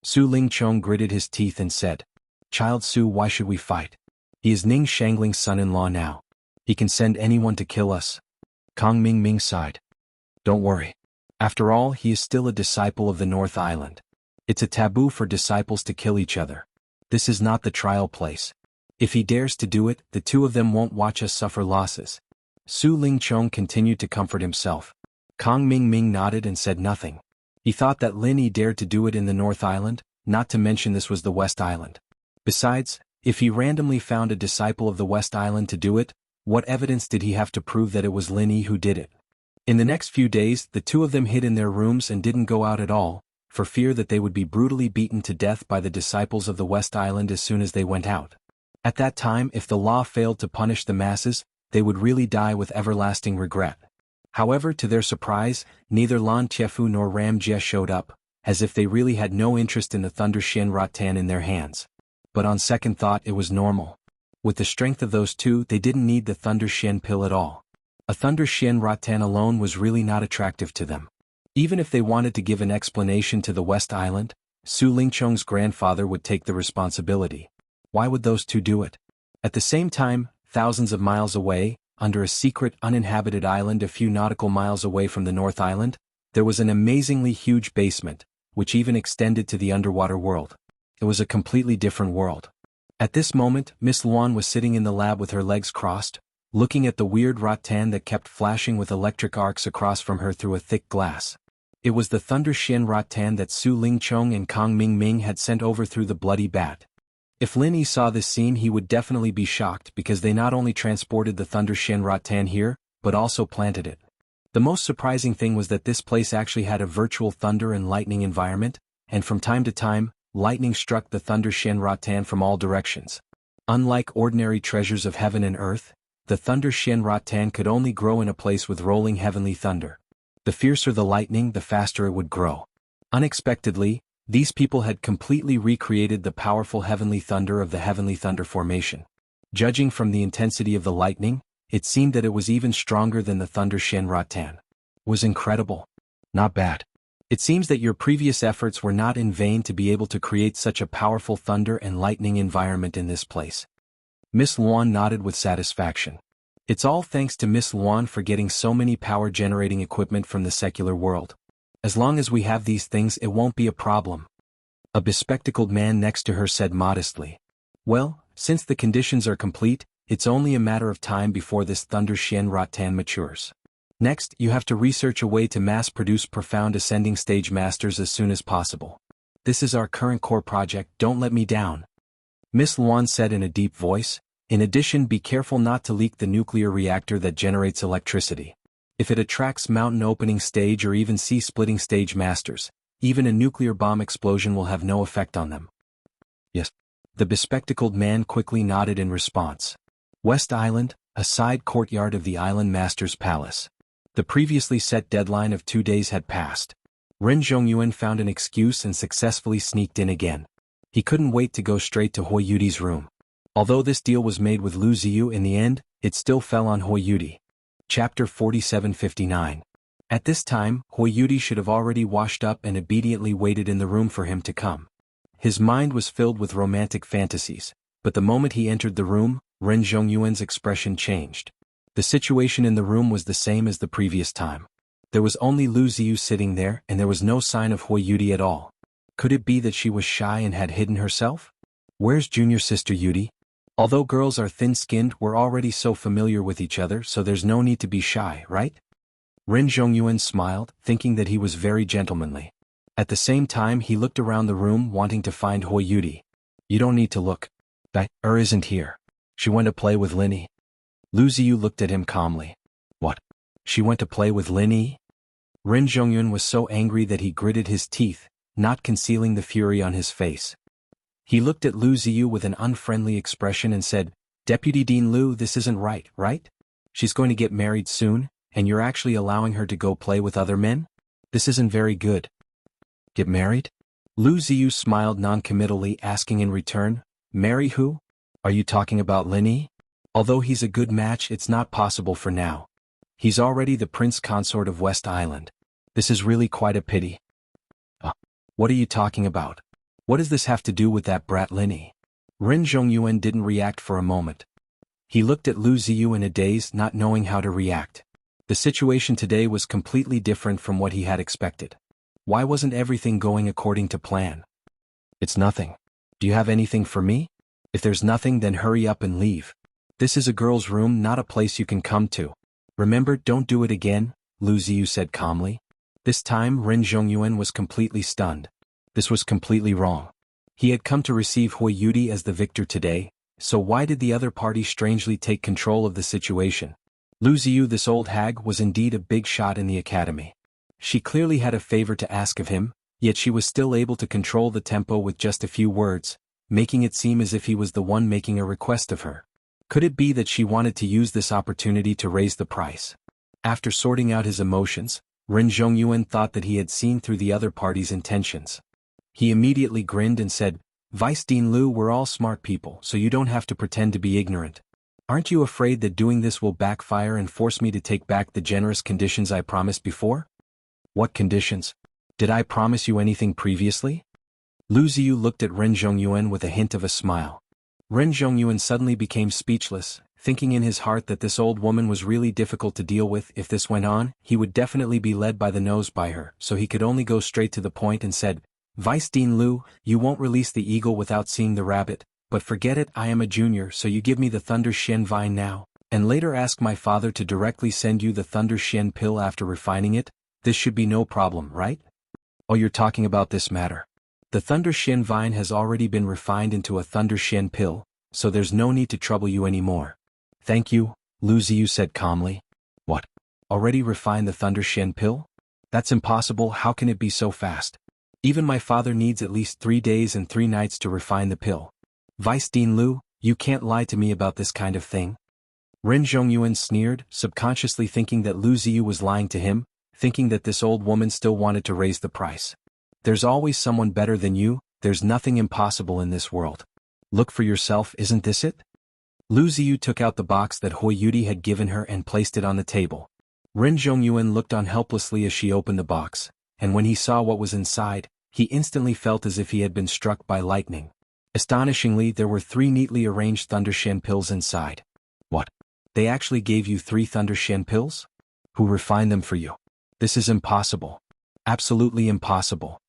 Su Lingchong gritted his teeth and said, Child Su, why should we fight? He is Ning Shangling's son-in-law now. He can send anyone to kill us. Kong Ming sighed. Don't worry. After all, he is still a disciple of the North Island. It's a taboo for disciples to kill each other. This is not the trial place. If he dares to do it, the two of them won't watch us suffer losses. Su Lingchong continued to comfort himself. Kong Ming nodded and said nothing. He thought that Lin Yi dared to do it in the North Island, not to mention this was the West Island. Besides, if he randomly found a disciple of the West Island to do it, what evidence did he have to prove that it was Lin Yi who did it? In the next few days, the two of them hid in their rooms and didn't go out at all, for fear that they would be brutally beaten to death by the disciples of the West Island as soon as they went out. At that time, if the law failed to punish the masses, they would really die with everlasting regret. However, to their surprise, neither Lan Chefu nor Ram Jie showed up, as if they really had no interest in the Thunder Shen Ratan in their hands. But on second thought, it was normal. With the strength of those two, they didn't need the Thunder Shen pill at all. A Thunder Shen Ratan alone was really not attractive to them. Even if they wanted to give an explanation to the West Island, Su Lingchong's grandfather would take the responsibility. Why would those two do it? At the same time, thousands of miles away, under a secret uninhabited island a few nautical miles away from the North Island, there was an amazingly huge basement, which even extended to the underwater world. It was a completely different world. At this moment, Miss Luan was sitting in the lab with her legs crossed, looking at the weird rattan that kept flashing with electric arcs across from her through a thick glass. It was the Thunder Shen rattan that Su Lingchong and Kong Ming had sent over through the bloody bat. If Lin Yi saw this scene, he would definitely be shocked because they not only transported the Thunder Shen Ratan here, but also planted it. The most surprising thing was that this place actually had a virtual thunder and lightning environment, and from time to time, lightning struck the Thunder Shen Ratan from all directions. Unlike ordinary treasures of heaven and earth, the Thunder Shen Ratan could only grow in a place with rolling heavenly thunder. The fiercer the lightning, the faster it would grow. Unexpectedly, these people had completely recreated the powerful heavenly thunder of the Heavenly Thunder Formation. Judging from the intensity of the lightning, it seemed that it was even stronger than the Thunder Shen Ratan. Was incredible. Not bad. It seems that your previous efforts were not in vain to be able to create such a powerful thunder and lightning environment in this place. Miss Luan nodded with satisfaction. It's all thanks to Miss Luan for getting so many power-generating equipment from the secular world. As long as we have these things, it won't be a problem. A bespectacled man next to her said modestly. Well, since the conditions are complete, it's only a matter of time before this Thunder Shen Ratan matures. Next, you have to research a way to mass-produce profound ascending stage masters as soon as possible. This is our current core project, don't let me down. Miss Luan said in a deep voice. In addition, be careful not to leak the nuclear reactor that generates electricity. If it attracts mountain opening stage or even sea splitting stage masters, even a nuclear bomb explosion will have no effect on them. Yes. The bespectacled man quickly nodded in response. West Island, a side courtyard of the Island Master's Palace. The previously set deadline of 2 days had passed. Ren Zhongyuan found an excuse and successfully sneaked in again. He couldn't wait to go straight to Hui Yudi's room. Although this deal was made with Lu Ziyu in the end, it still fell on Hui Yudi. Chapter 4759. At this time, Hui Yudi should have already washed up and obediently waited in the room for him to come. His mind was filled with romantic fantasies, but the moment he entered the room, Ren Zhongyuan's expression changed. The situation in the room was the same as the previous time. There was only Lu Ziyu sitting there and there was no sign of Hui Yudi at all. Could it be that she was shy and had hidden herself? Where's junior sister Yudi? Although girls are thin-skinned, we're already so familiar with each other, so there's no need to be shy, right? Ren Zhongyuan smiled, thinking that he was very gentlemanly. At the same time he looked around the room wanting to find Hui Yudi. You don't need to look. That isn't here. She went to play with Linny. Lu Ziyu looked at him calmly. What? She went to play with Linny? Ren Zhongyuan was so angry that he gritted his teeth, not concealing the fury on his face. He looked at Lu Ziyu with an unfriendly expression and said, Deputy Dean Lu, this isn't right, right? She's going to get married soon, and you're actually allowing her to go play with other men? This isn't very good. Get married? Lu Ziyu smiled non-committally, asking in return, marry who? Are you talking about Linny? Although he's a good match, it's not possible for now. He's already the prince consort of West Island. This is really quite a pity. What are you talking about? What does this have to do with that brat Linny? Ren Zhongyuan didn't react for a moment. He looked at Lu Ziyu in a daze, not knowing how to react. The situation today was completely different from what he had expected. Why wasn't everything going according to plan? It's nothing. Do you have anything for me? If there's nothing, then hurry up and leave. This is a girl's room, not a place you can come to. Remember, don't do it again, Lu Ziyu said calmly. This time Ren Zhongyuan was completely stunned. This was completely wrong. He had come to receive Hui Yudi as the victor today, so why did the other party strangely take control of the situation? Lu Ziyu, this old hag, was indeed a big shot in the academy. She clearly had a favor to ask of him, yet she was still able to control the tempo with just a few words, making it seem as if he was the one making a request of her. Could it be that she wanted to use this opportunity to raise the price? After sorting out his emotions, Ren Zhongyuan thought that he had seen through the other party's intentions. He immediately grinned and said, Vice Dean Lu, we're all smart people, so you don't have to pretend to be ignorant. Aren't you afraid that doing this will backfire and force me to take back the generous conditions I promised before? What conditions? Did I promise you anything previously? Lu Ziyu looked at Ren Zhongyuan with a hint of a smile. Ren Zhongyuan suddenly became speechless, thinking in his heart that this old woman was really difficult to deal with. If this went on, he would definitely be led by the nose by her, so he could only go straight to the point and said, Vice Dean Lu, you won't release the eagle without seeing the rabbit, but forget it, I am a junior, so you give me the Thunder Shen Vine now, and later ask my father to directly send you the Thunder Shen pill after refining it. This should be no problem, right? Oh, you're talking about this matter. The Thunder Shen Vine has already been refined into a Thunder Shen pill, so there's no need to trouble you anymore. Thank you, Lu Ziyu said calmly. What? Already refined the Thunder Shen pill? That's impossible, how can it be so fast? Even my father needs at least 3 days and 3 nights to refine the pill. Vice Dean Lu, you can't lie to me about this kind of thing. Ren Zhongyuan sneered, subconsciously thinking that Lu Ziyu was lying to him, thinking that this old woman still wanted to raise the price. There's always someone better than you, there's nothing impossible in this world. Look for yourself, isn't this it? Lu Ziyu took out the box that Hui Yudi had given her and placed it on the table. Ren Zhongyuan looked on helplessly as she opened the box, and when he saw what was inside, he instantly felt as if he had been struck by lightning. Astonishingly, there were 3 neatly arranged Thunder Shen pills inside. What? They actually gave you 3 Thunder Shen pills? Who refined them for you? This is impossible. Absolutely impossible.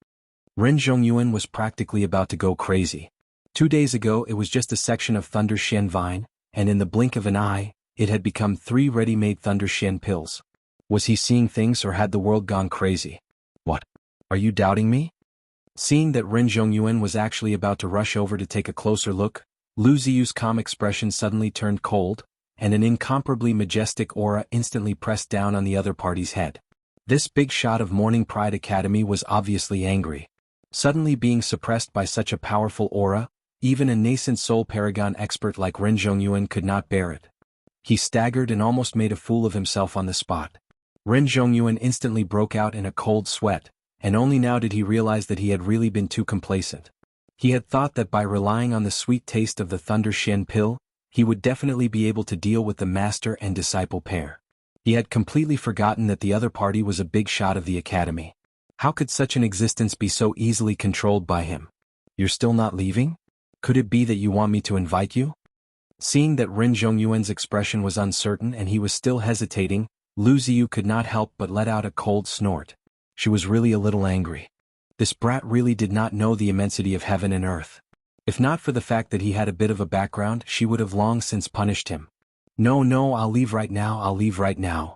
Ren Zhongyuan was practically about to go crazy. 2 days ago it was just a section of Thunder Shen Vine, and in the blink of an eye, it had become 3 ready-made Thunder Shen pills. Was he seeing things or had the world gone crazy? What? Are you doubting me? Seeing that Ren Zhongyuan was actually about to rush over to take a closer look, Lu Ziyu's calm expression suddenly turned cold, and an incomparably majestic aura instantly pressed down on the other party's head. This big shot of Morning Pride Academy was obviously angry. Suddenly being suppressed by such a powerful aura, even a nascent soul paragon expert like Ren Zhongyuan could not bear it. He staggered and almost made a fool of himself on the spot. Ren Zhongyuan instantly broke out in a cold sweat, and only now did he realize that he had really been too complacent. He had thought that by relying on the sweet taste of the Thunder Shen pill, he would definitely be able to deal with the master and disciple pair. He had completely forgotten that the other party was a big shot of the academy. How could such an existence be so easily controlled by him? You're still not leaving? Could it be that you want me to invite you? Seeing that Ren Zhongyuan's expression was uncertain and he was still hesitating, Lu Ziyu could not help but let out a cold snort. She was really a little angry. This brat really did not know the immensity of heaven and earth. If not for the fact that he had a bit of a background, she would have long since punished him. No, I'll leave right now.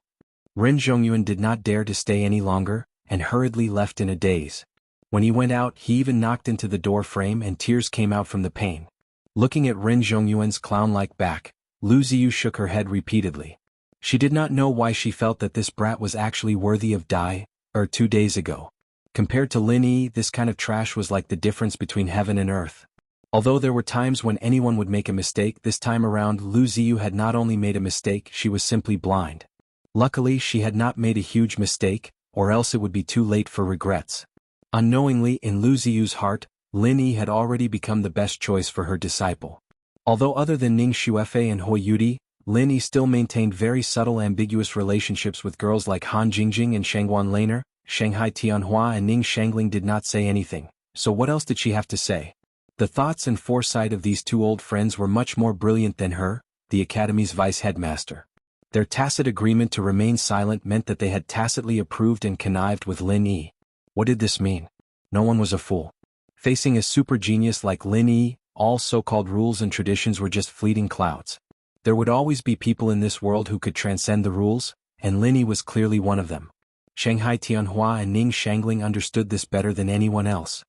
Ren Zhongyuan did not dare to stay any longer, and hurriedly left in a daze. When he went out, he even knocked into the door frame and tears came out from the pain. Looking at Ren Zhongyuan's clown-like back, Lu Ziyu shook her head repeatedly. She did not know why she felt that this brat was actually worthy of 2 days ago. Compared to Lin Yi, this kind of trash was like the difference between heaven and earth. Although there were times when anyone would make a mistake, this time around Lu Ziyu had not only made a mistake, she was simply blind. Luckily she had not made a huge mistake, or else it would be too late for regrets. Unknowingly in Lu Ziyu's heart, Lin Yi had already become the best choice for her disciple. Although other than Ning Xuefei and Hui Yudi, Lin Yi still maintained very subtle ambiguous relationships with girls like Han Jingjing and Shangguan Laner. Shanghai Tianhua and Ning Shangling did not say anything, so what else did she have to say? The thoughts and foresight of these two old friends were much more brilliant than her, the academy's vice-headmaster. Their tacit agreement to remain silent meant that they had tacitly approved and connived with Lin Yi. What did this mean? No one was a fool. Facing a super genius like Lin Yi, all so-called rules and traditions were just fleeting clouds. There would always be people in this world who could transcend the rules, and Lin Yi was clearly one of them. Shanghai Tianhua and Ning Shangling understood this better than anyone else.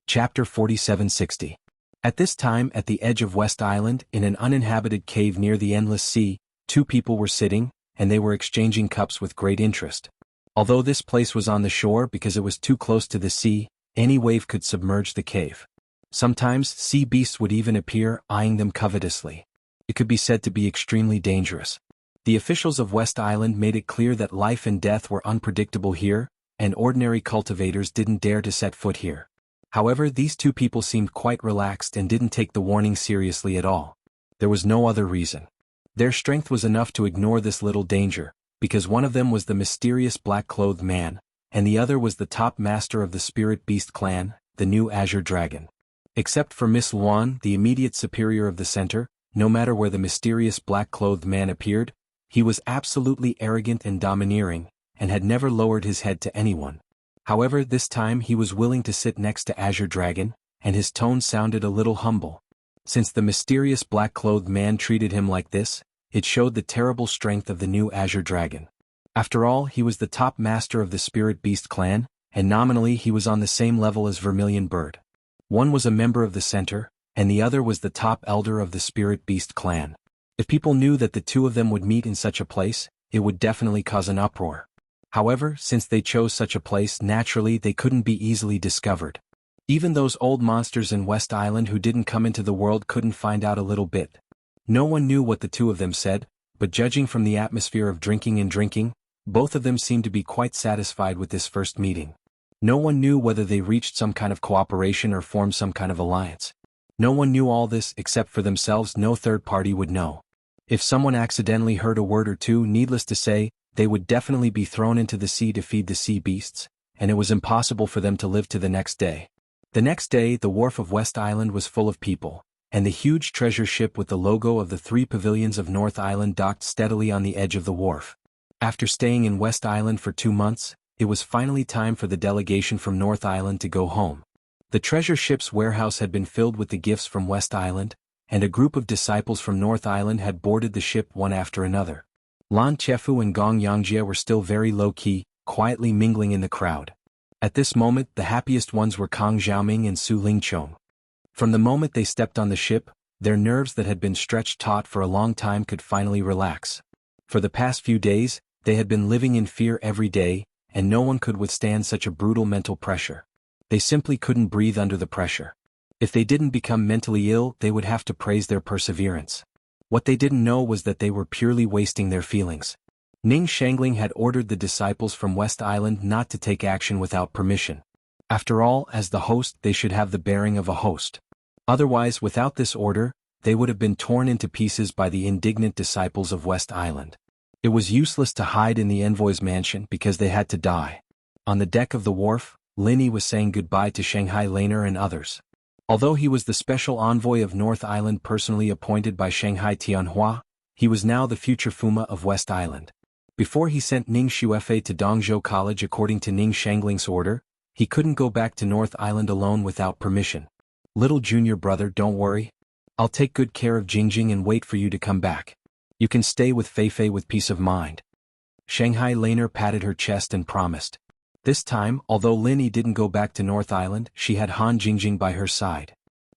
Chapter 4760. At this time, at the edge of West Island, in an uninhabited cave near the Endless Sea, two people were sitting, and they were exchanging cups with great interest. Although this place was on the shore because it was too close to the sea, any wave could submerge the cave. Sometimes, sea beasts would even appear, eyeing them covetously. It could be said to be extremely dangerous. The officials of West Island made it clear that life and death were unpredictable here, and ordinary cultivators didn't dare to set foot here. However, these two people seemed quite relaxed and didn't take the warning seriously at all. There was no other reason. Their strength was enough to ignore this little danger, because one of them was the mysterious black-clothed man, and the other was the top master of the Spirit Beast clan, the new Azure Dragon. Except for Miss Luan, the immediate superior of the center, no matter where the mysterious black-clothed man appeared, he was absolutely arrogant and domineering, and had never lowered his head to anyone. However, this time he was willing to sit next to Azure Dragon, and his tone sounded a little humble. Since the mysterious black-clothed man treated him like this, it showed the terrible strength of the new Azure Dragon. After all, he was the top master of the Spirit Beast clan, and nominally he was on the same level as Vermilion Bird. One was a member of the center, and the other was the top elder of the Spirit Beast clan. If people knew that the two of them would meet in such a place, it would definitely cause an uproar. However, since they chose such a place, naturally they couldn't be easily discovered. Even those old monsters in West Island who didn't come into the world couldn't find out a little bit. No one knew what the two of them said, but judging from the atmosphere of drinking, both of them seemed to be quite satisfied with this first meeting. No one knew whether they reached some kind of cooperation or formed some kind of alliance. No one knew all this except for themselves. No third party would know. If someone accidentally heard a word or two, needless to say, they would definitely be thrown into the sea to feed the sea beasts, and it was impossible for them to live to the next day. The next day, the wharf of West Island was full of people, and the huge treasure ship with the logo of the 3 pavilions of North Island docked steadily on the edge of the wharf. After staying in West Island for 2 months, it was finally time for the delegation from North Island to go home. The treasure ship's warehouse had been filled with the gifts from West Island, and a group of disciples from North Island had boarded the ship one after another. Lan Chefu and Gong Yangjie were still very low-key, quietly mingling in the crowd. At this moment, the happiest ones were Kang Xiaoming and Su Lingchong. From the moment they stepped on the ship, their nerves that had been stretched taut for a long time could finally relax. For the past few days, they had been living in fear every day, and no one could withstand such a brutal mental pressure. They simply couldn't breathe under the pressure. If they didn't become mentally ill, they would have to praise their perseverance. What they didn't know was that they were purely wasting their feelings. Ning Shangling had ordered the disciples from West Island not to take action without permission. After all, as the host, they should have the bearing of a host. Otherwise, without this order, they would have been torn into pieces by the indignant disciples of West Island. It was useless to hide in the envoy's mansion because they had to die. On the deck of the wharf, Lin Yi was saying goodbye to Shanghai Laner and others. Although he was the special envoy of North Island personally appointed by Shanghai Tianhua, he was now the future Fuma of West Island. Before he sent Ning Xuefei to Dongzhou College according to Ning Shangling's order, he couldn't go back to North Island alone without permission. Little junior brother, don't worry. I'll take good care of Jingjing and wait for you to come back. You can stay with Feifei with peace of mind. Shanghai Laner patted her chest and promised. This time, although Lin Yi didn't go back to North Island, she had Han Jingjing by her side.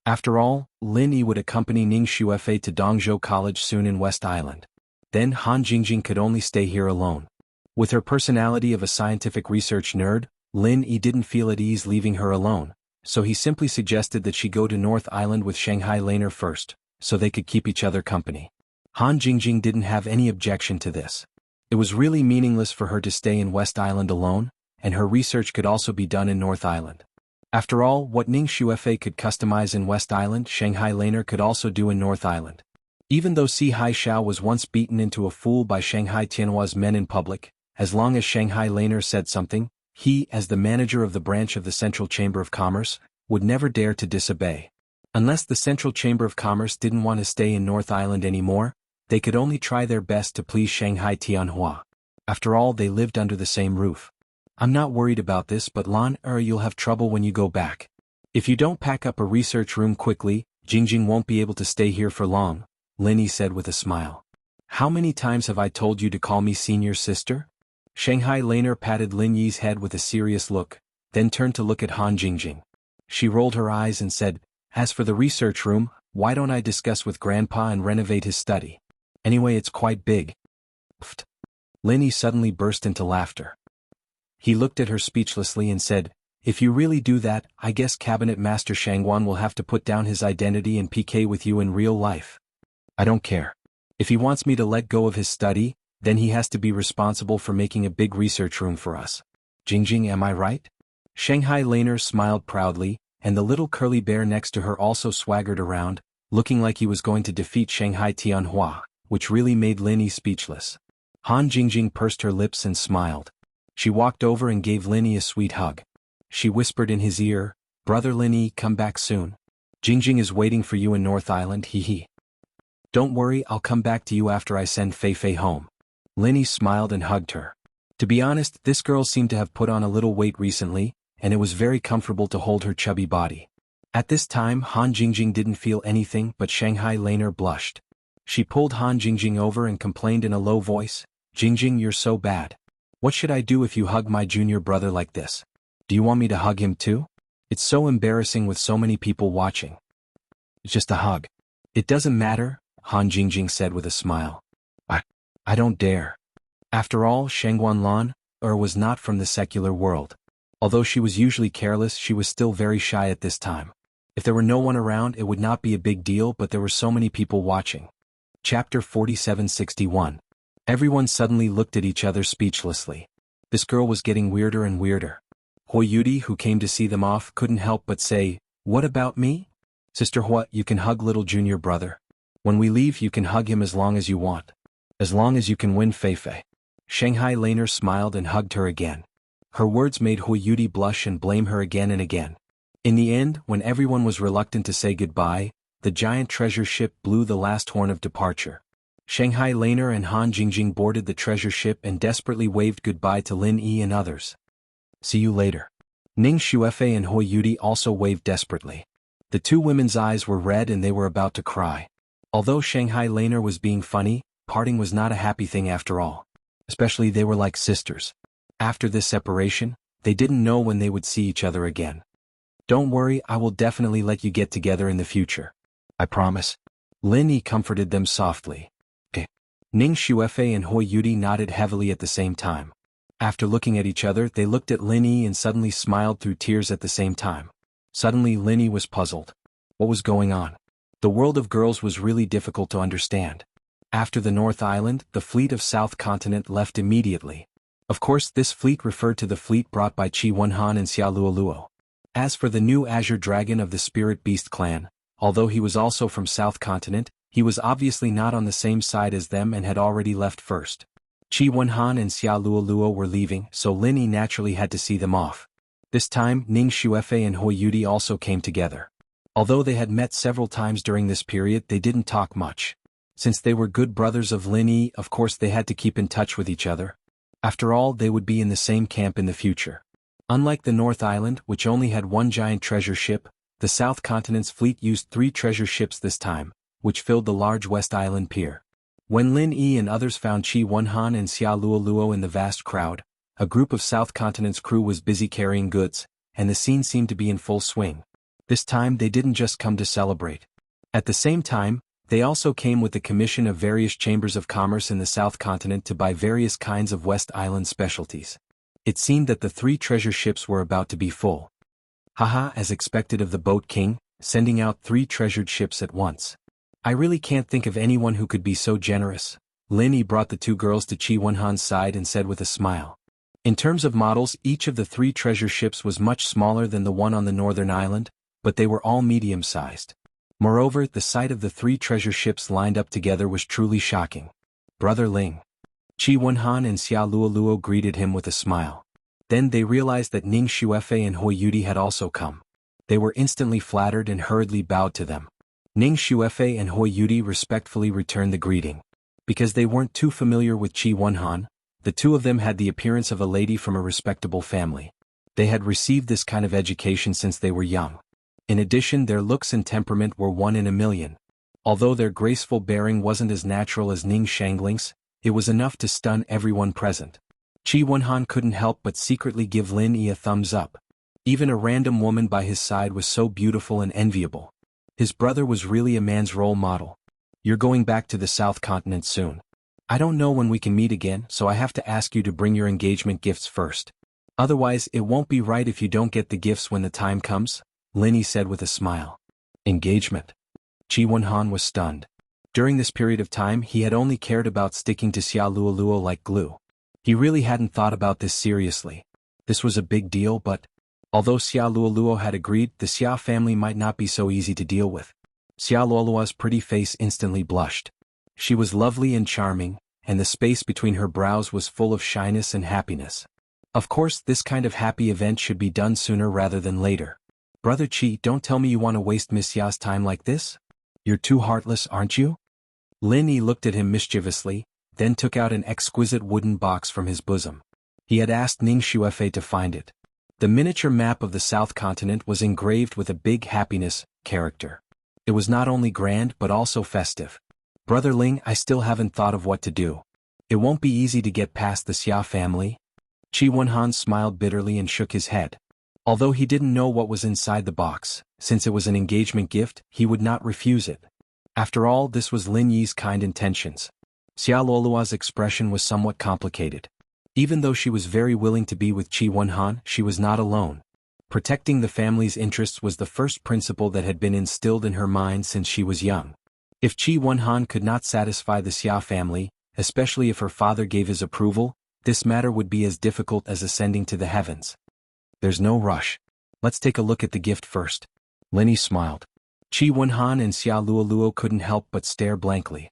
After all, Lin Yi would accompany Ning Xuefei to Dongzhou College soon in West Island. Then Han Jingjing could only stay here alone. With her personality of a scientific research nerd, Lin Yi didn't feel at ease leaving her alone, so he simply suggested that she go to North Island with Shanghai Laner first, so they could keep each other company. Han Jingjing didn't have any objection to this. It was really meaningless for her to stay in West Island alone, and her research could also be done in North Island. After all, what Ning Xuefei could customize in West Island, Shanghai Laner could also do in North Island. Even though Si Haixiao was once beaten into a fool by Shanghai Tianhua's men in public, as long as Shanghai Laner said something, he, as the manager of the branch of the Central Chamber of Commerce, would never dare to disobey. Unless the Central Chamber of Commerce didn't want to stay in North Island anymore, they could only try their best to please Shanghai Tianhua. After all, they lived under the same roof. I'm not worried about this, but Lan you'll have trouble when you go back. If you don't pack up a research room quickly, Jingjing won't be able to stay here for long, Lin Yi said with a smile. How many times have I told you to call me senior sister? Shanghai Laner patted Lin Yi's head with a serious look, then turned to look at Han Jingjing. She rolled her eyes and said, as for the research room, why don't I discuss with Grandpa and renovate his study? Anyway, it's quite big. Pfft. Lin Yi suddenly burst into laughter. He looked at her speechlessly and said, if you really do that, I guess Cabinet Master Shangguan will have to put down his identity and PK with you in real life. I don't care. If he wants me to let go of his study, then he has to be responsible for making a big research room for us. Jingjing, am I right? Shanghai Laner smiled proudly, and the little curly bear next to her also swaggered around, looking like he was going to defeat Shanghai Tianhua, which really made Lin Yi speechless. Han Jingjing pursed her lips and smiled. She walked over and gave Lin Yi a sweet hug. She whispered in his ear, Brother Lin Yi, come back soon. Jingjing is waiting for you in North Island, hee. Don't worry, I'll come back to you after I send Feifei home. Lin Yi smiled and hugged her. To be honest, this girl seemed to have put on a little weight recently, and it was very comfortable to hold her chubby body. At this time, Han Jingjing didn't feel anything, but Shanghai Laner blushed. She pulled Han Jingjing over and complained in a low voice, Jingjing, you're so bad. What should I do if you hug my junior brother like this? Do you want me to hug him too? It's so embarrassing with so many people watching. It's just a hug. It doesn't matter, Han Jingjing said with a smile. I don't dare. After all, Shangguan Lan was not from the secular world. Although she was usually careless, she was still very shy at this time. If there were no one around, it would not be a big deal, but there were so many people watching. Chapter 4761. Everyone suddenly looked at each other speechlessly. This girl was getting weirder and weirder. Hui Yudi, who came to see them off, couldn't help but say, what about me? Sister Hua, you can hug little junior brother. When we leave, you can hug him as long as you want. As long as you can win Feifei. Shanghai Laner smiled and hugged her again. Her words made Hui Yudi blush and blame her again and again. In the end, when everyone was reluctant to say goodbye, the giant treasure ship blew the last horn of departure. Shanghai Laner and Han Jingjing boarded the treasure ship and desperately waved goodbye to Lin Yi and others. See you later. Ning Xuefei and Hui Yudi also waved desperately. The two women's eyes were red and they were about to cry. Although Shanghai Laner was being funny, parting was not a happy thing after all. Especially they were like sisters. After this separation, they didn't know when they would see each other again. Don't worry, I will definitely let you get together in the future. I promise. Lin Yi comforted them softly. Ning Xuefei and Hui Yudi nodded heavily at the same time. After looking at each other, they looked at Lin Yi and suddenly smiled through tears at the same time. Suddenly Lin Yi was puzzled. What was going on? The world of girls was really difficult to understand. After the North Island, the fleet of South Continent left immediately. Of course, this fleet referred to the fleet brought by Qi Wenhan and Xia Luoluo. As for the new Azure Dragon of the Spirit Beast clan, although he was also from South Continent, he was obviously not on the same side as them and had already left first. Qi Wenhan and Xia Luoluo were leaving, so Lin Yi naturally had to see them off. This time, Ning Xuefei and Hui Yudi also came together. Although they had met several times during this period, they didn't talk much. Since they were good brothers of Lin Yi, of course they had to keep in touch with each other. After all, they would be in the same camp in the future. Unlike the North Island, which only had one giant treasure ship, the South Continent's fleet used 3 treasure ships this time, which filled the large West Island pier. When Lin Yi and others found Qi Wenhan and Xia Luoluo in the vast crowd, a group of South Continent's crew was busy carrying goods, and the scene seemed to be in full swing. This time they didn't just come to celebrate. At the same time, they also came with the commission of various chambers of commerce in the South Continent to buy various kinds of West Island specialties. It seemed that the 3 treasure ships were about to be full. Haha, as expected of the Boat King, sending out 3 treasured ships at once. I really can't think of anyone who could be so generous. Lin Yi brought the 2 girls to Qi Wenhan's side and said with a smile. In terms of models, each of the 3 treasure ships was much smaller than the one on the northern island, but they were all medium-sized. Moreover, the sight of the 3 treasure ships lined up together was truly shocking. Brother Ling. Qi Wenhan and Xia Luoluo greeted him with a smile. Then they realized that Ning Xuefei and Hui Yudi had also come. They were instantly flattered and hurriedly bowed to them. Ning Xuefei and Hui Yudi respectfully returned the greeting. Because they weren't too familiar with Qi Wenhan, the 2 of them had the appearance of a lady from a respectable family. They had received this kind of education since they were young. In addition, their looks and temperament were 1 in a million. Although their graceful bearing wasn't as natural as Ning Shangling's, it was enough to stun everyone present. Qi Wenhan couldn't help but secretly give Lin Yi a thumbs up. Even a random woman by his side was so beautiful and enviable. His brother was really a man's role model. You're going back to the South Continent soon. I don't know when we can meet again, so I have to ask you to bring your engagement gifts first. Otherwise, it won't be right if you don't get the gifts when the time comes, Lin Yi said with a smile. Engagement. Qi Wenhan was stunned. During this period of time, he had only cared about sticking to Xia Luoluo like glue. He really hadn't thought about this seriously. This was a big deal, but although Xia Luoluo had agreed, the Xia family might not be so easy to deal with. Xia Luoluo's pretty face instantly blushed. She was lovely and charming, and the space between her brows was full of shyness and happiness. Of course, this kind of happy event should be done sooner rather than later. Brother Qi, don't tell me you want to waste Miss Ya's time like this? You're too heartless, aren't you? Lin Yi looked at him mischievously, then took out an exquisite wooden box from his bosom. He had asked Ning Xuefei to find it. The miniature map of the South Continent was engraved with a big happiness character. It was not only grand but also festive. Brother Ling, I still haven't thought of what to do. It won't be easy to get past the Xia family. Qi Wenhan smiled bitterly and shook his head. Although he didn't know what was inside the box, since it was an engagement gift, he would not refuse it. After all, this was Lin Yi's kind intentions. Xia Luoluo's expression was somewhat complicated. Even though she was very willing to be with Qi Wenhan, she was not alone. Protecting the family's interests was the first principle that had been instilled in her mind since she was young. If Qi Wenhan could not satisfy the Xia family, especially if her father gave his approval, this matter would be as difficult as ascending to the heavens. There's no rush. Let's take a look at the gift first. Lin Yi smiled. Qi Wenhan and Xia Luoluo couldn't help but stare blankly.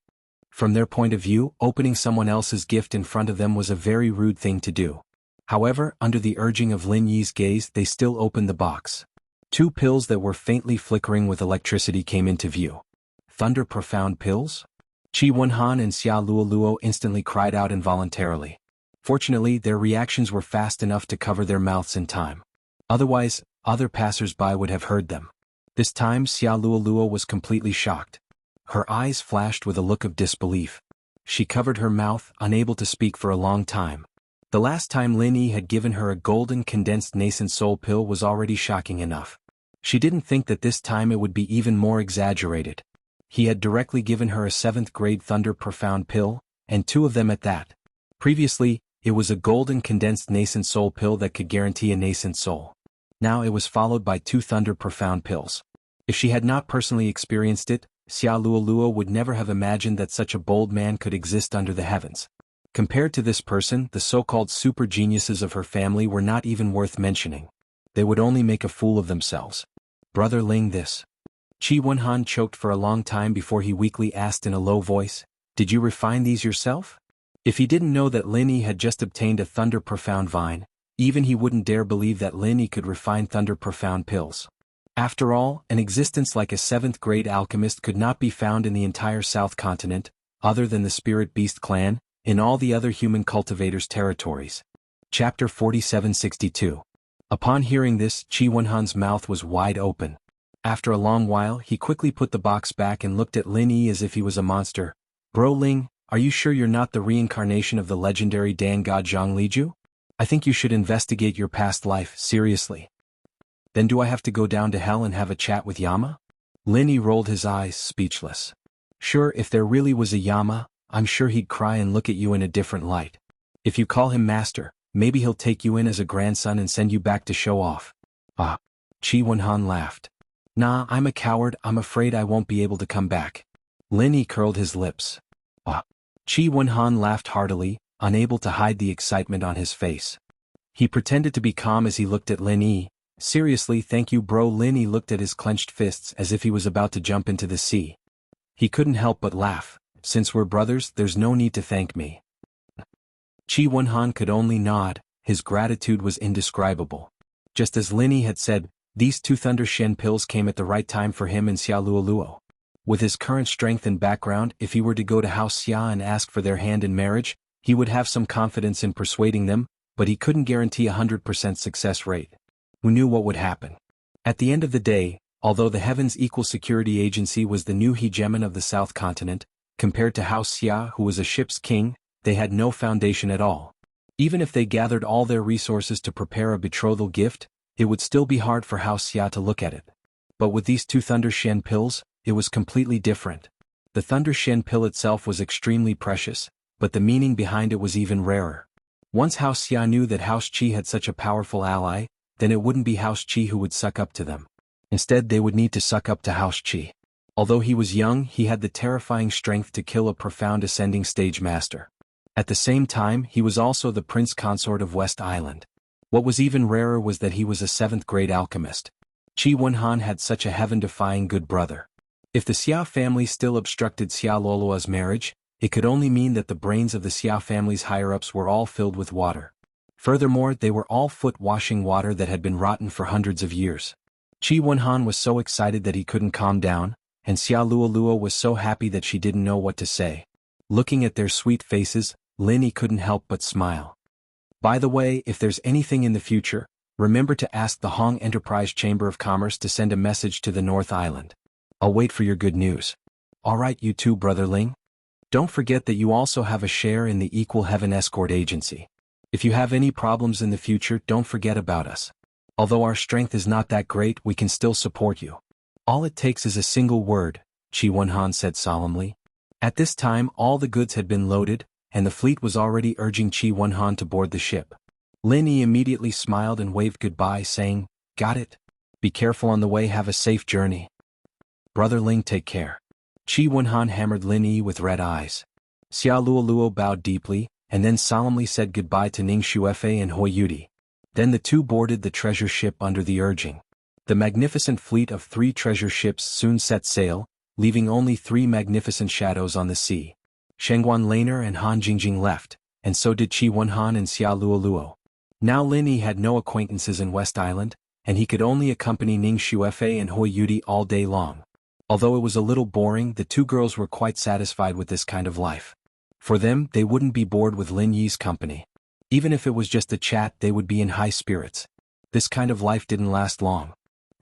From their point of view, opening someone else's gift in front of them was a very rude thing to do. However, under the urging of Lin Yi's gaze, they still opened the box. 2 pills that were faintly flickering with electricity came into view. Thunder profound pills? Qi Wenhan and Xia Luoluo instantly cried out involuntarily. Fortunately, their reactions were fast enough to cover their mouths in time. Otherwise, other passers-by would have heard them. This time Xia Luoluo was completely shocked. Her eyes flashed with a look of disbelief. She covered her mouth, unable to speak for a long time. The last time Lin Yi had given her a golden condensed nascent soul pill was already shocking enough. She didn't think that this time it would be even more exaggerated. He had directly given her a 7th grade Thunder Profound pill, and 2 of them at that. Previously, it was a golden condensed nascent soul pill that could guarantee a nascent soul. Now it was followed by 2 Thunder Profound pills. If she had not personally experienced it, Xia Luoluo would never have imagined that such a bold man could exist under the heavens. Compared to this person, the so-called super geniuses of her family were not even worth mentioning. They would only make a fool of themselves. Brother Ling, this. Qi Wenhan choked for a long time before he weakly asked in a low voice, "Did you refine these yourself?" If he didn't know that Lin Yi had just obtained a Thunder Profound vine, even he wouldn't dare believe that Lin Yi could refine Thunder Profound pills. After all, an existence like a 7th grade alchemist could not be found in the entire South Continent, other than the Spirit Beast clan, in all the other human cultivators' territories. Chapter 4762. Upon hearing this, Qi Wenhan's mouth was wide open. After a long while, he quickly put the box back and looked at Lin Yi as if he was a monster. "Bro Ling, are you sure you're not the reincarnation of the legendary Dan God Zhang Liju? I think you should investigate your past life, seriously." "Then do I have to go down to hell and have a chat with Yama?" Lin Yi rolled his eyes, speechless. "Sure, if there really was a Yama, I'm sure he'd cry and look at you in a different light. If you call him master, maybe he'll take you in as a grandson and send you back to show off." "Ah." Qi Wenhan laughed. "Nah, I'm a coward, I'm afraid I won't be able to come back." Lin Yi curled his lips. "Ah." Qi Wenhan laughed heartily, unable to hide the excitement on his face. He pretended to be calm as he looked at Lin Yi. "Seriously, thank you, bro." Lin Yi looked at his clenched fists as if he was about to jump into the sea. He couldn't help but laugh. "Since we're brothers, there's no need to thank me." Qi Wenhan could only nod. His gratitude was indescribable. Just as Lin Yi had said, these 2 Thunder Shen pills came at the right time for him and Xia Luoluo. With his current strength and background, if he were to go to House Xia and ask for their hand in marriage, he would have some confidence in persuading them, but he couldn't guarantee a 100% success rate. Who knew what would happen? At the end of the day, although the Heavens Equal Security Agency was the new hegemon of the South Continent, compared to House Xia, who was a ship's king, they had no foundation at all. Even if they gathered all their resources to prepare a betrothal gift, it would still be hard for House Xia to look at it. But with these 2 Thunder Shen pills, it was completely different. The Thunder Shen pill itself was extremely precious, but the meaning behind it was even rarer. Once House Xia knew that House Qi had such a powerful ally, then it wouldn't be House Qi who would suck up to them. Instead, they would need to suck up to House Qi. Although he was young, he had the terrifying strength to kill a profound ascending stage master. At the same time, he was also the prince consort of West Island. What was even rarer was that he was a 7th grade alchemist. Qi Wenhan had such a heaven-defying good brother. If the Xia family still obstructed Xia Luoluo's marriage, it could only mean that the brains of the Xia family's higher-ups were all filled with water. Furthermore, they were all foot-washing water that had been rotten for hundreds of years. Qi Wenhan was so excited that he couldn't calm down, and Xia Luoluo was so happy that she didn't know what to say. Looking at their sweet faces, Lin Yi couldn't help but smile. "By the way, if there's anything in the future, remember to ask the Hong Enterprise Chamber of Commerce to send a message to the North Island. I'll wait for your good news." "Alright, you too, Brother Ling. Don't forget that you also have a share in the Equal Heaven Escort Agency. If you have any problems in the future, don't forget about us. Although our strength is not that great, we can still support you. All it takes is a single word," Qi Wenhan said solemnly. At this time, all the goods had been loaded, and the fleet was already urging Qi Wenhan to board the ship. Lin Yi immediately smiled and waved goodbye, saying, "Got it. Be careful on the way, have a safe journey." "Brother Ling, take care." Qi Wenhan hammered Lin Yi with red eyes. Xia Luoluo bowed deeply, and then solemnly said goodbye to Ning Xuefei and Hui Yudi. Then the 2 boarded the treasure ship under the urging. The magnificent fleet of 3 treasure ships soon set sail, leaving only 3 magnificent shadows on the sea. Shengguan Laner and Han Jingjing left, and so did Qi Wenhan and Xia Luoluo. Now Lin Yi had no acquaintances in West Island, and he could only accompany Ning Xuefei and Hui Yudi all day long. Although it was a little boring, the 2 girls were quite satisfied with this kind of life. For them, they wouldn't be bored with Lin Yi's company. Even if it was just a chat, they would be in high spirits. This kind of life didn't last long.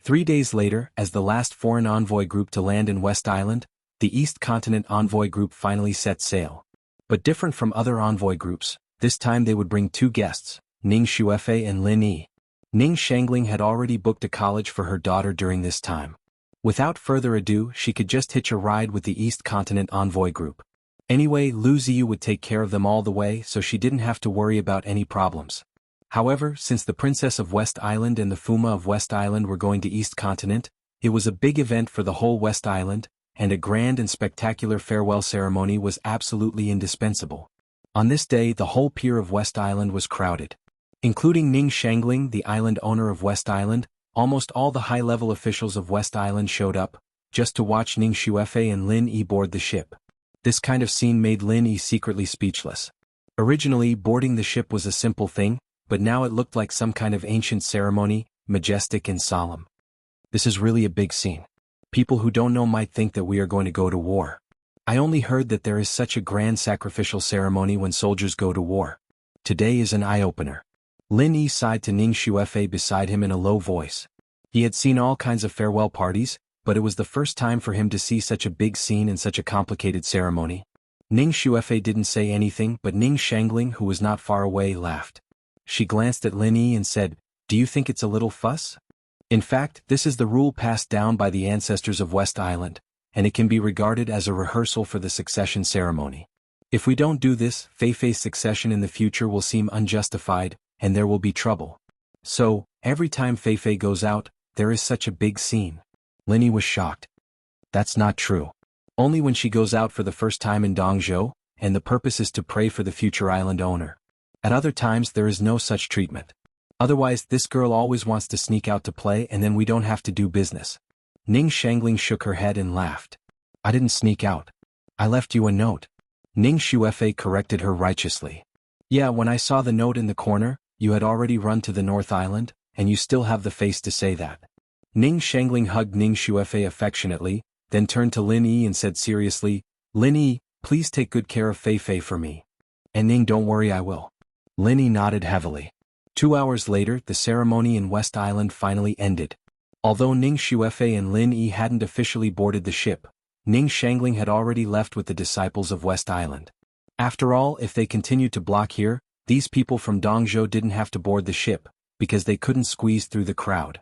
3 days later, as the last foreign envoy group to land in West Island, the East Continent envoy group finally set sail. But different from other envoy groups, this time they would bring two guests, Ning Xuefei and Lin Yi. Ning Shangling had already booked a college for her daughter during this time. Without further ado, she could just hitch a ride with the East Continent envoy group. Anyway, Lu Ziyu would take care of them all the way, so she didn't have to worry about any problems. However, since the Princess of West Island and the Fuma of West Island were going to East Continent, it was a big event for the whole West Island, and a grand and spectacular farewell ceremony was absolutely indispensable. On this day, the whole pier of West Island was crowded. Including Ning Shangling, the island owner of West Island, almost all the high-level officials of West Island showed up, just to watch Ning Xuefei and Lin Yi board the ship. This kind of scene made Lin Yi secretly speechless. Originally, boarding the ship was a simple thing, but now it looked like some kind of ancient ceremony, majestic and solemn. This is really a big scene. People who don't know might think that we are going to go to war. I only heard that there is such a grand sacrificial ceremony when soldiers go to war. Today is an eye-opener. Lin Yi sighed to Ning Xuefei beside him in a low voice. He had seen all kinds of farewell parties, but it was the first time for him to see such a big scene and such a complicated ceremony. Ning Xuefei didn't say anything, but Ning Shangling, who was not far away, laughed. She glanced at Lin Yi and said, "Do you think it's a little fuss? In fact, this is the rule passed down by the ancestors of West Island, and it can be regarded as a rehearsal for the succession ceremony. If we don't do this, Feifei's succession in the future will seem unjustified, and there will be trouble. So, every time Feifei goes out, there is such a big scene." Lin Yi was shocked. That's not true. Only when she goes out for the first time in Dongzhou, and the purpose is to pray for the future island owner. At other times there is no such treatment. Otherwise, this girl always wants to sneak out to play and then we don't have to do business. Ning Shangling shook her head and laughed. "I didn't sneak out. I left you a note." Ning Xuefei corrected her righteously. "Yeah, when I saw the note in the corner, you had already run to the North Island, and you still have the face to say that." Ning Shangling hugged Ning Xuefei affectionately, then turned to Lin Yi and said seriously, "Lin Yi, please take good care of Feifei for me." "And Ning, don't worry, I will." Lin Yi nodded heavily. 2 hours later, the ceremony in West Island finally ended. Although Ning Xuefei and Lin Yi hadn't officially boarded the ship, Ning Shangling had already left with the disciples of West Island. After all, if they continued to block here, these people from Dongzhou didn't have to board the ship, because they couldn't squeeze through the crowd.